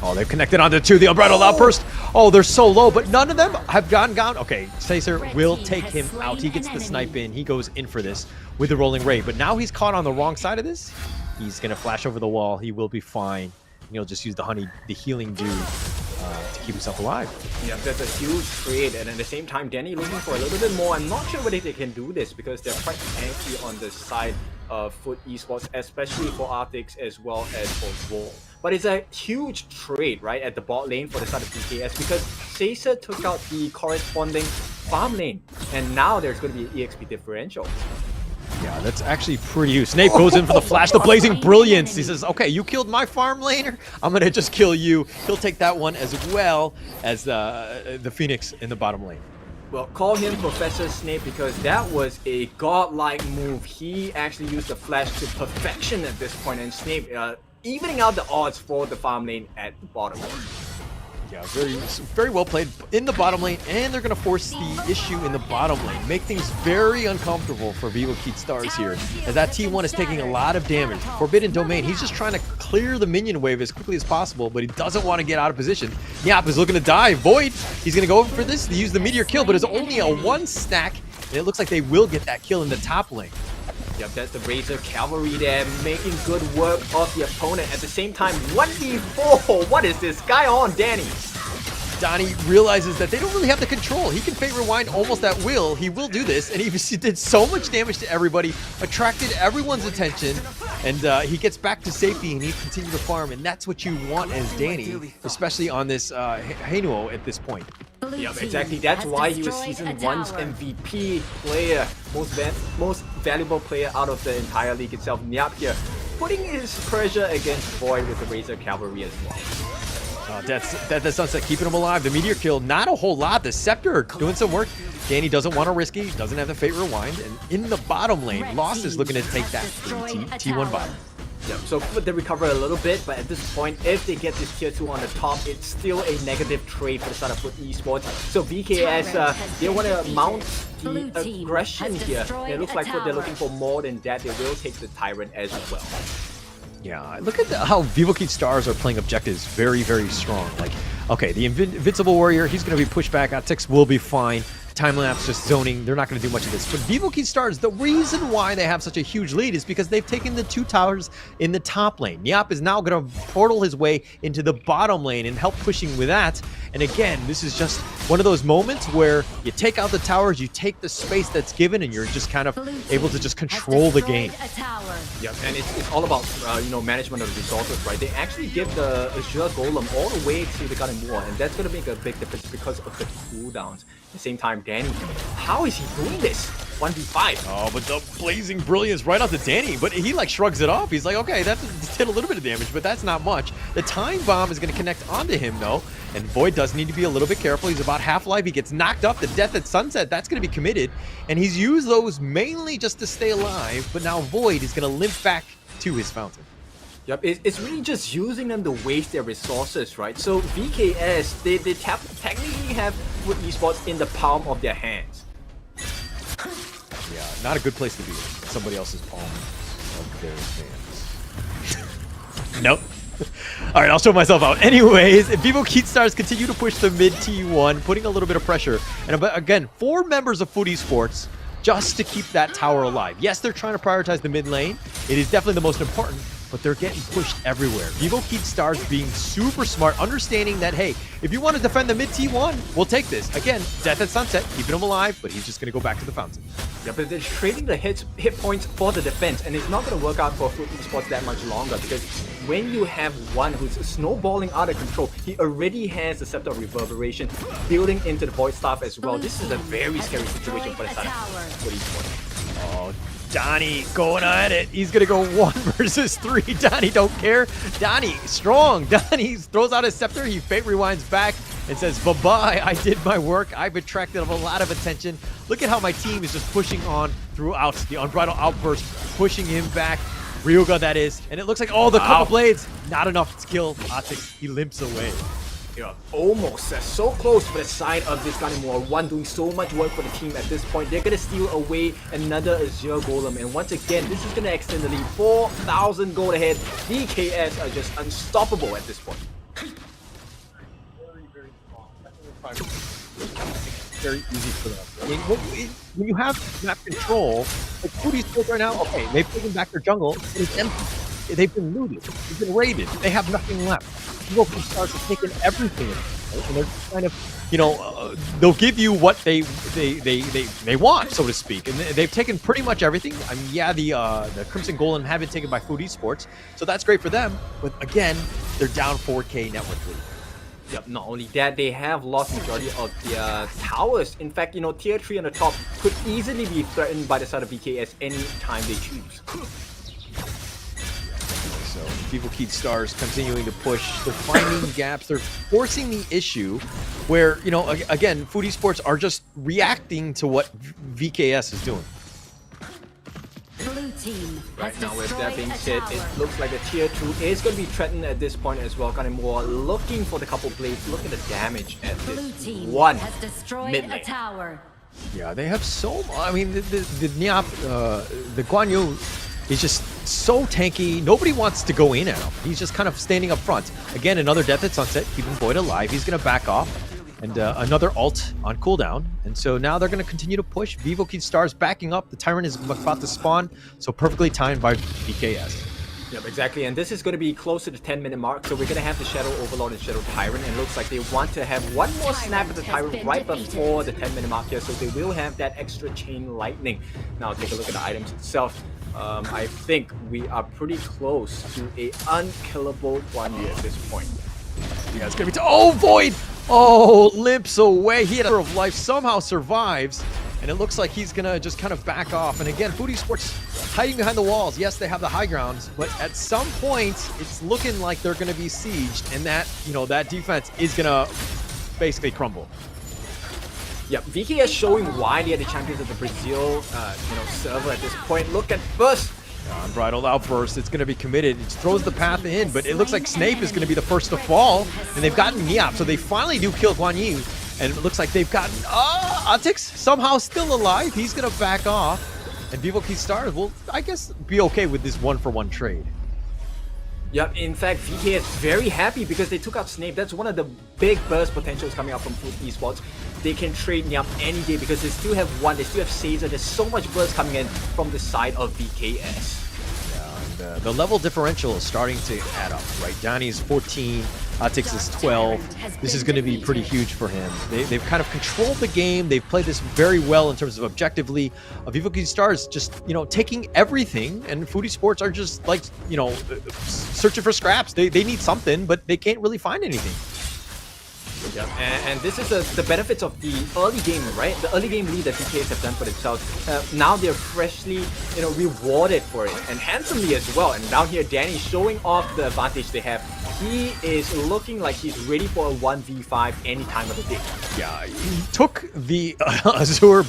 Oh, they've connected onto two. The Umbrella Outburst. Oh, they're so low, but none of them have gone down. Okay, Caesar will take him out. He gets the snipe in. He goes in for this with the rolling ray, but now he's caught on the wrong side of this. He's gonna flash over the wall. He will be fine. He'll just use the healing dew to keep himself alive. Yeah, that's a huge trade, and at the same time, Danny looking for a little bit more. I'm not sure whether they can do this because they're quite tanky on the side of Foot Esports, especially for Arctics as well as for Vol. But it's a huge trade, right, at the bot lane for the side of PKS because Caesar took out the corresponding farm lane, and now there's going to be an EXP differential. Yeah, that's actually pretty huge. Snape goes in for the flash, the Blazing Brilliance. He says, okay, you killed my farm laner, I'm going to just kill you. He'll take that one as well as the Phoenix in the bottom lane. Well, call him Professor Snape because that was a godlike move. He actually used the flash to perfection at this point, and Snape evening out the odds for the farm lane at the bottom. Yeah, very well played in the bottom lane, and they're going to force the issue in the bottom lane. Make things very uncomfortable for Vivo Keat Stars here, as that T1 is taking a lot of damage. Forbidden Domain, he's just trying to clear the minion wave as quickly as possible, but he doesn't want to get out of position. Niap is looking to die. Void, he's going to go over for this to use the meteor kill, but it's only a 1 stack, and it looks like they will get that kill in the top lane. Yep, that's the Razor Cavalry there, making good work of the opponent. At the same time, 1v4! What is this guy on, Danny? Donnie realizes that they don't really have the control. He can Fate Rewind almost at will. He will do this, and he did so much damage to everybody, attracted everyone's attention, and he gets back to safety, and he continues to farm, and that's what you want as Danny, especially on this Hanuo at this point. Yep, exactly. That's why he was Season 1's MVP player, most valuable player out of the entire league itself. Niap here, putting his pressure against Void with the Razor Cavalry as well. Death the Sunset keeping him alive. The meteor kill, not a whole lot. The Scepter doing some work. Danny doesn't want to risk it. He doesn't have the Fate Rewind. And in the bottom lane, Lost is looking to take that T1 bottom. Yep, so they recover a little bit, but at this point, if they get this tier 2 on the top, it's still a negative trade for the side of Foot Esports. So VKS, they want to mount the aggression here. And it looks like they're looking for more than that. They will take the Tyrant as well. Yeah, look at how Vivo Keat Stars are playing objectives very, very strong. Like, okay, the Invincible Warrior, he's going to be pushed back. Atix will be fine. Time-lapse just zoning. They're not going to do much of this. But Vivo Keat Stars, the reason why they have such a huge lead is because they've taken the 2 towers in the top lane. Niap is now going to portal his way into the bottom lane and help pushing with that. And again, this is just one of those moments where you take out the towers, you take the space that's given, and you're just kind of able to just control the game. Yeah, and it's all about management of the resources, right? They actually give the Azure Golem all the way to the Garden War, and that's going to make a big difference because of the cooldowns. At the same time, Danny, how is he doing this? 1v5. Oh, but the Blazing Brilliance right onto Danny, but he like shrugs it off. He's like, okay, that did a little bit of damage, but that's not much. The Time Bomb is going to connect onto him though, and Void does need to be a little bit careful. He's about half-life. He gets knocked up. The Death at Sunset, that's going to be committed, and he's used those mainly just to stay alive, but now Void is going to limp back to his fountain. Yep, it's really just using them to waste their resources, right? So VKS, they technically have Foot Esports in the palm of their hands. Yeah, not a good place to be in. Somebody else's palm of their hands. Nope. All right, I'll show myself out. Anyways, Vivo Keatstars continue to push the mid T1, putting a little bit of pressure. And again, 4 members of Food Esports just to keep that tower alive. Yes, they're trying to prioritize the mid lane. It is definitely the most important, but they're getting pushed everywhere. Vivo Keatstars being super smart, understanding that, hey, if you want to defend the mid T1, we'll take this. Again, Death at Sunset, keeping him alive, but he's just going to go back to the fountain. Yeah, but they're trading the hit points for the defense, and it's not going to work out for Food Esports that much longer, because when you have one who's snowballing out of control, he already has the Scepter of Reverberation building into the Void Staff as well. This is a very scary situation for the side of Food Esports. Oh, Donnie going at it. He's going to go 1 versus 3. Donnie don't care. Donnie strong. Donnie throws out his scepter. He fate rewinds back and says, bye-bye. I did my work. I've attracted a lot of attention. Look at how my team is just pushing on throughout the Unbridled Outburst, pushing him back. Ryuga, that is. And it looks like, oh, the couple blades. Not enough to kill Atix. He limps away. Yeah, almost so close for the side of this Ganimura. One doing so much work for the team at this point. They're gonna steal away another Azure Golem, and once again, this is gonna extend the lead. 4,000 gold ahead. VKS are just unstoppable at this point. Very easy for them. I mean, when you have map control, like Food Esports right now, okay, they've taken back their jungle, but it's empty. They've been looted. They've been raided. They have nothing left. Vivo Keatstars have taken everything, right? And they're kind of, you know, they'll give you what they want, so to speak. And they've taken pretty much everything. I mean, yeah, the Crimson Golem have been taken by Food Esports, so that's great for them. But again, they're down 4K network lead. Yep, not only that, they have lost majority of their towers. In fact, you know, tier 3 on the top could easily be threatened by the side of VKS any time they choose. So Vivo Keatstars continuing to push. They're finding gaps. They're forcing the issue where, you know, again, Food Esports are just reacting to what VKS is doing. Blue team right now, with that being said, it looks like the tier 2 is going to be threatened at this point as well. Kind of more looking for the couple blades. Look at the damage at this one mid lane. Yeah, they have so much. I mean, the Niap, the Guan Yu is just so tanky. Nobody wants to go in at him. He's just kind of standing up front. Again, another Death at Sunset, keeping Void alive. He's going to back off. And another ult on cooldown. And so now they're going to continue to push. Vivo Keatstars backing up. The Tyrant is about to spawn. So perfectly timed by VKS. Yep, exactly. And this is going to be close to the 10-minute mark. So we're going to have the Shadow Overlord and Shadow Tyrant. And it looks like they want to have one more snap at the Tyrant right before the 10-minute mark here. So they will have that extra Chain Lightning. Now take a look at the items itself. I think we are pretty close to a unkillable Guan Yu at this point. You guys gonna be oh, Void! Oh, limps away. He had a of life, somehow survives. And it looks like he's gonna just kind of back off. And again, Food Esports hiding behind the walls. Yes, they have the high grounds, but at some point, it's looking like they're gonna be sieged, and that, you know, that defense is gonna basically crumble. Yep, VKS showing why they are the champions of the Brazil, server at this point. Look at first. Unbridled Outburst, it's going to be committed. It throws the path in, but it looks like Snape is going to be the first to fall, and they've gotten Niap, so they finally do kill Guan Yu, and it looks like they've gotten Atix somehow still alive. He's going to back off, and Vivo Keatstars will, I guess, be okay with this 1-for-1 trade. Yep, in fact, VK is very happy because they took out Snape. That's one of the big burst potentials coming out from Food Esports. They can trade Niap any day because they still have one, they still have Caesar. There's so much burst coming in from the side of VKS. Yeah, and the level differential is starting to add up, right? Donnie's 14, Atix is 12. This is going to be pretty huge for him. They've kind of controlled the game. They've played this very well in terms of objectively. Vivo Keatstars just, you know, taking everything, and Food Esports are just like, you know, searching for scraps. They need something, but they can't really find anything. Yep. And this is the benefits of the early game, right? The early game lead that VKS have done for themselves. Now they're freshly, you know, rewarded for it, and handsomely as well. And down here, Danny showing off the advantage they have. He is looking like he's ready for a 1v5 any time of the day. Yeah, he took the Azure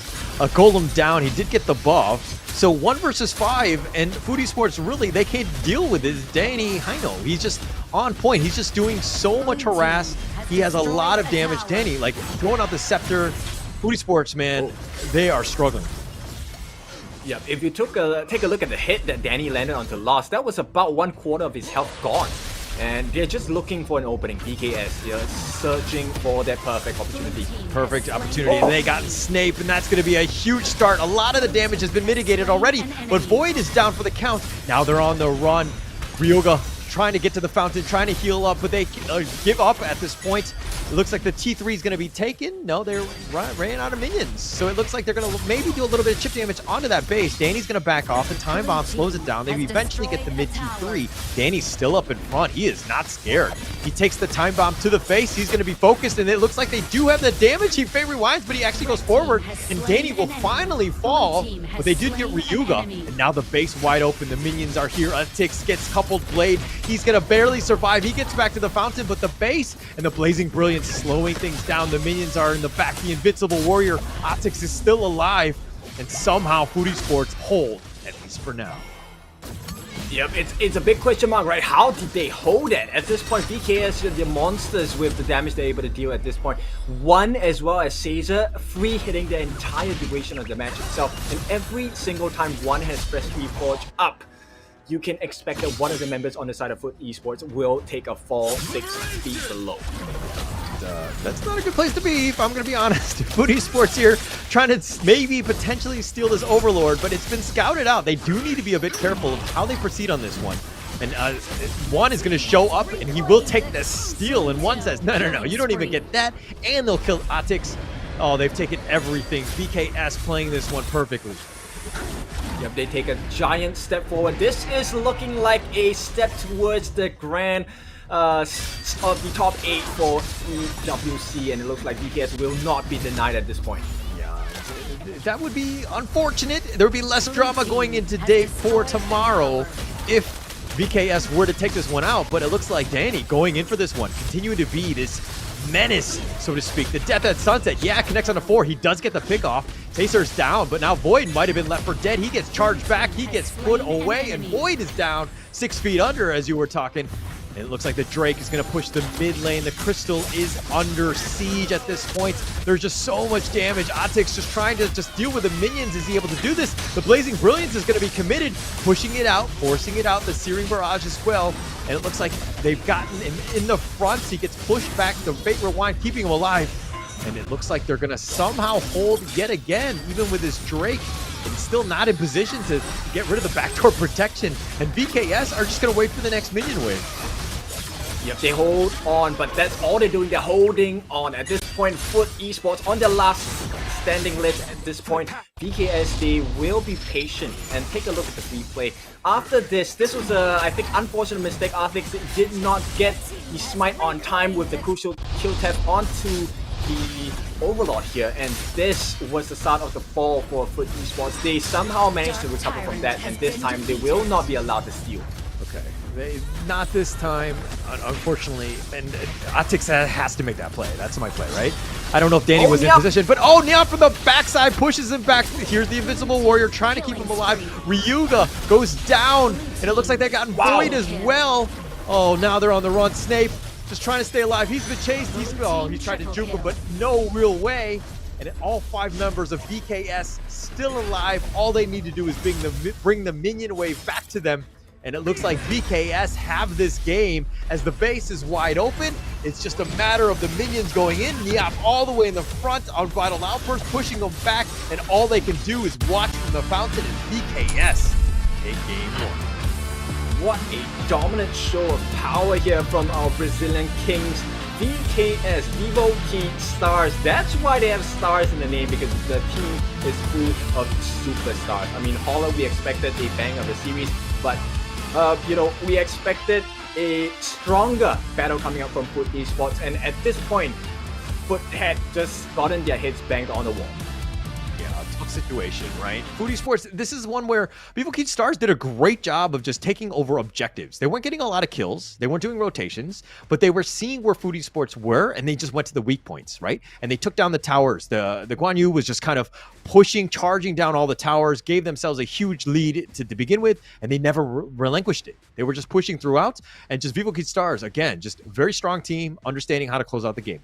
Golem down. He did get the buff. So 1 versus 5, and Food Esports really, they can't deal with this Danny Heino. He's just on point. He's just doing so much harass. He has a lot of damage. Danny, like, throwing out the scepter. Food Esports, man, they are struggling. Yep, if you take a look at the hit that Danny landed onto Lost, that was about 1/4 of his health gone. And they're just looking for an opening. BKS here, searching for that perfect opportunity. Perfect opportunity. They got Snape, and that's going to be a huge start. A lot of the damage has been mitigated already, but Void is down for the count. Now they're on the run. Ryoga trying to get to the fountain, trying to heal up, but they give up at this point. It looks like the T3 is going to be taken. No, they're ran out of minions. So it looks like they're going to maybe do a little bit of chip damage onto that base. Danny's going to back off. The time bomb slows it down. They eventually get the mid T3. Danny's still up in front. He is not scared. He takes the time bomb to the face. He's going to be focused, and it looks like they do have the damage. He rewinds, but he actually goes forward, and Danny will finally fall. But they did get Ryuga, and now the base wide open. The minions are here. Tix gets coupled blade. He's going to barely survive. He gets back to the fountain, but the base and the Blazing Brilliance slowing things down. The minions are in the back. The Invincible Warrior, Otix, is still alive, and somehow Foodie Sports hold, at least for now. Yep, it's a big question mark, right? How did they hold it? At this point, BKS, the monsters with the damage they're able to deal at this point. One as well as Caesar, free hitting the entire duration of the match itself. And every single time one has pressed Reforge up, you can expect that one of the members on the side of Foot Esports will take a fall 6 feet below. That's not a good place to be, if I'm going to be honest. Foot Esports here trying to maybe potentially steal this Overlord, but it's been scouted out. They do need to be a bit careful of how they proceed on this one. And one is going to show up, and he will take the steal, and one says, no, you don't even get that, and they'll kill Otix. Oh, they've taken everything. BKS playing this one perfectly. Yep, they take a giant step forward. This is looking like a step towards the grand of the top 8 for EWC, and it looks like BKS will not be denied at this point. Yeah, that would be unfortunate. There would be less drama going into day 4 tomorrow if BKS were to take this one out, but it looks like Danny going in for this one, continuing to be this menace, so to speak. The death at sunset, yeah, connects on a 4. He does get the pick off. Taser's down, but now Void might have been left for dead. He gets charged back. He gets put away, and Void is down 6 feet under, as you were talking. And it looks like the Drake is going to push the mid lane. The Crystal is under siege at this point. There's just so much damage. Otix just trying to deal with the minions. Is he able to do this? The Blazing Brilliance is going to be committed, pushing it out, forcing it out. The Searing Barrage as well. And it looks like they've gotten him in the front. He gets pushed back. The Fate Rewind keeping him alive. And it looks like they're going to somehow hold yet again, even with this Drake. And he's still not in position to get rid of the backdoor protection. And BKS are just going to wave for the next minion wave. Yep, they hold on, but that's all they're doing. They're holding on. At this point, Foot Esports on their last standing list at this point. BKS, they will be patient and take a look at the replay. After this was a, I think, unfortunate mistake. Arthix did not get the smite on time with the crucial kill theft onto the Overlord here, and this was the start of the fall for Foot Esports. They somehow managed to recover from that, and this time they will not be allowed to steal. Okay. Not this time, unfortunately, and Otix has to make that play. That's my play, right? I don't know if Danny was in position, but Neon from the backside pushes him back. Here's the Invincible Warrior trying to keep him alive. Ryuga goes down, and it looks like they got Void as well. Oh, now they're on the run. Snape just trying to stay alive. He's been chased. He's tried to juke him, but no real way. And all 5 members of BKS still alive. All they need to do is bring the minion wave back to them. And it looks like BKS have this game as the base is wide open. It's just a matter of the minions going in. Niap all the way in the front on Vital Outburst, pushing them back. And all they can do is watch from the fountain, and BKS take game 1. What a dominant show of power here from our Brazilian kings. BKS, Vivo Key Stars. That's why they have stars in the name, because the team is full of superstars. I mean, Holler, we expected a bang of the series, but we expected a stronger battle coming up from Foot Esports, and at this point, Foot had just gotten their heads banged on the wall. Yeah, tough situation, right? Food Esports, this is one where Vivo Key Stars did a great job of just taking over objectives. They weren't getting a lot of kills, they weren't doing rotations, but they were seeing where Food Esports were, and they just went to the weak points, right? And they took down the towers. The Guan Yu was just kind of pushing, charging down all the towers, gave themselves a huge lead to begin with, and they never relinquished it. They were just pushing throughout, and just Vivo Key Stars, again, just a very strong team, understanding how to close out the game.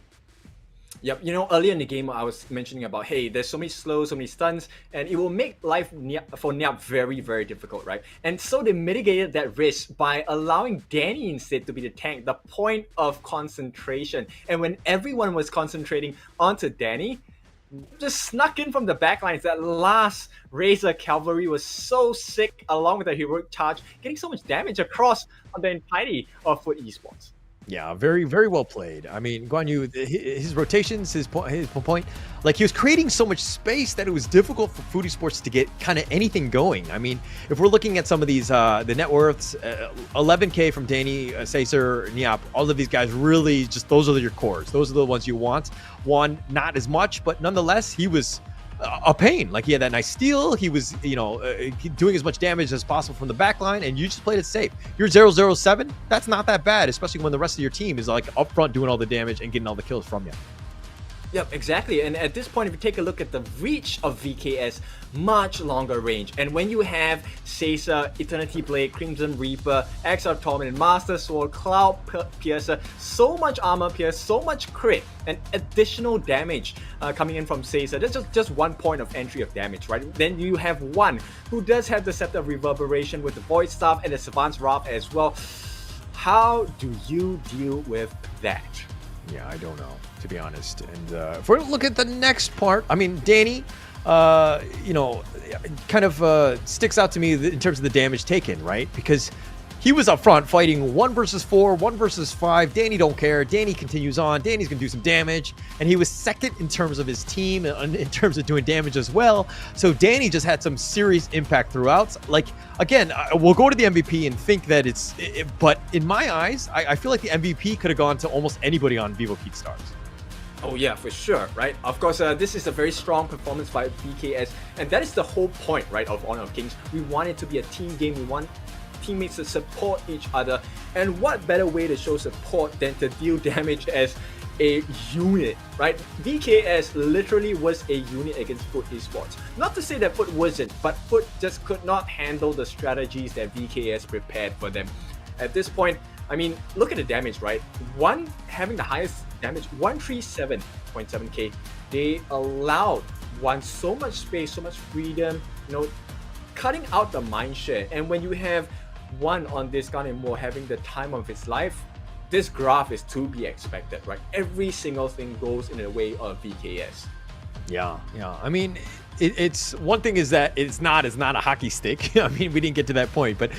Yep, you know, earlier in the game, I was mentioning about, hey, there's so many slows, so many stuns, and it will make life for Niap very, very difficult, right? And so they mitigated that risk by allowing Danny instead to be the tank, the point of concentration. And when everyone was concentrating onto Danny, just snuck in from the backlines. That last Razor Cavalry was so sick, along with the heroic charge, getting so much damage across on the entirety of FUT Esports. Yeah, very, very well played. I mean, Guan Yu, his rotations, his point, like he was creating so much space that it was difficult for FUT Esports to get kind of anything going. I mean, if we're looking at some of these, the net worths, 11K from Danny, Sacer, Niap, all of these guys really just, those are your cores. Those are the ones you want. One, not as much, but nonetheless, he was a pain. Like he had that nice steal. He was, you know, doing as much damage as possible from the back line, and you just played it safe. You're 007. That's not that bad, especially when the rest of your team is like up front doing all the damage and getting all the kills from you. Yep, exactly. And at this point, if you take a look at the reach of VKS, much longer range. And when you have Caesar, Eternity Blade, Crimson Reaper, XR Torment, Master Sword, Cloud Piercer, so much armor pierce, so much crit, and additional damage coming in from Caesar. That's just 1 point of entry of damage, right? Then you have one who does have the Scepter of Reverberation with the Void Staff and the Savant's Wrath as well. How do you deal with that? Yeah, I don't know, to be honest. And if we look at the next part, I mean, Danny, you know, kind of sticks out to me in terms of the damage taken, right? Because he was up front fighting 1 versus 4, 1 versus 5. Danny don't care. Danny continues on. Danny's going to do some damage. And he was second in terms of his team and in terms of doing damage as well. So Danny just had some serious impact throughout. Like, again, we'll go to the MVP and think that but in my eyes, I feel like the MVP could have gone to almost anybody on Vivo Keat Stars. Oh yeah, for sure, right? Of course, this is a very strong performance by VKS, and that is the whole point, right, of Honor of Kings. We want it to be a team game. We want teammates to support each other, and what better way to show support than to deal damage as a unit, right? VKS literally was a unit against FUT Esports. Not to say that FUT wasn't, but FUT just could not handle the strategies that VKS prepared for them. At this point, I mean, look at the damage, right? One having the highest damage, 137.7k. They allowed one so much space, so much freedom, you know, cutting out the mindshare. And when you have one on this gun and more having the time of his life, this graph is to be expected, right? Every single thing goes in the way of VKS. Yeah. I mean, it's one thing is that it's not a hockey stick. I mean, we didn't get to that point, but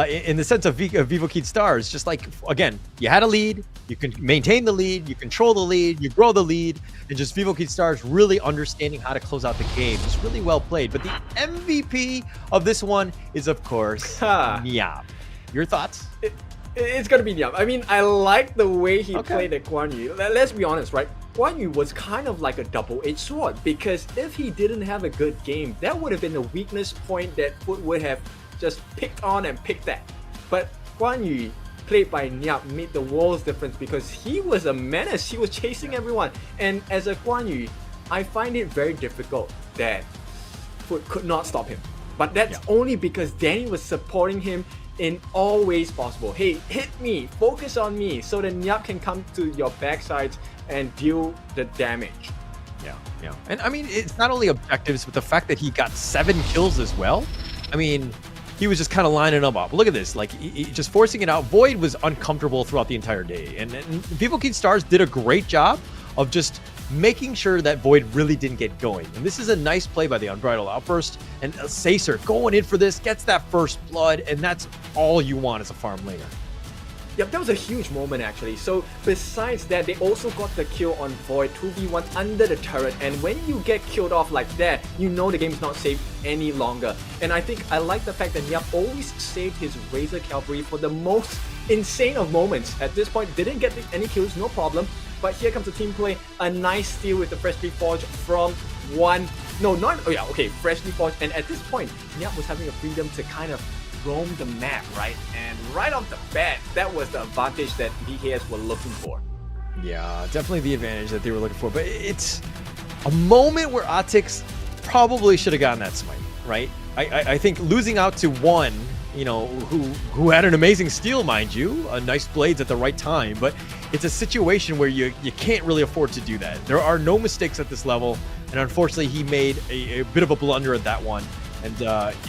in the sense of Vivo Keat Stars, just like, again, you had a lead, you can maintain the lead, you control the lead, you grow the lead, and just Vivo Keat Stars really understanding how to close out the game. It's really well played. But the MVP of this one is, of course, Niap. Your thoughts? It's gonna be Niap. I mean, I like the way he played at Guan Yu. Let's be honest, right? Guan Yu was kind of like a double-edged sword, because if he didn't have a good game, that would have been the weakness point that FUT would have just picked on and picked at. But Guan Yu, played by Niap, made the world's difference because he was a menace. He was chasing everyone. And as a Guan Yu, I find it very difficult that FUT could not stop him. But that's only because Danny was supporting him in all ways possible. Hey, hit me, focus on me, so that Niap can come to your backsides and deal the damage. Yeah. And I mean, it's not only objectives, but the fact that he got 7 kills as well. I mean, he was just kind of lining them up. Look at this, like he just forcing it out. Void was uncomfortable throughout the entire day, and Vivo Keat Stars did a great job of just making sure that Void really didn't get going. And this is a nice play by the Unbridled Outburst, and Sacer going in for this, gets that first blood, and that's all you want as a farm laner. Yep, that was a huge moment actually. So besides that, they also got the kill on Void 2v1 under the turret, and when you get killed off like that, you know the game is not safe any longer. And I think I like the fact that Niap always saved his Razor Cavalry for the most insane of moments. At this point, didn't get any kills, no problem. But here comes the team play, a nice steal with the Freshly Forged from Freshly Forged. And at this point, Niap was having a freedom to kind of roam the map, right? And right off the bat, that was the advantage that VKS were looking for. Yeah, definitely the advantage that they were looking for. But it's a moment where Atix probably should have gotten that smite, right? I think losing out to 1 who had an amazing steal, mind you, nice blades at the right time. But it's a situation where you can't really afford to do that. There are no mistakes at this level, and unfortunately, he made a bit of a blunder at that one, and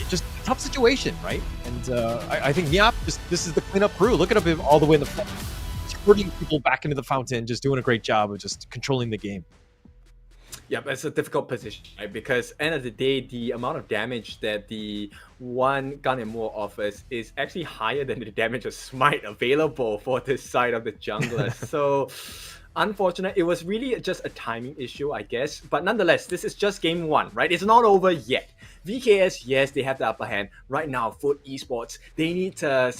just a tough situation, right? And I think Nyap, this is the cleanup crew. Look at him all the way in the front, squirting people back into the fountain, just doing a great job of just controlling the game. Yeah, but it's a difficult position, right? Because end of the day, the amount of damage that the one gun and more offers is actually higher than the damage of smite available for this side of the jungler. So unfortunate. It was really just a timing issue, I guess. But nonetheless, this is just game one, right? It's not over yet. VKS, yes, they have the upper hand. Right now, Foot Esports, they need to,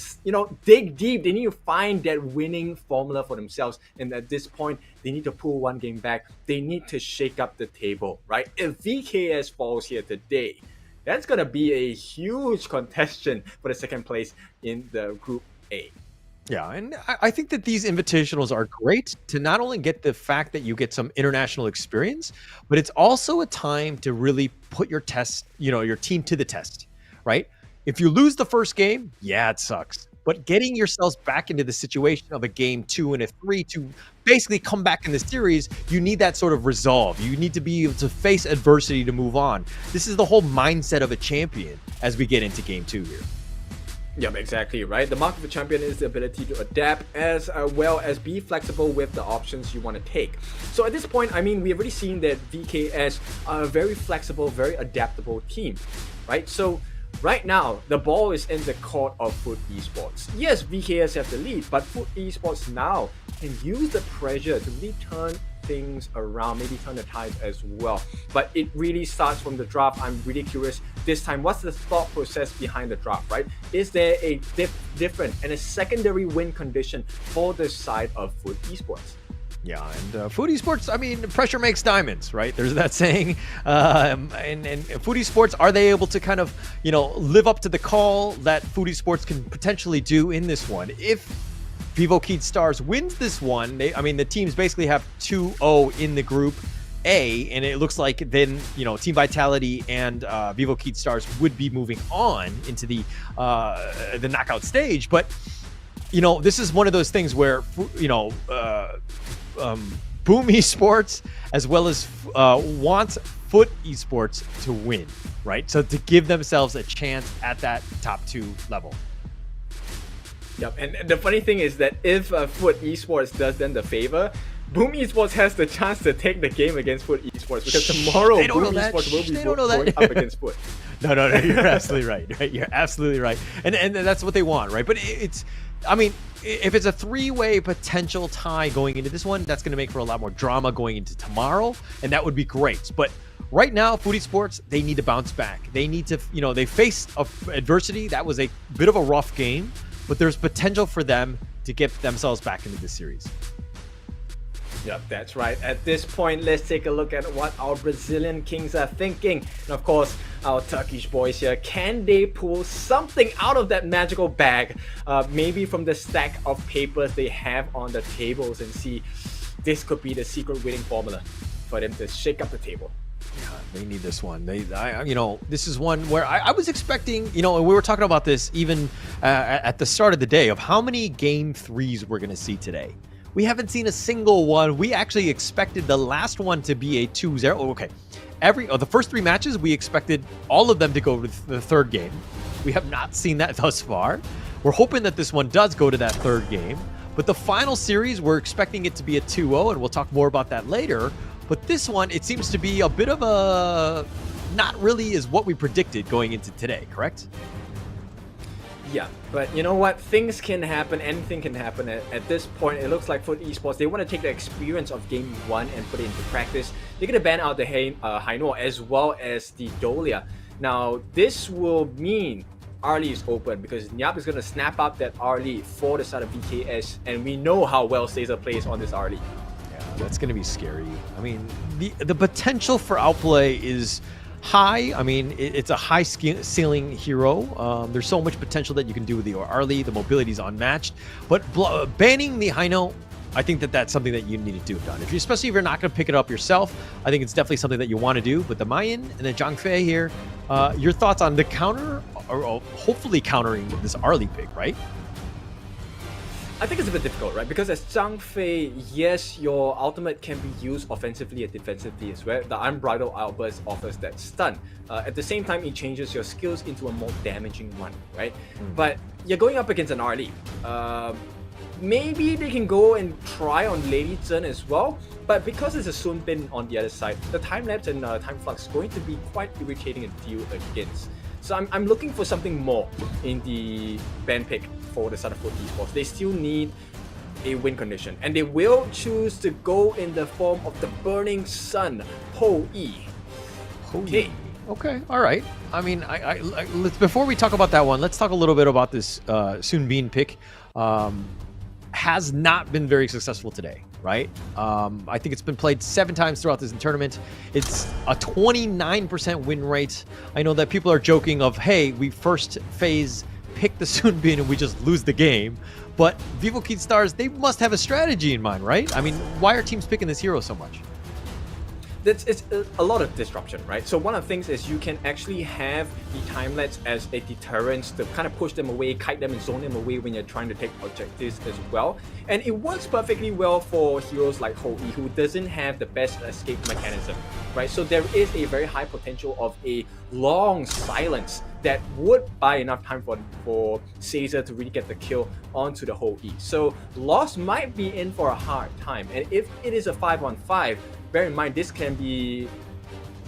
dig deep. They need to find that winning formula for themselves. And at this point, they need to pull one game back. They need to shake up the table, right? If VKS falls here today, that's going to be a huge contention for the second place in the Group A. Yeah, and I think that these invitationals are great to not only get the fact that you get some international experience, but it's also a time to really put your team to the test, right? If you lose the first game, yeah, it sucks. But getting yourselves back into the situation of a game 2 and a 3 to basically come back in the series, you need that sort of resolve. You need to be able to face adversity to move on. This is the whole mindset of a champion as we get into game 2 here. Yep, exactly, right? The mark of a champion is the ability to adapt as well as be flexible with the options you want to take. So at this point, I mean, we've already seen that VKS are a very flexible, very adaptable team, right? So right now, the ball is in the court of Foot Esports. Yes, VKS have the lead, but Foot Esports now can use the pressure to really turn things around, maybe turn the tides as well. But it really starts from the draft. I'm really curious this time, what's the thought process behind the draft, right? Is there a different and a secondary win condition for the side of Foot Esports? Yeah, and Foot Esports, I mean, pressure makes diamonds, right? There's that saying. And Foot Esports, are they able to kind of, live up to the call that Foot Esports can potentially do in this one? If Vivo Keed Stars wins this one, the teams basically have 2-0 in the Group A, and it looks like then, Team Vitality and Vivo Keed Stars would be moving on into the knockout stage. But, this is one of those things where, Boom Esports as well as wants Foot Esports to win, right? So to give themselves a chance at that top 2 level. Yep, and the funny thing is that if Foot Esports does them the favor, Boom Esports has the chance to take the game against Foot Esports because tomorrow Boom Esports will be going up against Foot. No, you're absolutely right. You're absolutely right. And that's what they want, right? But if it's a 3-way potential tie going into this one, that's going to make for a lot more drama going into tomorrow, and that would be great. But right now, Foot Esports, they need to bounce back. They need to, they faced adversity. That was a bit of a rough game, but there's potential for them to get themselves back into the series. Yep, that's right. At this point, let's take a look at what our Brazilian Kings are thinking. And of course, our Turkish boys here, can they pull something out of that magical bag? Maybe from the stack of papers they have on the tables, and see this could be the secret winning formula for them to shake up the table. Yeah, they need this one. This is one where I was expecting, and we were talking about this even at the start of the day of how many game 3s we're going to see today. We haven't seen a single one. We actually expected the last one to be a 2-0. Okay. The first 3 matches, we expected all of them to go to the third game. We have not seen that thus far. We're hoping that this one does go to that third game. But the final series, we're expecting it to be a 2-0, and we'll talk more about that later. But this one, it seems to be a bit of a not really is what we predicted going into today, correct? Yeah, but you know what? Things can happen. Anything can happen. At this point, it looks like Foot Esports, they want to take the experience of Game 1 and put it into practice. They're going to ban out the Hainor as well as the Dolia. Now, this will mean Arlie is open because Nyap is going to snap up that Arlie for the side of VKS, and we know how well Caesar plays on this Arlie. Yeah, that's going to be scary. I mean, the potential for outplay is high. I mean, it's a high ceiling hero. There's so much potential that you can do with the Arlie. The mobility is unmatched. But banning the Haino, I think that's something that you need to do, Don. Especially if you're not going to pick it up yourself, I think it's definitely something that you want to do. But the Mayan and the Zhang Fei here, your thoughts on the counter or hopefully countering this Arlie pick, right? I think it's a bit difficult, right? Because as Zhang Fei, yes, your ultimate can be used offensively and defensively as well. The Unbridled Outburst offers that stun. At the same time, it changes your skills into a more damaging one, right? But you're going up against an Arlie. Maybe they can go and try on Lady Zhen as well, but because it's a Sun Bin on the other side, the time lapse and time flux is going to be quite irritating to deal against. So I'm looking for something more in the ban pick for the Sutterfoot Esports. They still need a win condition, and they will choose to go in the form of the Burning Sun, Ho Yi. Okay. Okay, all right. I mean, let's, before we talk about that one, let's talk a little bit about this Sun Bin pick. Has not been very successful today, right? I think it's been played 7 times throughout this tournament. It's a 29% win rate. I know that people are joking of, hey, we first phase pick the Sun Bin and we just lose the game. But Vivo Kid Stars, they must have a strategy in mind, right? I mean, why are teams picking this hero so much? It's a lot of disruption, right? So one of the things is you can actually have the timelets as a deterrent to kind of push them away, kite them and zone them away when you're trying to take objectives as well. And it works perfectly well for heroes like Ho Yi, who doesn't have the best escape mechanism, right? So there is a very high potential of a long silence that would buy enough time for Caesar to really get the kill onto the Ho Yi. So Lost might be in for a hard time. And if it is a 5-on-5, bear in mind, this can be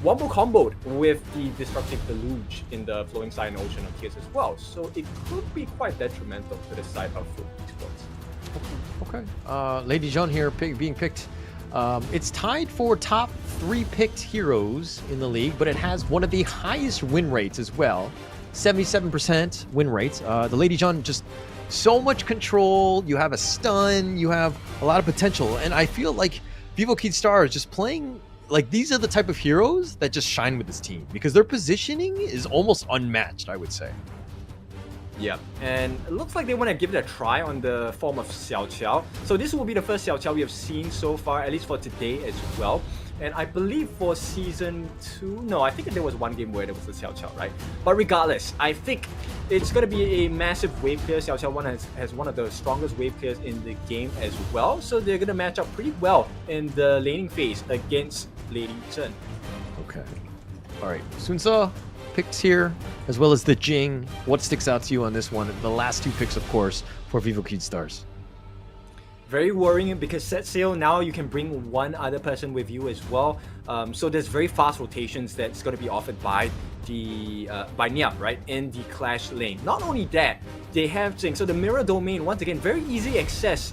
wombo comboed with the Destructive Deluge in the Flowing Side and Ocean of Tears as well. So it could be quite detrimental to the side of Foot Esports. Okay. Lady Zhen here being picked. It's tied for top 3 picked heroes in the league, but it has one of the highest win rates as well. 77% win rates. The Lady Zhen, just so much control. You have a stun. You have a lot of potential. And I feel like Vivo Kid Stars just playing, like, these are the type of heroes that just shine with this team because their positioning is almost unmatched, I would say. Yeah, and it looks like they want to give it a try on the form of Xiao Qiao. So this will be the first Xiao Qiao we have seen so far, at least for today as well. And I believe for Season 2, no, I think there was one game where there was a Xiao Qiao, right? But regardless, I think it's going to be a massive wave clear. Xiao Qiao has one of the strongest wave clears in the game as well. So they're going to match up pretty well in the laning phase against Lady Zhen. Okay. All right, Sun Ce picks here, as well as the Jing. What sticks out to you on this one? The last 2 picks, of course, for Vivo Kid Stars. Very worrying because set sail now you can bring one other person with you as well. So there's very fast rotations that's going to be offered by the by Niap, right, in the Clash lane. Not only that, they have Jing. So the mirror domain, once again, very easy access.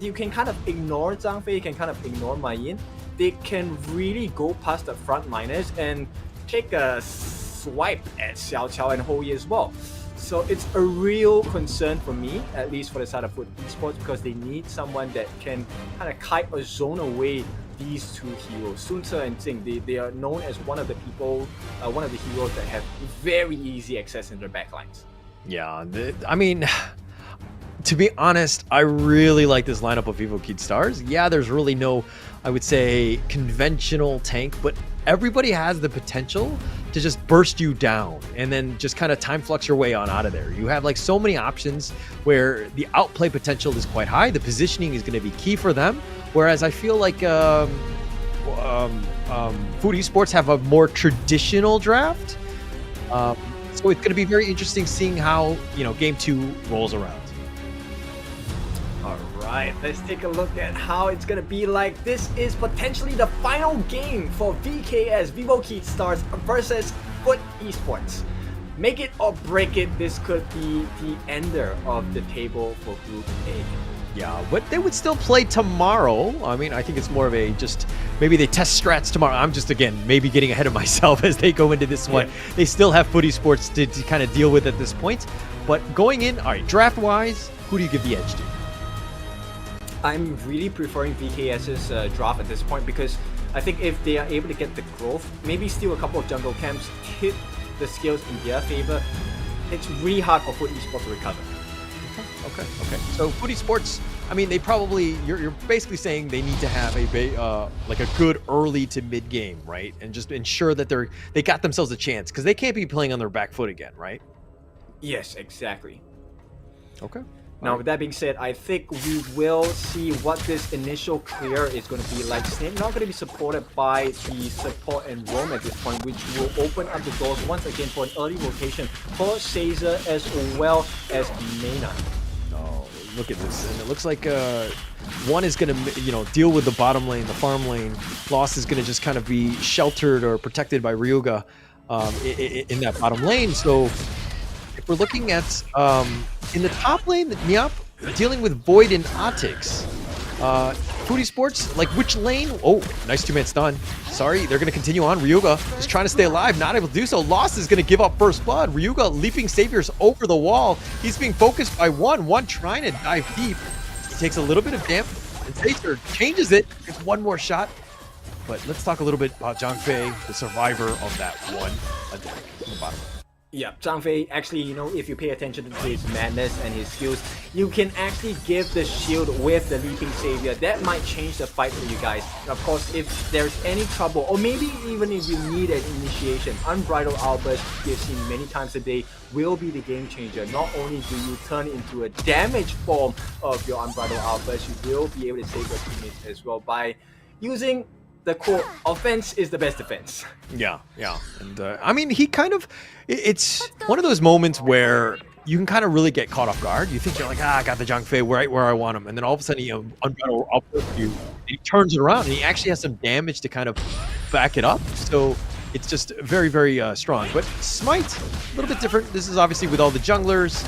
You can kind of ignore Zhang Fei, you can kind of ignore Ma Yin. They can really go past the frontliners and take a swipe at Xiao Qiao and Ho Yi as well. So it's a real concern for me, at least for the side of Foot Esports, because they need someone that can kind of kite or zone away these 2 heroes. Sun Ce and Jing, they are known as one of the heroes that have very easy access in their backlines. Yeah, I mean, to be honest, I really like this lineup of Vivo Kid Stars. Yeah, there's really no, I would say, conventional tank, but everybody has the potential to just burst you down and then just kind of time flux your way on out of there. You have like so many options where the outplay potential is quite high. The positioning is going to be key for them. Whereas I feel like Food Esports have a more traditional draft. So it's going to be very interesting seeing how, game 2 rolls around. Alright, let's take a look at how it's gonna be like. This is potentially the final game for VKS, Vivo Kid Stars versus Foot Esports. Make it or break it, this could be the ender of the table for Group A. Yeah, but they would still play tomorrow. I mean, I think it's more of a maybe they test strats tomorrow. I'm just, again, maybe getting ahead of myself as they go into this one. Yeah. They still have Foot Esports to kind of deal with at this point. But going in, all right, draft-wise, who do you give the edge to? I'm really preferring VKS's draft at this point because I think if they are able to get the growth, maybe steal a couple of jungle camps, tip the skills in their favor, it's really hard for Foot Esports to recover. Okay. So Foot Esports, I mean, they probably, you're basically saying they need to have like a good early to mid game, right? And just ensure that they got themselves a chance because they can't be playing on their back foot again, right? Yes, exactly. Okay. Now, with that being said, I think we will see what this initial clear is going to be like. Snape not going to be supported by the support and roam at this point, which will open up the doors once again for an early rotation for Caesar as well as Mena. Oh, look at this. And it looks like one is going to, deal with the bottom lane, the farm lane. Lost is going to just kind of be sheltered or protected by Ryuga in that bottom lane. So if we're looking at in the top lane, Niap dealing with Void and Otix. Foodie Sports, like which lane? Oh, nice two-man stun. Sorry, they're going to continue on. Ryuga is trying to stay alive, not able to do so. Lost is going to give up first blood. Ryuga leaping saviors over the wall. He's being focused by one trying to dive deep. He takes a little bit of damage, and Sacer changes it. Gets one more shot. But let's talk a little bit about Zhang Fei, the survivor of that one attack from the bottom. Yeah, Zhang Fei, actually, if you pay attention to his madness and his skills, you can actually give the shield with the Leaping Savior. That might change the fight for you guys. Of course, if there's any trouble, or maybe even if you need an initiation, Unbridled Outburst, you've seen many times a day, will be the game changer. Not only do you turn into a damage form of your Unbridled Outburst, you will be able to save your teammates as well by using the quote, offense is the best defense. Yeah. And I mean, he kind of, it's one of those moments where you can kind of really get caught off guard. You think you're like, I got the Zhang Fei right where I want him. And then all of a sudden, he he turns it around and he actually has some damage to kind of back it up. So it's just very, very strong. But Smite, a little bit different. This is obviously with all the junglers,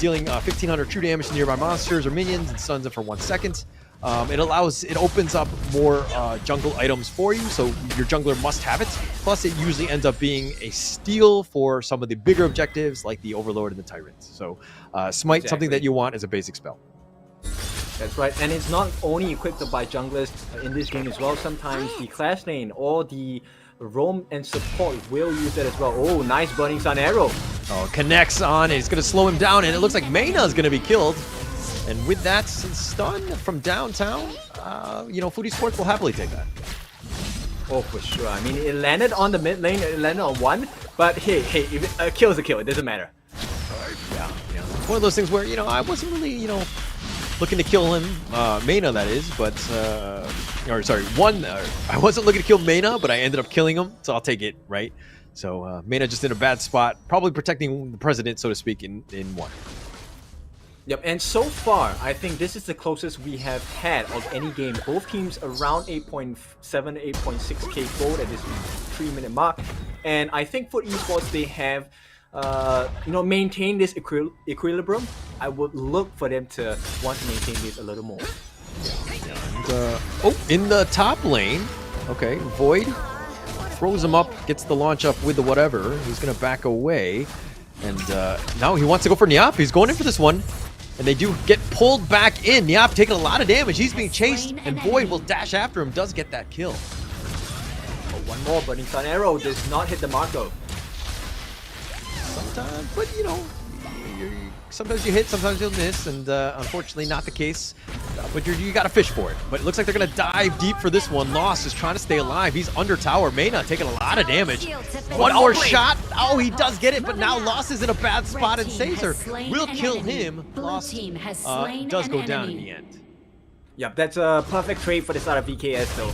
dealing 1500 true damage to nearby monsters or minions and stuns them for 1 second. It opens up more jungle items for you, so your jungler must have it. Plus, it usually ends up being a steal for some of the bigger objectives, like the Overlord and the Tyrant. So, Smite, something that you want as a basic spell. That's right, and it's not only equipped by junglers in this game as well. Sometimes the class lane or the roam and support will use that as well. Oh, nice Burning Sun arrow. Oh, connects on. It's going to slow him down, and it looks like Mena is going to be killed. And with that stun from downtown, Foodie Sports will happily take that. Oh, for sure. I mean, it landed on the mid lane, it landed on one, but hey, if a kill is a kill, it doesn't matter. Yeah. It's one of those things where, I wasn't really, looking to kill him, Mena that is, but, I wasn't looking to kill Mena, but I ended up killing him, so I'll take it, right? So, Mena just in a bad spot, probably protecting the president, so to speak, in one. Yep, and so far, I think this is the closest we have had of any game. Both teams around 8.7, 8.6k gold at this 3-minute mark. And I think for esports, they have, maintained this equilibrium. I would look for them to want to maintain this a little more. And, in the top lane, okay, Void throws him up, gets the launch up with the whatever. He's going to back away. And now he wants to go for Niap. He's going in for this one. And they do get pulled back in. Niap taking a lot of damage. He's being chased, and Void will dash after him. Does get that kill. Oh, one more Burning Sun arrow does not hit the mark though. Sometimes, but sometimes you hit, sometimes you'll miss, and unfortunately not the case. But you got to fish for it. But it looks like they're going to dive deep for this one. Lost is trying to stay alive. He's under tower. Mena taking a lot of damage. One more shot. Oh, he does get it, but now Lost is in a bad spot, and Caesar will kill him. Lost does go down in the end. Yep, that's a perfect trade for the start of VKS though.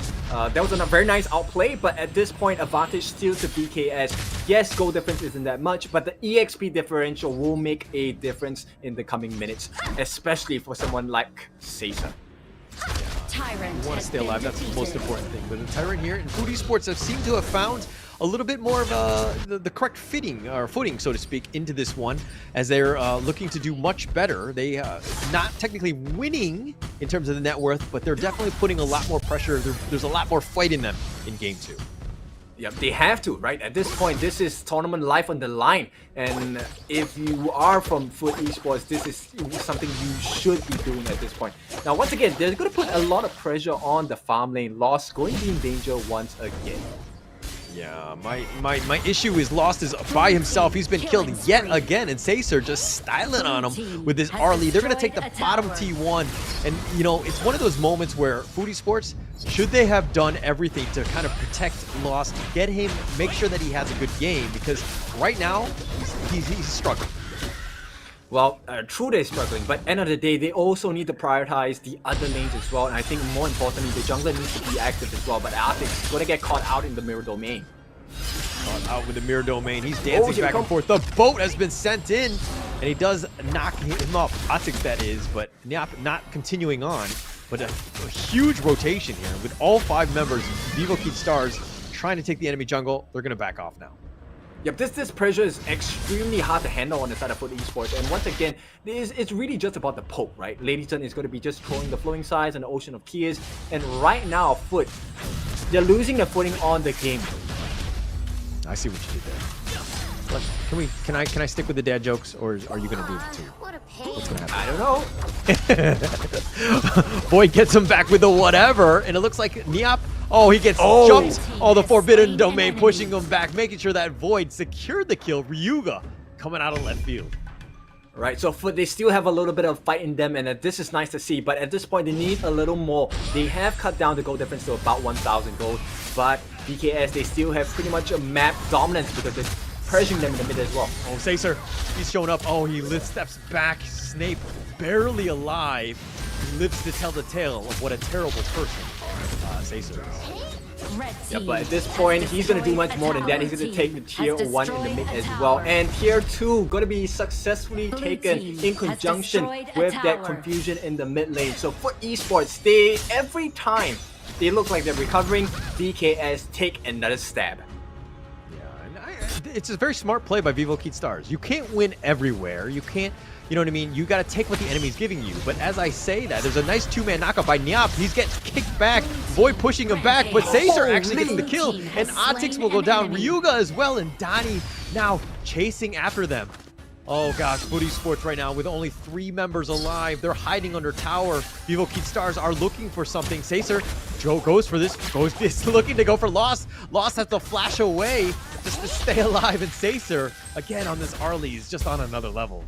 That was a very nice outplay, but at this point, advantage still to VKS. Yes, goal difference isn't that much, but the EXP differential will make a difference in the coming minutes, especially for someone like Caesar. You want to stay alive, that's the most important thing. But the Tyrant here and Foodie Sports have seemed to have found a little bit more of the correct footing, so to speak, into this one, as they're looking to do much better. They not technically winning in terms of the net worth, but they're definitely putting a lot more pressure. There's a lot more fight in them in Game 2. Yep, they have to, right? At this point, this is tournament life on the line. And if you are from Food Esports, this is something you should be doing at this point. Now, once again, they're going to put a lot of pressure on the farm lane. Lost going to be in danger once again. Yeah, my issue is Lost is by himself. He's been killed yet again, and Caesar just styling on him with his R-Lee. They're going to take the bottom T1, and it's one of those moments where Foodie Sports, should they have done everything to kind of protect Lost, get him, make sure that he has a good game, because right now he's struggling. Well, true they're struggling, but end of the day, they also need to prioritize the other lanes as well. And I think more importantly, the jungler needs to be active as well. But Arctic's gonna get caught out in the mirror domain. Caught out with the mirror domain. He's dancing back and forth. The boat has been sent in, and he does knock him up. Arctic, that is, but not continuing on. But a huge rotation here with all 5 members. Vivo Keith Stars trying to take the enemy jungle. They're gonna back off now. Yep, this pressure is extremely hard to handle on the side of Foot Esports, and once again, it's really just about the poke, right? Ladyton is going to be just throwing the flowing sides and the ocean of keys, and right now, Foot, they're losing their footing on the game. I see what you did there. Look, can I stick with the dad jokes, or are you going to do it too? What's going to happen? I don't know. Void gets him back with the whatever, and it looks like Niap. Oh, he gets jumped. Oh, the Forbidden Domain pushing him back, making sure that Void secured the kill. Ryuga coming out of left field. Right, so Foot, they still have a little bit of fight in them, and this is nice to see, but at this point, they need a little more. They have cut down the gold difference to about 1,000 gold, but BKS, they still have pretty much a map dominance because they're pressuring them in the mid as well. Oh, Sacer, he's showing up. Oh, he steps back. Snape, barely alive, lives to tell the tale of what a terrible person Sacer is. Yeah, but at this point, he's going to do much more than that. He's going to take the tier 1 in the mid as well. And tier 2 going to be successfully taken in conjunction with that confusion in the mid lane. So for esports, every time they look like they're recovering, BKS take another stab. It's a very smart play by Vivo Keith Stars. You can't win everywhere. You can't, you know what I mean? You got to take what the enemy's giving you. But as I say that, there's a nice 2-man knockup by Niap. He's getting kicked back. Void pushing him back, but Sacer actually gets the kill. And Otix will go down. Ryuga as well, and Donnie now chasing after them. Oh gosh, Foot Esports right now with only 3 members alive. They're hiding under tower. Vivo Keith Stars are looking for something. Sacer, Joe goes for this. Is looking to go for Lost. Lost has to flash away just to stay alive. And Sacer, again on this Arlie, is just on another level.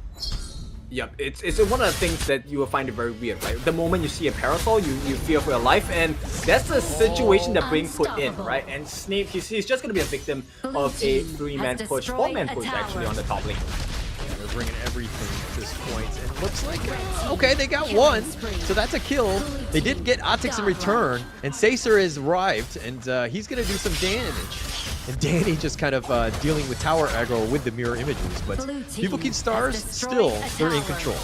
Yep, it's one of the things that you will find it very weird, right? The moment you see a parasol, you fear for your life, and that's the situation that being put in, right? And Snape, he's just going to be a victim of a 3-man push, 4-man push actually on the top lane. They're bringing everything at this point, and it looks like, okay, they got 1, so that's a kill. They did get Otix in return, and Sacer has arrived, and he's going to do some damage. And Danny just kind of dealing with tower aggro with the mirror images, but Vivo Keith Stars, still, they're in control.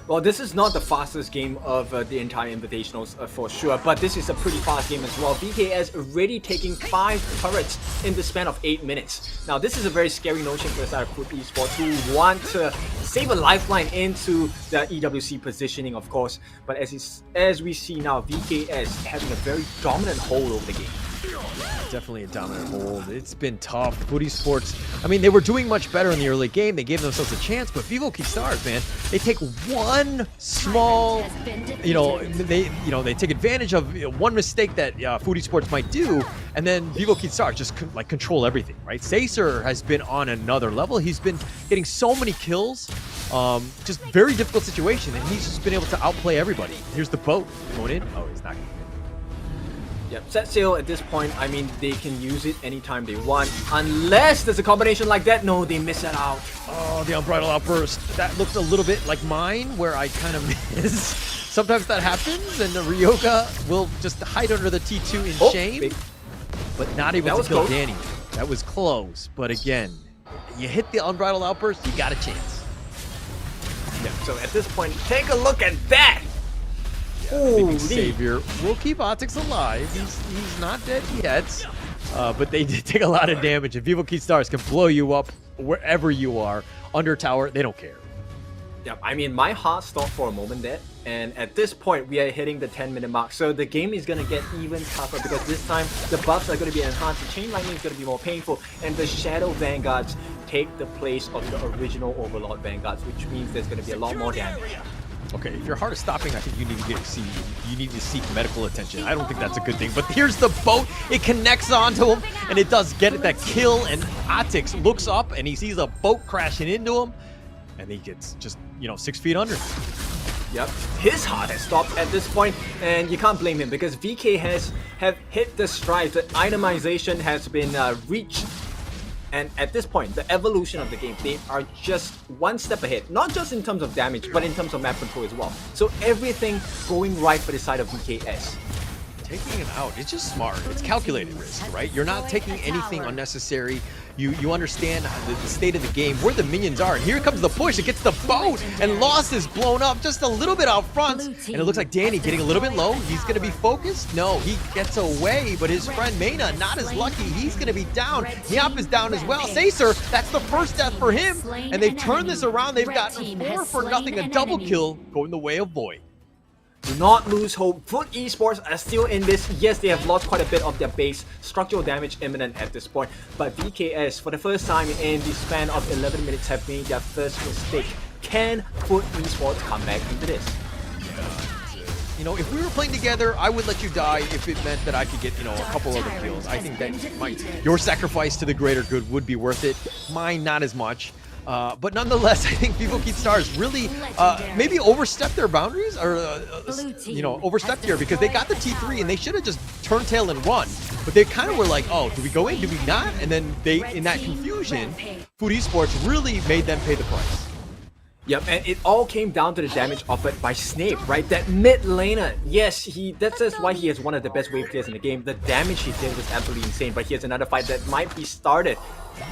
Well, this is not the fastest game of the entire Invitationals for sure, but this is a pretty fast game as well. BKS already taking 5 turrets in the span of 8 minutes. Now, this is a very scary notion for the side of Foot Esports who want to save a lifeline into the EWC positioning, of course. But as we see now, BKS having a very dominant hold over the game. Definitely a dominant hold. It's been tough. Foot Esports, I mean, they were doing much better in the early game. They gave themselves a chance, but Vivo Keith Stars, man, they take one small, they take advantage of one mistake that Foot Esports might do, and then Vivo Keith Stars just control everything, right? Sacer has been on another level. He's been getting so many kills, just very difficult situation, and he's just been able to outplay everybody. Here's the boat going in. Oh, he's not going in. Yep, set sail at this point, I mean, they can use it anytime they want, unless there's a combination like that. No, they miss it out. Oh, the Unbridled Outburst. That looked a little bit like mine, where I kind of miss. Sometimes that happens, and the Ryoga will just hide under the T2 in shame, but not able to kill close. Danny. That was close, but again, you hit the Unbridled Outburst, you got a chance. Yeah, so at this point, take a look at that! Holy. Savior will keep Otix alive. He's not dead yet, but they did take a lot of damage. And Vivo Keith Stars can blow you up wherever you are. Under tower, they don't care. Yeah, I mean, my heart stopped for a moment there. And at this point, we are hitting the 10-minute mark. So the game is going to get even tougher because this time, the buffs are going to be enhanced. The chain lightning is going to be more painful. And the Shadow Vanguards take the place of the original Overlord Vanguards, which means there's going to be a lot more damage. Okay, if your heart is stopping, I think you need to seek medical attention. I don't think that's a good thing. But here's the boat. It connects onto him, and it does get that kill. And Otix looks up, and he sees a boat crashing into him, and he gets just 6 feet under. Yep, his heart has stopped at this point, and you can't blame him because VK have hit the stride. The itemization has been reached. And at this point, the evolution of the game, they are just one step ahead. Not just in terms of damage, but in terms of map control as well. So everything going right for the side of VKS. Taking it out, it's just smart. It's calculated risk, right? You're not taking anything unnecessary. You understand the state of the game, where the minions are. And here comes the push. It gets the boat, and Lost is blown up just a little bit out front. And it looks like Danny getting a little bit low. He's going to be focused. No, he gets away, but his friend Mena, not as lucky. He's going to be down. Niap is down as well. Sacer, that's the first death for him. And they've turned this around. They've got 4-0, a double kill going the way of Void. Do not lose hope. Foot Esports are still in this. Yes, they have lost quite a bit of their base. Structural damage imminent at this point. But VKS, for the first time in the span of 11 minutes, have made their first mistake. Can Foot Esports come back into this? You know, if we were playing together, I would let you die if it meant that I could get, you know, a couple other kills. I think that your sacrifice to the greater good would be worth it. Mine, not as much. But nonetheless, I think Vivo Kid Stars really maybe overstepped their boundaries, or you know, overstepped here, because they got the T3 and they should have just turned tail and run. But they kind of were like, oh, do we go in? Do we not? And then they, in that confusion, Food Esports really made them pay the price. Yep, and it all came down to the damage offered by Snape, right? That mid laner, yes, that's just why he is one of the best wave players in the game. The damage he did was absolutely insane, but here's another fight that might be started.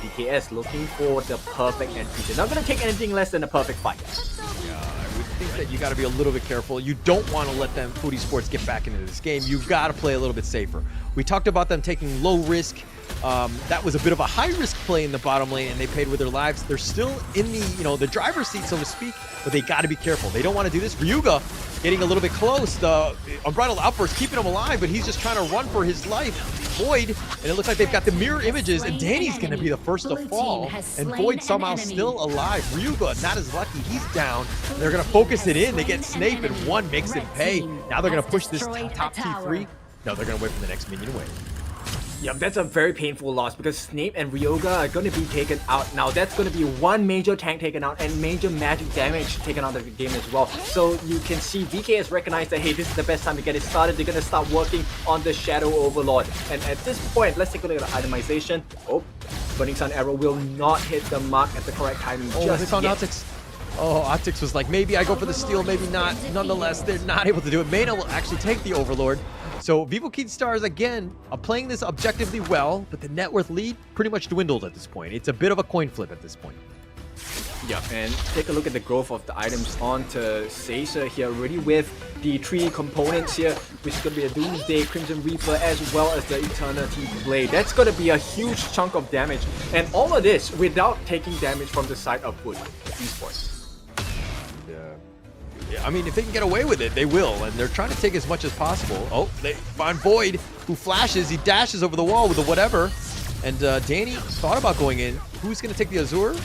VKS looking for the perfect entry. They're not going to take anything less than a perfect fight. Yeah, I would think that you got to be a little bit careful. You don't want to let them, Food Esports, get back into this game. You've got to play a little bit safer. We talked about them taking low risk. That was a bit of a high-risk play in the bottom lane, and they paid with their lives. They're still in the, you know, the driver's seat, so to speak, but they got to be careful. They don't want to do this. Ryuga getting a little bit close. The Unbridled Outburst keeping him alive, but he's just trying to run for his life. Void, and it looks like they've got the mirror images, and Danny's going to be the first to fall, and Void somehow still alive. Ryuga, not as lucky. He's down. They're going to focus it in. They get Snape, and one makes him pay. Now they're going to push this top T3. No, they're going to wait for the next minion away. Yep, that's a very painful loss because Snape and Ryoga are going to be taken out. Now that's going to be one major tank taken out and major magic damage taken out of the game as well. So you can see VK has recognized that, hey, this is the best time to get it started. They're going to start working on the Shadow Overlord. And at this point, let's take a look at the itemization. Oh, Burning Sun Arrow will not hit the mark at the correct timing just it's on yet. Optics. Oh, Optics was like, maybe I go for the steal, maybe not. Nonetheless, they're not able to do it. Mena will actually take the Overlord. So Vivo Kid Stars, again, are playing this objectively well, but the net worth lead pretty much dwindled at this point. It's a bit of a coin flip at this point. Yeah, and take a look at the growth of the items onto Caesar here, already with the 3 components here, which is going to be a Doomsday, Crimson Reaper, as well as the Eternity Blade. That's going to be a huge chunk of damage, and all of this without taking damage from the side of Food Esports. Yeah, I mean, if they can get away with it, they will, and they're trying to take as much as possible. Oh, they find Void, who flashes, he dashes over the wall with the whatever, and Danny thought about going in. Who's going to take the Azure?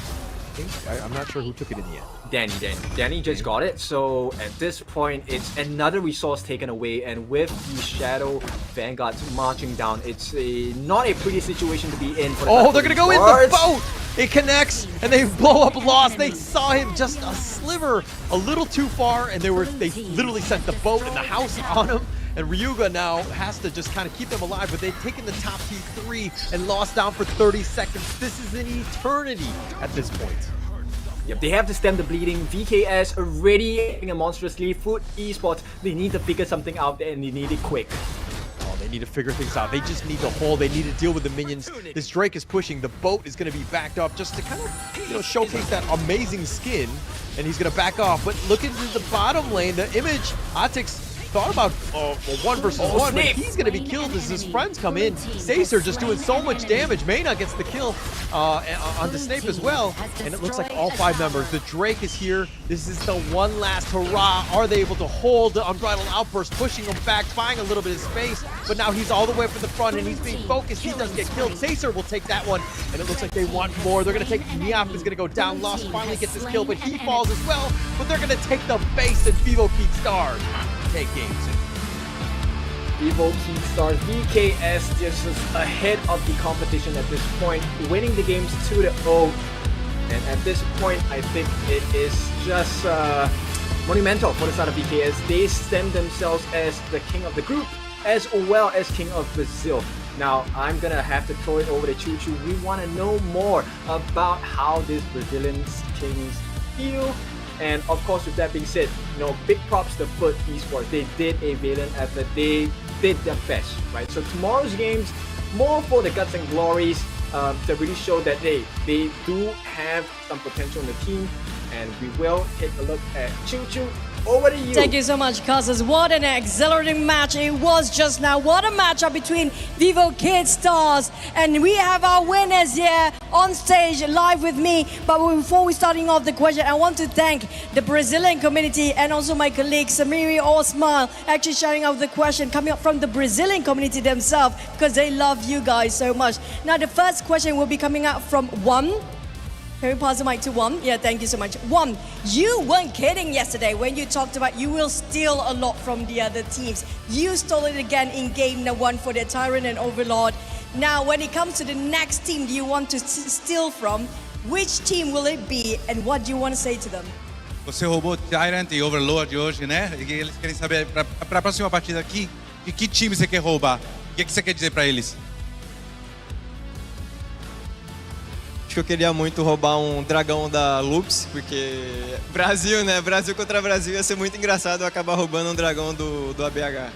I'm not sure who took it in the end. Danny just got it, so at this point, it's another resource taken away, and with the Shadow Vanguards marching down, it's not a pretty situation to be in. For the they're going to go in the boat! It connects, and they blow up Lost. They saw him just a sliver, a little too far, and they literally sent the boat and the house on him. And Ryuga now has to just kind of keep them alive, but they've taken the top T3 and Lost down for 30 seconds. This is an eternity at this point. Yep, they have to stem the bleeding. VKS already having a monstrous lead. Food Esports, they need to figure something out and they need it quick. They need to figure things out. They just need to hold. They need to deal with the minions. This Drake is pushing. The boat is going to be backed up just to kind of, you know, showcase that amazing skin. And he's going to back off. But look into the bottom lane. The image, Atix thought about a 1 versus 1, but he's going to be killed as his friends come in. Sacer just doing so much damage. Mena gets the kill onto Snape as well. And it looks like all 5 members. The Drake is here. This is the one last hurrah. Are they able to hold the Unbridled Outburst, pushing him back, buying a little bit of space? But now he's all the way from the front and he's being focused. He doesn't get killed. Sacer will take that one. And it looks like they want more. They're going to take Niap is going to go down. Lost finally gets his kill, but he falls as well. But they're going to take the base and Vivo Kid Stars take games. Vivo Kid Stars, VKS just ahead of the competition at this point, winning the games 2-0. And at this point, I think it is just monumental for the side of VKS. They stem themselves as the king of the group, as well as king of Brazil. Now, I'm gonna have to throw it over to Choo Choo. We wanna know more about how these Brazilian teams feel. And of course, with that being said, big props to Foot Esports. They did a valiant effort. They did their best, right? So tomorrow's games, more for the guts and glories to really show that they do have some potential in the team. And we will take a look at Choo Choo. Over to you. Thank you so much, Cousins. What an exhilarating match it was just now. What a matchup between Vivo Kids Stars. And we have our winners here on stage live with me. But before we starting off the question, I want to thank the Brazilian community and also my colleague Samiri Osmal actually sharing out the question coming up from the Brazilian community themselves because they love you guys so much. Now the first question will be coming out from One. Can we pass the mic to One? Yeah, thank you so much. One, you weren't kidding yesterday when you talked about you will steal a lot from the other teams. You stole it again in game number 1 for the Tyrant and Overlord. Now, when it comes to the next team do you want to steal from, which team will it be and what do you want to say to them? Você roubou Tyrant e Overlord hoje, né? E eles querem saber, para a próxima partida aqui, de que time você quer roubar? O que você quer dizer para eles? Acho que eu queria muito roubar um dragão da Lux, porque Brasil, né? Brasil contra Brasil ia ser muito engraçado eu acabar roubando um dragão do ABH.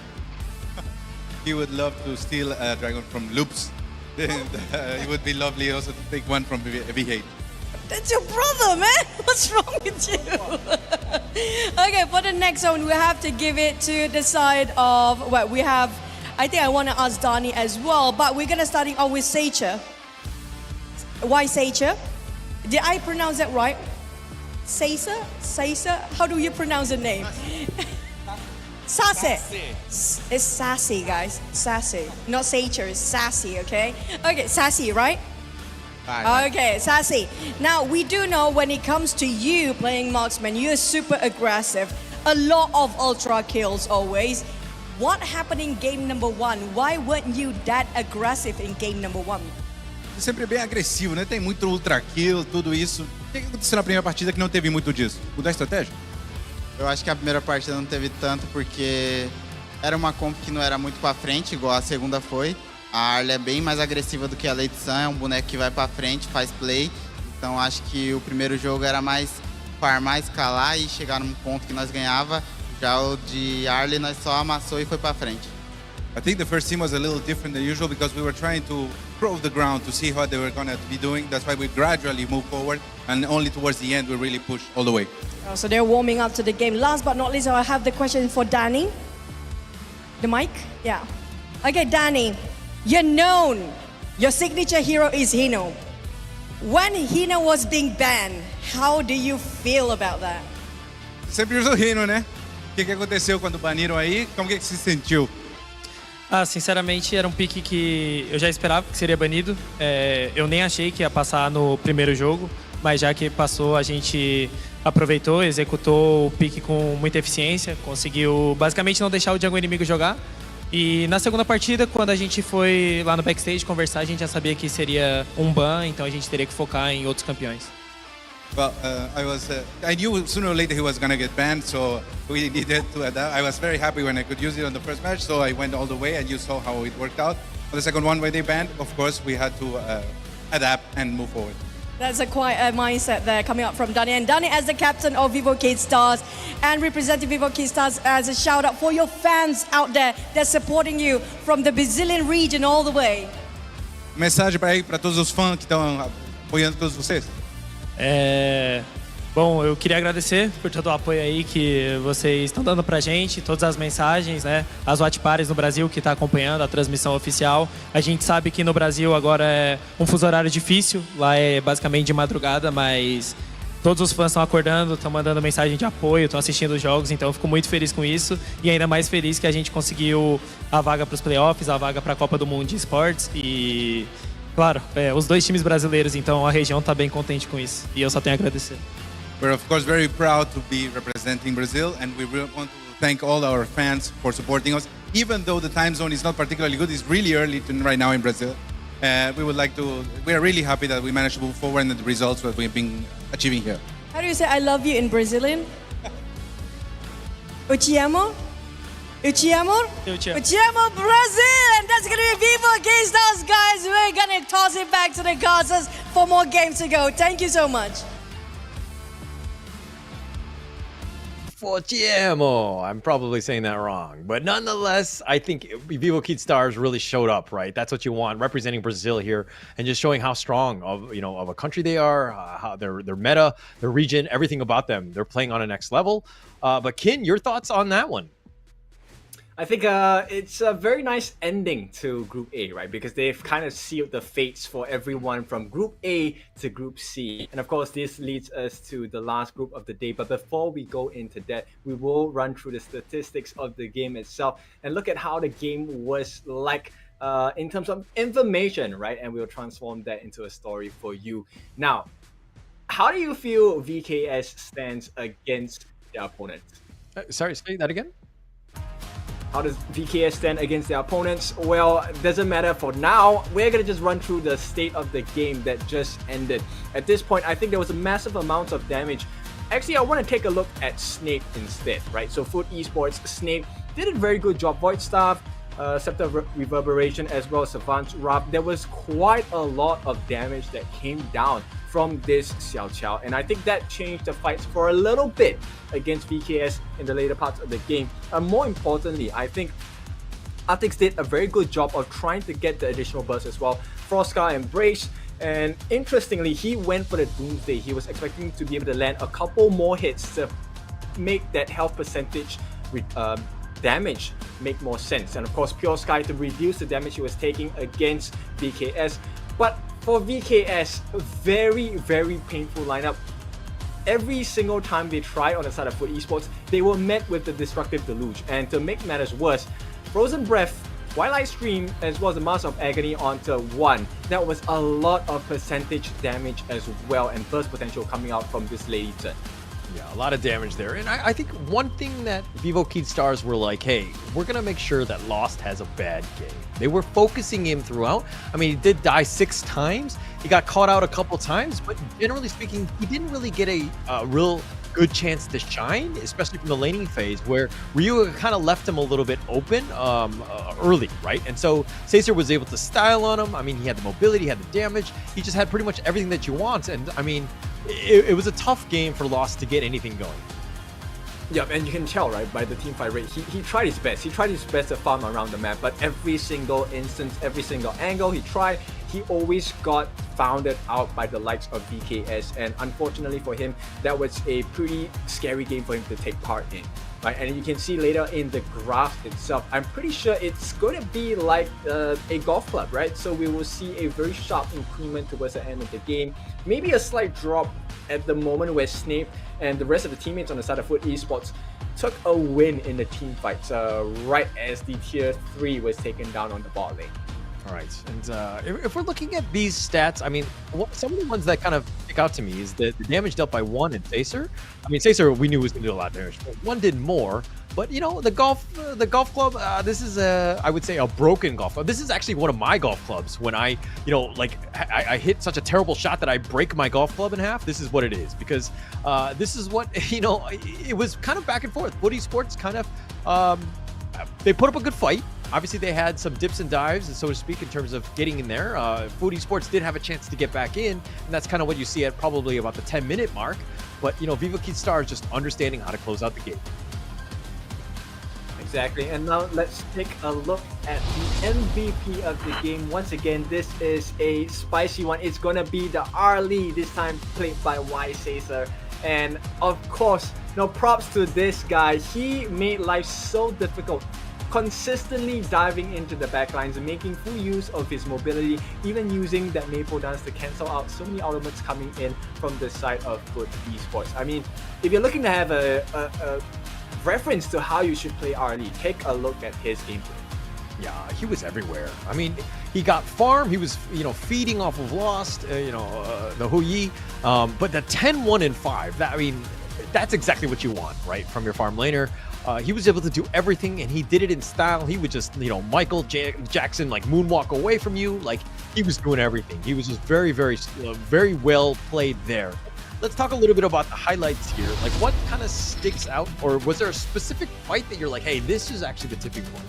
He would love to steal a dragon from Loops. It would be lovely also to take one from V8. That's your brother, man. What's wrong with you? Okay, for the next one, we have to give it to the side of, well, we have, I think I want to ask Dani as well, but we're going to start off with Seicha. Why Seicha? Did I pronounce that right? Seicha? Seicha? How do you pronounce the name? Sassy. It's sassy, guys. Sassy. Not Seicha, it's sassy, okay? Okay, sassy, right? Okay, sassy. Now, we do know when it comes to you playing marksman, you're super aggressive. A lot of ultra kills always. What happened in game number 1? Why weren't you that aggressive in game number 1? Sempre bem agressivo, né? Tem muito ultra kill, tudo isso. O que aconteceu na primeira partida que não teve muito disso? Mudar a estratégia? Eu acho que a primeira partida não teve tanto porque era uma comp que não era muito pra frente, igual a segunda foi. A Arla é bem mais agressiva do que a Lady Sun, é um boneco que vai pra frente, faz play. Então acho que o primeiro jogo era mais farmar, escalar e chegar num ponto que nós ganhava. Já o de Arla nós só amassou e foi pra frente. I think the first team was a little different than usual because we were trying to probe the ground to see what they were going to be doing. That's why we gradually moved forward and only towards the end we really pushed all the way. So they're warming up to the game. Last but not least, I have the question for Danny. The mic? Yeah. Okay, Danny, you're known. Your signature hero is Hino. When Hino was being banned, how do you feel about that? Sempre usou Hino, né? O que aconteceu quando baniram aí? Como que se sentiu? Sinceramente, era um pique que eu já esperava que seria banido. Eu nem achei que ia passar no primeiro jogo, mas já que passou, a gente aproveitou, executou o pique com muita eficiência, conseguiu basicamente não deixar o jungle inimigo jogar. E na segunda partida, quando a gente foi lá no backstage conversar, a gente já sabia que seria um ban, então a gente teria que focar em outros campeões. Well, I knew sooner or later he was going to get banned, so we needed to adapt. I was very happy when I could use it on the first match, so I went all the way, and you saw how it worked out. On the second one, when they banned, of course, we had to adapt and move forward. That's quite a mindset there coming up from Danny. And Danny, as the captain of Vivo Kids Stars and representing Vivo Kids Stars, as a shout out for your fans out there that's supporting you from the Brazilian region all the way. Mensagem para todos os fãs que estão apoiando todos vocês. Bom, eu queria agradecer por todo o apoio aí que vocês estão dando pra gente, todas as mensagens, né? As watch parties no Brasil que está acompanhando a transmissão oficial. A gente sabe que no Brasil agora é um fuso horário difícil, lá é basicamente de madrugada, mas todos os fãs estão acordando, estão mandando mensagem de apoio, estão assistindo os jogos, então eu fico muito feliz com isso e ainda mais feliz que a gente conseguiu a vaga para os playoffs, a vaga para a Copa do Mundo de Esportes e... Claro, os dois times brasileiros, então a região está bem contente com isso. E eu só tenho a agradecer. We're of course very proud to be representing Brazil, and we really want to thank all our fans for supporting us. Even though the time zone is not particularly good, it's really early right now in Brazil. We are really happy that we managed to move forward and the results that we've been achieving here. How do you say I love you in Brazilian? Eu te amo? Uchiamo? Uchiamo Brazil! And that's gonna be Vivo against us, guys. We're gonna toss it back to the Gazas for more games to go. Thank you so much. Fortiamo. I'm probably saying that wrong, but nonetheless, I think Vivo Kid Stars really showed up, right? That's what you want, representing Brazil here and just showing how strong of of a country they are, how their meta, their region, everything about them. They're playing on a next level. But Kin, your thoughts on that one? I think it's a very nice ending to Group A, right? Because they've kind of sealed the fates for everyone from Group A to Group C. And of course, this leads us to the last group of the day. But before we go into that, we will run through the statistics of the game itself and look at how the game was like in terms of information, right? And we'll transform that into a story for you. Now, how do you feel VKS stands against their opponents? Sorry, say that again? How does VKS stand against their opponents? Well, it doesn't matter for now. We're going to just run through the state of the game that just ended. At this point, I think there was a massive amount of damage. Actually, I want to take a look at Snape instead, right? So Food Esports, Snape did a very good job. Void Staff, Scepter Reverberation, as well as Savant's Wrath. There was quite a lot of damage that came down from this Xiao Qiao, and I think that changed the fights for a little bit against VKS in the later parts of the game. And more importantly, I think Artix did a very good job of trying to get the additional burst as well. Froscar embraced, and interestingly, he went for the Doomsday. He was expecting to be able to land a couple more hits to make that health percentage damage make more sense. And of course, Pure Sky to reduce the damage he was taking against VKS. But for VKS, very, very painful lineup. Every single time they try on the side of Food Esports, they were met with the Destructive Deluge. And to make matters worse, Frozen Breath, Twilight Stream, as well as the Master of Agony onto 1. That was a lot of percentage damage as well, and burst potential coming out from this Lady Zhen. Yeah, a lot of damage there. And I think one thing that Vivo Kid Stars were like, hey, we're going to make sure that Lost has a bad game. They were focusing him throughout. I mean, he did die 6 times. He got caught out a couple times, but generally speaking, he didn't really get a real good chance to shine, especially from the laning phase, where Ryu kind of left him a little bit open early, right? And so Caesar was able to style on him. I mean, he had the mobility, he had the damage. He just had pretty much everything that you want. And I mean, it was a tough game for Lost to get anything going. Yeah, and you can tell, right, by the team fight rate, he tried his best. He tried his best to farm around the map, but every single instance, every single angle he tried, he always got founded out by the likes of VKS. And unfortunately for him, that was a pretty scary game for him to take part in. Right, and you can see later in the graph itself, I'm pretty sure it's going to be like a golf club, right? So we will see a very sharp increment towards the end of the game. Maybe a slight drop at the moment where Snape and the rest of the teammates on the side of Food Esports took a win in the team fights right as the tier 3 was taken down on the bot lane. All right, and if we're looking at these stats, I mean, some of the ones that kind of stick out to me is the damage dealt by 1 and Sacer. I mean, Sacer we knew was going to do a lot of damage, but 1 did more. But you know, the golf club, this is I would say a broken golf club. This is actually one of my golf clubs. When I I hit such a terrible shot that I break my golf club in half. This is what it is, because this is what it was kind of back and forth. Food Esports kind of they put up a good fight. Obviously, they had some dips and dives, so to speak, in terms of getting in there. Food Esports did have a chance to get back in, and that's kind of what you see at probably about the 10-minute mark. But, Vivo Kid Stars just understanding how to close out the game. Exactly, and now let's take a look at the MVP of the game. Once again, this is a spicy one. It's gonna be the Arlie, this time played by Y Caesar. And of course, props to this guy. He made life so difficult, consistently diving into the backlines and making full use of his mobility, even using that Maple Dance to cancel out so many ultimates coming in from the side of Food Esports. I mean, if you're looking to have a reference to how you should play Arlie, take a look at his gameplay. Yeah, he was everywhere. I mean, he got farm. He was, feeding off of Lost, the Huyi. But the 10-1 and 5, that's exactly what you want, right, from your farm laner. He was able to do everything, and he did it in style. He would just, Michael Jackson, moonwalk away from you. He was doing everything. He was just very, very, very well played there. let's talk a little bit about the highlights here. Like, what kind of sticks out, or was there a specific fight that you're like, hey, this is actually the tipping point?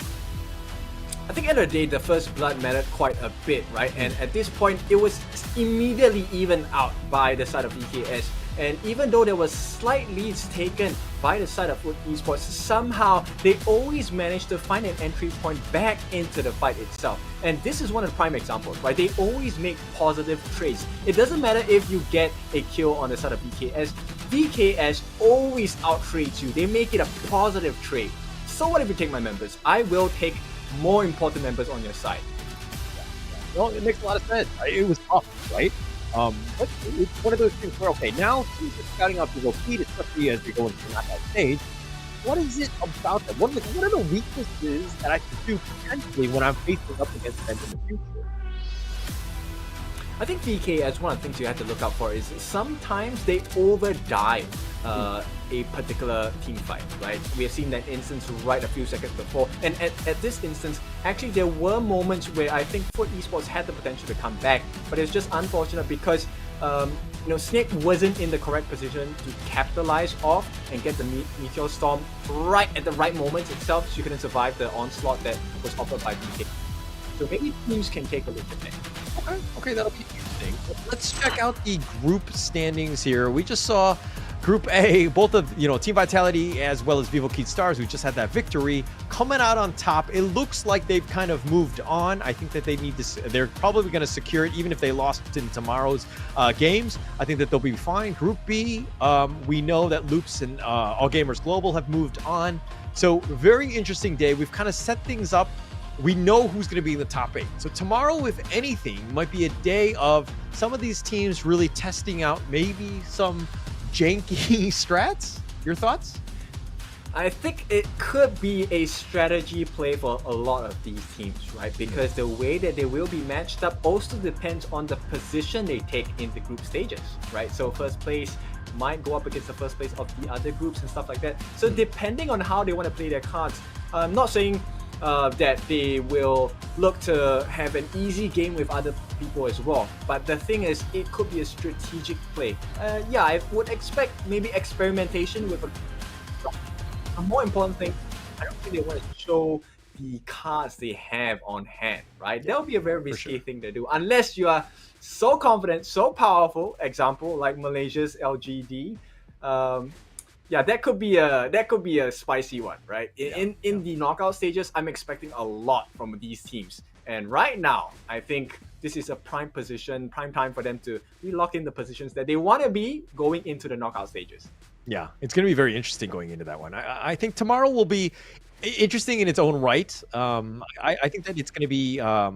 I think at the end of the day, the first blood mattered quite a bit, right? And at this point, it was immediately evened out by the side of VKS. And even though there was slight leads taken by the side of Foot Esports, somehow they always managed to find an entry point back into the fight itself. And this is one of the prime examples, right? They always make positive trades. It doesn't matter if you get a kill on the side of VKS. VKS always out-trades you. They make it a positive trade. So what if you take my members? I will take more important members on your side. Well, it makes a lot of sense. It was tough, right? But it's one of those things where, okay, now teams are scouting out the feed, especially as they go into the knockout stage. What is it about them? What are the weaknesses that I can do potentially when I'm facing up against them in the future? I think VKS, one of the things you have to look out for is sometimes they overdive a particular team fight, right? We have seen that instance right a few seconds before, and at this instance, actually there were moments where I think Foot Esports had the potential to come back, but it's just unfortunate because Snake wasn't in the correct position to capitalize off and get the Meteor Storm right at the right moment itself. She couldn't survive the onslaught that was offered by VK. So maybe teams can take a look at that. Okay, that'll be interesting. Let's check out the group standings here. We just saw Group A, both of Team Vitality as well as Vivo Kid Stars, who just had that victory, coming out on top. It looks like they've kind of moved on. I think that they're probably going to secure it, even if they lost in tomorrow's games. I think that they'll be fine. Group B, we know that Loops and All Gamers Global have moved on. So very interesting day. We've kind of set things up. We know who's going to be in the top 8. So tomorrow, if anything, might be a day of some of these teams really testing out maybe some janky strats. Your thoughts? I think it could be a strategy play for a lot of these teams, right? Because the way that they will be matched up also depends on the position they take in the group stages, right? So first place might go up against the first place of the other groups and stuff like that. So depending on how they want to play their cards, I'm not saying that they will look to have an easy game with other people as well. But the thing is, it could be a strategic play. I would expect maybe experimentation with a more important thing. I don't think they want to show the cards they have on hand, right? That would be a very risky thing to do, unless you are so confident, so powerful. Example like Malaysia's LGD. That could be a spicy one, right? In the knockout stages, I'm expecting a lot from these teams, and right now, I think this is a prime time for them to lock in the positions that they want to be going into the knockout stages. Yeah, it's going to be very interesting going into that one. I think tomorrow will be interesting in its own right. I think that it's going to be a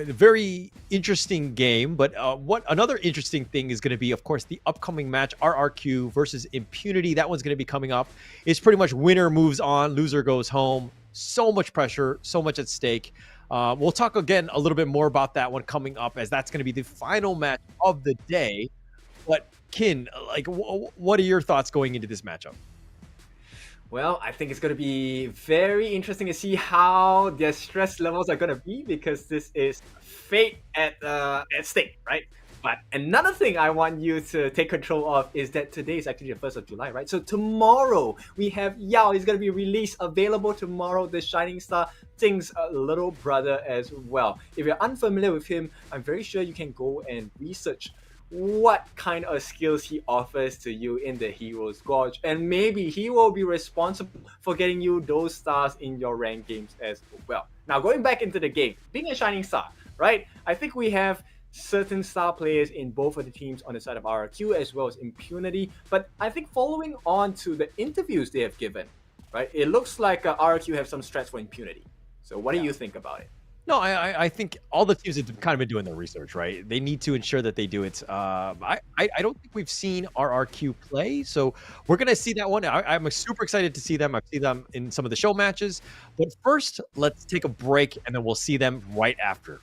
very interesting game. But what another interesting thing is going to be, of course, the upcoming match, RRQ versus Impunity. That one's going to be coming up. It's pretty much winner moves on, loser goes home. So much pressure, so much at stake. We'll talk again a little bit more about that one coming up, as that's going to be the final match of the day. But Kin, like, what are your thoughts going into this matchup? Well, I think it's going to be very interesting to see how their stress levels are going to be, because this is fate at stake, right? But another thing I want you to take control of is that today is actually the 1st of July, right? So tomorrow we have Yao. He's going to be released, available tomorrow, the Shining Star, Ting's little brother as well. If you're unfamiliar with him, I'm very sure you can go and research what kind of skills he offers to you in the Hero's Gorge, and maybe he will be responsible for getting you those stars in your ranked games as well. Now, going back into the game, being a Shining Star, right? I think we have certain star players in both of the teams on the side of RRQ as well as Impunity, but I think following on to the interviews they have given, right, it looks like RRQ have some strats for Impunity. So what do you think about it? No, I think all the teams have kind of been doing their research, right? They need to ensure that they do it. I don't think we've seen RRQ play, so we're going to see that one. I'm super excited to see them. I've seen them in some of the show matches. But first, let's take a break, and then we'll see them right after.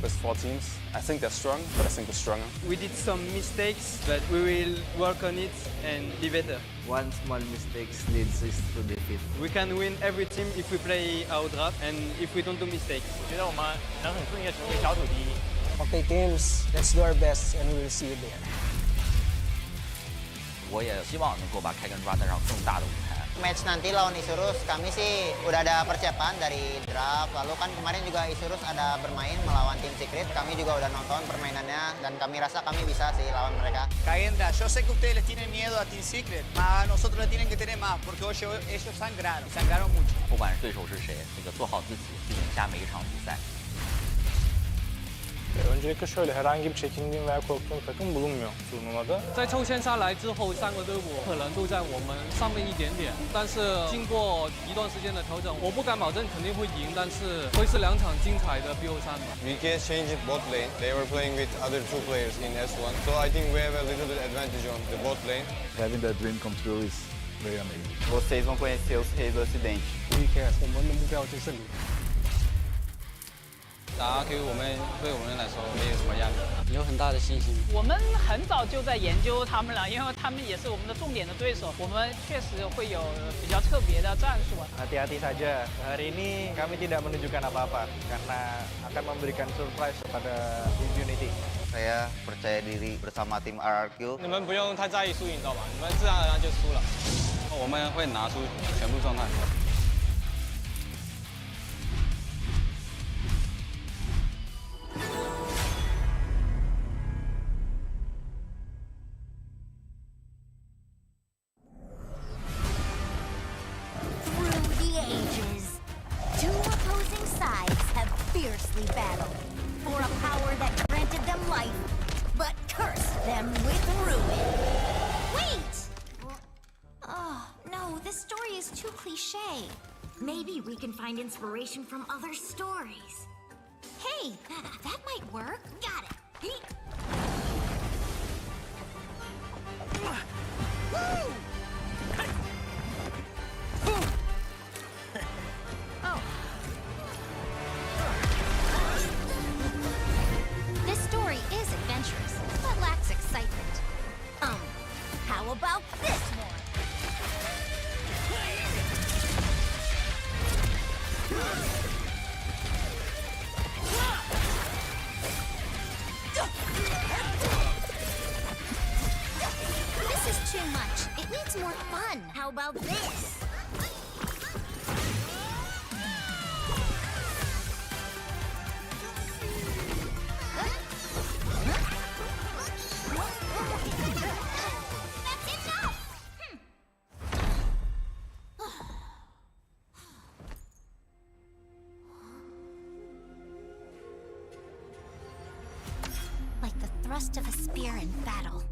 group is 4 teams. I think they're strong, but I think we're stronger. We did some mistakes, but we will work on it and be better. One small mistake leads us to defeat. We can win every team if we play our draft and if we don't do mistakes. 我觉得我们能很顺利的成为小组第一。 Okay, teams, let's do our best, and we will see you there. 我也希望能够把开根抓带上更大的舞台。 Match nanti lawan Isurus, kami sih udah ada persiapan dari draft. Lalu kan kemarin juga Isurus ada bermain melawan tim Secret. Kami juga udah nonton permainannya dan kami rasa kami bisa sih lawan mereka. Cagendra, yo sé que ustedes les tienen miedo a Team Secret, mas nosotros le tienen que tener más, porque hoy ellos sangraron mucho. 不管是对手是谁，做好自己，去赢下每一场比赛。 Öncelikle şöyle herhangi bir çekindiğim veya korktuğum takım bulunmuyor turnuvada. 在抽签下来之后，3个队伍可能都在我们上面一点点，但是经过一段时间的调整，我不敢保证肯定会赢，但是会是2场精彩的 BO3 吧。 VKS changed bot lane. They were playing with other 2 players in S1. So I think we have a little bit advantage on the bot lane. Having that dream come true is very amazing. Vocês vão conhecer os reis do Ocidente. VKS 我们的目标就是胜利。 打 RQ 对我们来说没有什么压力，有很大的信心。我们很早就在研究他们了，因为他们也是我们的重点的对手。我们确实会有比较特别的战术。 Hati-hati saja. Hari ini kami tidak menunjukkan apa-apa karena akan memberikan surprise kepada Unity. Saya percaya diri bersama tim RRQ. 你们不用太在意输赢，知道吧？你们自然而然就输了。我们会拿出全部状态。 Through the ages, 2 opposing sides have fiercely battled for a power that granted them life, but cursed them with ruin. Wait! Oh, no, this story is too cliche. Maybe we can find inspiration from other stories. Hey, that might work. Got it. Woo! This story is adventurous, but lacks excitement. How about this one? This is too much. It needs more fun. How about this? That's enough! Like the thrust of a spear in battle.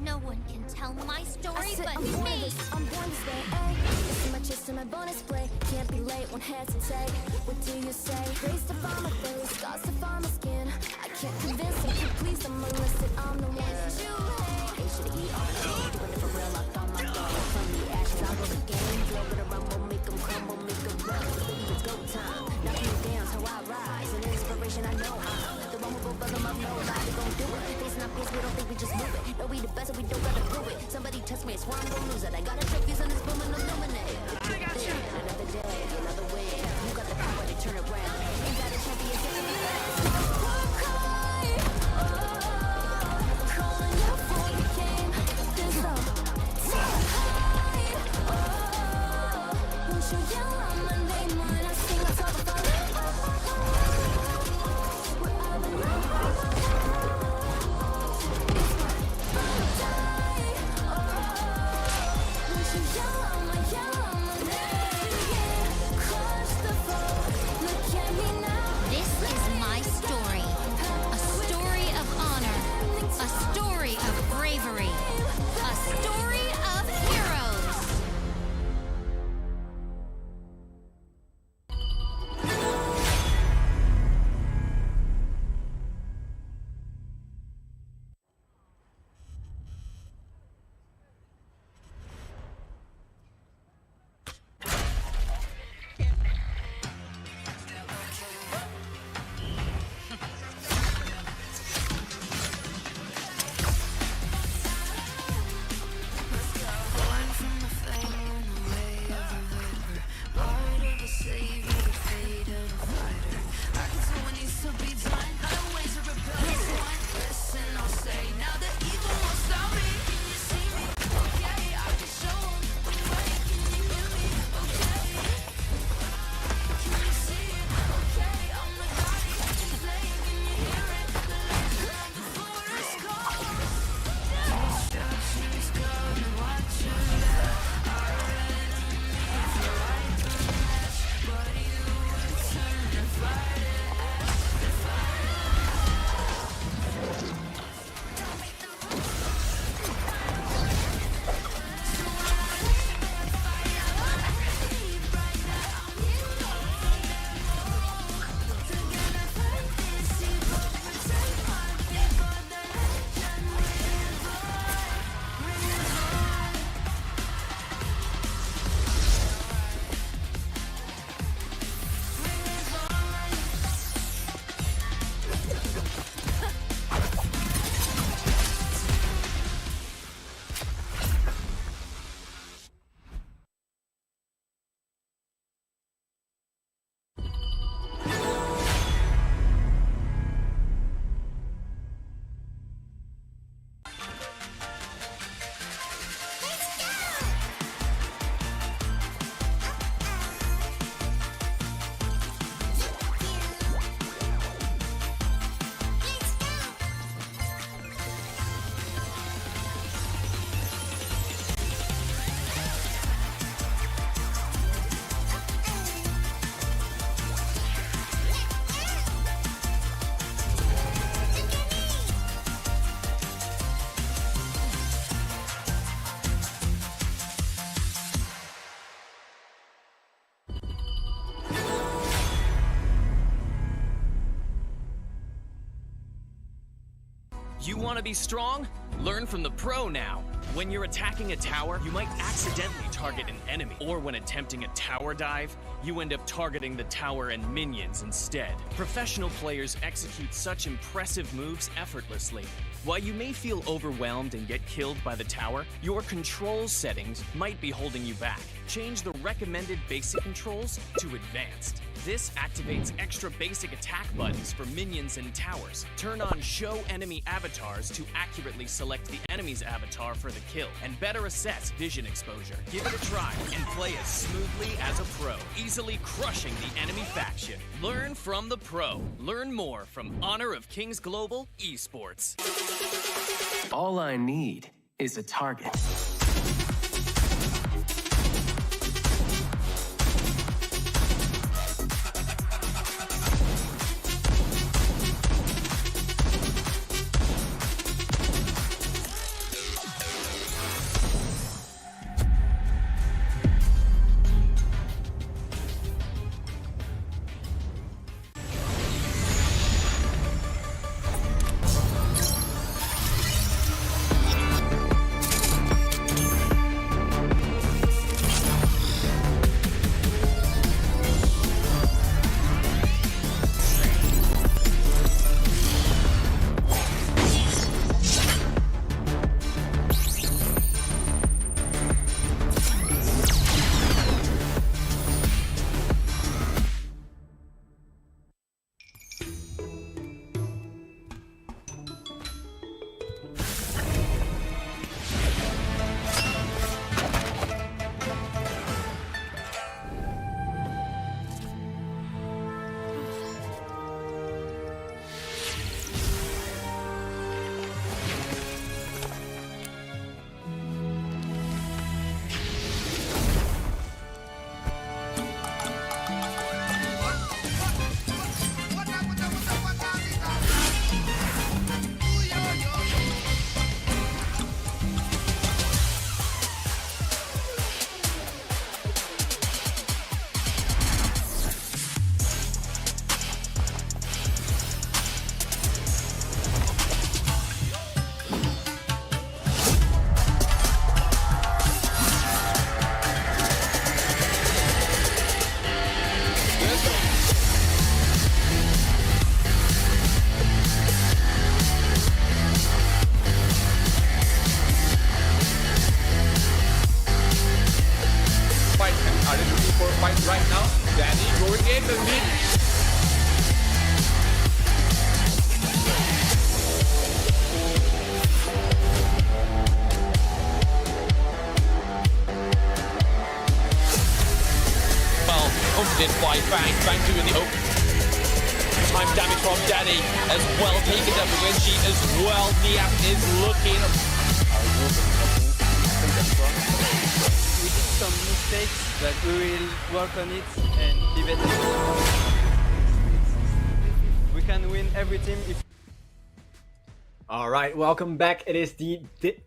No one can tell my story but me! I'm born to stay, ay. It's my chest and my bonus play. Can't be late, won't hesitate. What do you say? Grace to find my face, scars to find my skin. I can't convince them, keep please, I'm enlisted, I'm the one. H-to-the-E-R-A, doing it for real, I found my goal. From the ashes, I roll the game. Flow with a rumble, make them crumble, make them run. Baby, it's go time. Knock me down, how I rise. An inspiration, I know I'm the one who will buzz them up, nobody gon' do it. Face not face, we don't think we just move it. No, we the best, and we don't gotta prove it. Somebody test me, it's why I'm gon' lose it. I got a trophies on this boom and illuminate. I got you. Another day, another win. You got the power to turn around. Ain't got a champion, get me fast. Calling out for the game. There's no time. Won't you yell out my name when I sing a song about it? Won't you yell out my name? You want to be strong? Learn from the pro now. When you're attacking a tower, you might accidentally target an enemy. Or when attempting a tower dive, you end up targeting the tower and minions instead. Professional players execute such impressive moves effortlessly. While you may feel overwhelmed and get killed by the tower, your control settings might be holding you back. Change the recommended basic controls to advanced. This activates extra basic attack buttons for minions and towers. Turn on show enemy avatars to accurately select the enemy's avatar for the kill and better assess vision exposure. Give it a try and play as smoothly as a pro, easily crushing the enemy faction. Learn from the pro. Learn more from Honor of Kings Global Esports. All I need is a target. Right now, Danny going in the lead. Well, hunted by Fang. Fang doing the time damage from Danny as well. Taking up the win sheet as well. Niap is looking. We did some mistakes, but we will work on it and be better. We can win every team if. Alright, welcome back. It is the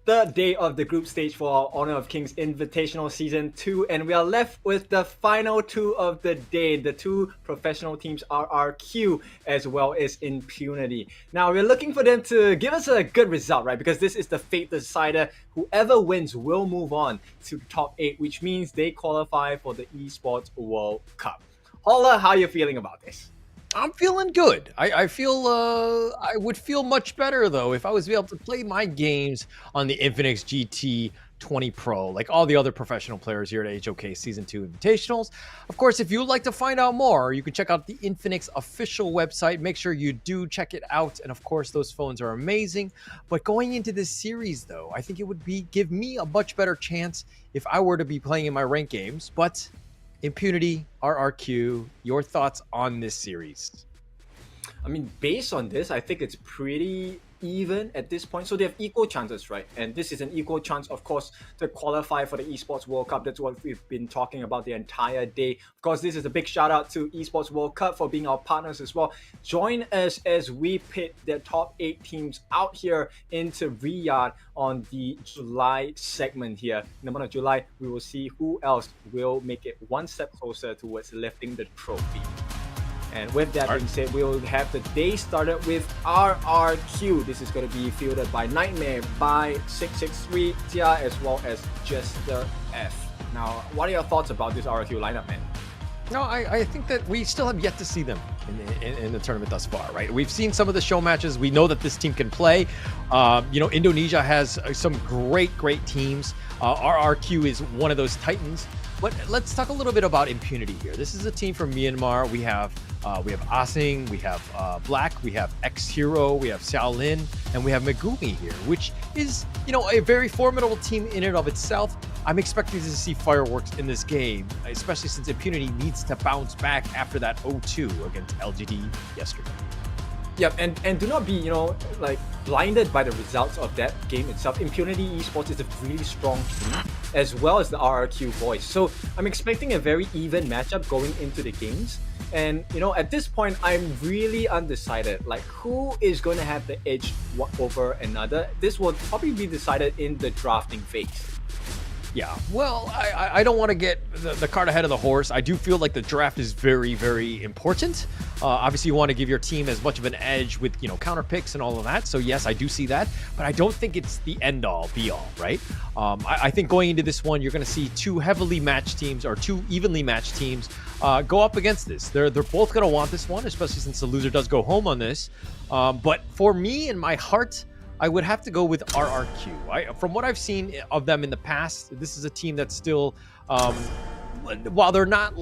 third day of the group stage for our Honor of Kings Invitational Season 2, and we are left with the final two of the day. The two professional teams, RRQ as well as Impunity. Now, we're looking for them to give us a good result, right? Because this is the fate decider. Whoever wins will move on to the top 8, which means they qualify for the Esports World Cup. Holla, how are you feeling about this? I'm feeling good. I feel I would feel much better though if I was able to play my games on the Infinix GT 20 Pro like all the other professional players here at HOK Season 2 Invitationals. Of course, if you'd like to find out more, you can check out the Infinix official website. Make sure you do check it out. And of course, those phones are amazing. But going into this series though, I think it would give me a much better chance if I were to be playing in my ranked games. But Impunity, RRQ, your thoughts on this series? I mean, based on this, I think it's pretty even at this point. So they have equal chances, right? And this is an equal chance, of course, to qualify for the Esports World Cup. That's what we've been talking about the entire day. Of course, this is a big shout out to Esports World Cup for being our partners as well. Join us as we pit the top 8 teams out here into Riyadh on the July segment here. In the month of July, we will see who else will make it one step closer towards lifting the trophy. And with that being said, we will have the day started with RRQ. This is going to be fielded by Nightmare, by 663 Tia, as well as Jester F. Now, what are your thoughts about this RRQ lineup, man? No, I think that we still have yet to see them in the tournament thus far, right? We've seen some of the show matches. We know that this team can play. Indonesia has some great teams. RRQ is one of those titans. But let's talk a little bit about Impunity here. This is a team from Myanmar. We have Asing, we have Black, we have X-Hero, we have Xiaolin, and we have Megumi here, which is, a very formidable team in and of itself. I'm expecting to see fireworks in this game, especially since Impunity needs to bounce back after that 0-2 against LGD yesterday. Yep, and do not be, blinded by the results of that game itself. Impunity Esports is a really strong team, as well as the RRQ boys. So I'm expecting a very even matchup going into the games. And, at this point, I'm really undecided. Who is going to have the edge over another? This will probably be decided in the drafting phase. Yeah, well, I don't want to get the cart ahead of the horse. I do feel like the draft is very, very important. Obviously, you want to give your team as much of an edge with, counter picks and all of that. So, yes, I do see that. But I don't think it's the end-all, be-all, right? I think going into this one, you're going to see two heavily matched teams or two evenly matched teams go up against this. They're both going to want this one, especially since the loser does go home on this. But for me, in my heart, I would have to go with RRQ. From what I've seen of them in the past, this is a team that's still, while they're not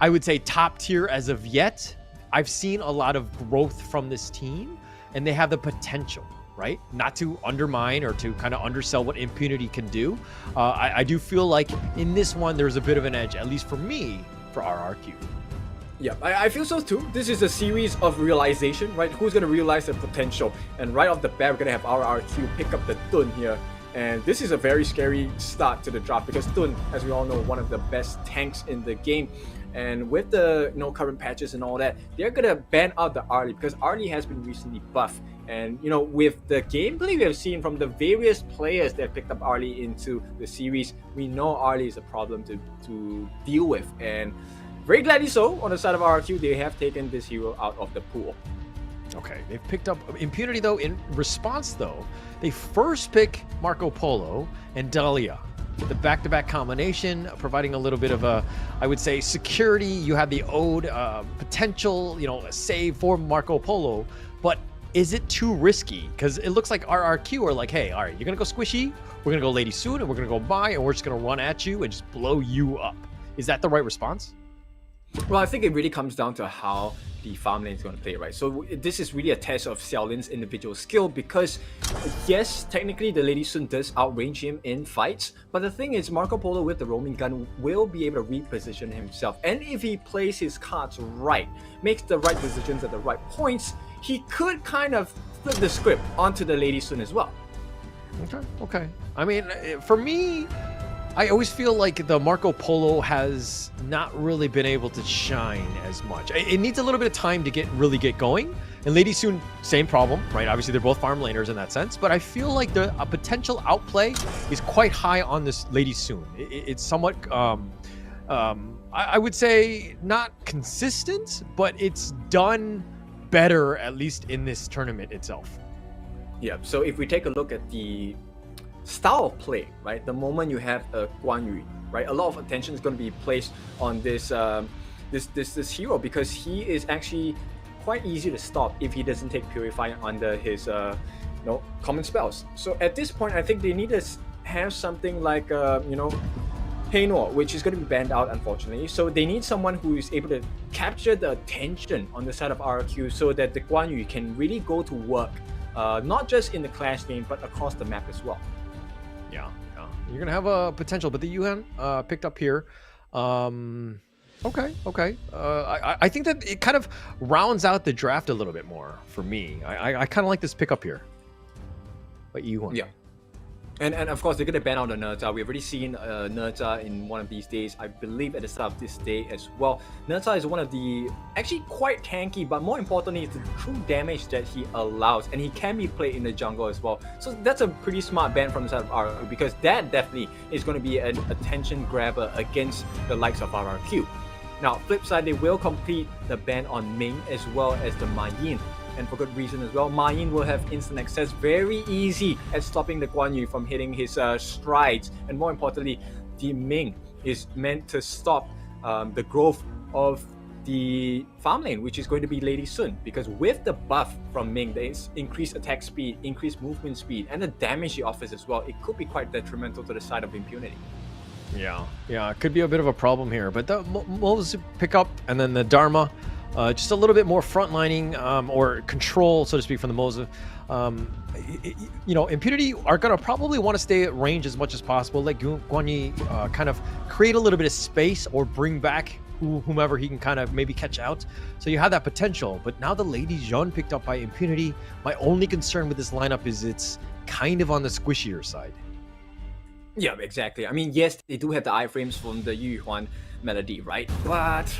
I would say top tier as of yet, I've seen a lot of growth from this team, and they have the potential, right? Not to undermine or to kind of undersell what Impunity can do. I do feel like in this one, there's a bit of an edge, at least for me, for RRQ. Yeah, I feel so too. This is a series of realization, right? Who's going to realize their potential? And right off the bat, we're going to have RRQ pick up the Tun here. And this is a very scary start to the draft because Tun, as we all know, one of the best tanks in the game. And with the current patches and all that, they're going to ban out the Arlie because Arlie has been recently buffed. And, with the gameplay we have seen from the various players that picked up Arlie into the series, we know Arlie is a problem to deal with. And very gladly so, on the side of RRQ, they have taken this hero out of the pool. Okay, they've picked up Impunity, though. In response, though, they first pick Marco Polo and Dahlia. The back-to-back combination, providing a little bit of I would say, security. You have the ode, potential, a save for Marco Polo. But is it too risky? Because it looks like RRQ are like, hey, all right, you're going to go squishy, we're going to go Lady Soon, and we're going to go Mai, and we're just going to run at you and just blow you up. Is that the right response? Well, I think it really comes down to how the farm lane is going to play, right? So this is really a test of Xiaolin's individual skill because, yes, technically the Lady Sun does outrange him in fights, but the thing is Marco Polo with the roaming gun will be able to reposition himself. And if he plays his cards right, makes the right decisions at the right points, he could kind of flip the script onto the Lady Sun as well. Okay. I mean, for me, I always feel like the Marco Polo has not really been able to shine as much. It needs a little bit of time to really get going. And Lady Soon, same problem, right? Obviously, they're both farm laners in that sense. But I feel like a potential outplay is quite high on this Lady Soon. It's somewhat, I would say, not consistent, but it's done better, at least in this tournament itself. Yeah, so if we take a look at the style of play, right? The moment you have a Guan Yu, right? A lot of attention is going to be placed on this this hero because he is actually quite easy to stop if he doesn't take Purify under his common spells. So at this point, I think they need to have something like Haynor, which is going to be banned out unfortunately. So they need someone who is able to capture the attention on the side of RRQ so that the Guan Yu can really go to work, not just in the clash lane but across the map as well. Yeah. You're going to have a potential, but the Yuhan picked up here. Okay. I think that it kind of rounds out the draft a little bit more for me. I kind of like this pickup here. But Yuhan. Yeah. And of course, they're going to ban out the Nerta. We've already seen Nerta in one of these days, I believe at the start of this day as well. Nerta is one of the, actually quite tanky, but more importantly, it's the true damage that he allows. And he can be played in the jungle as well. So that's a pretty smart ban from the side of RRQ, because that definitely is going to be an attention grabber against the likes of RRQ. Now, flip side, they will complete the ban on Ming as well as the Ma Yin. And for good reason as well. Ma Yin will have instant access, very easy at stopping the Guan Yu from hitting his strides. And more importantly, the Ming is meant to stop the growth of the farm lane, which is going to be Lady Sun, because with the buff from Ming, there is increased attack speed, increased movement speed, and the damage he offers as well, it could be quite detrimental to the side of Impunity. Yeah, it could be a bit of a problem here, but the Mo's pick up, and then the Dharma, just a little bit more frontlining or control, so to speak, from the Moza. Impunity are going to probably want to stay at range as much as possible, let Guan Yi kind of create a little bit of space or bring back whomever he can kind of maybe catch out. So you have that potential, but now the Lady Zhon picked up by Impunity. My only concern with this lineup is it's kind of on the squishier side. Yeah, exactly. I mean, yes, they do have the iframes from the Yu Yuan melody, right? But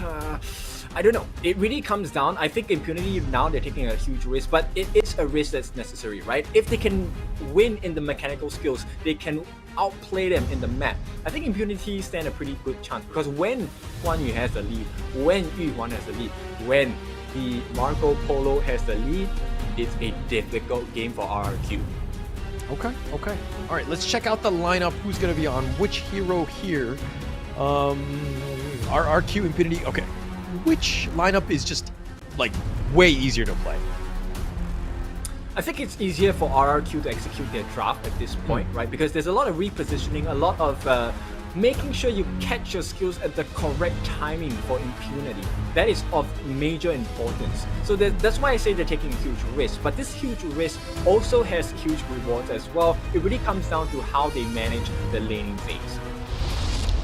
I don't know. It really comes down. I think Impunity now they're taking a huge risk, but it is a risk that's necessary, right? If they can win in the mechanical skills, they can outplay them in the map. I think Impunity stand a pretty good chance because when Guan Yu has the lead, when Yu Yuan has the lead, when the Marco Polo has the lead, it's a difficult game for RRQ. Okay. All right, let's check out the lineup. Who's going to be on which hero here? RRQ Impunity. Okay, which lineup is just like way easier to play? I think it's easier for RRQ to execute their draft at this point, right? Because there's a lot of repositioning, a lot of making sure you catch your skills at the correct timing for Impunity. That is of major importance. So that's why I say they're taking a huge risk. But this huge risk also has huge rewards as well. It really comes down to how they manage the laning phase.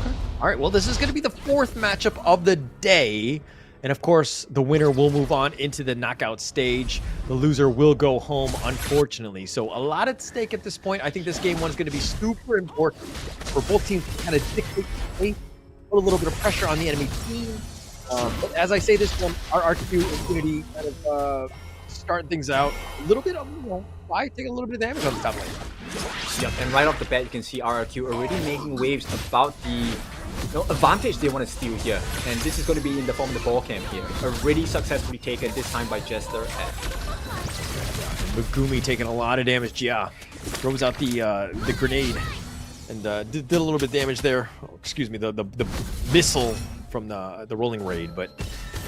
Okay. All right, well, this is going to be the fourth matchup of the day. And of course, the winner will move on into the knockout stage. The loser will go home, unfortunately. So a lot at stake at this point. I think this game one is going to be super important for both teams to kind of dictate the pace, put a little bit of pressure on the enemy team. But as I say this one, RRQ Impunity kind of starting things out a little bit of, taking a little bit of damage on the top lane. Yep, and right off the bat, you can see RRQ already making waves about the advantage they want to steal here. And this is going to be in the form of the ball camp here. Already successfully taken, this time by Jester. Megumi taking a lot of damage. Jia throws out the grenade and did a little bit of damage there. Oh, excuse me, the missile from the rolling raid. But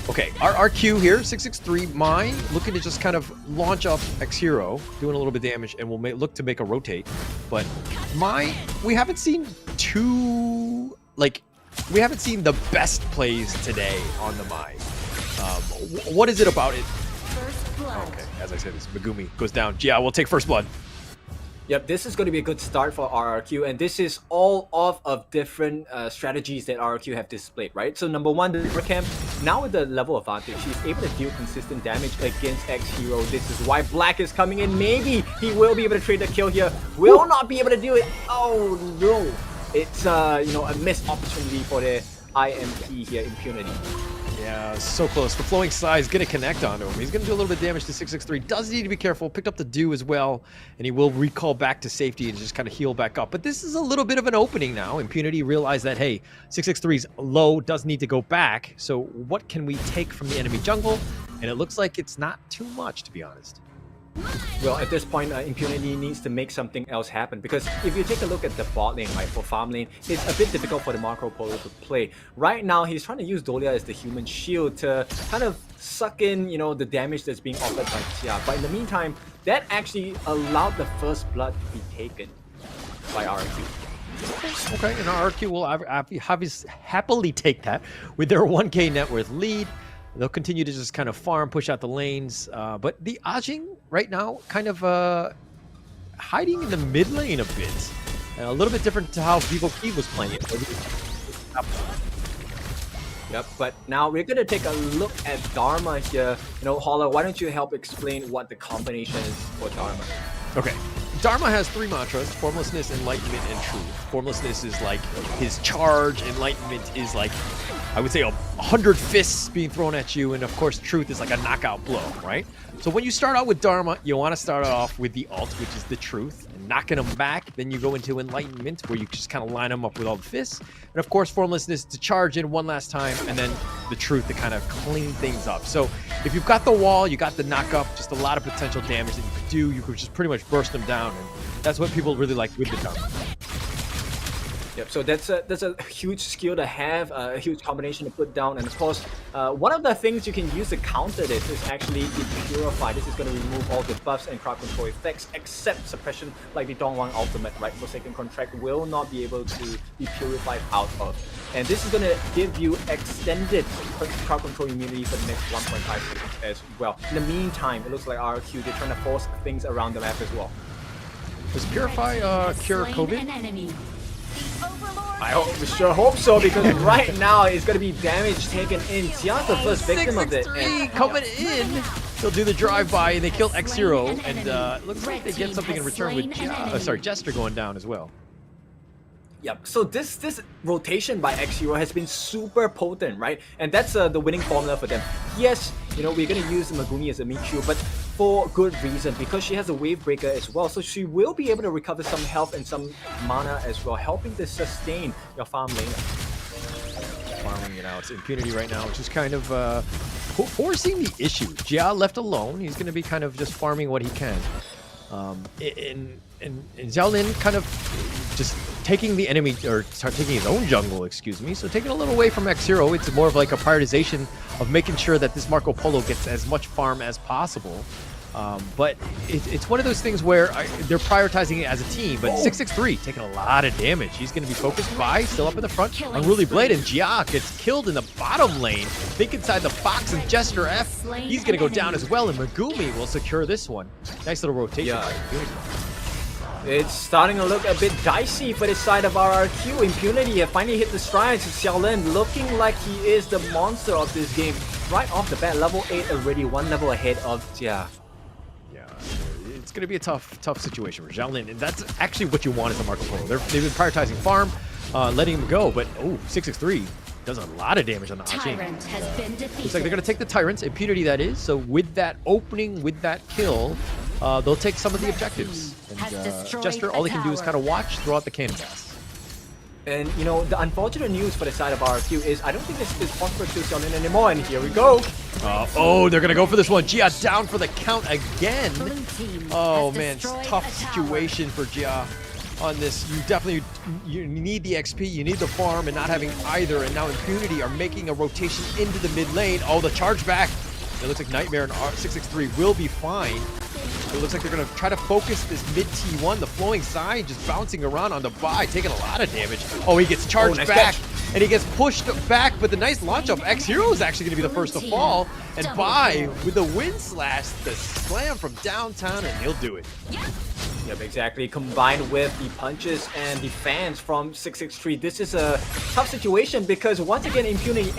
okay, RRQ here, 663. Mai looking to just kind of launch up X-Hero, doing a little bit of damage, and we'll look to make a rotate. But Mai, we haven't seen we haven't seen the best plays today on the Mai. What is it about it? Okay, as I said, this Megumi goes down. Yeah, we'll take first blood. Yep, this is going to be a good start for RRQ, and this is all of different strategies that RRQ have displayed, right? So number one, the River Camp, now with the level advantage, he's able to deal consistent damage against X-Hero. This is why Black is coming in. Maybe he will be able to trade the kill here. Will not be able to do it. Oh no. It's a missed opportunity for the IMP here, Impunity. Yeah, so close. The flowing Sai is going to connect onto him. He's going to do a little bit of damage to 663. Does need to be careful. Picked up the Dew as well, and he will recall back to safety and just kind of heal back up. But this is a little bit of an opening now. Impunity realized that, hey, 663's low, does need to go back. So what can we take from the enemy jungle? And it looks like it's not too much, to be honest. Well, at this point, Impunity needs to make something else happen, because if you take a look at the bot lane, right, for farm lane, it's a bit difficult for the Marco Polo to play. Right now, he's trying to use Dolia as the human shield to kind of suck in, the damage that's being offered by Xia. But in the meantime, that actually allowed the first blood to be taken by RRQ. Okay, and RRQ will happily take that with their 1k net worth lead. They'll continue to just kind of farm, push out the lanes. But the Ajing right now kind of hiding in the mid lane a bit. A little bit different to how Vivo Key was playing it. Yep, but now we're going to take a look at Dharma here. Holler, why don't you help explain what the combination is for Dharma? Okay. Dharma has three mantras: Formlessness, Enlightenment, and Truth. Formlessness is like his charge. Enlightenment is like, I would say, 100 fists being thrown at you. And of course, Truth is like a knockout blow, right? So when you start out with Dharma, you want to start off with the ult, which is the truth, and knocking them back. Then you go into enlightenment, where you just kind of line them up with all the fists. And of course, formlessness to charge in one last time, and then the truth to kind of clean things up. So if you've got the wall, you got the knock up, just a lot of potential damage that you could do. You could just pretty much burst them down, and that's what people really like with the Dharma. Yep, so that's a huge skill to have, a huge combination to put down, and of course, one of the things you can use to counter this is actually the Purify. This is going to remove all the buffs and crowd control effects, except suppression, like the Dongwang ultimate, right? Forsaken Contract will not be able to be purified out of. And this is going to give you extended crowd control immunity for the next 1.5 seconds as well. In the meantime, it looks like RRQ, they're trying to force things around the map as well. Does Purify cure COVID? I sure hope so, because right now it's going to be damage taken in. Xia's the first victim of it. And coming in, they'll do the drive-by, and they kill X0, and looks like they get something in return with Jester going down as well. Yep, so this rotation by X0 has been super potent, right? And that's the winning formula for them. Yes, you know, we're going to use Megumi as a Michu, but for good reason, because she has a wave breaker as well, so she will be able to recover some health and some mana as well, helping to sustain your farm lane. Farming it out. It's Impunity right now, which is kind of forcing the issue. Jia left alone, he's going to be kind of just farming what he can. And Xiao Lin kind of just taking the enemy, or taking his own jungle, excuse me. So taking a little away from X0, it's more of like a prioritization of making sure that this Marco Polo gets as much farm as possible. But it's one of those things where they're prioritizing it as a team. But 663 taking a lot of damage. He's going to be focused by, still up in the front, Unruly Blade, and Jia gets killed in the bottom lane. Think inside the Fox and Jester F. He's going to go down as well, and Megumi will secure this one. Nice little rotation. It's starting to look a bit dicey for this side of RRQ. Impunity have finally hit the strides. Xiao Lin looking like he is the monster of this game. Right off the bat, level 8 already, one level ahead of Jia. Yeah, it's going to be a tough situation for Xiao Lin, and that's actually what you want as a Marco Polo. They've been prioritizing farm, letting him go, but 663 does a lot of damage on the Ajin. Looks like they're going to take the Tyrants, Impunity that is, so with that opening, with that kill, they'll take some of the objectives. And Jester, all he can do is kind of watch, throw out the cannon gas. And, you know, the unfortunate news for the side of RRQ is I don't think this is possible to Xiao Lin anymore, and here we go. They're going to go for this one. Jia down for the count again. Oh, man, tough situation for Jia on this. You need the XP, you need the farm, and not having either. And now Impunity are making a rotation into the mid lane. Oh, the charge back. It looks like Nightmare and 663 will be fine. It looks like they're going to try to focus this mid T1, the flowing side, just bouncing around on the buy, taking a lot of damage. Oh, he gets charged back, and he gets pushed back, but the nice launch up. X0 is actually going to be the first to fall, and buy with the wind slash, the slam from downtown, and he'll do it. Yep, exactly. Combined with the punches and the fans from 663, this is a tough situation because once again, Impunity,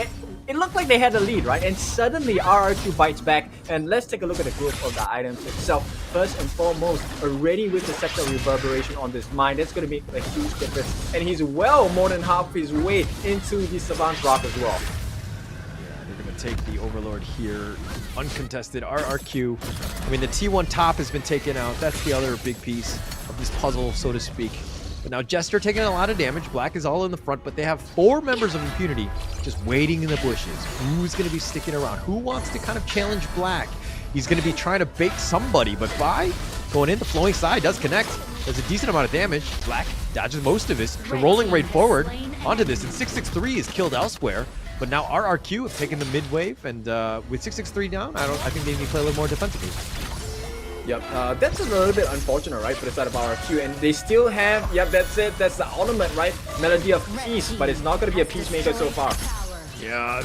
it looked like they had the lead, right? And suddenly RRQ bites back, and let's take a look at the group of the items itself. First and foremost, already with the sector reverberation on this mine, that's going to make a huge difference. And he's well more than half his way into the Savant's Rock as well. They're going to take the Overlord here, uncontested. RRQ, I mean, the T1 top has been taken out. That's the other big piece of this puzzle, so to speak. But now Jester taking a lot of damage. Black is all in the front, but they have 4 members of Impunity just waiting in the bushes. Who's going to be sticking around? Who wants to kind of challenge Black? He's going to be trying to bait somebody, but Bai going in, the flowing side does connect. Does a decent amount of damage. Black dodges most of this. The rolling right forward onto this, and 663 is killed elsewhere. But now RRQ have taken the mid wave, and with 663 down, I think they need to play a little more defensively. Yep, that's a little bit unfortunate, right, for the side of RRQ, and they still have, yep, that's it, that's the ultimate, right, Melody of Peace, but it's not going to be a peacemaker so far. Yeah,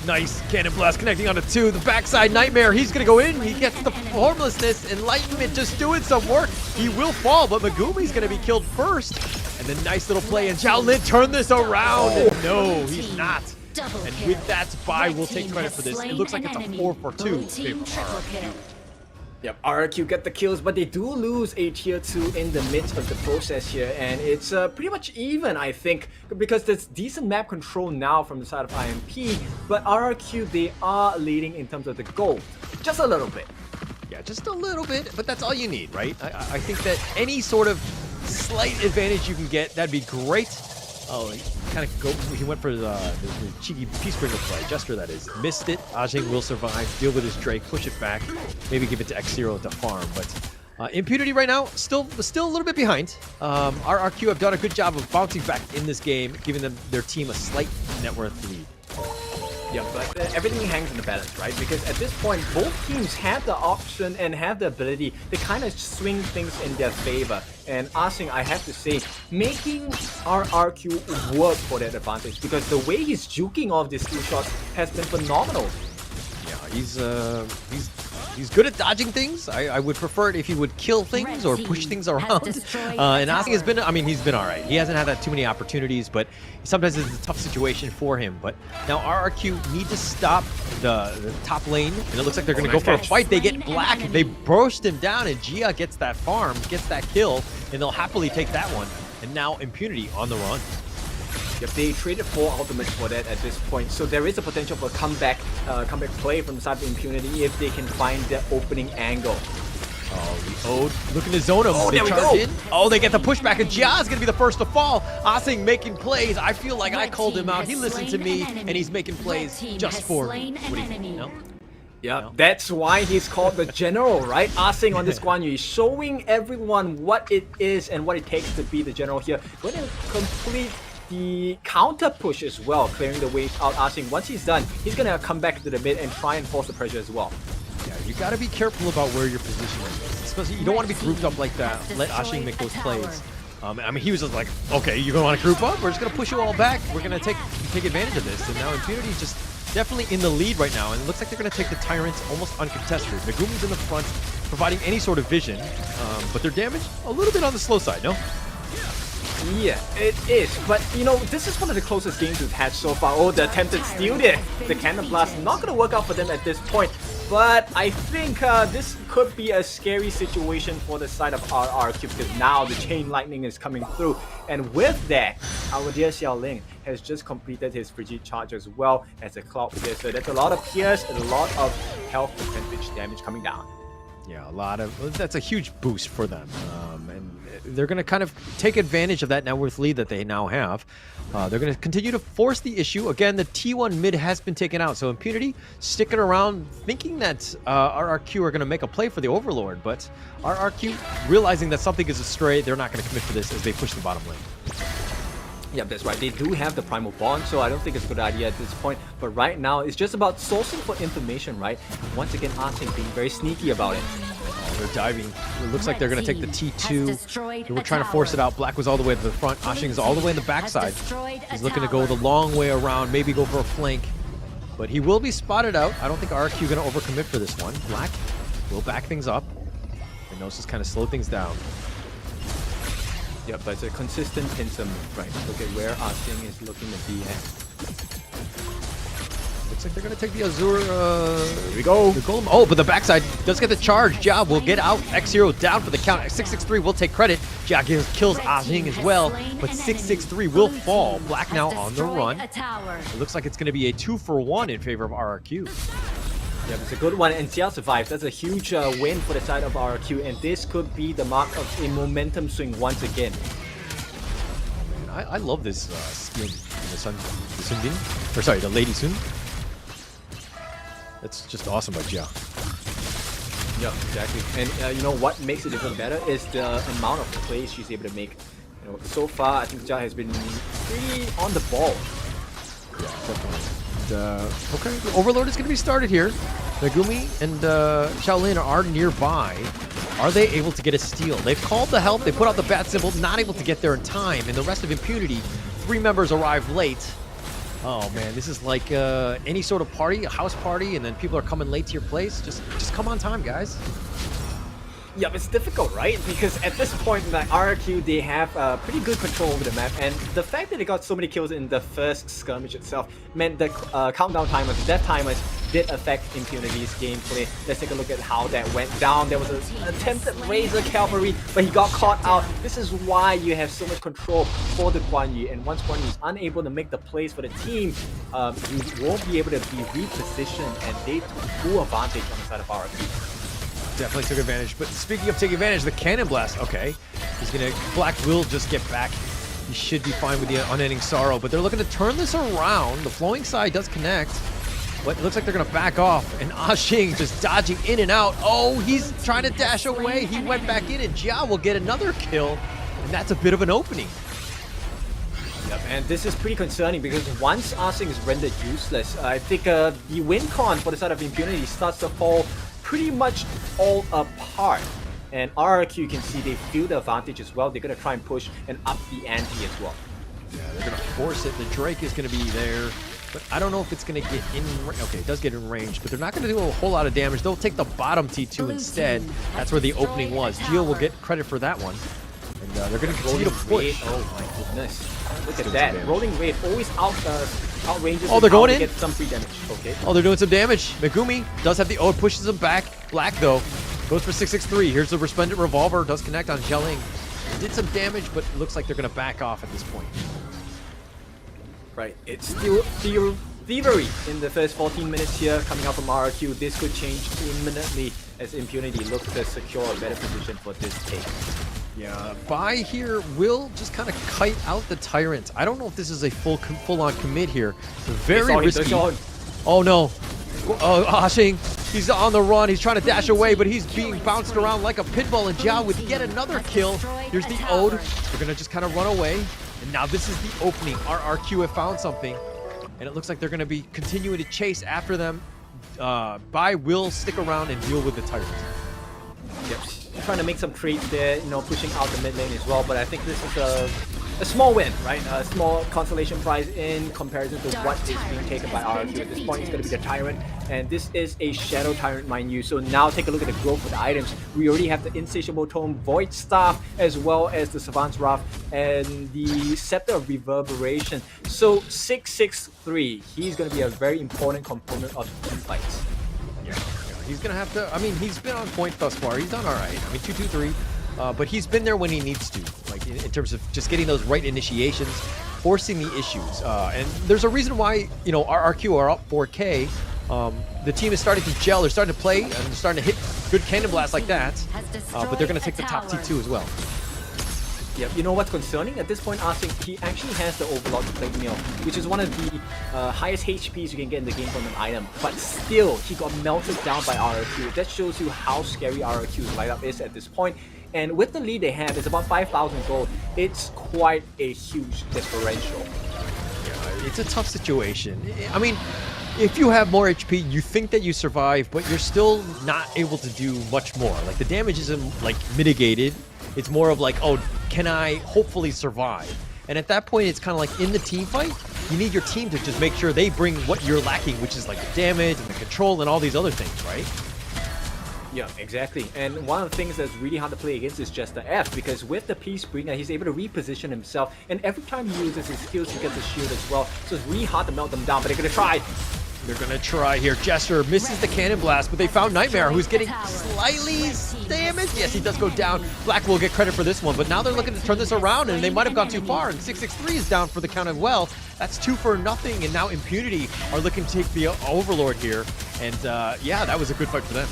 nice cannon blast connecting onto 2, the backside Nightmare, he's going to go in, he gets the formlessness, Enlightenment just doing some work, he will fall, but Megumi's going to be killed first, and then nice little play, and Xiao Lin turned this around, and no, he's not. And with that, Bai will take credit for this. It looks like it's a 4-for-2 favor for RRQ. Yep, RRQ get the kills, but they do lose a tier 2 in the midst of the process here, and it's pretty much even, I think, because there's decent map control now from the side of IMP, but RRQ, they are leading in terms of the gold, just a little bit. just a little bit, but that's all you need, right? I think that any sort of slight advantage you can get, that'd be great. Oh, he went for the cheeky Peacebringer play, Jester that is. Missed it. Ajing will survive, deal with his Drake, push it back, maybe give it to X0 to farm, but Impunity right now, still a little bit behind. RRQ have done a good job of bouncing back in this game, giving their team a slight net worth lead. Yeah, but everything hangs in the balance, right? Because at this point, both teams have the option and have the ability to kind of swing things in their favor. And Asing, I have to say, making RRQ work for that advantage, because the way he's juking off these skill shots has been phenomenal. Yeah, he's good at dodging things. I would prefer it if he would kill things or push things around. And Asing has been, he's been all right. He hasn't had that too many opportunities, but sometimes it's a tough situation for him. But now RRQ need to stop the top lane, and it looks like they're going to go for a fight. They get Black, they burst him down, and Gia gets that farm, gets that kill, and they'll happily take that one. And now Impunity on the run. Yep, they traded 4 ultimates for that at this point, so there is a potential for comeback play from the side of Impunity if they can find the opening angle. Oh, the Ode looking to zone him. Oh, they there we charge go. in. Oh, they get the pushback, and Jia's gonna be the first to fall. Asing making plays. I feel like I called him out. He listened to me, and he's making plays just for me. What do you think? No? Yeah, that's why he's called the general, right? Asing on this Guan Yu, showing everyone what it is and what it takes to be the general here. Going to complete the counter push as well, clearing the way out Asing. Once he's done, he's gonna come back to the mid and try and force the pressure as well. Yeah, you gotta be careful about where you're positioning. Especially, you don't want to be grouped up like that. Let Asing make those plays. He was just like, okay, you're gonna want to group up? We're just gonna push you all back. We're gonna take advantage of this. And now Impunity is just definitely in the lead right now, and it looks like they're gonna take the Tyrants almost uncontested. Megumi's in the front, providing any sort of vision, but their damage a little bit on the slow side, no? Yeah, it is. But, you know, this is one of the closest games we've had so far. Oh, the attempted steal there. The Cannon Blast not going to work out for them at this point. But I think this could be a scary situation for the side of RRQ, because now the Chain Lightning is coming through. And with that, our dear Xiaoling has just completed his Frigid Charge as well as a Cloud Piercer. That's a lot of Pierce and a lot of health percentage damage coming down. Yeah, that's a huge boost for them. And they're going to kind of take advantage of that net worth lead that they now have. They're going to continue to force the issue. Again, the T1 mid has been taken out, so Impunity sticking around thinking that RRQ are going to make a play for the Overlord, but RRQ realizing that something is astray, they're not going to commit for this as they push the bottom lane. Yeah, that's right. They do have the Primal Bond, so I don't think it's a good idea at this point. But right now, it's just about sourcing for information, right? Once again, Asing being very sneaky about it. Oh, they're diving. It looks like they're going to take the T2. They were trying to force it out. Black was all the way to the front. Asing is all the way in the backside. He's looking to go the long way around, maybe go for a flank. But he will be spotted out. I don't think RQ going to overcommit for this one. Black will back things up. And Gnosis kind of slow things down. Yeah, but it's a consistent pincer move, right? Look at where Asing is looking to be at. Looks like they're going to take the Azure. Here we go. The Golem. Oh, but the backside does get the charge. Jia will get out. X0 down for the count. 663 will take credit. Jia kills Ajing as well, but 663 will fall. Black now on the run. It looks like it's going to be a 2-for-1 in favor of RRQ. Yeah, it's a good one, and Xiao survives. That's a huge win for the side of RRQ, and this could be the mark of a momentum swing once again. Man, I love this skill, the Sun Bin, or sorry, the Lady Sun. That's just awesome by Jia. Yeah, exactly. And you know what makes it even better is the amount of plays she's able to make. You know, so far I think Jia has been pretty on the ball. Yeah, definitely. Okay, the Overlord is going to be started here. Megumi and Shaolin are nearby. Are they able to get a steal? They've called the help. They put out the bat symbol, not able to get there in time. And the rest of Impunity, 3 members arrive late. Oh man, this is like any sort of party, a house party, and then people are coming late to your place. Just come on time, guys. Yeah, it's difficult, right? Because at this point, like RRQ, they have pretty good control over the map, and the fact that they got so many kills in the first skirmish itself meant the countdown timers, death timers, did affect Impunity's gameplay. Let's take a look at how that went down. There was an attempted Razor Cavalry, but he got caught out. This is why you have so much control for the Guan Yu, and once Guan Yu is unable to make the plays for the team, you won't be able to be repositioned, and they took full advantage on the side of RRQ. definitely took advantage. But speaking of taking advantage, the Cannon Blast, okay. Black will just get back. He should be fine with the Unending Sorrow, but they're looking to turn this around. The flowing side does connect, but it looks like they're gonna back off, and Xing just dodging in and out. Oh, he's trying to dash away. He went back in, and Jia will get another kill, and that's a bit of an opening. Yep, and this is pretty concerning because once Xing is rendered useless, I think the win con for the side of Impunity starts to fall pretty much all apart. And RRQ, you can see they feel the advantage as well. They're going to try and push and up the ante as well. Yeah, they're going to force it. The Drake is going to be there, but I don't know if it's going to get in. Okay, it does get in range, but they're not going to do a whole lot of damage. They'll take the bottom T2 instead. That's where the opening was. Gio will get credit for that one. And they're going to continue to push. Oh my goodness. Look at that. Rolling Wave always outranges. Oh, they're going in? Get some free damage. Okay. Oh, they're doing some damage. Megumi does have the ult, pushes him back. Black, though, goes for 663. Here's the Resplendent Revolver. Does connect on Jelling. Did some damage, but it looks like they're going to back off at this point. Right. It's still thievery in the first 14 minutes here coming out from RRQ. This could change imminently as Impunity looks to secure a better position for this take. Yeah, Bai here will just kind of kite out the Tyrant. I don't know if this is a full-on commit here. Very risky. Oh no. Xing, he's on the run. He's trying to dash away, but he's being bounced around like a pinball. And Jia with yet another kill. Here's the Ode. They're going to just kind of run away. And now this is the opening. RRQ have found something. And it looks like they're going to be continuing to chase after them. Bai will stick around and deal with the Tyrant. Yep. Trying to make some trades there, you know, pushing out the mid lane as well, but I think this is a small win, right? A small consolation prize in comparison to what is being taken by RRQ. At this point, it's going to be the Tyrant, and this is a Shadow Tyrant, mind you. So now take a look at the growth of the items. We already have the Insatiable Tome, Void Staff, as well as the Savant's Wrath, and the Scepter of Reverberation. So 663, he's going to be a very important component of the team fights. Yeah. He's going to have to, I mean, he's been on point thus far. He's done all right. I mean, 2-2-3. But he's been there when he needs to, like in terms of just getting those right initiations, forcing the issues. And there's a reason why, you know, RRQ are up 4K. The team is starting to gel. They're starting to play, and they're starting to hit good Cannon Blast like that. But they're going to take the top T2 as well. Yeah, you know what's concerning? At this point, Xing, he actually has the Overlord Plate Mail, which is one of the highest HPs you can get in the game from an item. But still, he got melted down by RRQ. That shows you how scary RRQ's lineup is at this point. And with the lead they have, it's about 5,000 gold. It's quite a huge differential. Yeah, it's a tough situation. I mean, if you have more HP, you think that you survive, but you're still not able to do much more. Like, the damage isn't, like, mitigated. It's more of like, oh, can I hopefully survive? And at that point, it's kind of like in the team fight, you need your team to just make sure they bring what you're lacking, which is like the damage and the control and all these other things, right? Yeah, exactly. And one of the things that's really hard to play against is just the F, because with the Peacebringer, he's able to reposition himself, and every time he uses his skills, he gets a shield as well. So it's really hard to melt them down, but they're going to try. They're going to try here. Jester misses the Cannon Blast, but they found Nightmare, who's getting slightly damaged. Yes, he does go down. Black will get credit for this one, but now they're looking to turn this around, and they might have gone too far, and 663 is down for the count as well. That's 2 for nothing, and now Impunity are looking to take the Overlord here, and yeah, that was a good fight for them.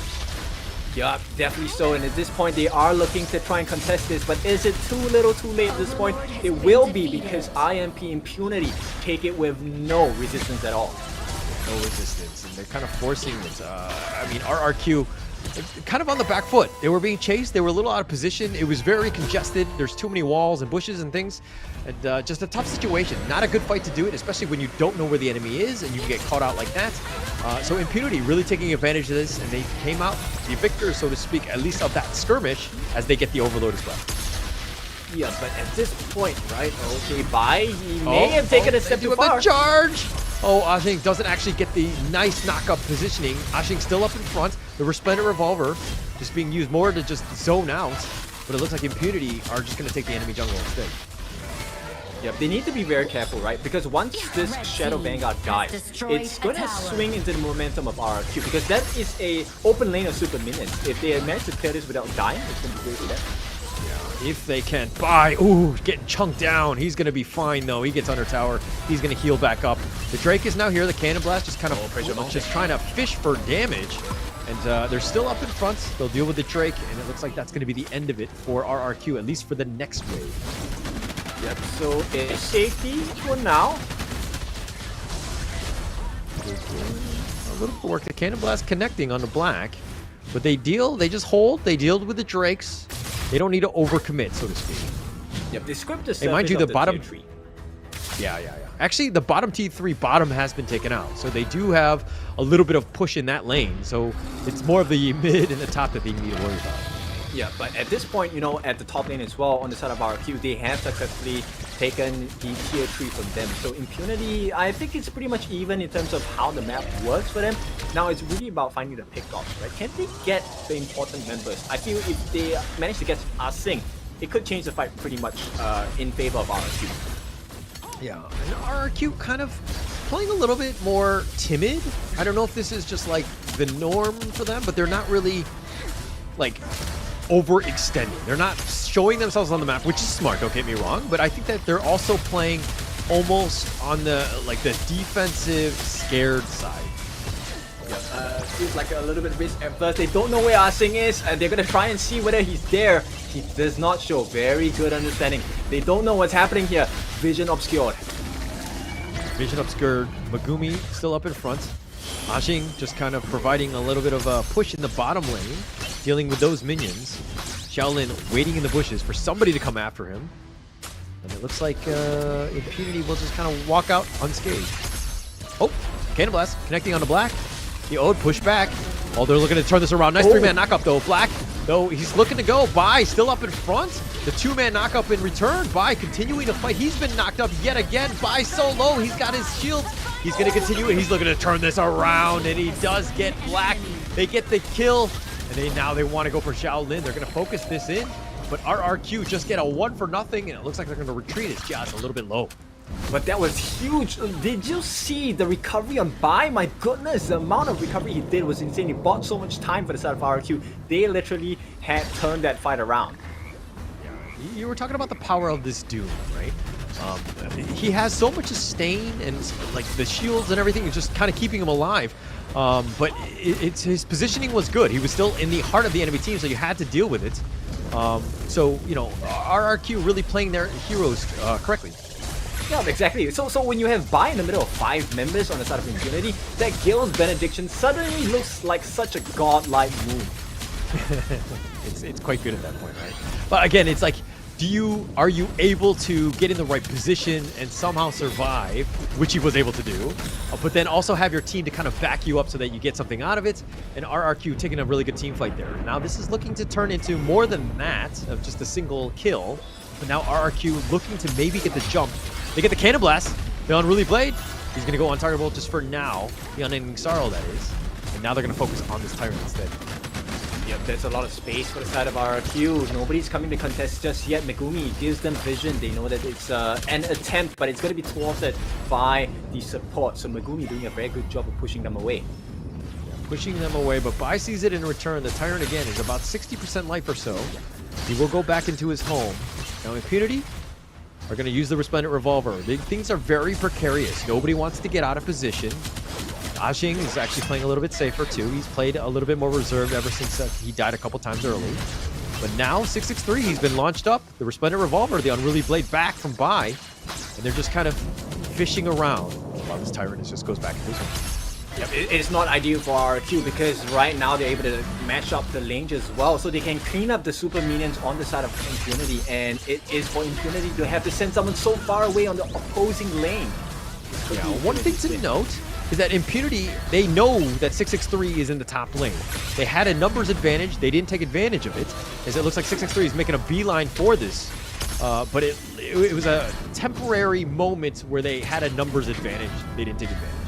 Yeah, definitely so, and at this point they are looking to try and contest this, but is it too little too late at this point? It will be, because IMP Impunity take it with no resistance at all. No resistance, and they're kind of forcing it. I mean, RRQ kind of on the back foot. They were being chased. They were a little out of position. It was very congested. There's too many walls and bushes and things. And just a tough situation. Not a good fight to do it, especially when you don't know where the enemy is and you can get caught out like that. So Impunity really taking advantage of this, and they came out the victors, so to speak, at least of that skirmish, as they get the Overload as well. Yeah, but at this point, right? Okay, Bai, he may have taken a step too far. The charge! Oh, Xing doesn't actually get the nice knock-up positioning. Xing still up in front. The Resplendent Revolver just being used more to just zone out. But it looks like Impunity are just going to take the enemy jungle instead. Yep, they need to be very careful, right? Because once this Shadow Vanguard dies, it's going to swing into the momentum of RRQ, because that is a open lane of super minions. If they manage to clear this without dying, it's going to be great for them. if they can. Bye. Ooh, getting chunked down. He's going to be fine, though. He gets under tower. He's going to heal back up. The Drake is now here. The Cannon Blast just kind of just trying to fish for damage. And they're still up in front. They'll deal with the Drake, and it looks like that's going to be the end of it for RRQ, at least for the next wave. Yep, so it's safety for now. A little bit of work. The Cannon Blast connecting on the black. But they just hold. They deal with the Drakes. They don't need to overcommit, so to speak. Yep, they script the Hey, mind you, the bottom tier 3. Yeah. Actually, the bottom T3 bottom has been taken out. So they do have a little bit of push in that lane. So it's more of the mid and the top that they need to worry about. Yeah, but at this point, you know, at the top lane as well, on the side of RQ, they have successfully taken the tier 3 from them. So Impunity, I think it's pretty much even in terms of how the map works for them. Now it's really about finding the pickoffs, right? Can they get the important members? I feel if they manage to get Asing, it could change the fight pretty much in favor of RQ. Yeah, and RRQ kind of playing a little bit more timid. I don't know if this is just like the norm for them, but they're not really like overextending. They're not showing themselves on the map, which is smart, don't get me wrong, but I think that they're also playing almost on the the defensive scared side. Feels like a little bit risk at first. They don't know where Asing is, and they're gonna try and see whether he's there. He does not show very good understanding. They don't know what's happening here. Vision obscured. Vision obscured. Megumi still up in front. Ajing just kind of providing a little bit of a push in the bottom lane, dealing with those minions. Xiaolin waiting in the bushes for somebody to come after him. And it looks like Impunity will just kind of walk out unscathed. Oh, Cannon Blast connecting on the black. The Ode push back. Oh, they're looking to turn this around. Nice three-man knockup though. Black, though, he's looking to go. Bai still up in front. The two-man knockup in return. Bai continuing to fight. He's been knocked up yet again. Bai so low. He's got his shield. He's going to continue, and he's looking to turn this around, and he does get Black. They get the kill, and now they want to go for Xiaolin. They're going to focus this in, but RRQ just get a 1-for-0, and it looks like they're going to retreat. It's just a little bit low. But that was huge. Did you see the recovery on Bai? My goodness, the amount of recovery he did was insane. He bought so much time for the side of RRQ. They literally had turned that fight around. You were talking about the power of this Doom, right? He has so much sustain and like the shields and everything is just kind of keeping him alive. But his positioning was good. He was still in the heart of the enemy team, so you had to deal with it. So, you know, RRQ really playing their heroes correctly. Yeah, exactly. So when you have Bai in the middle of 5 members on the side of Impunity, that Gale's Benediction suddenly looks like such a godlike move. It's quite good at that point, right? But again, it's like, are you able to get in the right position and somehow survive, which he was able to do, but then also have your team to kind of back you up so that you get something out of it, and RRQ taking a really good team fight there. Now this is looking to turn into more than that, of just a single kill, but now RRQ looking to maybe get the jump. They get the Cannon Blast, the Unruly Blade. He's going to go untargetable just for now, the Unending Sorrow that is, and now they're going to focus on this Tyrant instead. Yep, there's a lot of space for the side of RRQ. Nobody's coming to contest just yet. Megumi gives them vision. They know that it's an attempt, but it's going to be thwarted by the support. So Megumi doing a very good job of pushing them away. Pushing them away, but Bai sees it in return. The Tyrant again is about 60% life or so. He will go back into his home. Now Impunity are going to use the Resplendent Revolver. Things are very precarious. Nobody wants to get out of position. Ajing is actually playing a little bit safer too. He's played a little bit more reserved ever since he died a couple times early. But now 663, he's been launched up. The Resplendent Revolver, the Unruly Blade back from Bai. And they're just kind of fishing around while this Tyrant just goes back into his home. Yep, it's not ideal for RRQ because right now they're able to match up the lanes as well, so they can clean up the super minions on the side of Impunity, and it is for Impunity to have to send someone so far away on the opposing lane. Yeah, one thing to note is that Impunity, they know that 663 is in the top lane. They had a numbers advantage. They didn't take advantage of it, as it looks like 663 is making a beeline for this. But it was a temporary moment where they had a numbers advantage. They didn't take advantage.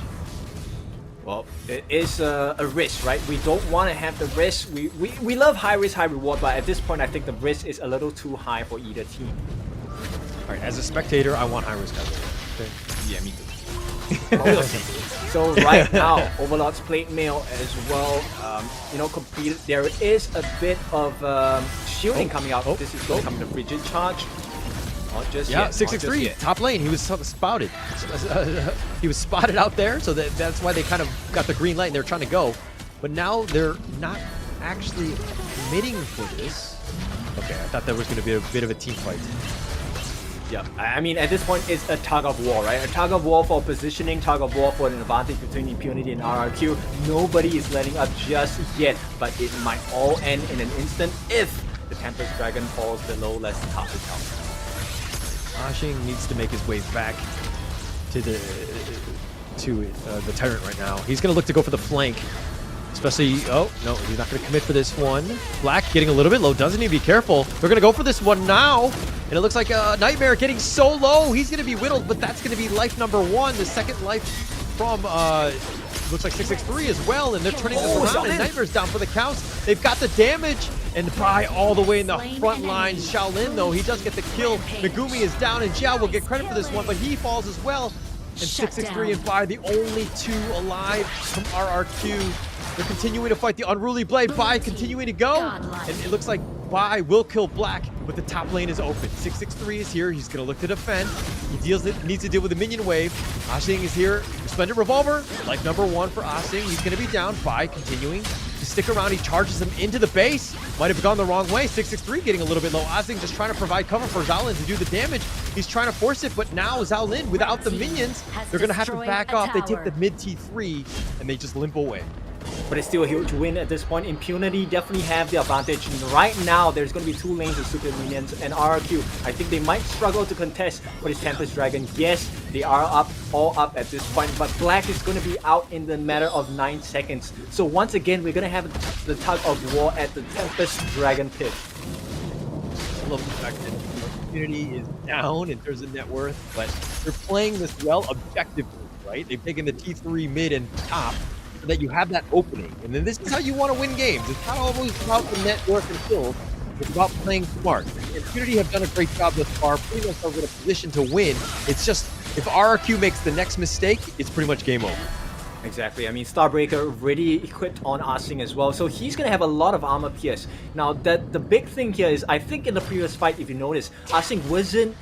Well, it is a risk, right? We don't want to have the risk. We love high risk, high reward, but at this point, I think the risk is a little too high for either team. All right, as a spectator, I want high risk, high reward. Okay. Yeah, me too. But we'll see. So right now, Overlord's plate mail as well, completed. There is a bit of shielding coming out. This is going to come to frigid charge. Not just Yeah, yet. 663, top lane. He was spouted. He was spotted out there, so that's why they kind of got the green light and they're trying to go. But now they're not actually committing for this. Okay, I thought there was going to be a bit of a team fight. Yeah, I mean, at this point, it's a tug of war, right? A tug of war for positioning, tug of war for an advantage between Impunity and RRQ. Nobody is letting up just yet, but it might all end in an instant if the Tempest Dragon falls below less than half his health. Ashing needs to make his way back to the Tyrant right now. He's going to look to go for the flank. Especially, oh, no, he's not going to commit for this one. Black getting a little bit low, doesn't he? Be careful. They're going to go for this one now. And it looks like Nightmare getting so low. He's going to be whittled, but that's going to be life number 1. The second life from, looks like 663 as well. And they're turning this around, and Nightmare's down for the counts. They've got the damage. And Bai all the way in the front lines. Shaolin, though, he does get the kill. Megumi is down, and Jiao will get credit for this one, but he falls as well. And 663 and Bai, the only 2 alive from RRQ. They're continuing to fight the Unruly Blade. Bai continuing to go. And it looks like Bai will kill Black, but the top lane is open. 663 is here. He's going to look to defend. He needs to deal with the minion wave. Ashing is here. Splendid Revolver. Life number 1 for Ashing. He's going to be down. Bai continuing to stick around. He charges him into the base. Might have gone the wrong way. 663 getting a little bit low. Ashing just trying to provide cover for Xiaolin to do the damage. He's trying to force it, but now Xiaolin, without the minions, they're going to have to back off. They take the mid T3, and they just limp away. But it's still a huge win at this point. Impunity definitely have the advantage. And right now, there's going to be 2 lanes of Super Minions and RRQ. I think they might struggle to contest for this Tempest Dragon. Yes, they are all up at this point, but Black is going to be out in the matter of 9 seconds. So once again, we're going to have the tug of war at the Tempest Dragon pit. I love the fact that Impunity is down in terms of net worth, but they're playing this well objectively, right? They've taken the T3 mid and top, that you have that opening. And then this is how you want to win games. It's not always about the net worth and kills. It's about playing smart. Impunity have done a great job thus far. Pretty much are in a position to win. It's just, if RRQ makes the next mistake, it's pretty much game over. Exactly. I mean, Starbreaker already equipped on Ashing as well, so he's going to have a lot of armor pierce. Now, the big thing here is, I think in the previous fight, if you notice, Ashing wasn't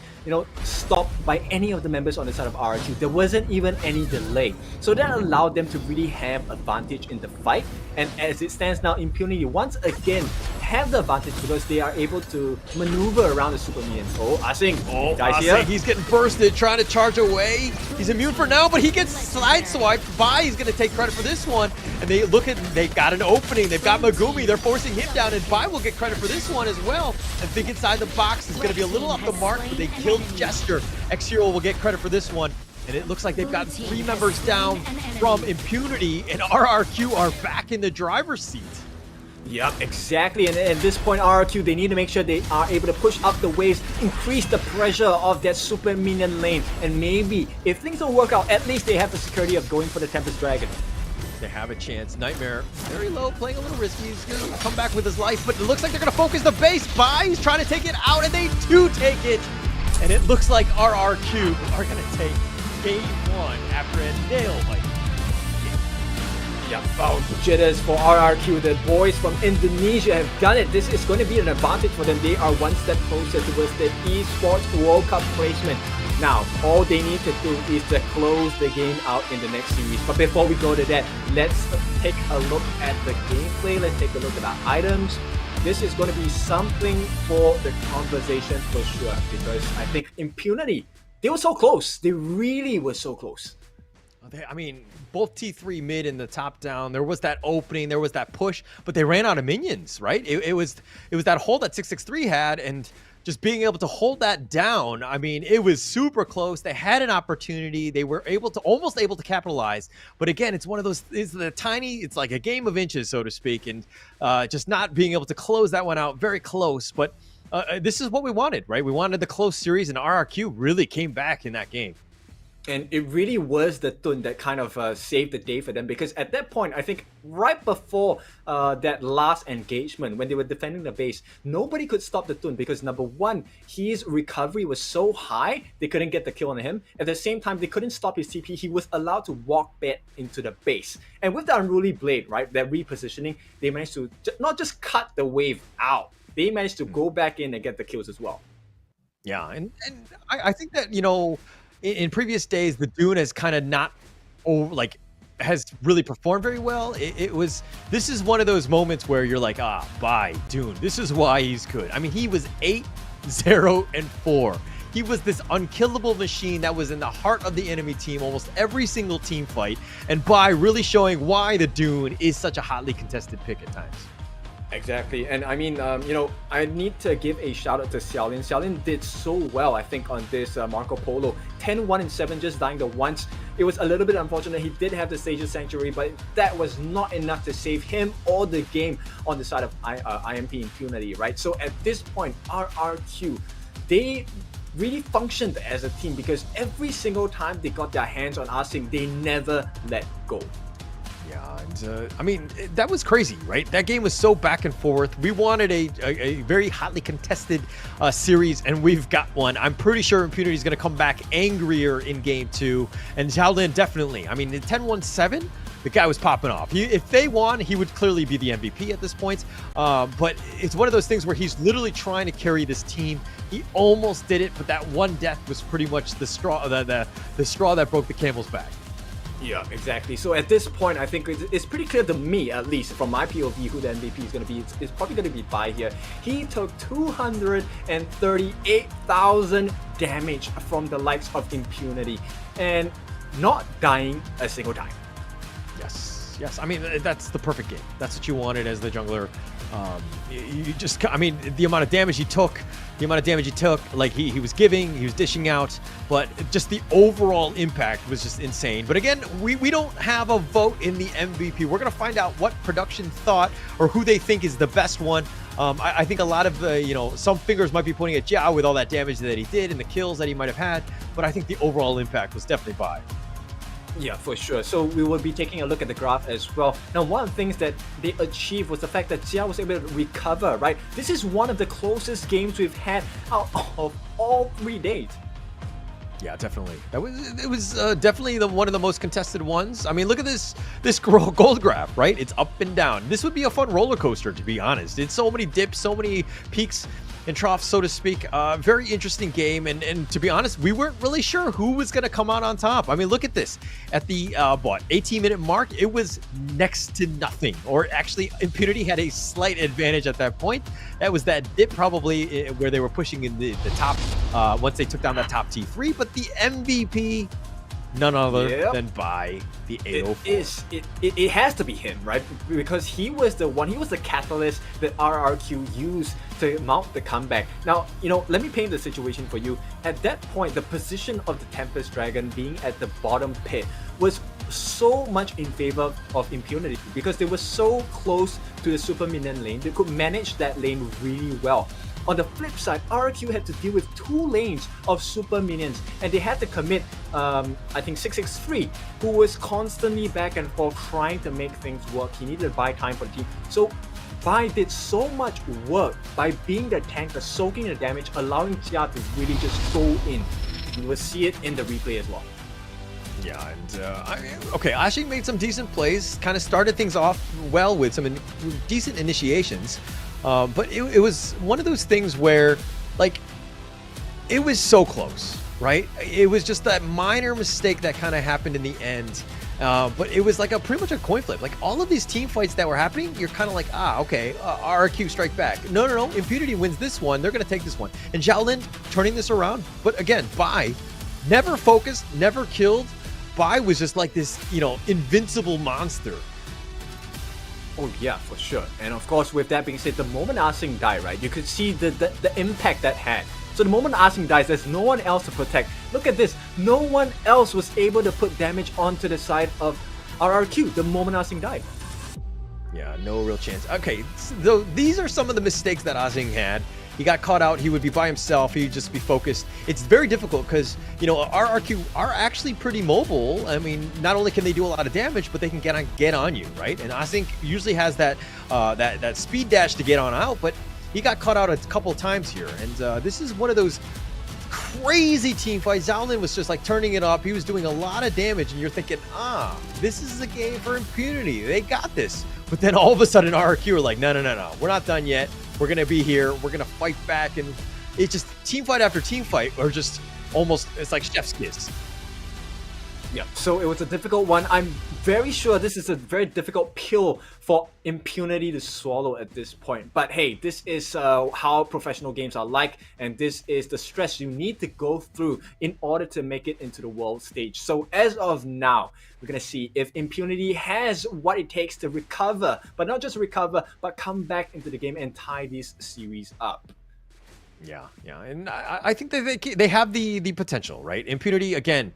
stopped by any of the members on the side of RRQ. There wasn't even any delay. So that allowed them to really have advantage in the fight. And as it stands now, Impunity once again have the advantage because they are able to maneuver around the Super Minions. Oh, Ashing. Oh, Ashing, he's getting bursted, trying to charge away. He's immune for now, but he gets sideswiped. Bai is going to take credit for this one. And they got an opening. They've got Megumi. They're forcing him down, and Bai will get credit for this one as well. And think inside the box is going to be a little off the mark, but they killed Jester. X-Hero will get credit for this one. And it looks like they've got 3 members down from Impunity, and RRQ are back in the driver's seat. Yep, exactly. And at this point, RRQ, they need to make sure they are able to push up the waves, increase the pressure of that Super Minion lane. And maybe, if things don't work out, at least they have the security of going for the Tempest Dragon. They have a chance. Nightmare, very low, playing a little risky. He's going to come back with his life, but it looks like they're going to focus the base. Bai, he's trying to take it out, and they do take it. And it looks like RRQ are going to take game 1 after a nail-biter. Yep, oh, jitters for RRQ. The boys from Indonesia have done it. This is going to be an advantage for them. They are one step closer towards the Esports World Cup placement. Now, all they need to do is to close the game out in the next series. But before we go to that, let's take a look at the gameplay. Let's take a look at our items. This is going to be something for the conversation for sure, because I think Impunity, they were so close. They really were so close. I mean, both T3 mid and the top down, there was that opening, there was that push, but they ran out of minions, right? It was that hold that 663 had, and just being able to hold that down, I mean, it was super close. They had an opportunity. They were almost able to capitalize. But again, it's one of those, it's like a game of inches, so to speak, and just not being able to close that one out, very close. But this is what we wanted, right? We wanted the close series, and RRQ really came back in that game. And it really was the Tun that kind of saved the day for them, because at that point, I think right before that last engagement, when they were defending the base, nobody could stop the Tun because number one, his recovery was so high, they couldn't get the kill on him. At the same time, they couldn't stop his TP. He was allowed to walk back into the base. And with the Unruly Blade, right, that repositioning, they managed to not just cut the wave out, they managed to go back in and get the kills as well. Yeah, and I think that, you know, in previous days, the Dune has kind of not, has really performed very well. This is one of those moments where you're like, bye, Dune. This is why he's good. I mean, he was 8-0-4. He was this unkillable machine that was in the heart of the enemy team almost every single team fight. And Bai really showing why the Dune is such a hotly contested pick at times. Exactly, and I mean, you know, I need to give a shout out to Xiaolin. Xiaolin did so well, I think, on this Marco Polo. 10-1-7, just dying the once. It was a little bit unfortunate. He did have the Sage's Sanctuary, but that was not enough to save him or the game on the side of IMP Impunity, right? So at this point, RRQ, they really functioned as a team because every single time they got their hands on Arsing, they never let go. Yeah, and I mean, that was crazy, right? That game was so back and forth. We wanted a very hotly contested series, and we've got one. I'm pretty sure Impunity is going to come back angrier in game 2, and Xiaolin definitely. I mean, in 10-1-7, the guy was popping off. If they won, he would clearly be the MVP at this point. But it's one of those things where he's literally trying to carry this team. He almost did it, but that one death was pretty much the straw, the straw that broke the camel's back. Yeah, exactly. So at this point, I think it's pretty clear to me, at least from my POV, who the MVP is going to be. It's probably going to be Bai here. He took 238,000 damage from the likes of Impunity and not dying a single time. Yes. I mean, that's the perfect game. That's what you wanted as the jungler. I mean, the amount of damage he took, like he was giving, he was dishing out, but just the overall impact was just insane. But again, we don't have a vote in the MVP. We're going to find out what production thought or who they think is the best one. I think a lot of some fingers might be pointing at Jiao with all that damage that he did and the kills that he might have had, but I think the overall impact was definitely Bai. Yeah, for sure. So we will be taking a look at the graph as well. Now, one of the things that they achieved was the fact that Jia was able to recover, right? This is one of the closest games we've had out of all 3 days. Yeah, definitely. It was definitely one of the most contested ones. I mean, look at this gold graph, right? It's up and down. This would be a fun roller coaster, to be honest. It's so many dips, so many peaks and troughs, so to speak. Very interesting game, and to be honest, we weren't really sure who was going to come out on top. I mean, look at this. At the 18-minute mark, it was next to nothing, or actually Impunity had a slight advantage at that point. That was that dip probably where they were pushing in the top once they took down that top T3, but the MVP, none other than Bai, the 804. It has to be him, right? Because he was the catalyst that RRQ used to mount the comeback. Now, let me paint the situation for you. At that point, the position of the Tempest Dragon being at the bottom pit was so much in favor of Impunity because they were so close to the super minion lane. They could manage that lane really well. On the flip side, RRQ had to deal with 2 lanes of super minions, and they had to commit, I think 663, who was constantly back and forth trying to make things work. He needed to buy time for the team. So Bai did so much work by being the tank, soaking the damage, allowing Jia to really just go in. You will see it in the replay as well. Yeah, and Ashing made some decent plays, kind of started things off well with some decent initiations. But it was one of those things where, like, it was so close, right? It was just that minor mistake that kind of happened in the end. But it was like pretty much a coin flip. Like, all of these team fights that were happening, you're kind of like, okay, RRQ strike back. No, Impunity wins this one. They're going to take this one. And Xiaolin turning this around. But again, Bai never focused, never killed. Bai was just like this, invincible monster. Oh yeah, for sure. And of course, with that being said, the moment Arsing died, right, you could see the impact that had. So the moment Arsing dies, there's no one else to protect. Look at this. No one else was able to put damage onto the side of RRQ the moment Arsing died. Yeah, no real chance. Okay, so these are some of the mistakes that Arsing had. he got caught out, he would be by himself, he'd just be focused. It's very difficult because, you know, RRQ are actually pretty mobile. I mean, not only can they do a lot of damage, but they can get on you, right? And Asing usually has that that speed dash to get on out, but he got caught out a couple times here. And this is one of those crazy team fights. Xiaolin was just like turning it up. He was doing a lot of damage, and you're thinking, this is a game for Impunity. They got this. But then all of a sudden, RRQ are like, no, we're not done yet. We're gonna be here. We're gonna fight back, and it's just team fight after team fight, or just almost it's like chef's kiss. Yeah, so it was a difficult one. I'm very sure this is a very difficult pill for Impunity to swallow at this point. But hey, this is how professional games are like, and this is the stress you need to go through in order to make it into the world stage. So as of now, we're going to see if Impunity has what it takes to recover, but not just recover, but come back into the game and tie this series up. Yeah, and I think that they have the potential, right? Impunity, again,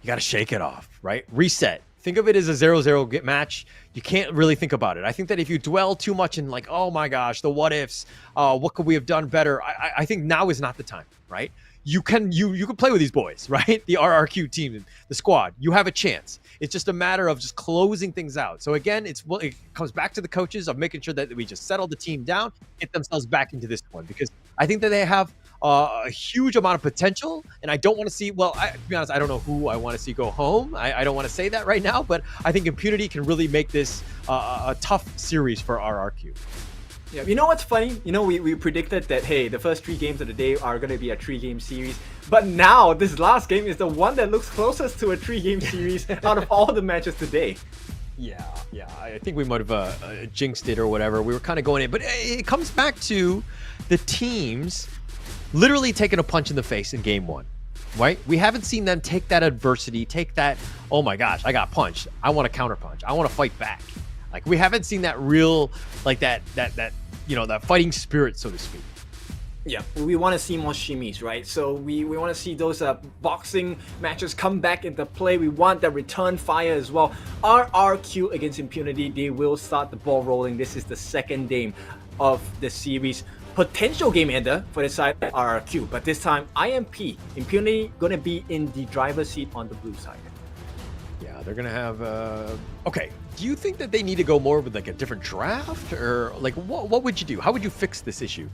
you got to shake it off, right? Reset. Think of it as a 0-0 match. You can't really think about it. I think that if you dwell too much in like, oh my gosh, the what ifs, what could we have done better? I think now is not the time, right? You can play with these boys, right? The RRQ team, the squad. You have a chance. It's just a matter of just closing things out. So again, it comes back to the coaches of making sure that we just settle the team down, get themselves back into this one, because I think that they have a huge amount of potential, and I don't want to see, well, to be honest, I don't know who I want to see go home. I don't want to say that right now, but I think Impunity can really make this a tough series for RRQ. Yeah, you know what's funny? You know, we predicted that, hey, the first 3 games of the day are going to be a 3-game series. But now, this last game is the one that looks closest to a 3-game series out of all the matches today. Yeah, I think we might have jinxed it or whatever. We were kind of going in. But it comes back to the teams literally taking a punch in the face in game 1, right? We haven't seen them take that adversity, take that, oh my gosh, I got punched. I want to counter punch. I want to fight back. Like, we haven't seen that real, like that you know, that fighting spirit, so to speak. Yeah, we want to see more shimmies, right? So we want to see those boxing matches come back into play. We want the return fire as well. RRQ against Impunity, they will start the ball rolling. This is the second game of the series. Potential game ender for the side of RRQ, but this time IMP, Impunity, gonna be in the driver's seat on the blue side. Yeah, they're gonna have okay, do you think that they need to go more with like a different draft, or like what would you do? How would you fix this issue?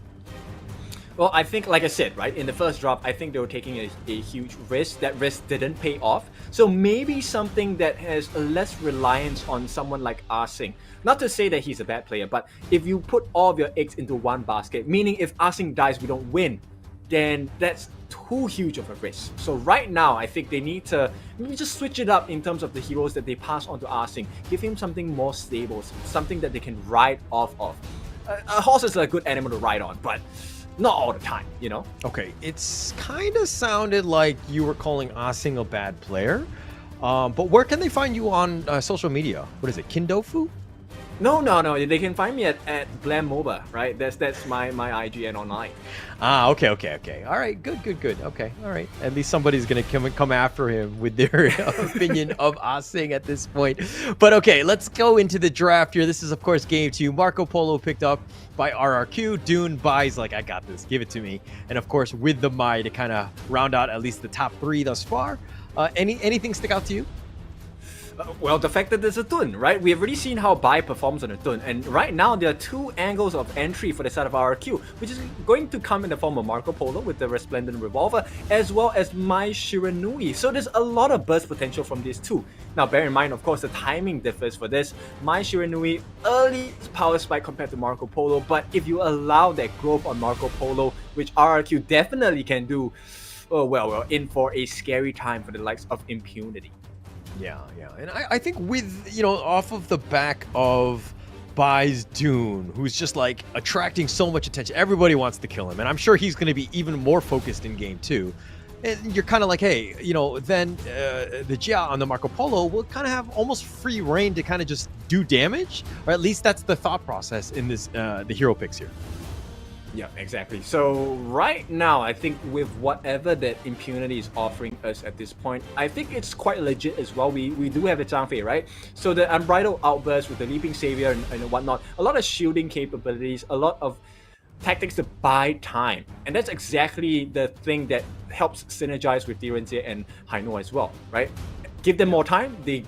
Well, I think, like I said, right, in the first drop, I think they were taking a huge risk. That risk didn't pay off. So maybe something that has less reliance on someone like Asing. Not to say that he's a bad player, but if you put all of your eggs into one basket, meaning if Asing dies, we don't win, then that's too huge of a risk. So right now, I think they need to maybe just switch it up in terms of the heroes that they pass on to Asing. Give him something more stable, something that they can ride off of. A horse is a good animal to ride on, but not all the time, you know? Okay, it's kind of sounded like you were calling Asing a bad player. But where can they find you on social media? What is it, Kindofu? No. They can find me at Blam MOBA, right? That's my IG and online. Okay. All right, good. Okay, all right. At least somebody's gonna come after him with their opinion of Asing at this point. But okay, let's go into the draft here. This is, of course, game 2. Marco Polo picked up by RRQ. Dune buys like, I got this, give it to me. And of course, with the Mai to kind of round out at least the top 3 thus far. Anything stick out to you? Well, the fact that there's a Dun, right? We have already seen how Bai performs on a Dun, and right now there are 2 angles of entry for the side of RRQ, which is going to come in the form of Marco Polo with the Resplendent Revolver, as well as Mai Shiranui. So there's a lot of burst potential from these 2. Now, bear in mind, of course, the timing differs for this. Mai Shiranui, early power spike compared to Marco Polo, but if you allow that growth on Marco Polo, which RRQ definitely can do, we're in for a scary time for the likes of Impunity. Yeah. And I think with, you know, off of the back of Bai's Dune, who's just like attracting so much attention, everybody wants to kill him. And I'm sure he's going to be even more focused in game 2. And you're kind of like, hey, you know, then the Jia on the Marco Polo will kind of have almost free reign to kind of just do damage. Or at least that's the thought process in this the hero picks here. Yeah, exactly. So right now, I think with whatever that Impunity is offering us at this point, I think it's quite legit as well. We do have a Zhang right? So the Unbridled Outburst with the Leaping Savior and whatnot, a lot of shielding capabilities, a lot of tactics to buy time, and that's exactly the thing that helps synergize with Direnze and Haino as well, right? Give them more time, they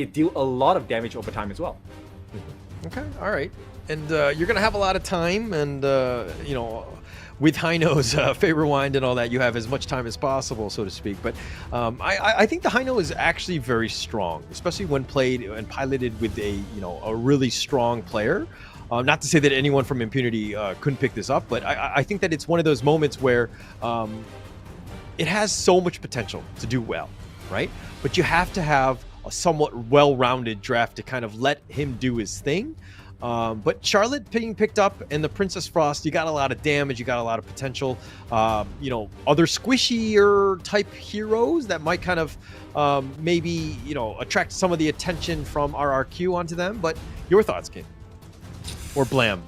deal a lot of damage over time as well. Okay, all right. And you're going to have a lot of time, and, you know, with Haino's favor wind and all that, you have as much time as possible, so to speak. But I think the Haino is actually very strong, especially when played and piloted with a, you know, a really strong player. Not to say that anyone from Impunity couldn't pick this up, but I think that it's one of those moments where it has so much potential to do well, right? But you have to have a somewhat well-rounded draft to kind of let him do his thing. But Charlotte being picked up and the Princess Frost, you got a lot of damage, you got a lot of potential. You know, other squishier type heroes that might kind of maybe, you know, attract some of the attention from RRQ onto them. But your thoughts, King? Or Blam?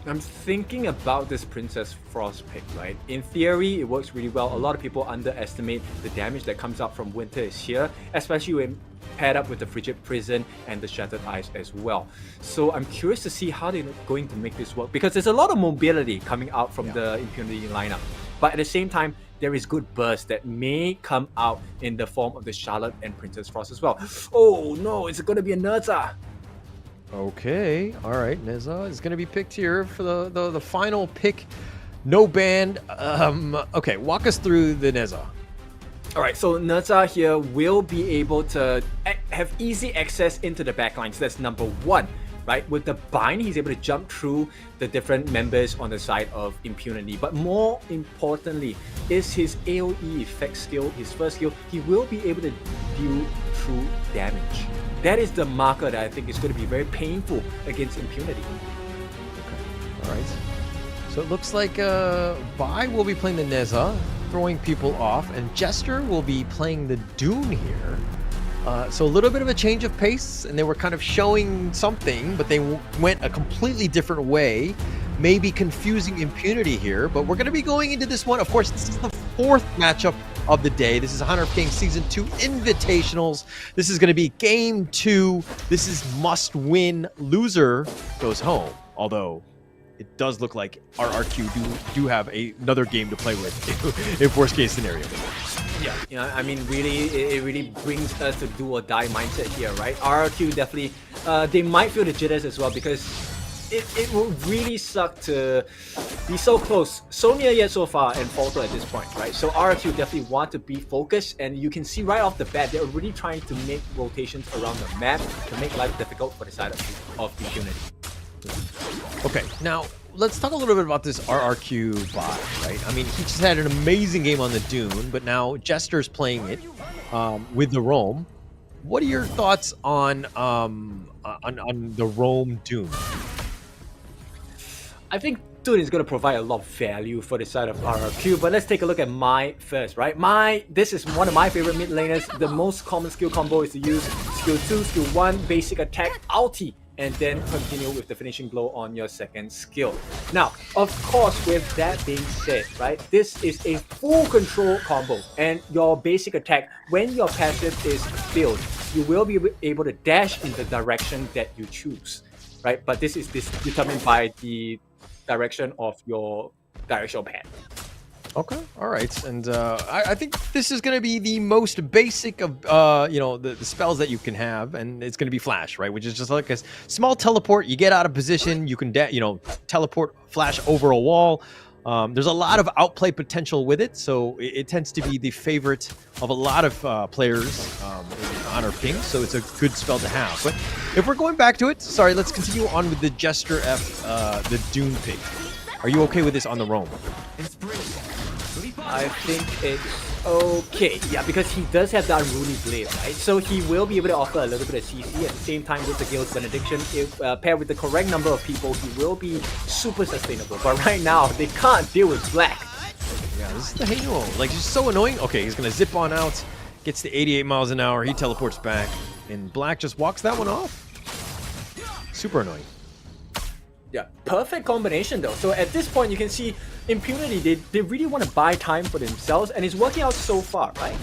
I'm thinking about this Princess Frost pick, right? In theory, it works really well. A lot of people underestimate the damage that comes out from Winter is here, especially when paired up with the Frigid Prison and the Shattered Eyes as well. So I'm curious to see how they're going to make this work, because there's a lot of mobility coming out from the Impunity lineup. But at the same time, there is good burst that may come out in the form of the Charlotte and Princess Frost as well. Oh no, it's going to be a Nerza. Okay, all right. Neza is going to be picked here for the final pick. No band. Okay, walk us through the Neza. All right, so Nerza here will be able to have easy access into the backlines. So that's number one, right? With the bind, he's able to jump through the different members on the side of Impunity. But more importantly is his AoE effect skill, his first skill. He will be able to deal true damage. That is the marker that I think is going to be very painful against Impunity. Okay. All right. So it looks like Vi will be playing the Neza, throwing people off, and Jester will be playing the Dune here. So a little bit of a change of pace, and they were kind of showing something, but they went a completely different way, maybe confusing Impunity here. But we're going to be going into this one. Of course, this is the fourth matchup of the day. This is Honor of Kings Season 2 Invitationals. This is going to be Game 2. This is must win. Loser goes home. Although it does look like RRQ do have another game to play with in worst case scenario. Yeah, you know, I mean, really, it really brings us to do or die mindset here, right? RRQ definitely, they might feel the jitters as well, because it will really suck to be so close, so near yet so far, and falter at this point, right? So RRQ definitely want to be focused, and you can see right off the bat, they're really trying to make rotations around the map to make life difficult for the side of Impunity. Okay, now let's talk a little bit about this RRQ bot, right? I mean, he just had an amazing game on the Dune, but now Jester's playing it with the Roam. What are your thoughts on the Roam Dune? I think Dune is going to provide a lot of value for the side of RRQ, but let's take a look at Mai first, right? This is one of my favorite mid laners. The most common skill combo is to use skill 2, skill 1, basic attack, ulti, and then continue with the finishing blow on your second skill. Now, of course, with that being said, right, this is a full control combo, and your basic attack, when your passive is filled, you will be able to dash in the direction that you choose, right? But this is determined by the direction of your directional pad. Okay, all right, and I think this is going to be the most basic of you know, the spells that you can have, and it's going to be Flash, right? Which is just like a small teleport. You get out of position, you can you know, teleport, flash over a wall. There's a lot of outplay potential with it, so it tends to be the favorite of a lot of players in Honor of Kings. So it's a good spell to have. But if we're going back to it, sorry, let's continue on with the Jester F, the Dune pick. Are you okay with this on the Roam? I think it's okay. Yeah, because he does have that Unruly Blade, right? So he will be able to offer a little bit of CC at the same time with the Guild's Benediction. If paired with the correct number of people, he will be super sustainable. But right now, they can't deal with Black. Yeah, this is the Halo. Like, just so annoying. Okay, he's going to zip on out, gets to 88 miles an hour, he teleports back, and Black just walks that one off. Super annoying. Yeah, perfect combination though. So at this point, you can see Impunity, they really want to buy time for themselves, and it's working out so far, right?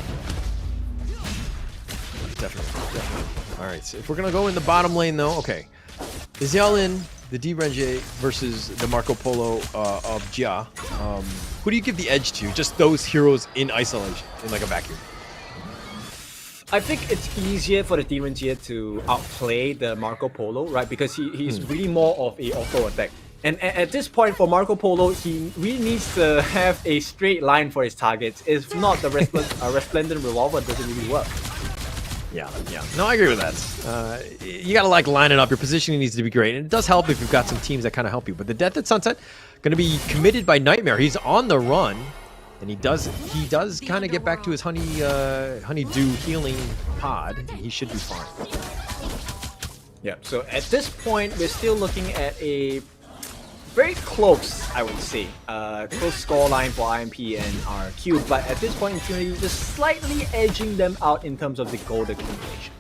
Definitely. All right, so if we're going to go in the bottom lane though, okay. Izyelin the DRMY versus the Marco Polo of Jia. Who do you give the edge to? Just those heroes in isolation, in like a vacuum. I think it's easier for the DRMY to outplay the Marco Polo, right? Because he's really more of a auto attack. And at this point for Marco Polo, he really needs to have a straight line for his targets. If not, the Resplendent Revolver doesn't really work. Yeah. No, I agree with that. You gotta like line it up. Your positioning needs to be great, and it does help if you've got some teams that kind of help you. But the Death at Sunset gonna be committed by Nightmare. He's on the run, and he does kind of get back to his honeydew healing pod. And he should be fine. Yeah. So at this point, we're still looking at a very close, I would say, close scoreline for IMP and RRQ, but at this point, Infinity just slightly edging them out in terms of the gold accumulation.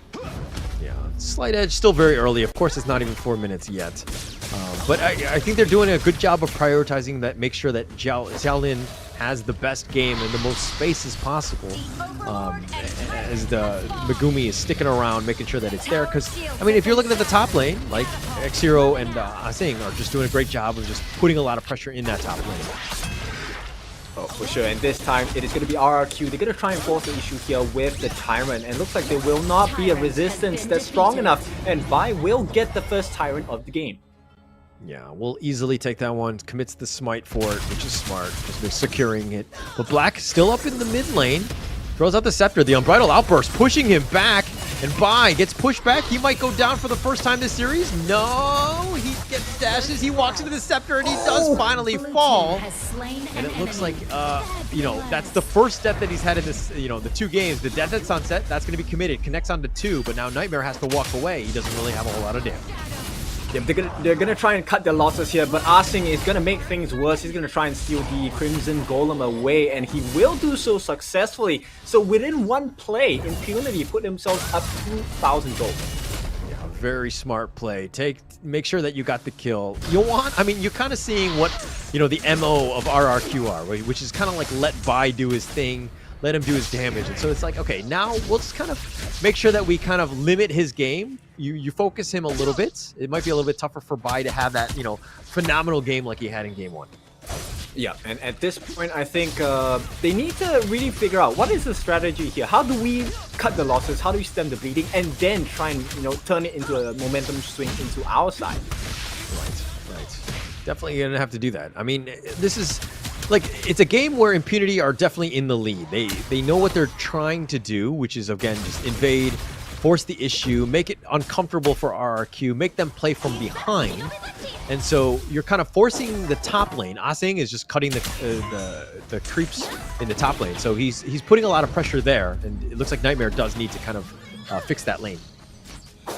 Yeah, slight edge, still very early. Of course, it's not even 4 minutes yet. But I think they're doing a good job of prioritizing that, make sure that Xiaolin has the best game and the most space as possible. As the Megumi is sticking around, making sure that it's there. Because, I mean, if you're looking at the top lane, like X-Hero and Asing are just doing a great job of just putting a lot of pressure in that top lane. Oh, for sure. And this time, it is going to be RRQ. They're going to try and force the issue here with the Tyrant. And it looks like there will not be a resistance that's strong enough. And Vi will get the first Tyrant of the game. Yeah, we'll easily take that one. Commits the smite for it, which is smart. Just been securing it. But Black still up in the mid lane. Throws out the Scepter. The Unbridled Outburst pushing him back. And Bai gets pushed back. He might go down for the first time this series. No! He gets dashes. He walks into the Scepter and he does finally fall. And it looks like, you know, that's the first death that he's had in this, you know, the 2 games. The Death at Sunset, that's going to be committed. Connects onto 2, but now Nightmare has to walk away. He doesn't really have a whole lot of damage. Yeah, they're gonna try and cut their losses here, but Asing is gonna make things worse. He's gonna try and steal the Crimson Golem away, and he will do so successfully. So within one play, Impunity put themselves up 2,000 gold. Yeah, very smart play. Make sure that you got the kill. I mean, you're kind of seeing what, you know, the MO of RRQ are, right? Which is kind of like let Bai do his thing, let him do his damage. And so it's like, okay, now we'll just kind of make sure that we kind of limit his game. You focus him a little bit. It might be a little bit tougher for Bai to have that, you know, phenomenal game like he had in game 1. Yeah, and at this point, I think they need to really figure out what is the strategy here. How do we cut the losses? How do we stem the bleeding? And then try and, you know, turn it into a momentum swing into our side. Right. Definitely gonna have to do that. I mean, this is like, it's a game where Impunity are definitely in the lead. They know what they're trying to do, which is, again, just invade, force the issue, make it uncomfortable for RRQ, make them play from behind. And so you're kind of forcing the top lane. Asing is just cutting the creeps in the top lane. So he's putting a lot of pressure there, and it looks like Nightmare does need to kind of fix that lane.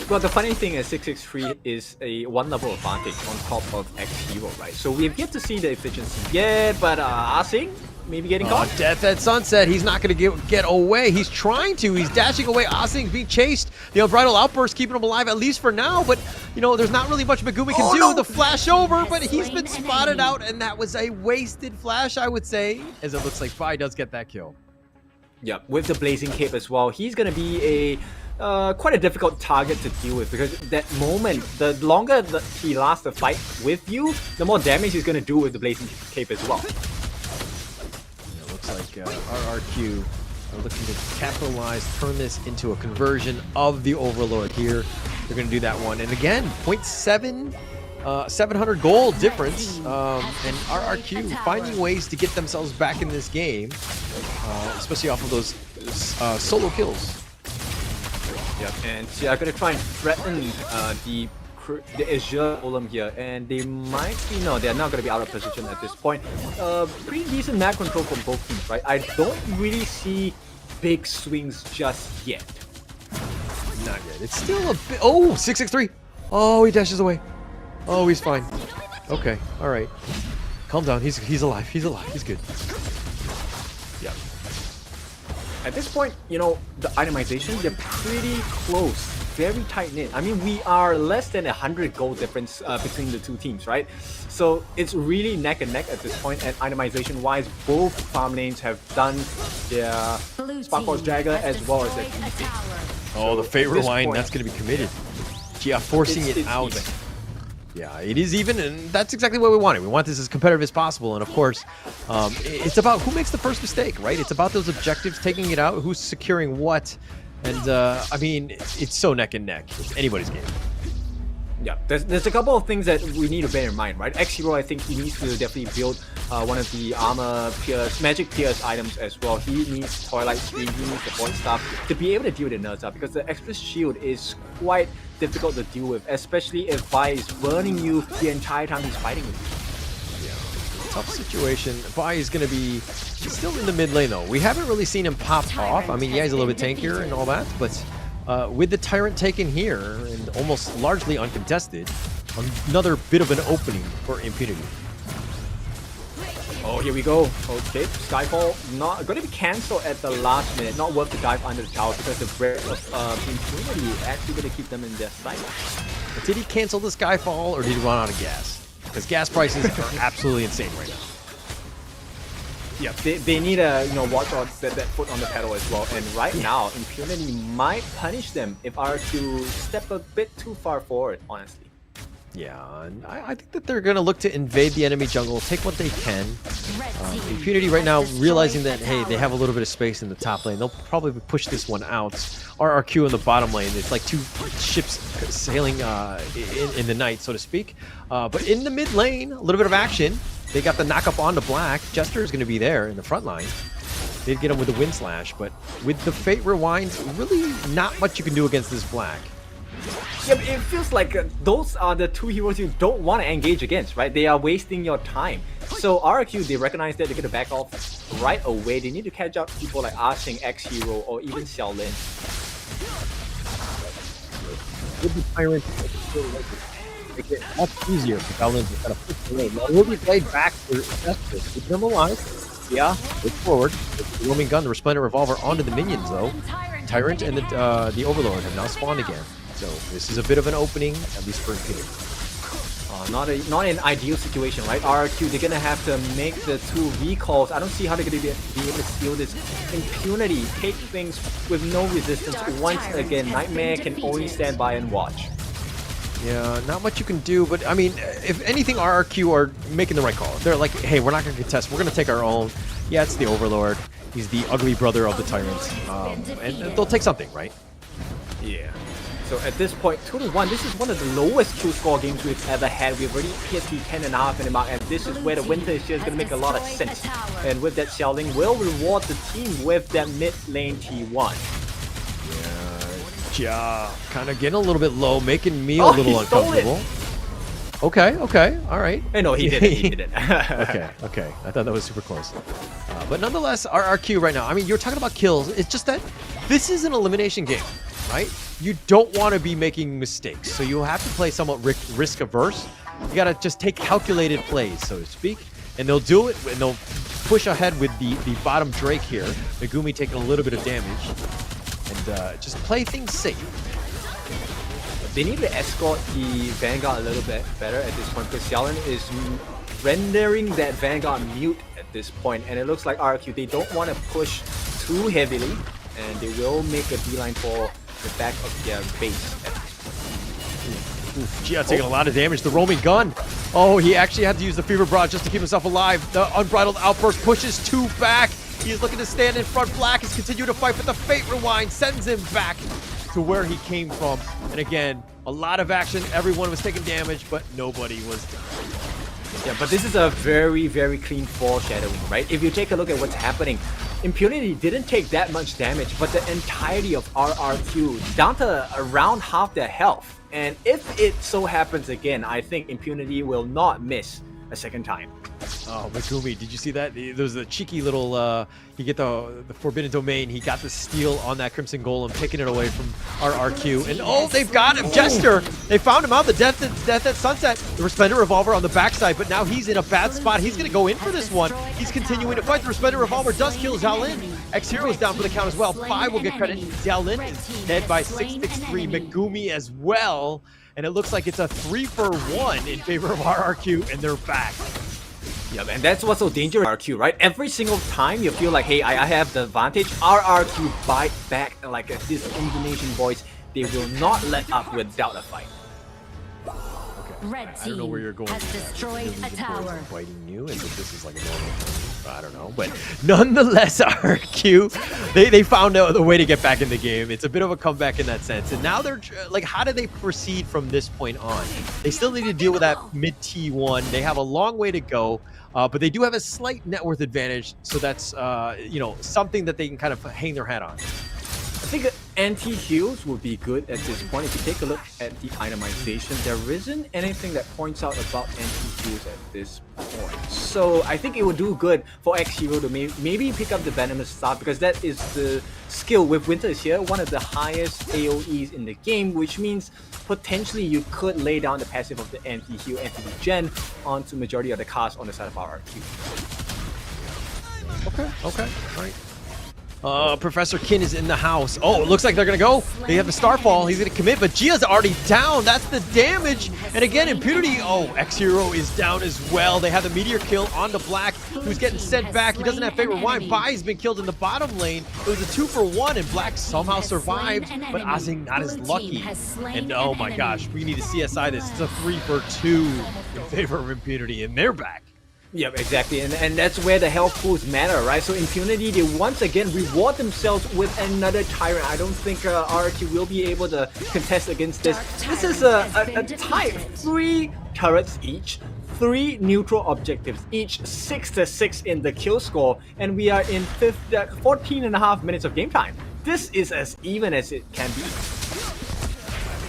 Well, the funny thing is 663 is a 1 level advantage on top of X-Hero, right? So we have yet to see the efficiency yet, but Asing maybe getting caught. Death at Sunset. He's not going to get away. He's trying to. He's dashing away. Asing's being chased. The Unbridled Outburst keeping him alive, at least for now. But, you know, there's not really much Megumi can do. No. The flash over, but he's been spotted out, and that was a wasted flash, I would say, as it looks like Bai does get that kill. Yeah, with the Blazing Cape as well. He's going to be a quite a difficult target to deal with, because that moment, the longer that he lasts the fight with you, the more damage he's going to do with the Blazing Cape as well. Like RRQ are looking to capitalize, turn this into a conversion of the Overlord here. They're going to do that one. And again, 700 gold difference. And RRQ finding ways to get themselves back in this game, especially off of those solo kills. Yep, and they're going to try and threaten the Azure Golem here, and they might be, no, they're not going to be out of position at this point. Pretty decent map control from both teams, right? I don't really see big swings just yet. Not yet. It's still a bit. Oh, 663. Oh, he dashes away. Oh, he's fine. Okay, all right. Calm down. He's alive. He's alive. He's good. Yeah. At this point, you know, the itemization, they're pretty close. Very tight-knit. I mean, we are less than 100 gold difference between the two teams, right? So it's really neck and neck at this point, and itemization-wise, both farm lanes have done their Spark Force Dagger as well as their DP. Oh, the favorite line, that's going to be committed. Yeah, forcing it out. Yeah, it is even, and that's exactly what we wanted. We want this as competitive as possible, and of course, it's about who makes the first mistake, right? It's about those objectives, taking it out, who's securing what, and I mean, it's so neck and neck. It's anybody's game. Yeah, there's a couple of things that we need to bear in mind, right? X-Hero, I think he needs to definitely build one of the armor pierce, magic pierce items as well. He needs Twilight Screen, he needs the void stuff to be able to deal with the nerds up, because the Express Shield is quite difficult to deal with, especially if Vi is burning you the entire time he's fighting with you. Yeah, tough situation. Vi is going to be still in the mid lane though. We haven't really seen him pop off. I mean, yeah, he's a little bit tankier and all that, but with the Tyrant taken here and almost largely uncontested, another bit of an opening for Impunity. Oh, here we go. Okay, Skyfall not going to be cancelled at the last minute. Not worth the dive under the tower because the breath of Impunity actually going to keep them in their sight. But did he cancel the Skyfall or did he run out of gas? Because gas prices are absolutely insane right now. Yeah, they need to watch out that foot on the pedal as well. And right now, Impunity might punish them if RQ step a bit too far forward, honestly. Yeah, and I think that they're going to look to invade the enemy jungle, take what they can. Impunity right now realizing that, hey, they have a little bit of space in the top lane. They'll probably push this one out. RRQ in the bottom lane, it's like two ships sailing in the night, so to speak. But in the mid lane, a little bit of action. They got the knock-up onto Black. Jester is going to be there in the front line. They'd get him with the Wind Slash, but with the Fate Rewind, really not much you can do against this Black. Yeah, but it feels like those are the two heroes you don't want to engage against, right? They are wasting your time. So RQ, they recognize that they're going to back off right away. They need to catch up people like Arsing, X-Hero, or even Xiaolin. With the Tyrant, make it much easier for Xiaolin to kind of push the lane. Now, will be played back for Jester. Keep them alive. Yeah, look forward. With the roaming gun, the Resplendent Revolver onto the minions, though. Tyrant and the Overlord have now spawned again. So this is a bit of an opening, at least for Impunity. Not an ideal situation, right? RQ, they're gonna have to make the two recalls. I don't see how they're gonna be able to steal this. Impunity take things with no resistance. Once again, Nightmare can only stand by and watch. Yeah, not much you can do, but I mean, if anything, RRQ are making the right call. They're like, hey, we're not gonna contest, we're gonna take our own. Yeah, it's the Overlord. He's the ugly brother of the Tyrant. And they'll take something, right? Yeah. So at this point, 2-1, this is one of the lowest kill score games we've ever had. We've already hit the 10.5 minute mark, and this is where the winter is just going to make a lot of sense. And with that, Xiaoling will reward the team with that mid lane T1. Yeah, kind of getting a little bit low, making me a little uncomfortable. Okay, all right. Hey, no, he didn't. He didn't. okay. I thought that was super close. But nonetheless, RRQ right now, I mean, you're talking about kills. It's just that this is an elimination game, right? You don't want to be making mistakes, so you have to play somewhat risk averse. You got to just take calculated plays, so to speak, and they'll do it, and they'll push ahead with the bottom Drake here. Megumi taking a little bit of damage, and just play things safe. They need to escort the Vanguard a little bit better at this point, because Xiaolin is rendering that Vanguard mute at this point, and it looks like RQ, they don't want to push too heavily, and they will make a beeline for the back of their base at this point. Gia taking a lot of damage. The roaming gun. Oh, he actually had to use the Fever Broad just to keep himself alive. The Unbridled Outburst pushes two back. He is looking to stand in front. Black is continuing to fight, but the Fate Rewind sends him back to where he came from. And again, a lot of action. Everyone was taking damage, but nobody was down. Yeah, but this is a very, very clean foreshadowing, right? If you take a look at what's happening, Impunity didn't take that much damage, but the entirety of RRQ down to around half their health. And if it so happens again, I think Impunity will not miss a second time. Oh, Megumi, did you see that? There was a cheeky little, you get the Forbidden Domain. He got the steal on that Crimson Golem, taking it away from RRQ. And oh, they've got him, Jester! They found him out, the Death at Sunset. The Resplendent Revolver on the backside, but now he's in a bad spot. He's gonna go in for this one. He's continuing to fight. The Resplendent Revolver does kill Xiaolin. X-Hero is down for the count as well. 5 will get credit. Xiaolin is dead by 663. Megumi as well. And it looks like it's a 3-for-1 in favor of RRQ, and they're back. Yeah, man, that's what's so dangerous RQ, right? Every single time you feel like, hey, I have the advantage, RRQ bite back like this Indonesian boys. They will not let up without a fight. Okay. Red I don't know where you're going. has destroyed a tower. Biting you, and this is like a normal thing. I don't know, but nonetheless, RQ, they found out the way to get back in the game. It's a bit of a comeback in that sense, and now they're like, how do they proceed from this point on? They still need to deal with that mid T1. They have a long way to go, but they do have a slight net worth advantage, so that's you know, something that they can kind of hang their hat on. I think anti-heals would be good at this point. If you take a look at the itemization, there isn't anything that points out about anti-heals at this point. So I think it would do good for X-Hero to maybe pick up the Venomous Staff, because that is the skill with Winters here, one of the highest AoEs in the game, which means potentially you could lay down the passive of the anti-heal, anti-regen onto majority of the cast on the side of our RQ. Okay, all right. Professor Kin is in the house. Oh, it looks like they're gonna go. They have the Starfall. He's gonna commit, but Gia's already down. That's the damage. And again, Impunity. Oh, X-Hero is down as well. They have the Meteor kill on the Black, who's getting sent back. He doesn't have favorite wine. Bai's been killed in the bottom lane. It was a 2-for-1, and Black somehow survived, but Azing not as lucky. And oh my gosh, we need to CSI this. It's a 3-for-2 in favor of Impunity, and they're back. Yep, exactly, and that's where the health pools matter, right? So Impunity, they once again reward themselves with another Tyrant. I don't think RRQ will be able to contest against this. This is a type, 3 turrets each, 3 neutral objectives each, 6-6 in the kill score, and we are in 14.5 minutes of game time. This is as even as it can be.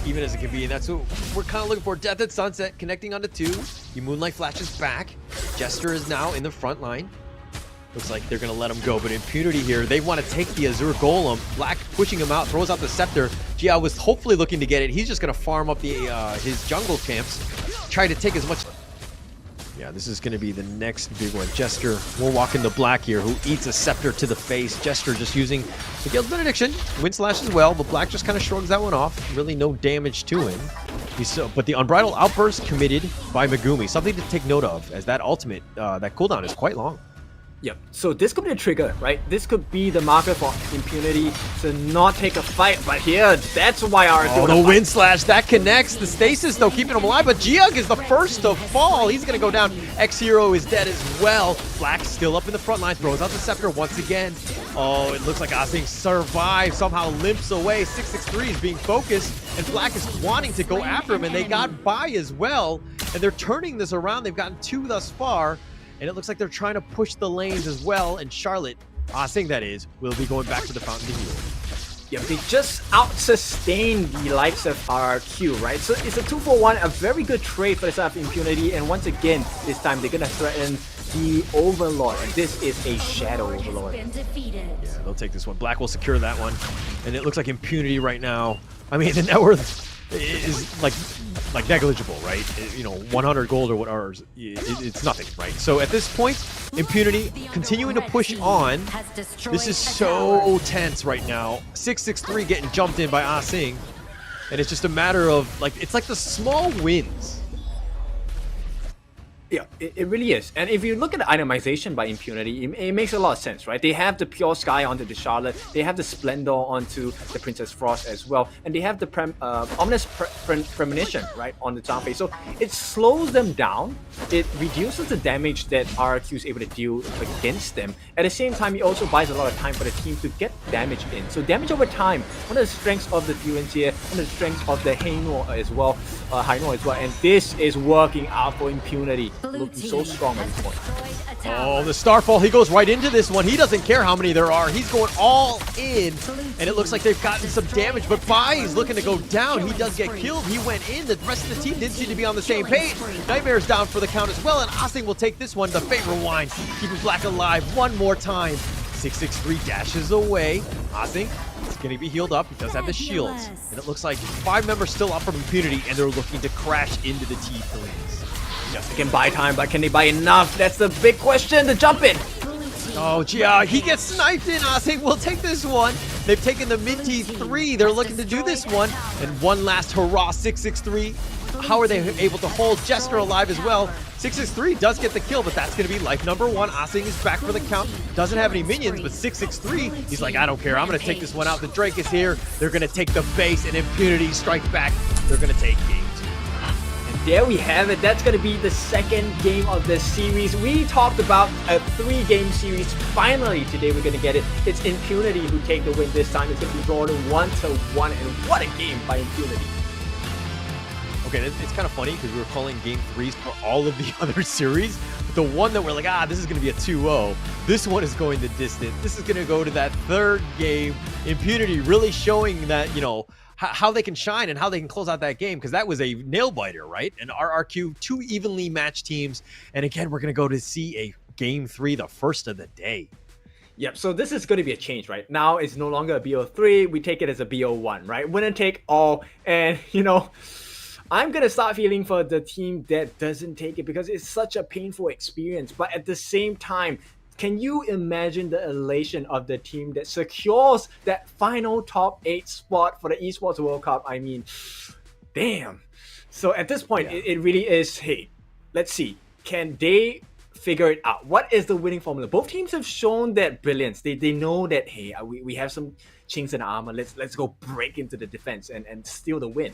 Even as it can be, and that's what we're kind of looking for. Death at Sunset, connecting onto 2. The Moonlight flashes back. Jester is now in the front line. Looks like they're going to let him go, but Impunity here, they want to take the Azure Golem. Black pushing him out, throws out the Scepter. Gia was hopefully looking to get it. He's just going to farm up the his jungle camps, try to take as much... Yeah, this is going to be the next big one. Jester will walk into Black here, who eats a Scepter to the face. Jester just using the Guild's Benediction. Wind Slash as well, but Black just kind of shrugs that one off. Really no damage to him. But the Unbridled Outburst committed by Megumi. Something to take note of, as that ultimate, that cooldown is quite long. Yep, so this could be a trigger, right? This could be the marker for Impunity to not take a fight, but here, that's why our... Oh, the Wind Slash, that connects. The Stasis, though, keeping him alive, but Giug is the first to fall. He's going to go down. X-Hero is dead as well. Black still up in the front line, throws out the Scepter once again. Oh, it looks like Azing survives, somehow limps away. 663 is being focused, and Black is wanting to go after him, and they got by as well, and they're turning this around. They've gotten 2 thus far. And it looks like they're trying to push the lanes as well. And Charlotte, Azing that is, will be going back to the fountain to heal. Yeah, they just out-sustain the likes of RRQ, right? So it's a 2-for-1, a very good trade for the side of Impunity. And once again, this time they're going to threaten the Overlord. And this is a Shadow Overlord. Yeah, they'll take this one. Black will secure that one. And it looks like Impunity right now. I mean, the net worth is like negligible, right? You know, 100 gold or whatever, it's nothing, right? So at this point, Impunity continuing to push on. This is so tense right now. 663 getting jumped in by Azing, and it's just a matter of like, it's like the small wins. Yeah, it really is. And if you look at the itemization by Impunity, it makes a lot of sense, right? They have the Pure Sky onto the Charlotte, they have the Splendor onto the Princess Frost as well, and they have the Ominous Premonition, right, on the Zhangfei. So it slows them down, it reduces the damage that RRQ is able to deal against them. At the same time, it also buys a lot of time for the team to get damage in. So damage over time, one of the strengths of the Durance here, one of the strengths of the Hainor as well, and this is working out for Impunity. Looking so strong at this point. Oh, the Starfall, he goes right into this one. He doesn't care how many there are. He's going all in, and it looks like they've gotten some damage, but Bai is looking to go down. He does get killed. He went in. The rest of the team didn't seem to be on the same page. Nightmare's down for the count as well, and Azing will take this one. The favorite wine, keeping Black alive one more time. 663 dashes away. Azing is going to be healed up. He does have the shields, and it looks like 5 members still up from Impunity, and they're looking to crash into the T3s. Yes, they can buy time, but can they buy enough? That's the big question to jump in. Oh, Gia, he gets sniped in. Azing will take this one. They've taken the mid T3. They're looking to do this one. And one last hurrah, 663. How are they able to hold Jester alive as well? 663 does get the kill, but that's going to be life number 1. Azing is back for the count. Doesn't have any minions, but 663, he's like, I don't care. I'm going to take this one out. The Drake is here. They're going to take the base, and Impunity strike back. They're going to take game 2. And there we have it. That's going to be the second game of the series. We talked about a 3-game series. Finally, today we're going to get it. It's Impunity who take the win this time. It's going to be drawn 1-1, and what a game by Impunity. Okay, it's kind of funny because we were calling game 3s for all of the other series. But the one that we're like, this is going to be a 2-0. This one is going the distance. This is going to go to that third game. Impunity really showing that, you know, how they can shine and how they can close out that game, because that was a nail-biter, right? And RRQ, 2 evenly matched teams. And again, we're going to go to see a game 3, the first of the day. Yep, so this is going to be a change, right? Now it's no longer a BO3. We take it as a BO1, right? Winner take all. And, you know, I'm going to start feeling for the team that doesn't take it because it's such a painful experience. But at the same time, can you imagine the elation of the team that secures that final top 8 spot for the Esports World Cup? I mean, damn. So at this point, it really is, hey, let's see. Can they figure it out? What is the winning formula? Both teams have shown that brilliance. They know that, hey, we have some chinks in the armor. Let's go break into the defense and steal the win.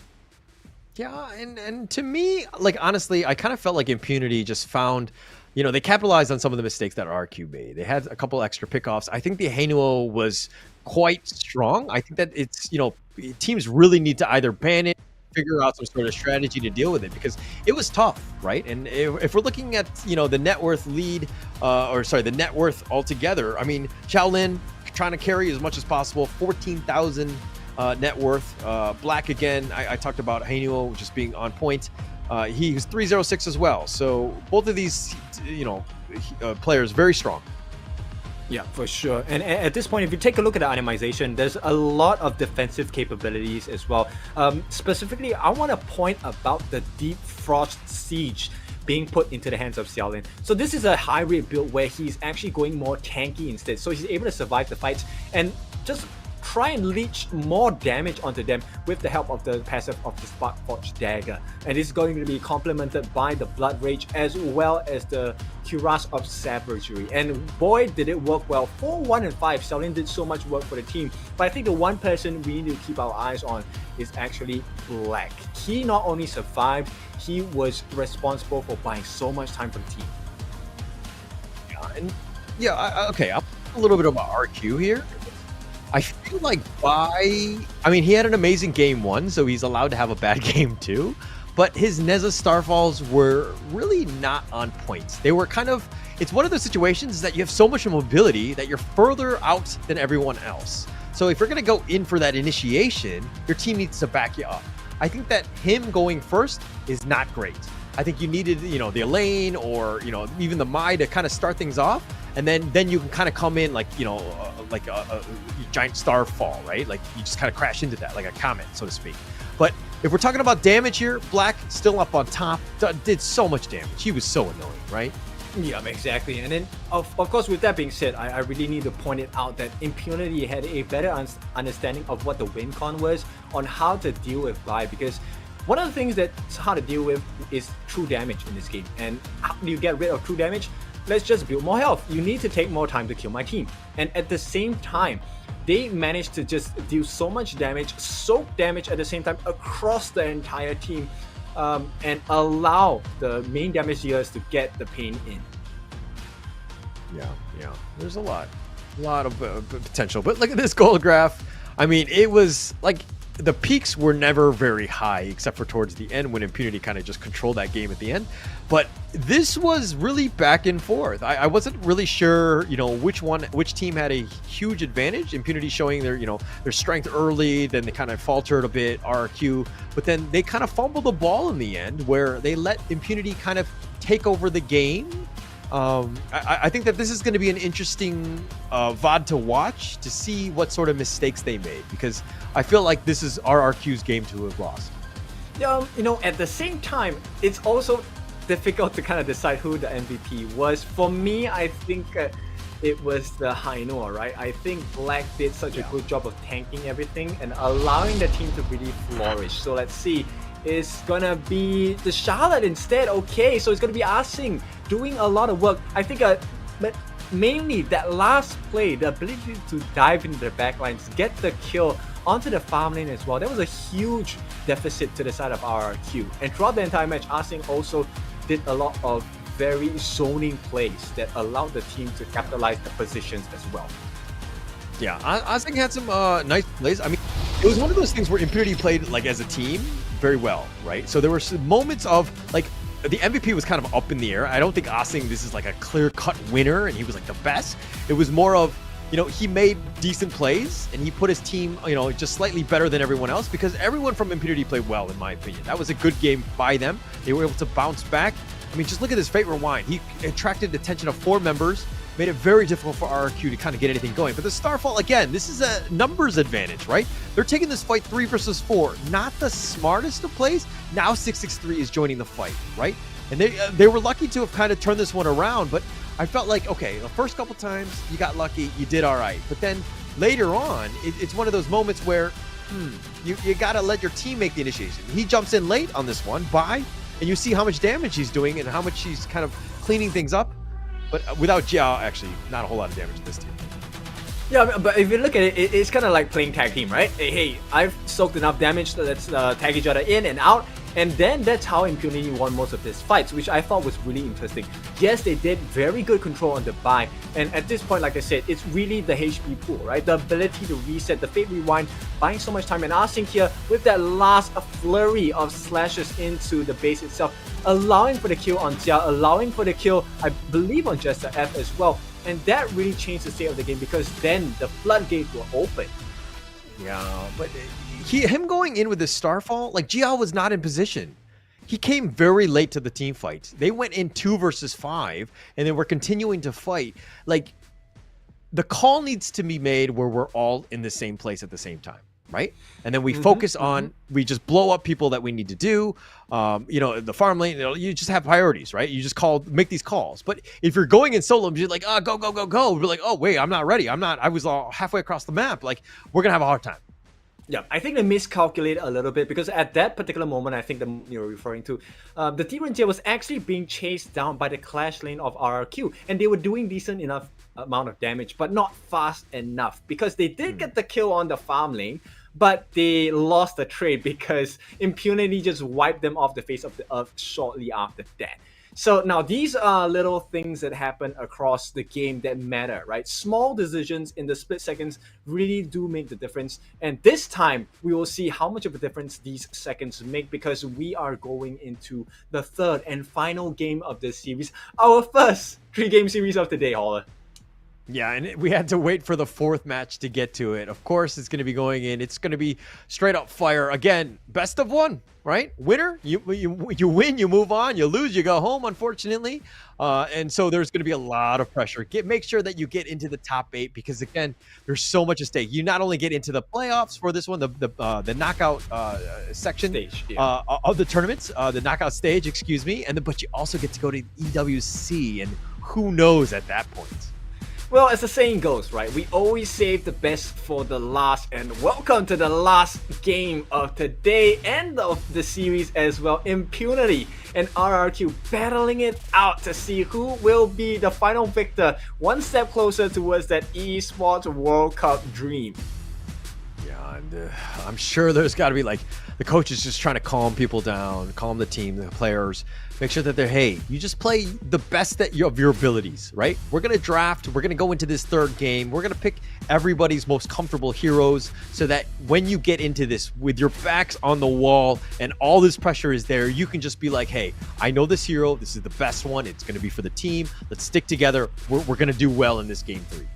Yeah, and to me, like, honestly, I kind of felt like Impunity just found, you know, they capitalized on some of the mistakes that RQ made. They had a couple extra pickoffs. I think the Hanuo was quite strong. I think that it's, you know, teams really need to either ban it, figure out some sort of strategy to deal with it, because it was tough, right? And if we're looking at, you know, the net worth lead, the net worth altogether, I mean, Shaolin trying to carry as much as possible, 14,000 net worth. Black, again, I talked about Hanuo just being on point. He was 306 as well. So both of these, you know, players very strong. Yeah, for sure. And at this point, if you take a look at the itemization, there's a lot of defensive capabilities as well. Specifically, I want to point about the Deep Frost Siege being put into the hands of Xiaolin. So this is a high rate build where he's actually going more tanky instead. So he's able to survive the fights and just try and leech more damage onto them with the help of the passive of the Spark Forge Dagger. And it's going to be complemented by the Blood Rage as well as the Cuirass of Savagery. And boy, did it work well. 4, 1, and 5, Xiaolin did so much work for the team. But I think the one person we need to keep our eyes on is actually Black. He not only survived, he was responsible for buying so much time for the team. Okay, I'll talk a little bit about RQ here. I feel like he had an amazing game 1, so he's allowed to have a bad game 2, but his Neza Starfalls were really not on point. They were kind of, it's one of those situations that you have so much mobility that you're further out than everyone else. So if you're going to go in for that initiation, your team needs to back you up. I think that him going first is not great. I think you needed, you know, the Elaine or, you know, even the Mai to kind of start things off. And then you can kind of come in like, you know, like a giant starfall, right? Like you just kind of crash into that, like a comet, so to speak. But if we're talking about damage here, Black still up on top, did so much damage. He was so annoying, right? Yeah, exactly. And then, of course, with that being said, I really need to point it out that Impunity had a better understanding of what the win con was on how to deal with Bai, because one of the things that's hard to deal with is true damage in this game. And how do you get rid of true damage? Let's just build more health. You need to take more time to kill my team. And at the same time, they managed to just deal so much damage, soak damage at the same time across the entire team, and allow the main damage dealers to get the pain in. Yeah. There's a lot of potential. But look at this goal graph. I mean, it was like the peaks were never very high, except for towards the end when Impunity kind of just controlled that game at the end. But this was really back and forth. I wasn't really sure, you know, which team had a huge advantage. Impunity showing their, you know, their strength early, then they kind of faltered a bit, RQ, but then they kind of fumbled the ball in the end where they let Impunity kind of take over the game. I think that this is going to be an interesting VOD to watch to see what sort of mistakes they made, because I feel like this is RRQ's game to have lost. You know, at the same time, it's also difficult to kind of decide who the MVP was. For me, I think it was the Hainor, right? I think Black did such a good job of tanking everything and allowing the team to really flourish. So let's see. It's gonna be the Charlotte instead. Okay, so it's gonna be Asing doing a lot of work. I think but mainly that last play, the ability to dive into the backlines, get the kill onto the farm lane as well. There was a huge deficit to the side of RRQ. And throughout the entire match, Asing also did a lot of very zoning plays that allowed the team to capitalize the positions as well. Yeah, Asing had some nice plays. I mean, it was one of those things where Impunity played like as a team very well, right? So there were some moments of like the MVP was kind of up in the air. I don't think Asing this is like a clear-cut winner and he was like the best. It was more of, you know, he made decent plays and he put his team, you know, just slightly better than everyone else because everyone from Impunity played well, in my opinion. That was a good game by them. They were able to bounce back. I mean, just look at this Fate Rewind. He attracted the attention of 4 members, made it very difficult for RRQ to kind of get anything going. But the Starfall, again, this is a numbers advantage, right? They're taking this fight 3 versus 4. Not the smartest of plays. Now 663 is joining the fight, right? And they were lucky to have kind of turned this one around, but I felt like, okay, the first couple times you got lucky, you did all right. But then later on, it's one of those moments where you got to let your team make the initiation. He jumps in late on this one, and you see how much damage he's doing and how much he's kind of cleaning things up. But without Jiao, actually, not a whole lot of damage to this team. Yeah, but if you look at it, it's kind of like playing tag team, right? Hey, I've soaked enough damage, so let's tag each other in and out. And then that's how Impunity won most of these fights, which I thought was really interesting. Yes, they did very good control on the buy. And at this point, like I said, it's really the HP pool, right? The ability to reset, the Fate Rewind, buying so much time. And Asing here with that last flurry of slashes into the base itself, allowing for the kill on Jia, allowing for the kill, I believe, on Jester F as well. And that really changed the state of the game because then the floodgates were open. Yeah, but him going in with the Starfall, like Jiao was not in position. He came very late to the team fight. They went in 2 versus 5, and then we're continuing to fight. Like, the call needs to be made where we're all in the same place at the same time, right? And then we focus on, we just blow up people that we need to do. You know, the farm lane, you just have priorities, right? You just make these calls. But if you're going in solo, you're like, oh, go, go, go, go. We're like, oh, wait, I'm not ready. I was all halfway across the map. Like, we're going to have a hard time. Yeah, I think they miscalculated a little bit because at that particular moment, I think you're referring to, the T-Ranger was actually being chased down by the clash lane of RRQ, and they were doing decent enough amount of damage, but not fast enough because they did get the kill on the farm lane, but they lost the trade because Impunity just wiped them off the face of the earth shortly after that. So now these are little things that happen across the game that matter, right? Small decisions in the split seconds really do make the difference. And this time, we will see how much of a difference these seconds make because we are going into the 3rd and final game of this series. Our first 3-game series of the day, Holler. Yeah, and we had to wait for the 4th match to get to it. Of course, it's going to be going in. It's going to be straight up fire. Again, best of 1, right? Winner, you win, you move on. You lose, you go home, unfortunately. And so there's going to be a lot of pressure. Make sure that you get into the top 8 because, again, there's so much at stake. You not only get into the playoffs for this one, the knockout section stage, of the tournaments, the knockout stage, excuse me, but you also get to go to EWC, and who knows at that point. Well, as the saying goes, right, we always save the best for the last, and welcome to the last game of today and of the series as well. Impunity and RRQ battling it out to see who will be the final victor, one step closer towards that esports World Cup dream. Yeah, and I'm sure there's got to be like the coaches just trying to calm people down, calm the team, the players, make sure that they're, hey, you just play the best of your abilities, right? We're going to draft. We're going to go into this 3rd game. We're going to pick everybody's most comfortable heroes so that when you get into this with your backs on the wall and all this pressure is there, you can just be like, hey, I know this hero. This is the best one. It's going to be for the team. Let's stick together. We're going to do well in this game 3.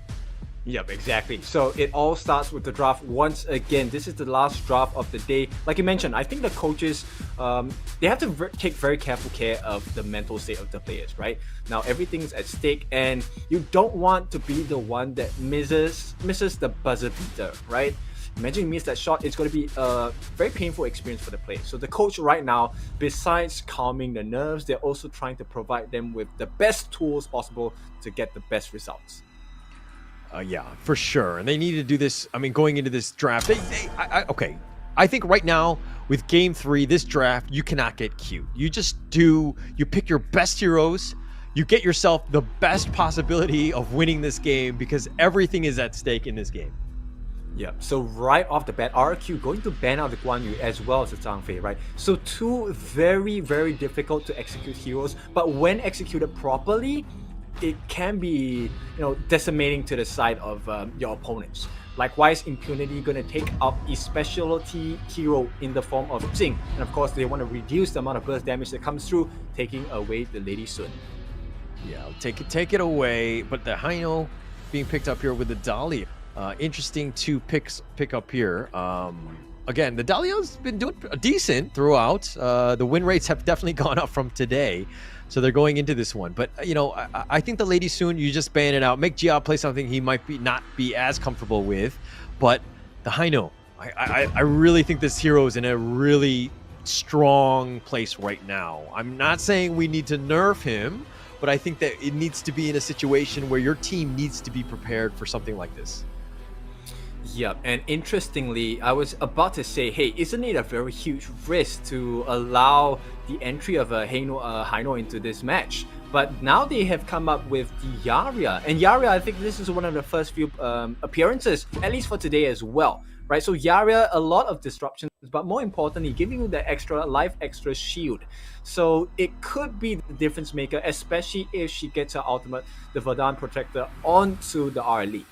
Yep, exactly. So it all starts with the draft once again. This is the last draft of the day. Like you mentioned, I think the coaches, they have to take very careful care of the mental state of the players, right? Now everything's at stake and you don't want to be the one that misses the buzzer beater, right? Imagine you miss that shot, it's going to be a very painful experience for the players. So the coach right now, besides calming the nerves, they're also trying to provide them with the best tools possible to get the best results. Yeah, for sure. And they need to do this. I mean, going into this draft, okay. I think right now with game 3, this draft, you cannot get cute. You pick your best heroes. You get yourself the best possibility of winning this game because everything is at stake in this game. Yeah, so right off the bat, RQ going to ban out the Guan Yu as well as the Zhang Fei, right? So two very, very difficult to execute heroes, but when executed properly, it can be, decimating to the side of your opponents. Likewise, Impunity gonna take out a specialty hero in the form of Jing, and of course they want to reduce the amount of burst damage that comes through, taking away the Lady Sun. Yeah, take it away. But the Haino being picked up here with the Dahlia. Interesting to pick up here. Again, the Dahlia's been doing decent throughout. The win rates have definitely gone up from today. So they're going into this one. But, I think the Lady Sun, you just ban it out. Make Jia play something he might not be as comfortable with. But the Haino, I really think this hero is in a really strong place right now. I'm not saying we need to nerf him, but I think that it needs to be in a situation where your team needs to be prepared for something like this. Yep, and interestingly, I was about to say, hey, isn't it a very huge risk to allow the entry of a Haino into this match? But now they have come up with the Yaria, and Yaria, I think this is one of the first few appearances, at least for today as well, right? So Yaria, a lot of disruptions, but more importantly, giving you the extra life, extra shield. So it could be the difference maker, especially if she gets her ultimate, the Verdant Protector, onto the RLE.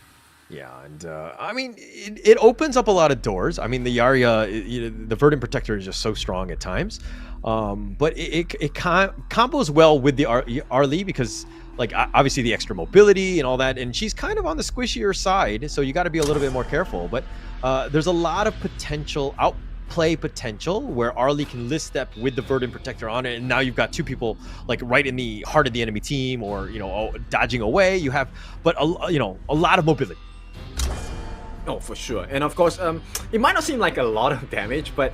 Yeah, and I mean, it opens up a lot of doors. I mean, the Yaria, the Verdant Protector is just so strong at times. But it combos well with the Arlie because, like, obviously the extra mobility and all that. And she's kind of on the squishier side, so you got to be a little bit more careful. But there's a lot of potential, outplay potential, where Arlie can list step with the Verdant Protector on it. And now you've got two people, like, right in the heart of the enemy team or, dodging away. You have, but, a lot of mobility. Oh, for sure. And of course, it might not seem like a lot of damage, but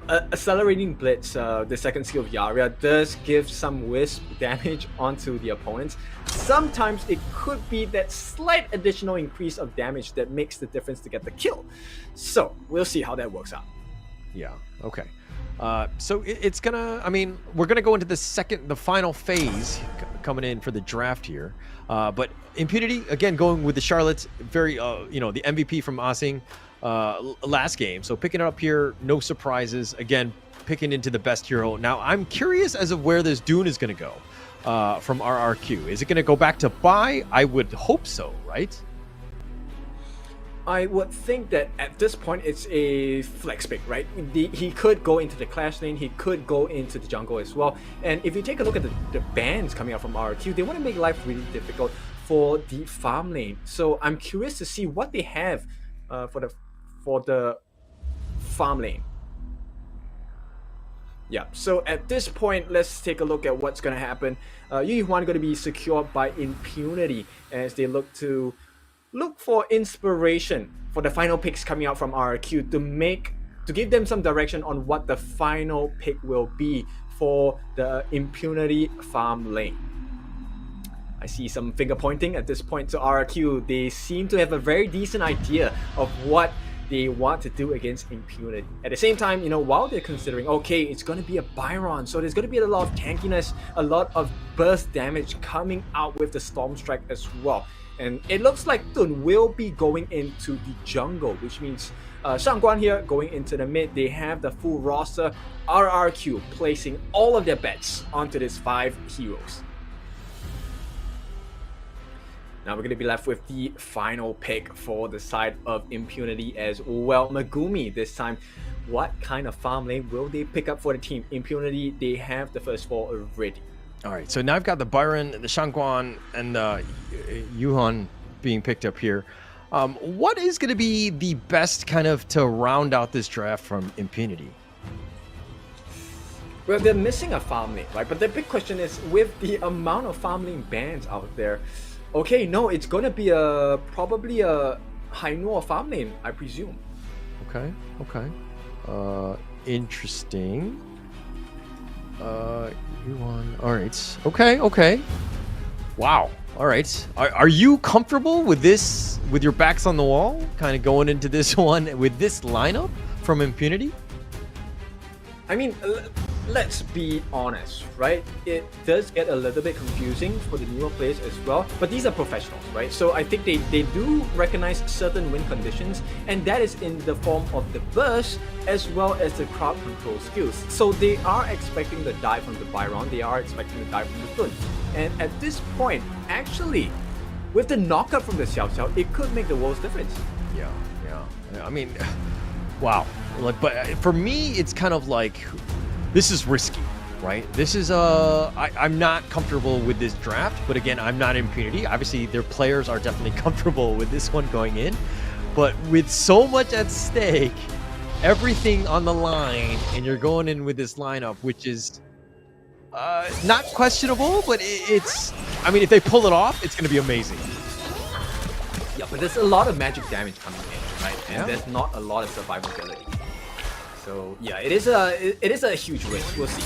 accelerating Blitz, the second skill of Yaria, does give some wisp damage onto the opponents. Sometimes it could be that slight additional increase of damage that makes the difference to get the kill. So we'll see how that works out. Yeah, okay. So it's gonna, I mean, we're gonna go into the final phase coming in for the draft here. But Impunity, again, going with the Charlotte, very, the MVP from Asing last game. So picking it up here, no surprises. Again, picking into the best hero. Now, I'm curious as of where this Dune is going to go from RRQ. Is it going to go back to Bai? I would hope so, right? I would think that at this point it's a flex pick, right? He could go into the Clash lane, he could go into the jungle as well. And if you take a look at the bans coming out from RRQ, they want to make life really difficult for the farm lane. So I'm curious to see what they have for the farm lane. Yeah, so at this point, let's take a look at what's going to happen. Yu Yuan going to be secured by Impunity as they look for inspiration for the final picks coming out from RRQ to give them some direction on what the final pick will be for the Impunity farm lane. I see some finger pointing at this point to RRQ. They seem to have a very decent idea of what they want to do against Impunity. At the same time, while they're considering, okay, it's going to be a Byron, so there's going to be a lot of tankiness, a lot of burst damage coming out with the Storm Strike as well. And it looks like Dun will be going into the jungle, which means Shangguan here going into the mid. They have the full roster. RRQ placing all of their bets onto these 5 heroes. Now we're going to be left with the final pick for the side of Impunity as well. Megumi this time. What kind of farm lane will they pick up for the team? Impunity, they have the first 4 already. All right, so now I've got the Byron, the Shangguan, and the Yuhan being picked up here. What is going to be the best kind of to round out this draft from Impunity? Well, they're missing a farm lane, right? But the big question is, with the amount of farm lane bans out there, okay, no, it's going to be probably a Haino farm lane, I presume. Okay. Interesting. All right. Okay. Wow. All right. Are you comfortable with this, with your backs on the wall, kind of going into this one with this lineup from Impunity? I mean, let's be honest, right? It does get a little bit confusing for the newer players as well, but these are professionals, right? So I think they do recognize certain win conditions, and that is in the form of the burst as well as the crowd control skills. So they are expecting the dive from the Byron, they are expecting the dive from the Stun. And at this point, actually, with the knockup from the Xiao Xiao, it could make the world's difference. Yeah. I mean, wow. Like, but for me, it's kind of like, this is risky, right? This is I'm not comfortable with this draft, but again, I'm not Impunity. Obviously, their players are definitely comfortable with this one going in, but with so much at stake, everything on the line, and you're going in with this lineup, which is not questionable, but it's, I mean, if they pull it off, it's going to be amazing. Yeah, but there's a lot of magic damage coming in, right? And there's not a lot of survivability. So yeah, it is a huge risk. We'll see.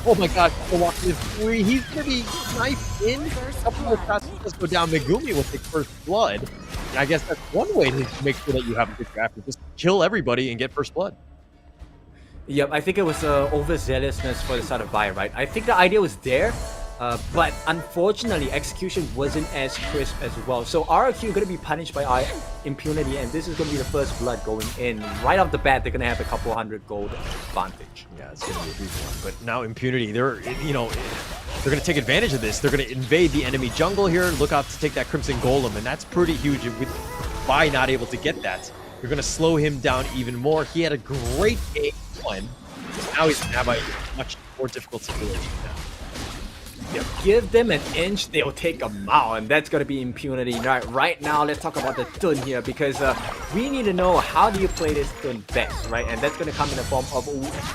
Oh my god, he's gonna be knifed in. A couple of shots just go down. Megumi will take first blood. And I guess that's one way to make sure that you have a good draft, is just kill everybody and get first blood. Yep, I think it was overzealousness for the side of Vi, right? I think the idea was there, but unfortunately, execution wasn't as crisp as well. So RRQ going to be punished by Impunity, and this is going to be the first blood going in. Right off the bat, they're going to have a couple hundred gold advantage. Yeah, it's going to be a big one. But now Impunity, they're going to take advantage of this. They're going to invade the enemy jungle here. Look out to take that Crimson Golem, and that's pretty huge. With Vi not able to get that, you're going to slow him down even more. He had a great game one. Now he's going to have a much more difficult situation now. Yeah, give them an inch, they'll take a mile, and that's going to be Impunity. Right now, let's talk about the Stun here, because we need to know how do you play this Stun best, right? And that's going to come in the form of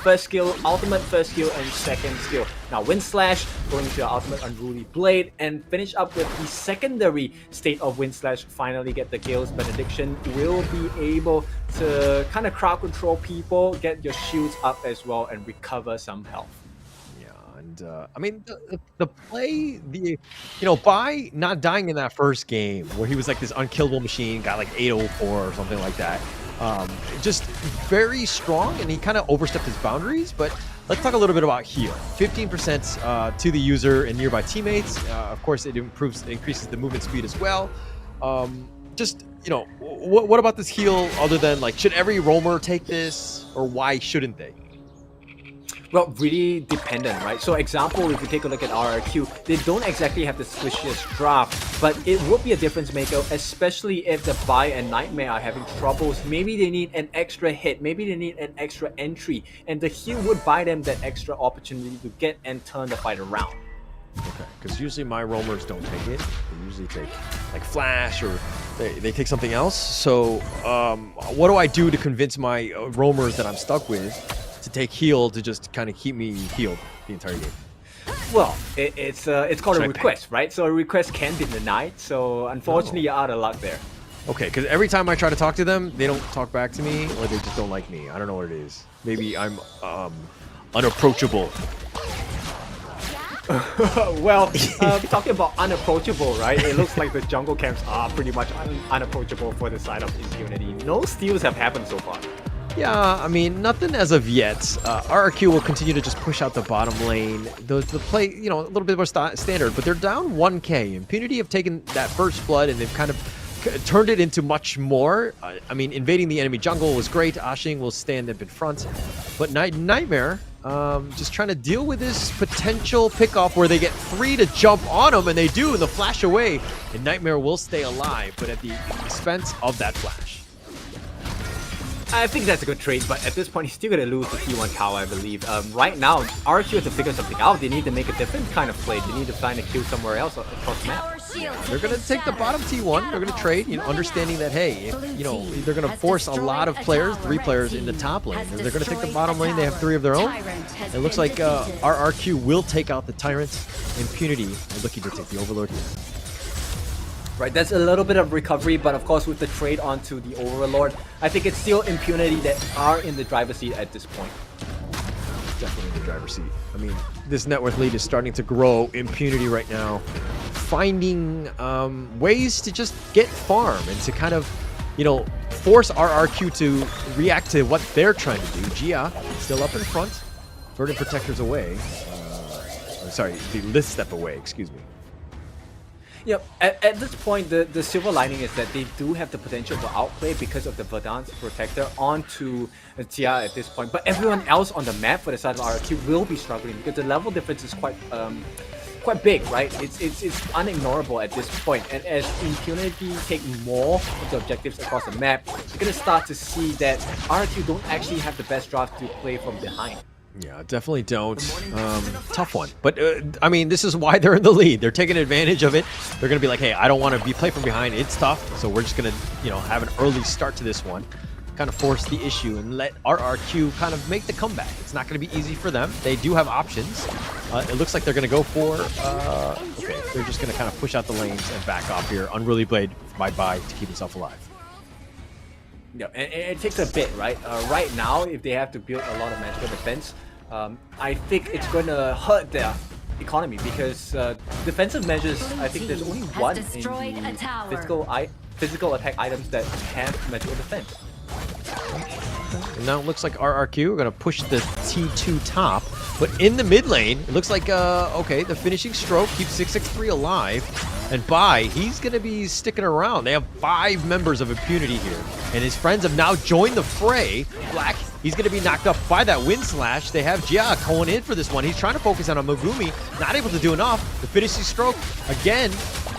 first skill, ultimate first skill, and second skill. Now, Wind Slash going to your ultimate Unruly Blade, and finish up with the secondary state of Wind Slash. Finally get the Gale's Benediction. Will be able to kind of crowd control people, get your shields up as well, and recover some health. I mean, the play, by not dying in that first game where he was like this unkillable machine, got like 804 or something like that, just very strong, and he kind of overstepped his boundaries. But let's talk a little bit about heal. 15% to the user and nearby teammates. Of course, it increases the movement speed as well. What about this heal other than, like, should every roamer take this, or why shouldn't they? Well, really dependent, right? So example, if you take a look at RRQ, they don't exactly have the squishiest draft, but it would be a difference maker, especially if the Vi and Nightmare are having troubles. Maybe they need an extra hit, maybe they need an extra entry, and the heal would buy them that extra opportunity to get and turn the fight around. Okay, because usually my roamers don't take it. They usually take like Flash, or they take something else. So what do I do to convince my roamers that I'm stuck with to take heal, to just kind of keep me healed the entire game? Well, it's called a request, right? So a request can be denied. So unfortunately, you're out of luck there. Okay, because every time I try to talk to them, they don't talk back to me, or they just don't like me. I don't know what it is. Maybe I'm unapproachable. Well, talking about unapproachable, right? It looks like the jungle camps are pretty much unapproachable for the side of Impunity. No steals have happened so far. Yeah, I mean, nothing as of yet. RRQ will continue to just push out the bottom lane. The play, a little bit more standard, but they're down 1k. Impunity have taken that first blood, and they've kind of turned it into much more. I mean, invading the enemy jungle was great. Ashing will stand up in front. But Nightmare, just trying to deal with this potential pickoff where they get 3 to jump on them, and they do, and the flash away. And Nightmare will stay alive, but at the expense of that flash. I think that's a good trade, but at this point, he's still going to lose the T1 tower, I believe. Right now, RQ has to figure something out. They need to make a different kind of play. They need to find a kill somewhere else across the map. They're going to take the bottom T1. They're going to trade, understanding that, hey, they're going to force a lot of players, 3 players, in the top lane. They're going to take the bottom lane. They have 3 of their own. It looks like RRQ will take out the Tyrant. Impunity are looking to take the Overlord here. Right, that's a little bit of recovery, but of course with the trade onto the Overlord, I think it's still Impunity that are in the driver's seat at this point. Definitely in the driver's seat. I mean, this net worth lead is starting to grow. Impunity right now finding ways to just get farm and to kind of you know, force RRQ to react to what they're trying to do. Gia still up in front. Verdant Protector's away. Sorry, the Lith step away, excuse me. Yep, at this point, the silver lining is that they do have the potential for outplay because of the Verdant Protector onto Tia at this point. But everyone else on the map for the side of RRQ will be struggling because the level difference is quite big, right? It's unignorable at this point. And as Impunity take more of the objectives across the map, you're gonna start to see that RRQ don't actually have the best draft to play from behind. Yeah, definitely don't. Tough one. But, I mean, this is why they're in the lead. They're taking advantage of it. They're going to be like, hey, I don't want to play from behind. It's tough. So we're just going to, you know, have an early start to this one. Kind of force the issue and let RRQ kind of make the comeback. It's not going to be easy for them. They do have options. It looks like they're going to go for... okay, they're just going to kind of push out the lanes and back off here. Unruly Blade bye-bye to keep himself alive. Yeah, and it takes a bit, right? Right now, if they have to build a lot of magical defense, I think it's going to hurt their economy because defensive measures, I think there's only one in the physical attack items that have magical defense. And now it looks like RRQ are going to push the T2 top, but in the mid lane, it looks like, okay, the finishing stroke keeps 663 alive, and Bai, he's going to be sticking around. They have 5 members of Impunity here, and his friends have now joined the fray. Black, he's going to be knocked up by that wind slash. They have Jia going in for this one. He's trying to focus on a Megumi, not able to do enough. The finishing stroke again,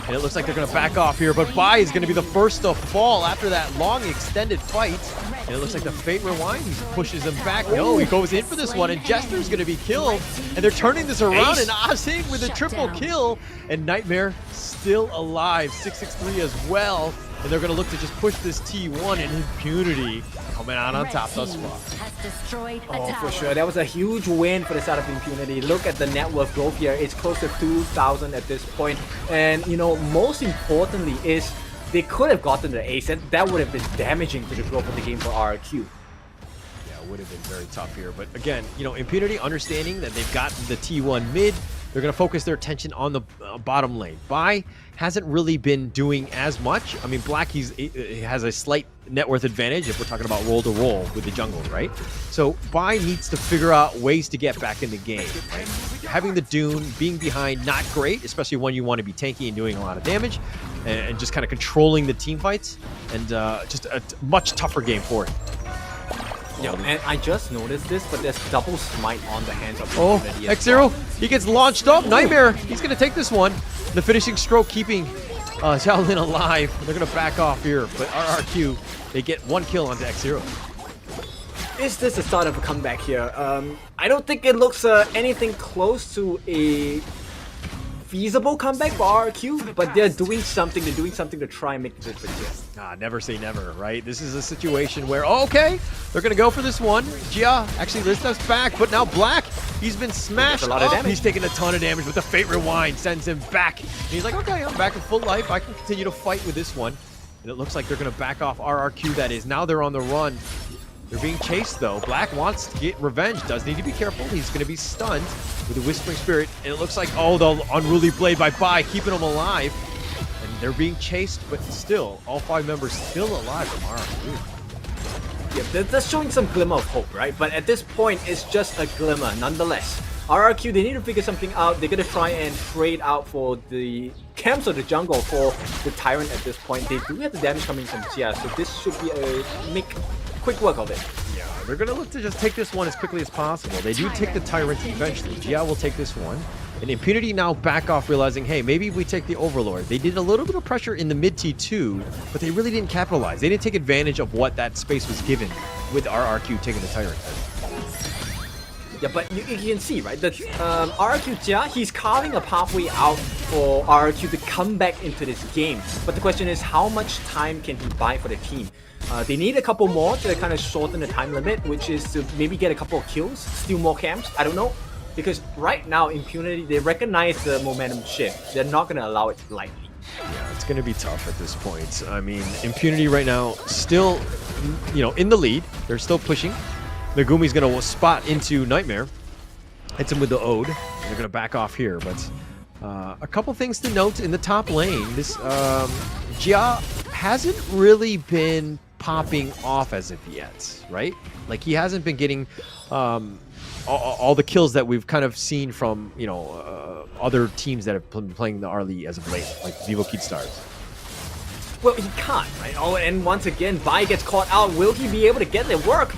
and it looks like they're going to back off here, but Bai is going to be the first to fall after that long extended fight. And it looks like the Fate Rewind, he pushes him back. No, he goes in for this one, and Jester's going to be killed. And they're turning this around, and Asing with a triple kill. And Nightmare still alive, 663 as well. And they're going to look to just push this T1 in Impunity. Coming out on top thus far. Oh, for sure. That was a huge win for the side of Impunity. Look at the net worth growth here. It's close to 2,000 at this point. And, you know, most importantly is they could have gotten the ace, and that would have been damaging to the growth of the game for RRQ. Yeah, it would have been very tough here. But again, you know, Impunity understanding that they've got the T1 mid, they're going to focus their attention on the bottom lane. Bai hasn't really been doing as much. I mean, Black, he has a slight net worth advantage if we're talking about roll to roll with the jungle, right? So Bai needs to figure out ways to get back in the game, right? Having the Dune, being behind, not great, especially when you want to be tanky and doing a lot of damage, and just kind of controlling the team fights, and just a much tougher game for him. Yeah, and I just noticed this, but there's double smite on the hands of Impunity. X0, he gets launched up. Nightmare, he's going to take this one. The finishing stroke keeping Xiaolin alive. They're going to back off here, but RRQ, they get 1 kill onto X0. Is this the start of a comeback here? I don't think it looks anything close to a feasible comeback for RRQ, but they're doing something. They're doing something to try and make the difference here. Ah, never say never, right? This is a situation where, okay, they're going to go for this one. Jia actually lifts us back, but now Black, he's been smashed a lot of damage. He's taking a ton of damage, but the Fate Rewind sends him back. And he's like, okay, I'm back in full life. I can continue to fight with this one. And it looks like they're going to back off RRQ, that is. Now they're on the run. They're being chased, though. Black wants to get revenge. Does need to be careful. He's going to be stunned with the Whispering Spirit. And it looks like, oh, the Unruly Blade by Bai, keeping him alive. And they're being chased, but still, all 5 members still alive from RRQ. Yeah, that's showing some glimmer of hope, right? But at this point, it's just a glimmer, nonetheless. RRQ, they need to figure something out. They're going to try and trade out for the camps of the jungle for the Tyrant at this point. They do have the damage coming from Jia, so this should be make quick work of it. Yeah, they're going to look to just take this one as quickly as possible. They do take the Tyrant eventually. Jia will take this one. And Impunity now back off, realizing, hey, maybe we take the Overlord. They did a little bit of pressure in the mid T2, but they really didn't capitalize. They didn't take advantage of what that space was given with RRQ taking the Tyrant. Yeah, but you can see, right, that RRQ Jia, he's carving a pathway out for RRQ to come back into this game. But the question is, how much time can he buy for the team? They need a couple more to kind of shorten the time limit, which is to maybe get a couple of kills, steal more camps, I don't know. Because right now, Impunity, they recognize the momentum shift. They're not going to allow it lightly. Yeah, it's going to be tough at this point. I mean, Impunity right now still, you know, in the lead. They're still pushing. Megumi's going to spot into Nightmare. Hits him with the Ode. They're going to back off here, but a couple things to note in the top lane. This Jia hasn't really been popping off as of yet, right? Like he hasn't been getting all the kills that we've kind of seen from, you know, other teams that have been playing the Arlie as of late, like Vivo Keat Stars. Well, he can't, right? Oh, and once again, Bai gets caught out. Will he be able to get it work?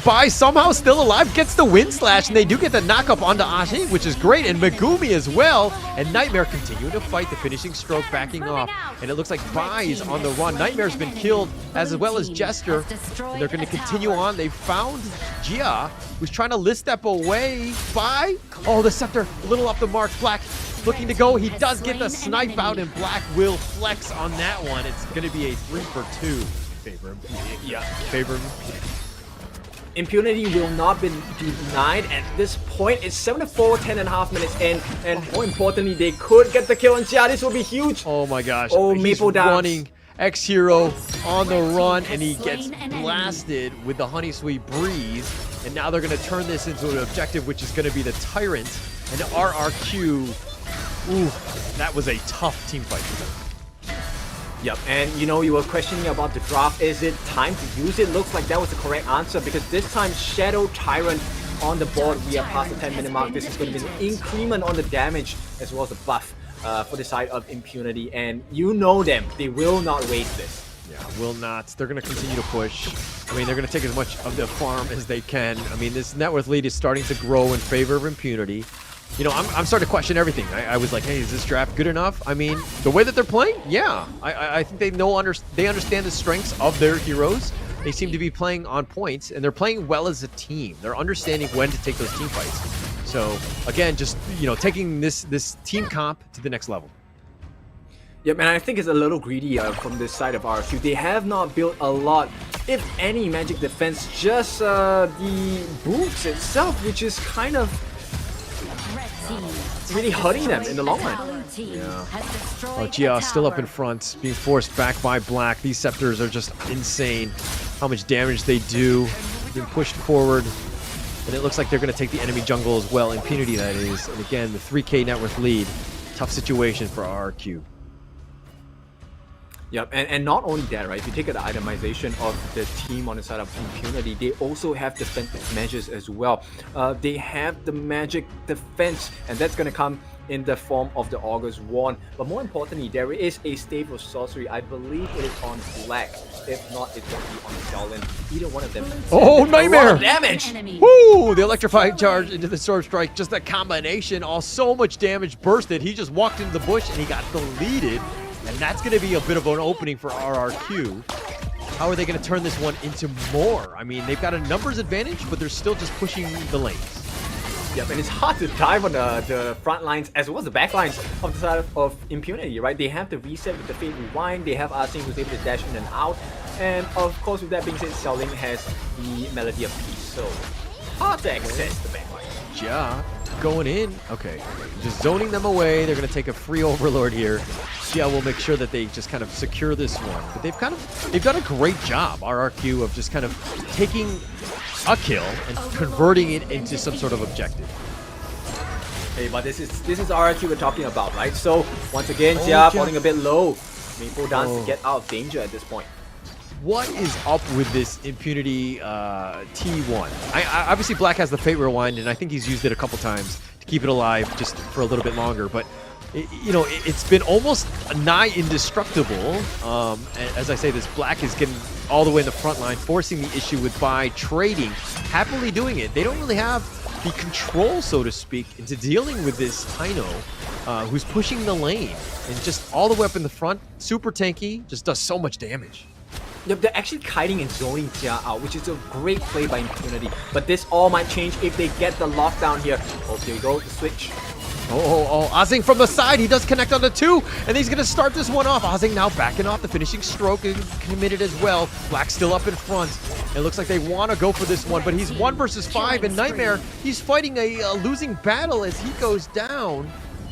Bai somehow still alive, gets the wind slash, and they do get the knock up onto Ajin, which is great, and Megumi as well. And Nightmare continuing to fight, the finishing stroke backing off. And it looks like Bai is on the run. Nightmare's been killed, as well as Jester. And they're going to continue on. They found Jia, who's trying to list step away. Bai, oh, the Scepter, a little off the mark. Black looking to go. He does get the snipe out, and Black will flex on that one. It's going to be a 3 for 2. Favor Impunity. Yeah, favor Impunity will not be denied at this point. It's 7-4, 10.5 minutes in, and more importantly, they could get the kill on Jia. This will be huge. Oh my gosh. Oh, he's Maple Downs. running. X-Hero on the run, and he gets blasted with the Honey Sweet Breeze. And now they're going to turn this into an objective, which is going to be the Tyrant. And RRQ, ooh, that was a tough team fight for them. Yep, and you know, you were questioning about the draft. Is it time to use it? Looks like that was the correct answer, because this time Shadow Tyrant on the board. We are past the 10-minute mark. This is going to be an increment on the damage as well as the buff for the side of Impunity. And you know them, they will not waste this. Yeah, will not. They're going to continue to push. I mean, they're going to take as much of the farm as they can. I mean, this net worth lead is starting to grow in favor of Impunity. You know, I'm starting to question everything. I was like, hey, is this draft good enough? I mean, the way that they're playing, yeah. I think they understand the strengths of their heroes. They seem to be playing on points, and they're playing well as a team. They're understanding when to take those team fights. So, again, just, you know, taking this team comp to the next level. Yep, and I think it's a little greedy from this side of RQ. They have not built a lot, if any, magic defense, just the boots itself, which is kind of really hurting them in the long run. Yeah. Oh, Jia still up in front, being forced back by Black. These Scepters are just insane. How much damage they do. Being pushed forward. And it looks like they're going to take the enemy jungle as well. Impunity, that is. And again, the 3K net worth lead. Tough situation for RRQ. Yep, and not only that, right? If you take the itemization of the team on the side of Impunity, they also have defensive measures as well. They have the magic defense, and that's going to come in the form of the August Wand. But more importantly, there is a stave of sorcery. I believe it is on Black. If not, it's going to be on Xiaolin. Either one of them. Oh, Nightmare! Damage! Woo! The electrifying charge into the Sword Strike. Just that combination. All so much damage bursted. He just walked into the bush and he got deleted. And that's going to be a bit of an opening for RRQ. How are they going to turn this one into more? I mean, they've got a numbers advantage, but they're still just pushing the lanes. Yep, and it's hard to dive on the front lines as well as the back lines of the side of Impunity, right? They have the reset with the Fate Rewind, they have Arsene who's able to dash in and out, and of course with that being said, Xiaolin has the Melody of Peace, so hard to access the back line. Jia going in. Okay, just zoning them away. They're going to take a free Overlord here. Jia will make sure that they just kind of secure this one. But they've done a great job, RRQ, of just kind of taking a kill and converting it into some sort of objective. Hey, but this is RRQ we're talking about, right? So once again, Jia falling a bit low. Maple Dance to get out of danger at this point. What is up with this Impunity T1? I obviously Black has the Fate Rewind, and I think he's used it a couple times to keep it alive just for a little bit longer. But you know, it's been almost nigh indestructible. As I say, this Black is getting all the way in the front line, forcing the issue with Bai trading, happily doing it. They don't really have the control, so to speak, into dealing with this Taino, who's pushing the lane and just all the way up in the front, super tanky, just does so much damage. Yep, they're actually kiting and zoning Jia out, which is a great play by Impunity. But this all might change if they get the lockdown here. Oh, here we go, the switch. Oh, Azing from the side, he does connect on the 2, and he's going to start this one off. Azing now backing off, the finishing stroke is committed as well. Black still up in front. It looks like they want to go for this one, but he's 1 versus 5, and Nightmare, he's fighting a losing battle as he goes down.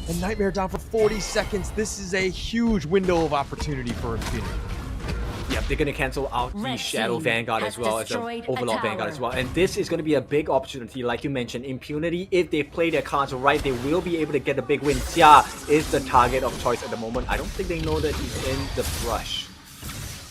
And Nightmare down for 40 seconds. This is a huge window of opportunity for Infinity. Yep, Yeah, they're gonna cancel out the Shadow Vanguard as well as the Overlord Vanguard as well. And this is gonna be a big opportunity, like you mentioned, Impunity. If they play their cards right, they will be able to get a big win. Jia is the target of choice at the moment. I don't think they know that he's in the brush.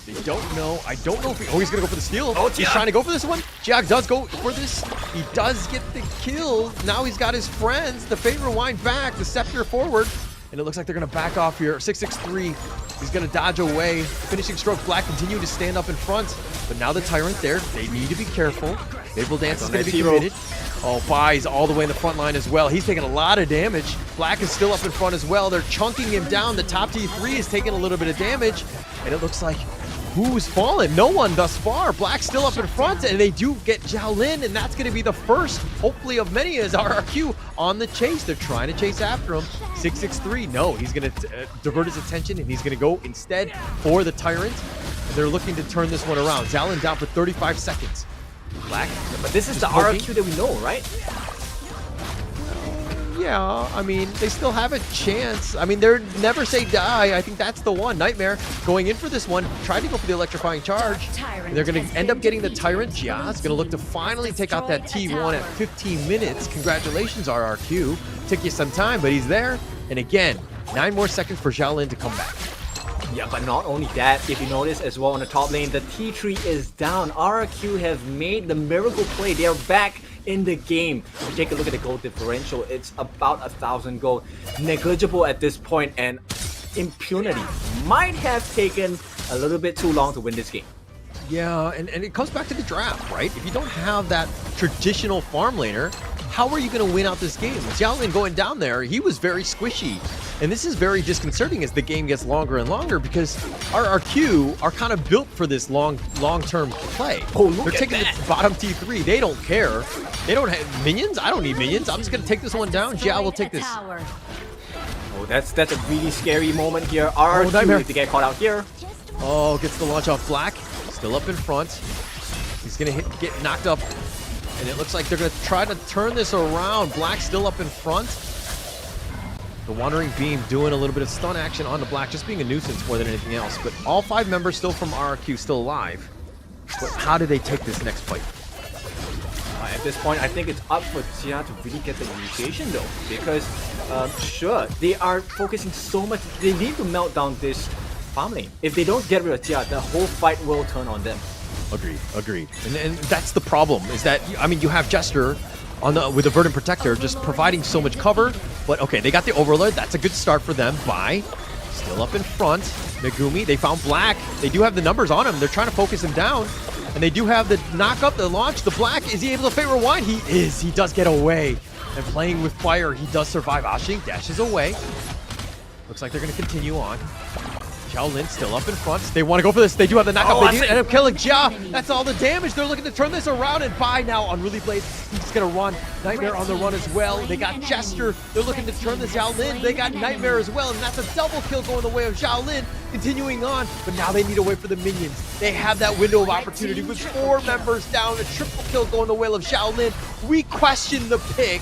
They don't know. I don't know if he's gonna go for the steal. Oh, he's trying to go for this one. Jiag does go for this. He does get the kill. Now he's got his friends. The favor wind back. The scepter forward. And it looks like they're gonna back off here. 663. He's gonna dodge away. Finishing stroke. Black continue to stand up in front. But now the Tyrant there. They need to be careful. Mabel Dance is gonna be committed. Oh, Bai's all the way in the front line as well. He's taking a lot of damage. Black is still up in front as well. They're chunking him down. The top T3 is taking a little bit of damage. And it looks like who's fallen? No one thus far. Black's still up in front, and they do get Xiaolin, and that's going to be the first, hopefully, of many as RRQ on the chase. They're trying to chase after him. 663, no, he's going to divert his attention, and he's going to go instead for the Tyrant. And they're looking to turn this one around. Xiaolin down for 35 seconds. Black, but this is the RRQ that we know, right? Yeah, I mean, they still have a chance. I mean, they're never say die. I think that's the one. Nightmare going in for this one. Tried to go for the electrifying charge. And they're going to end up getting the Tyrant. Jia's going to look to finally take out that T1 at 15 minutes. Congratulations, RRQ. Took you some time, but he's there. And again, 9 more seconds for Xiaolin to come back. Yeah, but not only that, if you notice as well on the top lane, the T3 is down. RRQ have made the miracle play. They are back in the game. If you take a look at the gold differential, it's about 1,000 gold. Negligible at this point, and Impunity might have taken a little bit too long to win this game. Yeah, and it comes back to the draft, right? If you don't have that traditional farm laner, how are you going to win out this game? Xiaolin going down there, he was very squishy. And this is very disconcerting as the game gets longer and longer because RRQ are kind of built for this long-term play. Oh, look They're taking the bottom T3. They don't care. They don't have minions. I don't need minions. I'm just going to take this one down. Jia will take this. Oh, that's a really scary moment here. RRQ to get caught out here. Oh, gets the launch off Black. Still up in front. He's going to get knocked up. And it looks like they're going to try to turn this around. Black still up in front. The Wandering Beam doing a little bit of stun action on the Black, just being a nuisance more than anything else. But all 5 members still from RRQ still alive. But how do they take this next fight? At this point, I think it's up for Jia to really get the initiation though. Because, sure, they are focusing so much. They need to melt down this farm lane. If they don't get rid of Jia, the whole fight will turn on them. Agreed. And that's the problem, is that, I mean, you have Jester on with the Verdant Protector just providing so much cover. But okay, they got the Overlord. That's a good start for them. Bai still up in front. Megumi, they found Black. They do have the numbers on him. They're trying to focus him down. And they do have the knock up, the launch, the Black. Is he able to favor Wine? He is. He does get away. And playing with fire, he does survive. Ashing dashes away. Looks like they're going to continue on. Xiaolin still up in front. They want to go for this. They do have the knockup. They do end up killing Jia. That's all the damage. They're looking to turn this around, and Bai now on Unruly Blade. He's just going to run. Nightmare on the run as well. They got Jester. They're looking to turn the Xiaolin. They got Nightmare as well, and that's a double kill going the way of Xiaolin. Continuing on, but now they need to wait for the minions. They have that window of opportunity with 4 members down. A triple kill going the way of Xiaolin. We question the pick,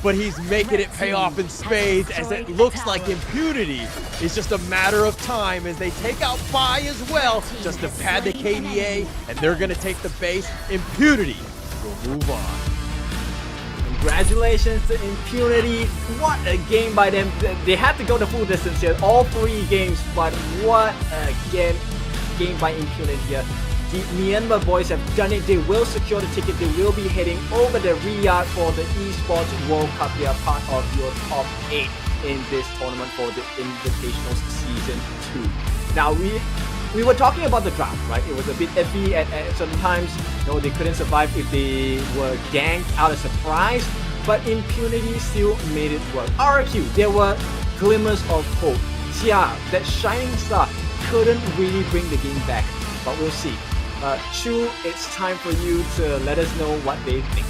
but he's making it pay off in spades as it looks like Impunity is just a matter of time as they take out Bai as well just to pad the KDA, and they're going to take the base. Impunity will move on. Congratulations to Impunity. What a game by them. They had to go the full distance here, all 3 games, but what a game by Impunity here. The Myanmar boys have done it. They will secure the ticket. They will be heading over the Riyadh for the Esports World Cup. They are part of your top 8 in this tournament for the Invitational Season 2. Now, we were talking about the draft, right? It was a bit iffy at certain times. No, they couldn't survive if they were ganked out of surprise. But Impunity still made it work. RRQ, there were glimmers of hope. Jia, that shining star, couldn't really bring the game back. But we'll see. Chu, it's time for you to let us know what they think.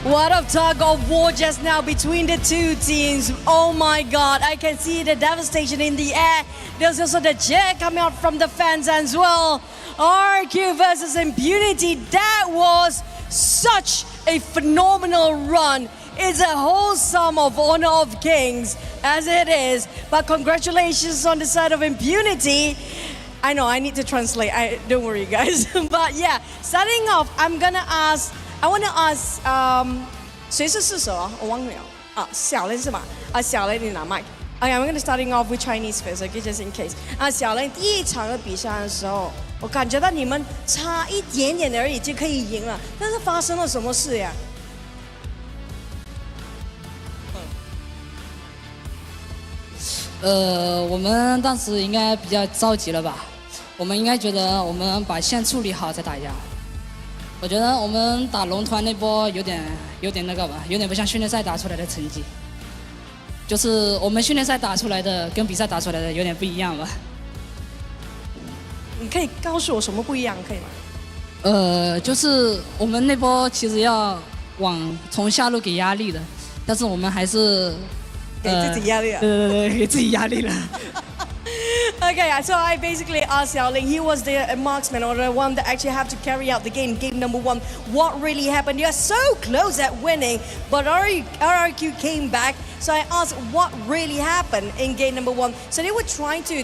What a tug of war just now between the 2 teams. Oh my god, I can see the devastation in the air. There's also the cheer coming out from the fans as well. RQ versus Impunity. That was such a phenomenal run. it's a whole sum of honor of kings, as it is. But congratulations on the side of impunity. I know, I need to translate. Don't worry, guys. But yeah, starting off, I want to ask, 谁是四手啊？我忘了啊，小雷是吧？啊，小雷你拿麦。Okay, I'm gonna starting off with Chinese first, okay, just in case. 啊，小雷第一场的比赛的时候，我感觉到你们差一点点而已就可以赢了，但是发生了什么事呀？我们当时应该比较着急了吧？我们应该觉得我们把线处理好再打架。我觉得我们打龙团那波有点那个吧，有点不像训练赛打出来的成绩。就是我们训练赛打出来的跟比赛打出来的有点不一样吧。你可以告诉我什么不一样，可以吗？就是我们那波其实要从下路给压力的，但是我们还是给自己压力了。对，给自己压力了。Okay, so I basically asked Xiaoling, he was the marksman or the one that actually had to carry out the game number 1. What really happened? You're so close at winning, but RRQ came back. So I asked what really happened in game number 1. So they were trying to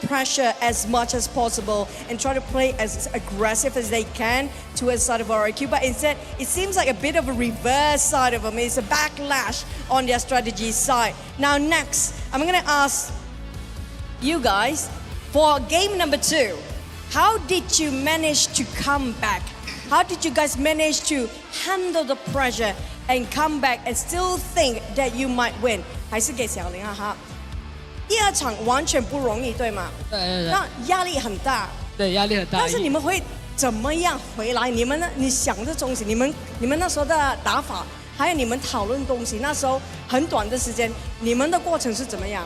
pressure as much as possible and try to play as aggressive as they can towards side of RRQ. But instead, it seems like a bit of a reverse side of them. It's a backlash on their strategy side. Now next, I'm going to ask you guys, for game number 2, how did you manage to come back? How did you guys manage to handle the pressure and come back and still think that you might win? 还是给小林啊哈。第二场完全不容易，对吗？对。那压力很大。对，压力很大。但是你们会怎么样回来？你们呢？你想的东西，你们那时候的打法，还有你们讨论东西，那时候很短的时间，你们的过程是怎么样？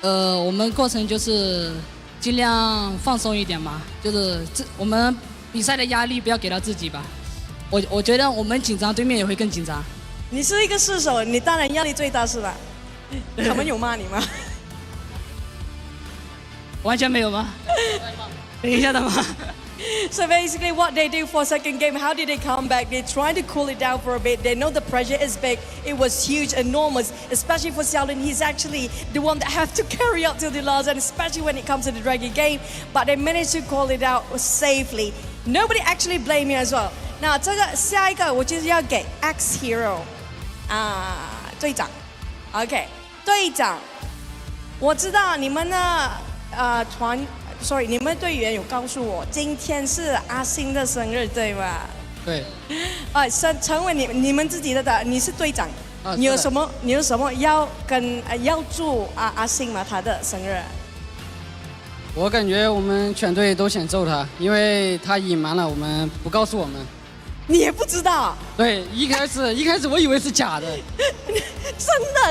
我们过程就是尽量放松一点嘛，就是我们比赛的压力不要给到自己吧。我觉得我们紧张，对面也会更紧张。你是一个射手，你当然压力最大是吧？他们有骂你吗？完全没有吗？等一下的吗？ So basically what they do for second game, how did they come back? They try to cool it down for a bit. They know the pressure is big. It was huge, enormous, especially for Xiaolin. He's actually the one that has to carry out till the last, and especially when it comes to the dragon game. But they managed to call it out safely. Nobody actually blamed you as well. 那这个下一个我就是要给 X Hero 队长 ，OK 队长，我知道你们的Sorry， 你们队员有告诉我，今天是阿星的生日，对吗？对。成为你们自己的，你是队长，你有什么要祝阿星吗？他的生日？我感觉我们全队都想揍他，因为他隐瞒了我们，不告诉我们。你也不知道？对，一开始我以为是假的。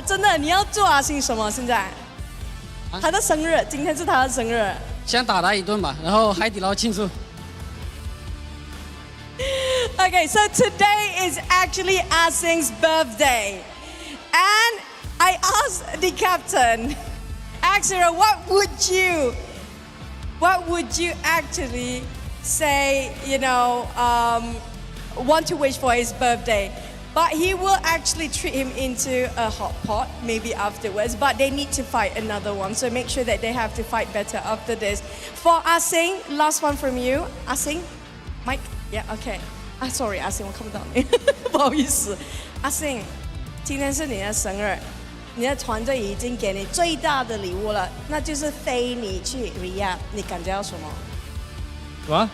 真的，你要祝阿星什么？现在？他的生日，今天是他的生日。 想打他一顿吧，然后海底捞庆祝。Okay, so today is actually Asing's birthday, and I asked the captain, Axera, what would you actually say? Want to wish for his birthday? But he will actually treat him into a hot pot, maybe afterwards. But they need to fight another one, so make sure that they have to fight better after this. For Asing, last one from you. Asing, Mike, yeah, okay. Sorry, Asing, 我看不到你，不好意思。Asing，今天是你的生日，你的团队已经给你最大的礼物了，那就是飞你去 Riyadh， 你感觉到什么？什么？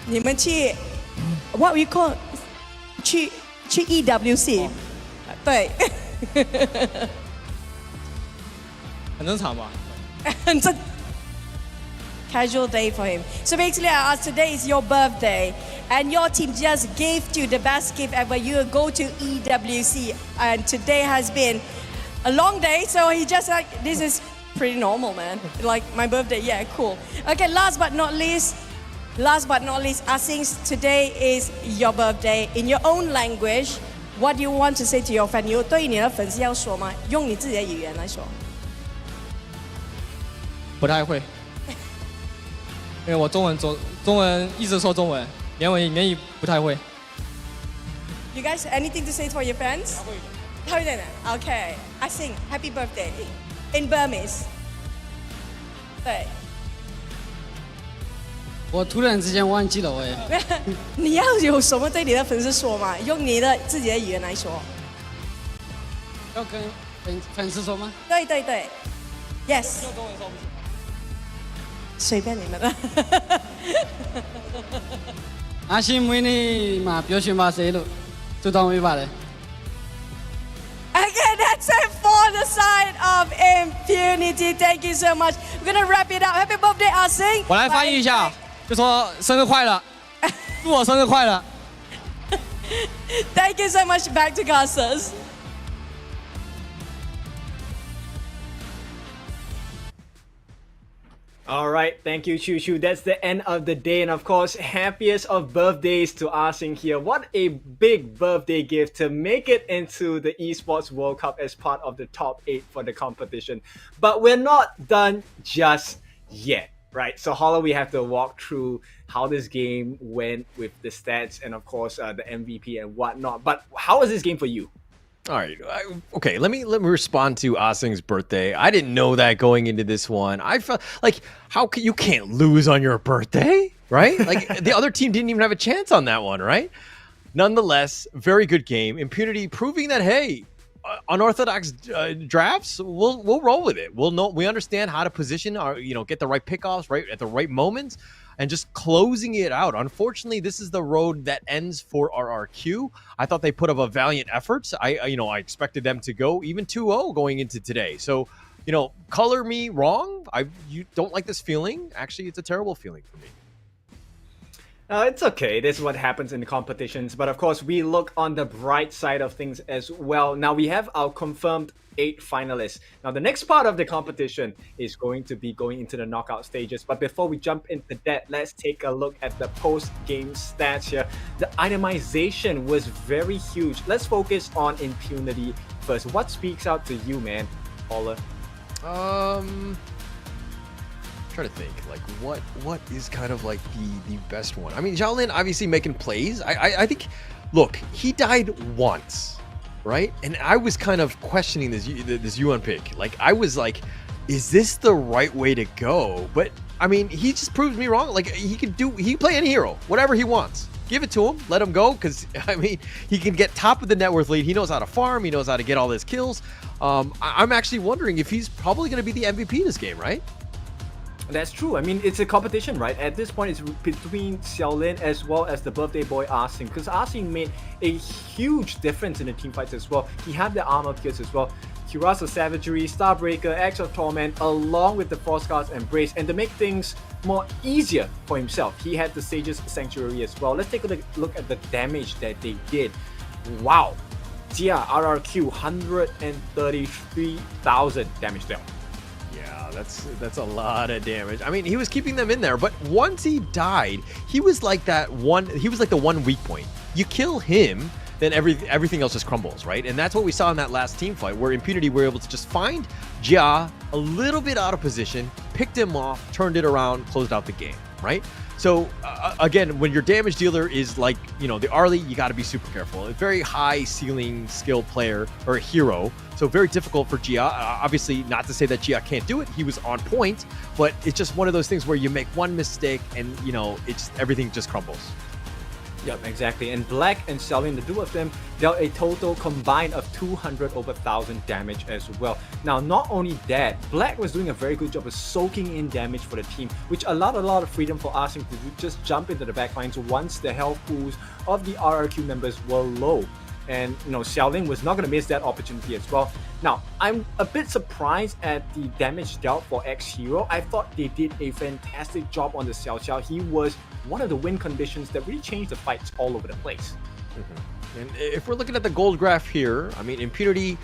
你们去 ，what we call？ 去 EWC， 对，很正常吧？很正。Casual day for him. So basically, I asked, today is your birthday, and your team just gave you the best gift ever. You go to EWC, and today has been a long day. So he just like, this is pretty normal, man. Like my birthday, yeah, cool. Okay, last but not least, Asing, today is your birthday. In your own language, what do you want to say to your fan? 有对你的粉丝要说吗？用你自己的语言来说。不太会，因为我中文一直说中文，连文言语不太会。You guys, anything to say for your fans? Okay, I sing Happy Birthday in Burmese. 对。我突然之间忘记了喂。你要有什么对你的粉丝说嘛？用你的自己的语言来说。要跟粉丝说吗？对对对 ，Yes。用中文说不行。隨便你們啦。阿信每年嘛表現嘛死咯，做當尾巴咧。Okay, that's it for the side of impunity. Thank you so much. We're gonna wrap it up. Happy birthday, 阿信。我来翻译一下，就說生日快樂，祝我生日快樂。Thank you so much. Back to Casas. All right, thank you, Choo Choo. That's the end of the day, and of course, happiest of birthdays to Arsing here. What a big birthday gift to make it into the Esports World Cup as part of the top 8 for the competition. But we're not done just yet, right? So, Hollow, we have to walk through how this game went with the stats and, of course, the MVP and whatnot. But how was this game for you? All right. Okay. Let me respond to Asing's birthday. I didn't know that going into this one. I felt like you can't lose on your birthday, right? Like the other team didn't even have a chance on that one, right? Nonetheless, very good game. Impunity proving that hey, unorthodox drafts, we'll roll with it. We understand how to position our, get the right pickoffs right at the right moments. And just closing it out. Unfortunately, this is the road that ends for RRQ. I thought they put up a valiant effort. I expected them to go even 2-0 going into today. So, color me wrong. You don't like this feeling. Actually, it's a terrible feeling for me. It's okay. This is what happens in the competitions. But of course, we look on the bright side of things as well. Now we have our confirmed 8 finalists. Now the next part of the competition is going to be going into the knockout stages. But before we jump into that, let's take a look at the post-game stats here. The itemization was very huge. Let's focus on Impunity first. What speaks out to you, man, Paula? Trying to think like what is kind of like the best one. I mean, Xiaolin obviously making plays. I think, look, he died once, right? And I was kind of questioning this Yuan pick. Like I was like, is this the right way to go? But I mean, he just proves me wrong. Like he can play any hero, whatever he wants. Give it to him, let him go, because I mean, he can get top of the net worth lead. He knows how to farm. He knows how to get all his kills. I'm actually wondering if he's probably going to be the MVP this game, right? That's true. I mean, it's a competition, right? At this point, it's between Xiaolin as well as the birthday boy Arsing, because Arsing made a huge difference in the team fights as well. He had the armor kills as well. Cuirass of Savagery, Starbreaker, Axe of Torment, along with the Frostguard's Embrace. And to make things more easier for himself, he had the Sage's Sanctuary as well. Let's take a look at the damage that they did. Wow. Jia, RRQ, 133,000 damage dealt. Yeah, that's a lot of damage. I mean, he was keeping them in there, but once he died, he was like the one weak point. You kill him, then everything else just crumbles, right? And that's what we saw in that last team fight, where Impunity were able to just find Jia a little bit out of position, picked him off, turned it around, closed out the game, right? So again, when your damage dealer is like, the Arlie, you got to be super careful. A very high ceiling skill player or a hero. So very difficult for Jia. Obviously, not to say that Jia can't do it. He was on point, but it's just one of those things where you make one mistake and, everything just crumbles. Yep, exactly. And Black and Xiaolin, the two of them, dealt a total combined of 200 over 1,000 damage as well. Now, not only that, Black was doing a very good job of soaking in damage for the team, which allowed a lot of freedom for Arsing to just jump into the backlines once the health pools of the RRQ members were low. And, Xiaolin was not going to miss that opportunity as well. Now, I'm a bit surprised at the damage dealt for X-Hero. I thought they did a fantastic job on the Xiao Xiao. He was one of the win conditions that really changed the fights all over the place. Mm-hmm. And if we're looking at the gold graph here, I mean, Impunity,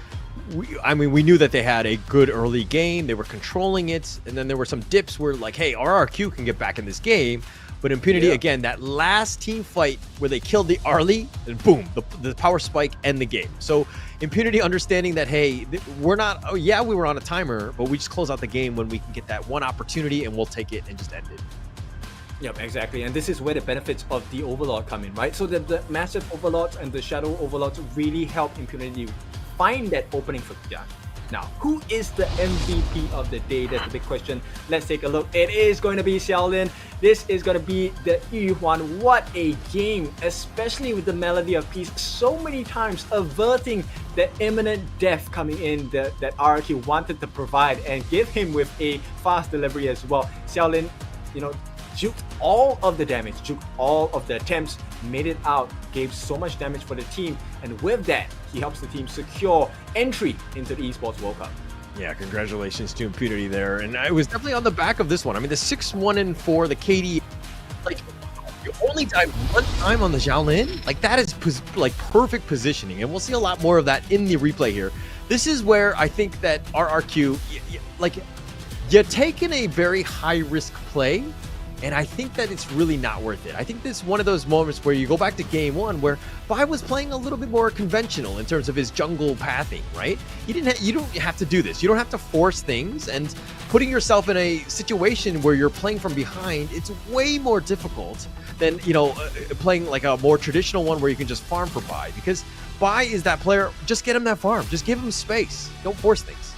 we knew that they had a good early game. They were controlling it. And then there were some dips where like, hey, RRQ can get back in this game. But Impunity, again, that last team fight where they killed the Arlie, and boom, the power spike and the game. So Impunity understanding that, hey, we're not, we were on a timer, but we just close out the game when we can get that one opportunity and we'll take it and just end it. Yep, exactly. And this is where the benefits of the Overlord come in, right? So the massive Overlords and the Shadow Overlords really help Impunity find that opening for Tian. Now, who is the MVP of the day? That's the big question. Let's take a look. It is going to be Xiaolin. This is going to be the Yuhuan. What a game, especially with the Melody of Peace so many times averting the imminent death coming in that RRQ wanted to provide and give him with a fast delivery as well. Xiaolin, juked all of the damage, juked all of the attempts, made it out, gave so much damage for the team, and with that, he helps the team secure entry into the Esports World Cup. Yeah, congratulations to Impunity there. And I was definitely on the back of this one. I mean, the 6-1-4, the KD, like, you only died one time on the Xiaolin. Like, that is perfect positioning, and we'll see a lot more of that in the replay here. This is where I think that RRQ, you're taking a very high-risk play, and I think that it's really not worth it. I think this is one of those moments where you go back to game one where Bai was playing a little bit more conventional in terms of his jungle pathing, right? You don't have to do this. You don't have to force things, and putting yourself in a situation where you're playing from behind, it's way more difficult than, playing like a more traditional one where you can just farm for Bai, because Bai is that player. Just get him that farm. Just give him space. Don't force things.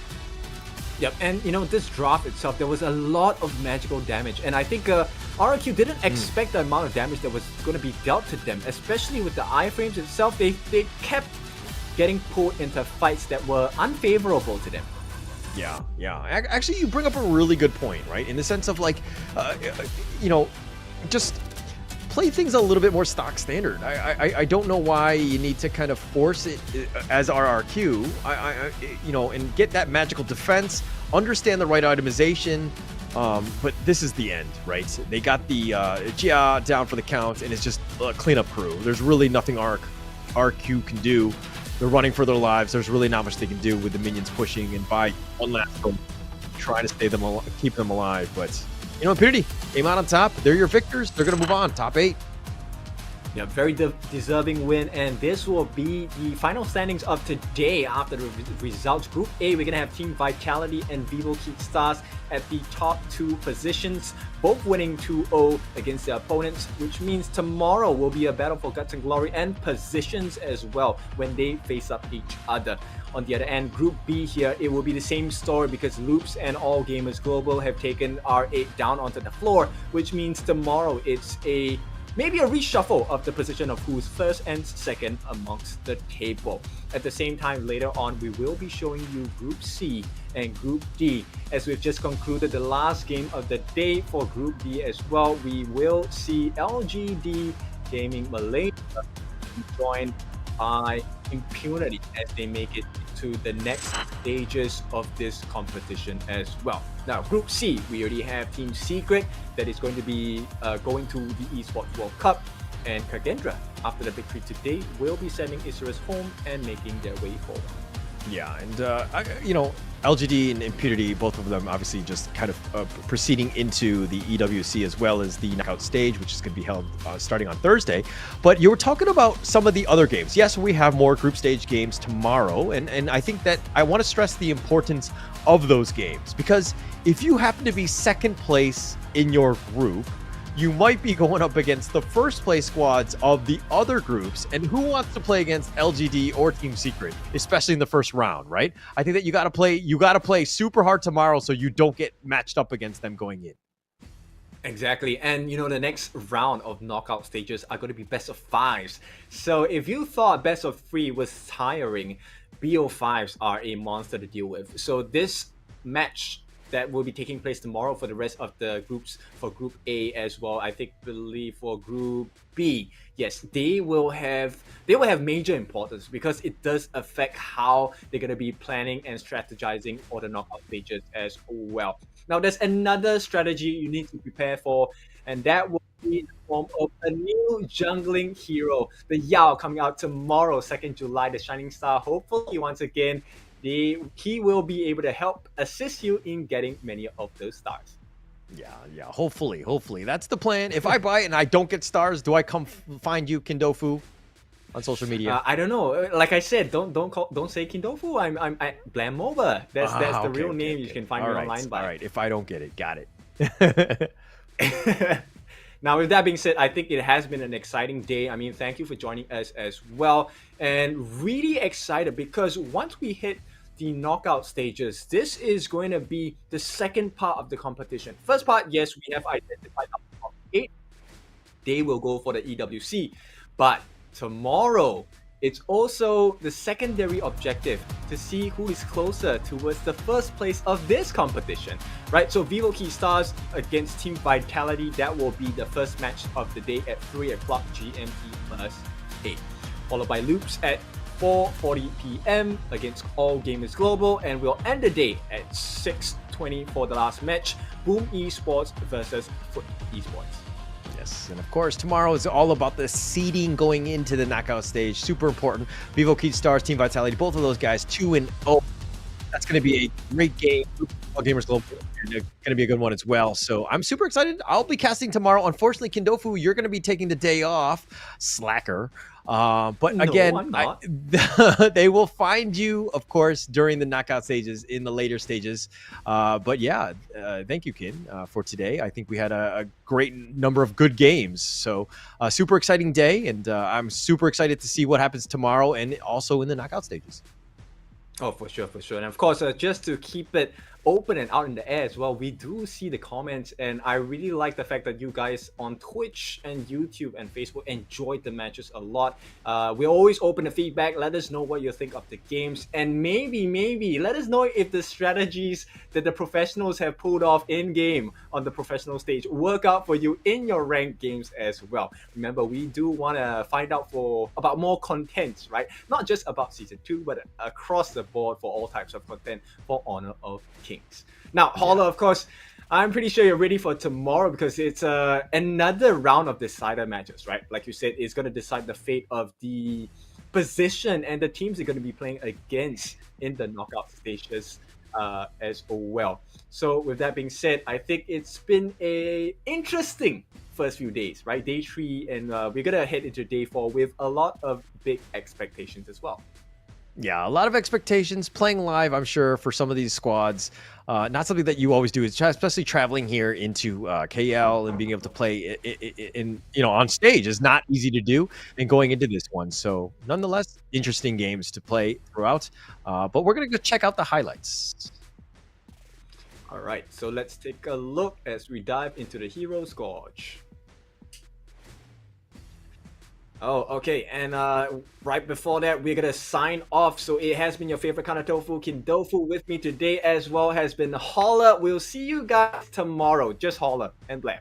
Yep, and this draft itself, there was a lot of magical damage, and I think RRQ didn't expect the amount of damage that was going to be dealt to them, especially with the iframes itself. They kept getting pulled into fights that were unfavorable to them. Yeah. Actually, you bring up a really good point, right? In the sense of just play things a little bit more stock standard. I don't know why you need to kind of force it as RRQ, and get that magical defense, understand the right itemization, but this is the end, right? They got the Jia down for the count, and it's just a cleanup crew. There's really nothing RRQ can do. They're running for their lives. There's really not much they can do with the minions pushing and by one last one, trying to keep them alive, but Impunity came out on top. They're your victors. They're going to move on. Top 8. Yeah, very deserving win, and this will be the final standings of today after the results. Group A, we're going to have Team Vitality and Vivo Keep Stars at the top 2 positions, both winning 2-0 against their opponents, which means tomorrow will be a battle for guts and glory and positions as well when they face up each other. On the other end, Group B here, it will be the same story because Loops and All Gamers Global have taken R8 down onto the floor, which means tomorrow it's maybe a reshuffle of the position of who's first and second amongst the table. At the same time, later on, we will be showing you Group C and Group D. As we've just concluded the last game of the day for Group D as well, we will see LGD Gaming Malaysia joined by Impunity as they make it to the next stages of this competition as well. Now, Group C, we already have Team Secret that is going to be going to the Esports World Cup, and Kagendra, after the victory today, will be sending Isurus home and making their way forward. Yeah, and LGD and Impunity, both of them obviously just kind of proceeding into the EWC as well as the knockout stage, which is going to be held starting on Thursday. But you were talking about some of the other games. Yes, we have more group stage games tomorrow, and I think that I want to stress the importance of those games, because if you happen to be second place in your group, you might be going up against the first place squads of the other groups, and who wants to play against LGD or Team Secret, especially in the first round, right? I think that you got to play super hard tomorrow so you don't get matched up against them going in. Exactly, and the next round of knockout stages are going to be best of 5s. So if you thought best of 3 was tiring, BO5s are a monster to deal with. So this match that will be taking place tomorrow for the rest of the groups, for Group A as well, believe for Group B, yes, they will have major importance because it does affect how they're going to be planning and strategizing for the knockout stages as well. Now, there's another strategy you need to prepare for, and that will be in the form of a new jungling hero, the Yao, coming out tomorrow, 2nd July, the Shining Star. Hopefully, once again, he will be able to help assist you in getting many of those stars. Yeah. Hopefully. That's the plan. If I buy it and I don't get stars, do I come find you, Kindofu, on social media? I don't know. Like I said, don't say Kindofu. I'm Blamover. That's the real name you can find me online by. All right. If I don't get it, got it. Now, with that being said, I think it has been an exciting day. I mean, thank you for joining us as well. And really excited because once we hit the knockout stages, this is going to be the second part of the competition. First part, yes, we have identified our top 8. They will go for the EWC. But tomorrow, it's also the secondary objective to see who is closer towards the first place of this competition, right? So Vivo Key Stars against Team Vitality, that will be the first match of the day at 3 o'clock GMT plus 8. Followed by Loops at 4:40 p.m. against All Gamers Global, and we'll end the day at 6:20 for the last match, Boom Esports versus Foot Esports. Yes, and of course, tomorrow is all about the seeding going into the knockout stage. Super important. Vivo Key Stars, Team Vitality, both of those guys 2-0. That's going to be a great game. All Gamers Global, going to be a good one as well. So I'm super excited. I'll be casting tomorrow. Unfortunately, Kindofu, you're going to be taking the day off. Slacker. But No, again, I'm not. they will find you, of course, during the knockout stages, in the later stages. But yeah, thank you, Kin, for today. I think we had a great number of good games. So super exciting day, and I'm super excited to see what happens tomorrow and also in the knockout stages. Oh, for sure, for sure. And of course, just to keep it open and out in the air as well, we do see the comments, and I really like the fact that you guys on Twitch and YouTube and Facebook enjoyed the matches a lot. We're always open to feedback. Let us know what you think of the games, and maybe let us know if the strategies that the professionals have pulled off in game on the professional stage work out for you in your ranked games as well. Remember, we do want to find out about more content, right? Not just about season 2, but across the board for all types of content for Honor of Kings. Now, Holler, of course, I'm pretty sure you're ready for tomorrow because it's another round of decider matches, right? Like you said, it's going to decide the fate of the position and the teams they're going to be playing against in the knockout stages as well. So with that being said, I think it's been a interesting first few days, right? Day 3, and we're going to head into day 4 with a lot of big expectations as well. Yeah, a lot of expectations playing live, I'm sure, for some of these squads. Not something that you always do, especially traveling here into KL and being able to play in on stage is not easy to do, and going into this one. So nonetheless, interesting games to play throughout. But we're going to go check out the highlights. All right, so let's take a look as we dive into the Hero Scorch. Oh, okay, and right before that, we're gonna sign off. So it has been your favorite kind of tofu, Kindofu. With me today as well has been Holler. We'll see you guys tomorrow. Just Holler and Blam.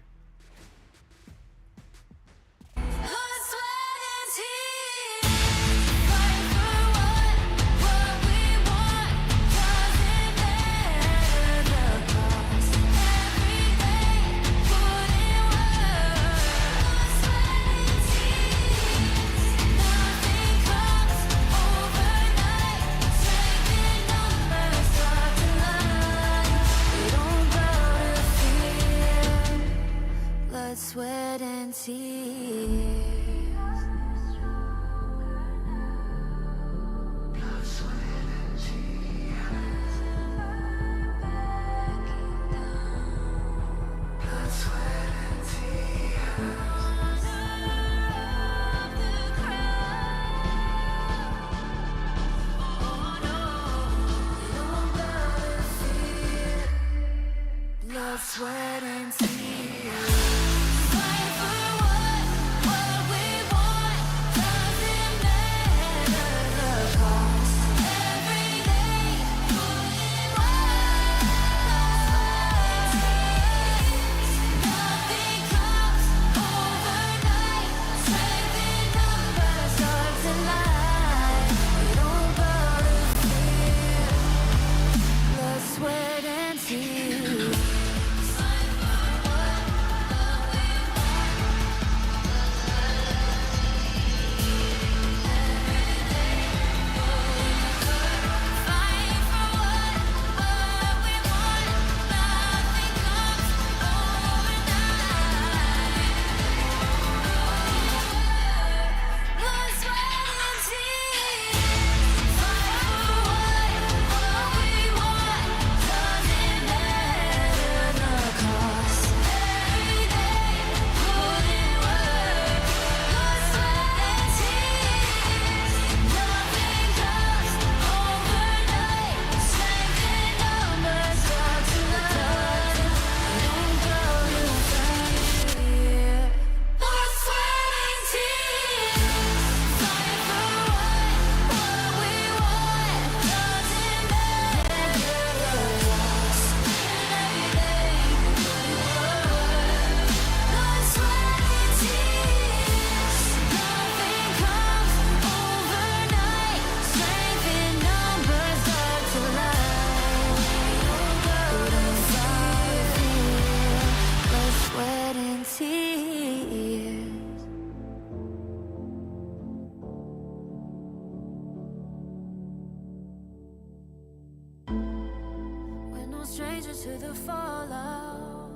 stranger to the fallout.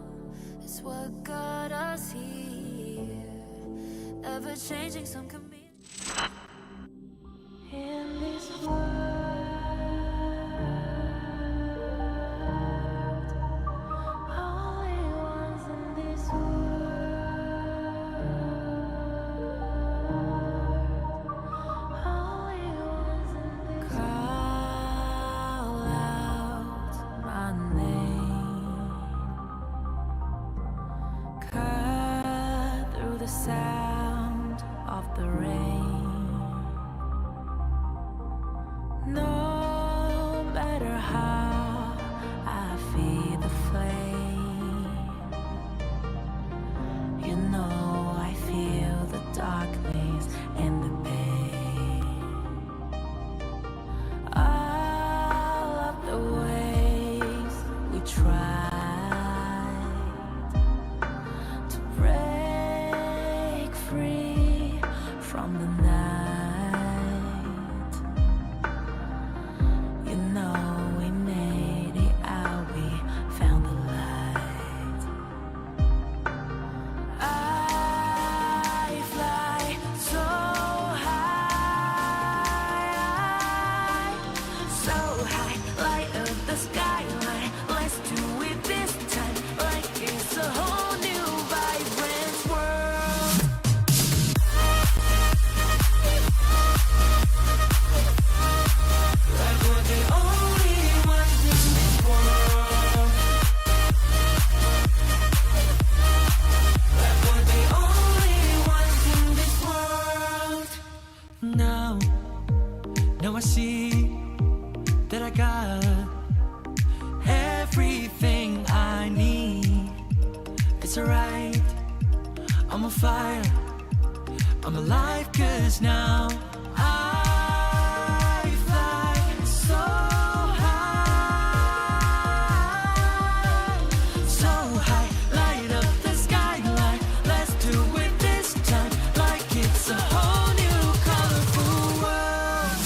It's what got us here. Ever changing, some can be in this world. Only ones in this world. Only ones in this world. Call out my name. Cut through the sound of the rain. No matter how I feed the flame, you know I feel the darkness and the pain. All of the ways we tried to break free from the night, you know we made it out, we found the light. I fly so high, light up the skyline. Let's do it this time, like it's a whole new vibrant world. Like we're the only ones in this world. Like we're the only ones in this world. Now I see that I got everything I need. It's alright, I'm on fire, I'm alive, 'cause now I fly so high, light up the skyline. Let's do it this time, like it's a whole new colorful world.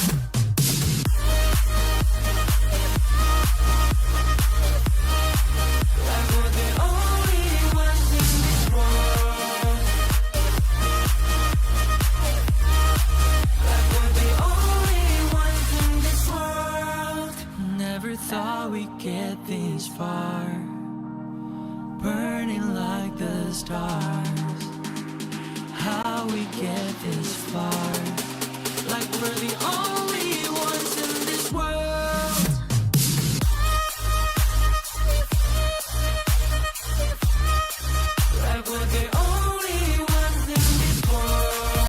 Like we're the only ones in this world. Like we're the only ones in this world. Never thought we'd get this far, burning like the stars. How we get this far? Like we're the only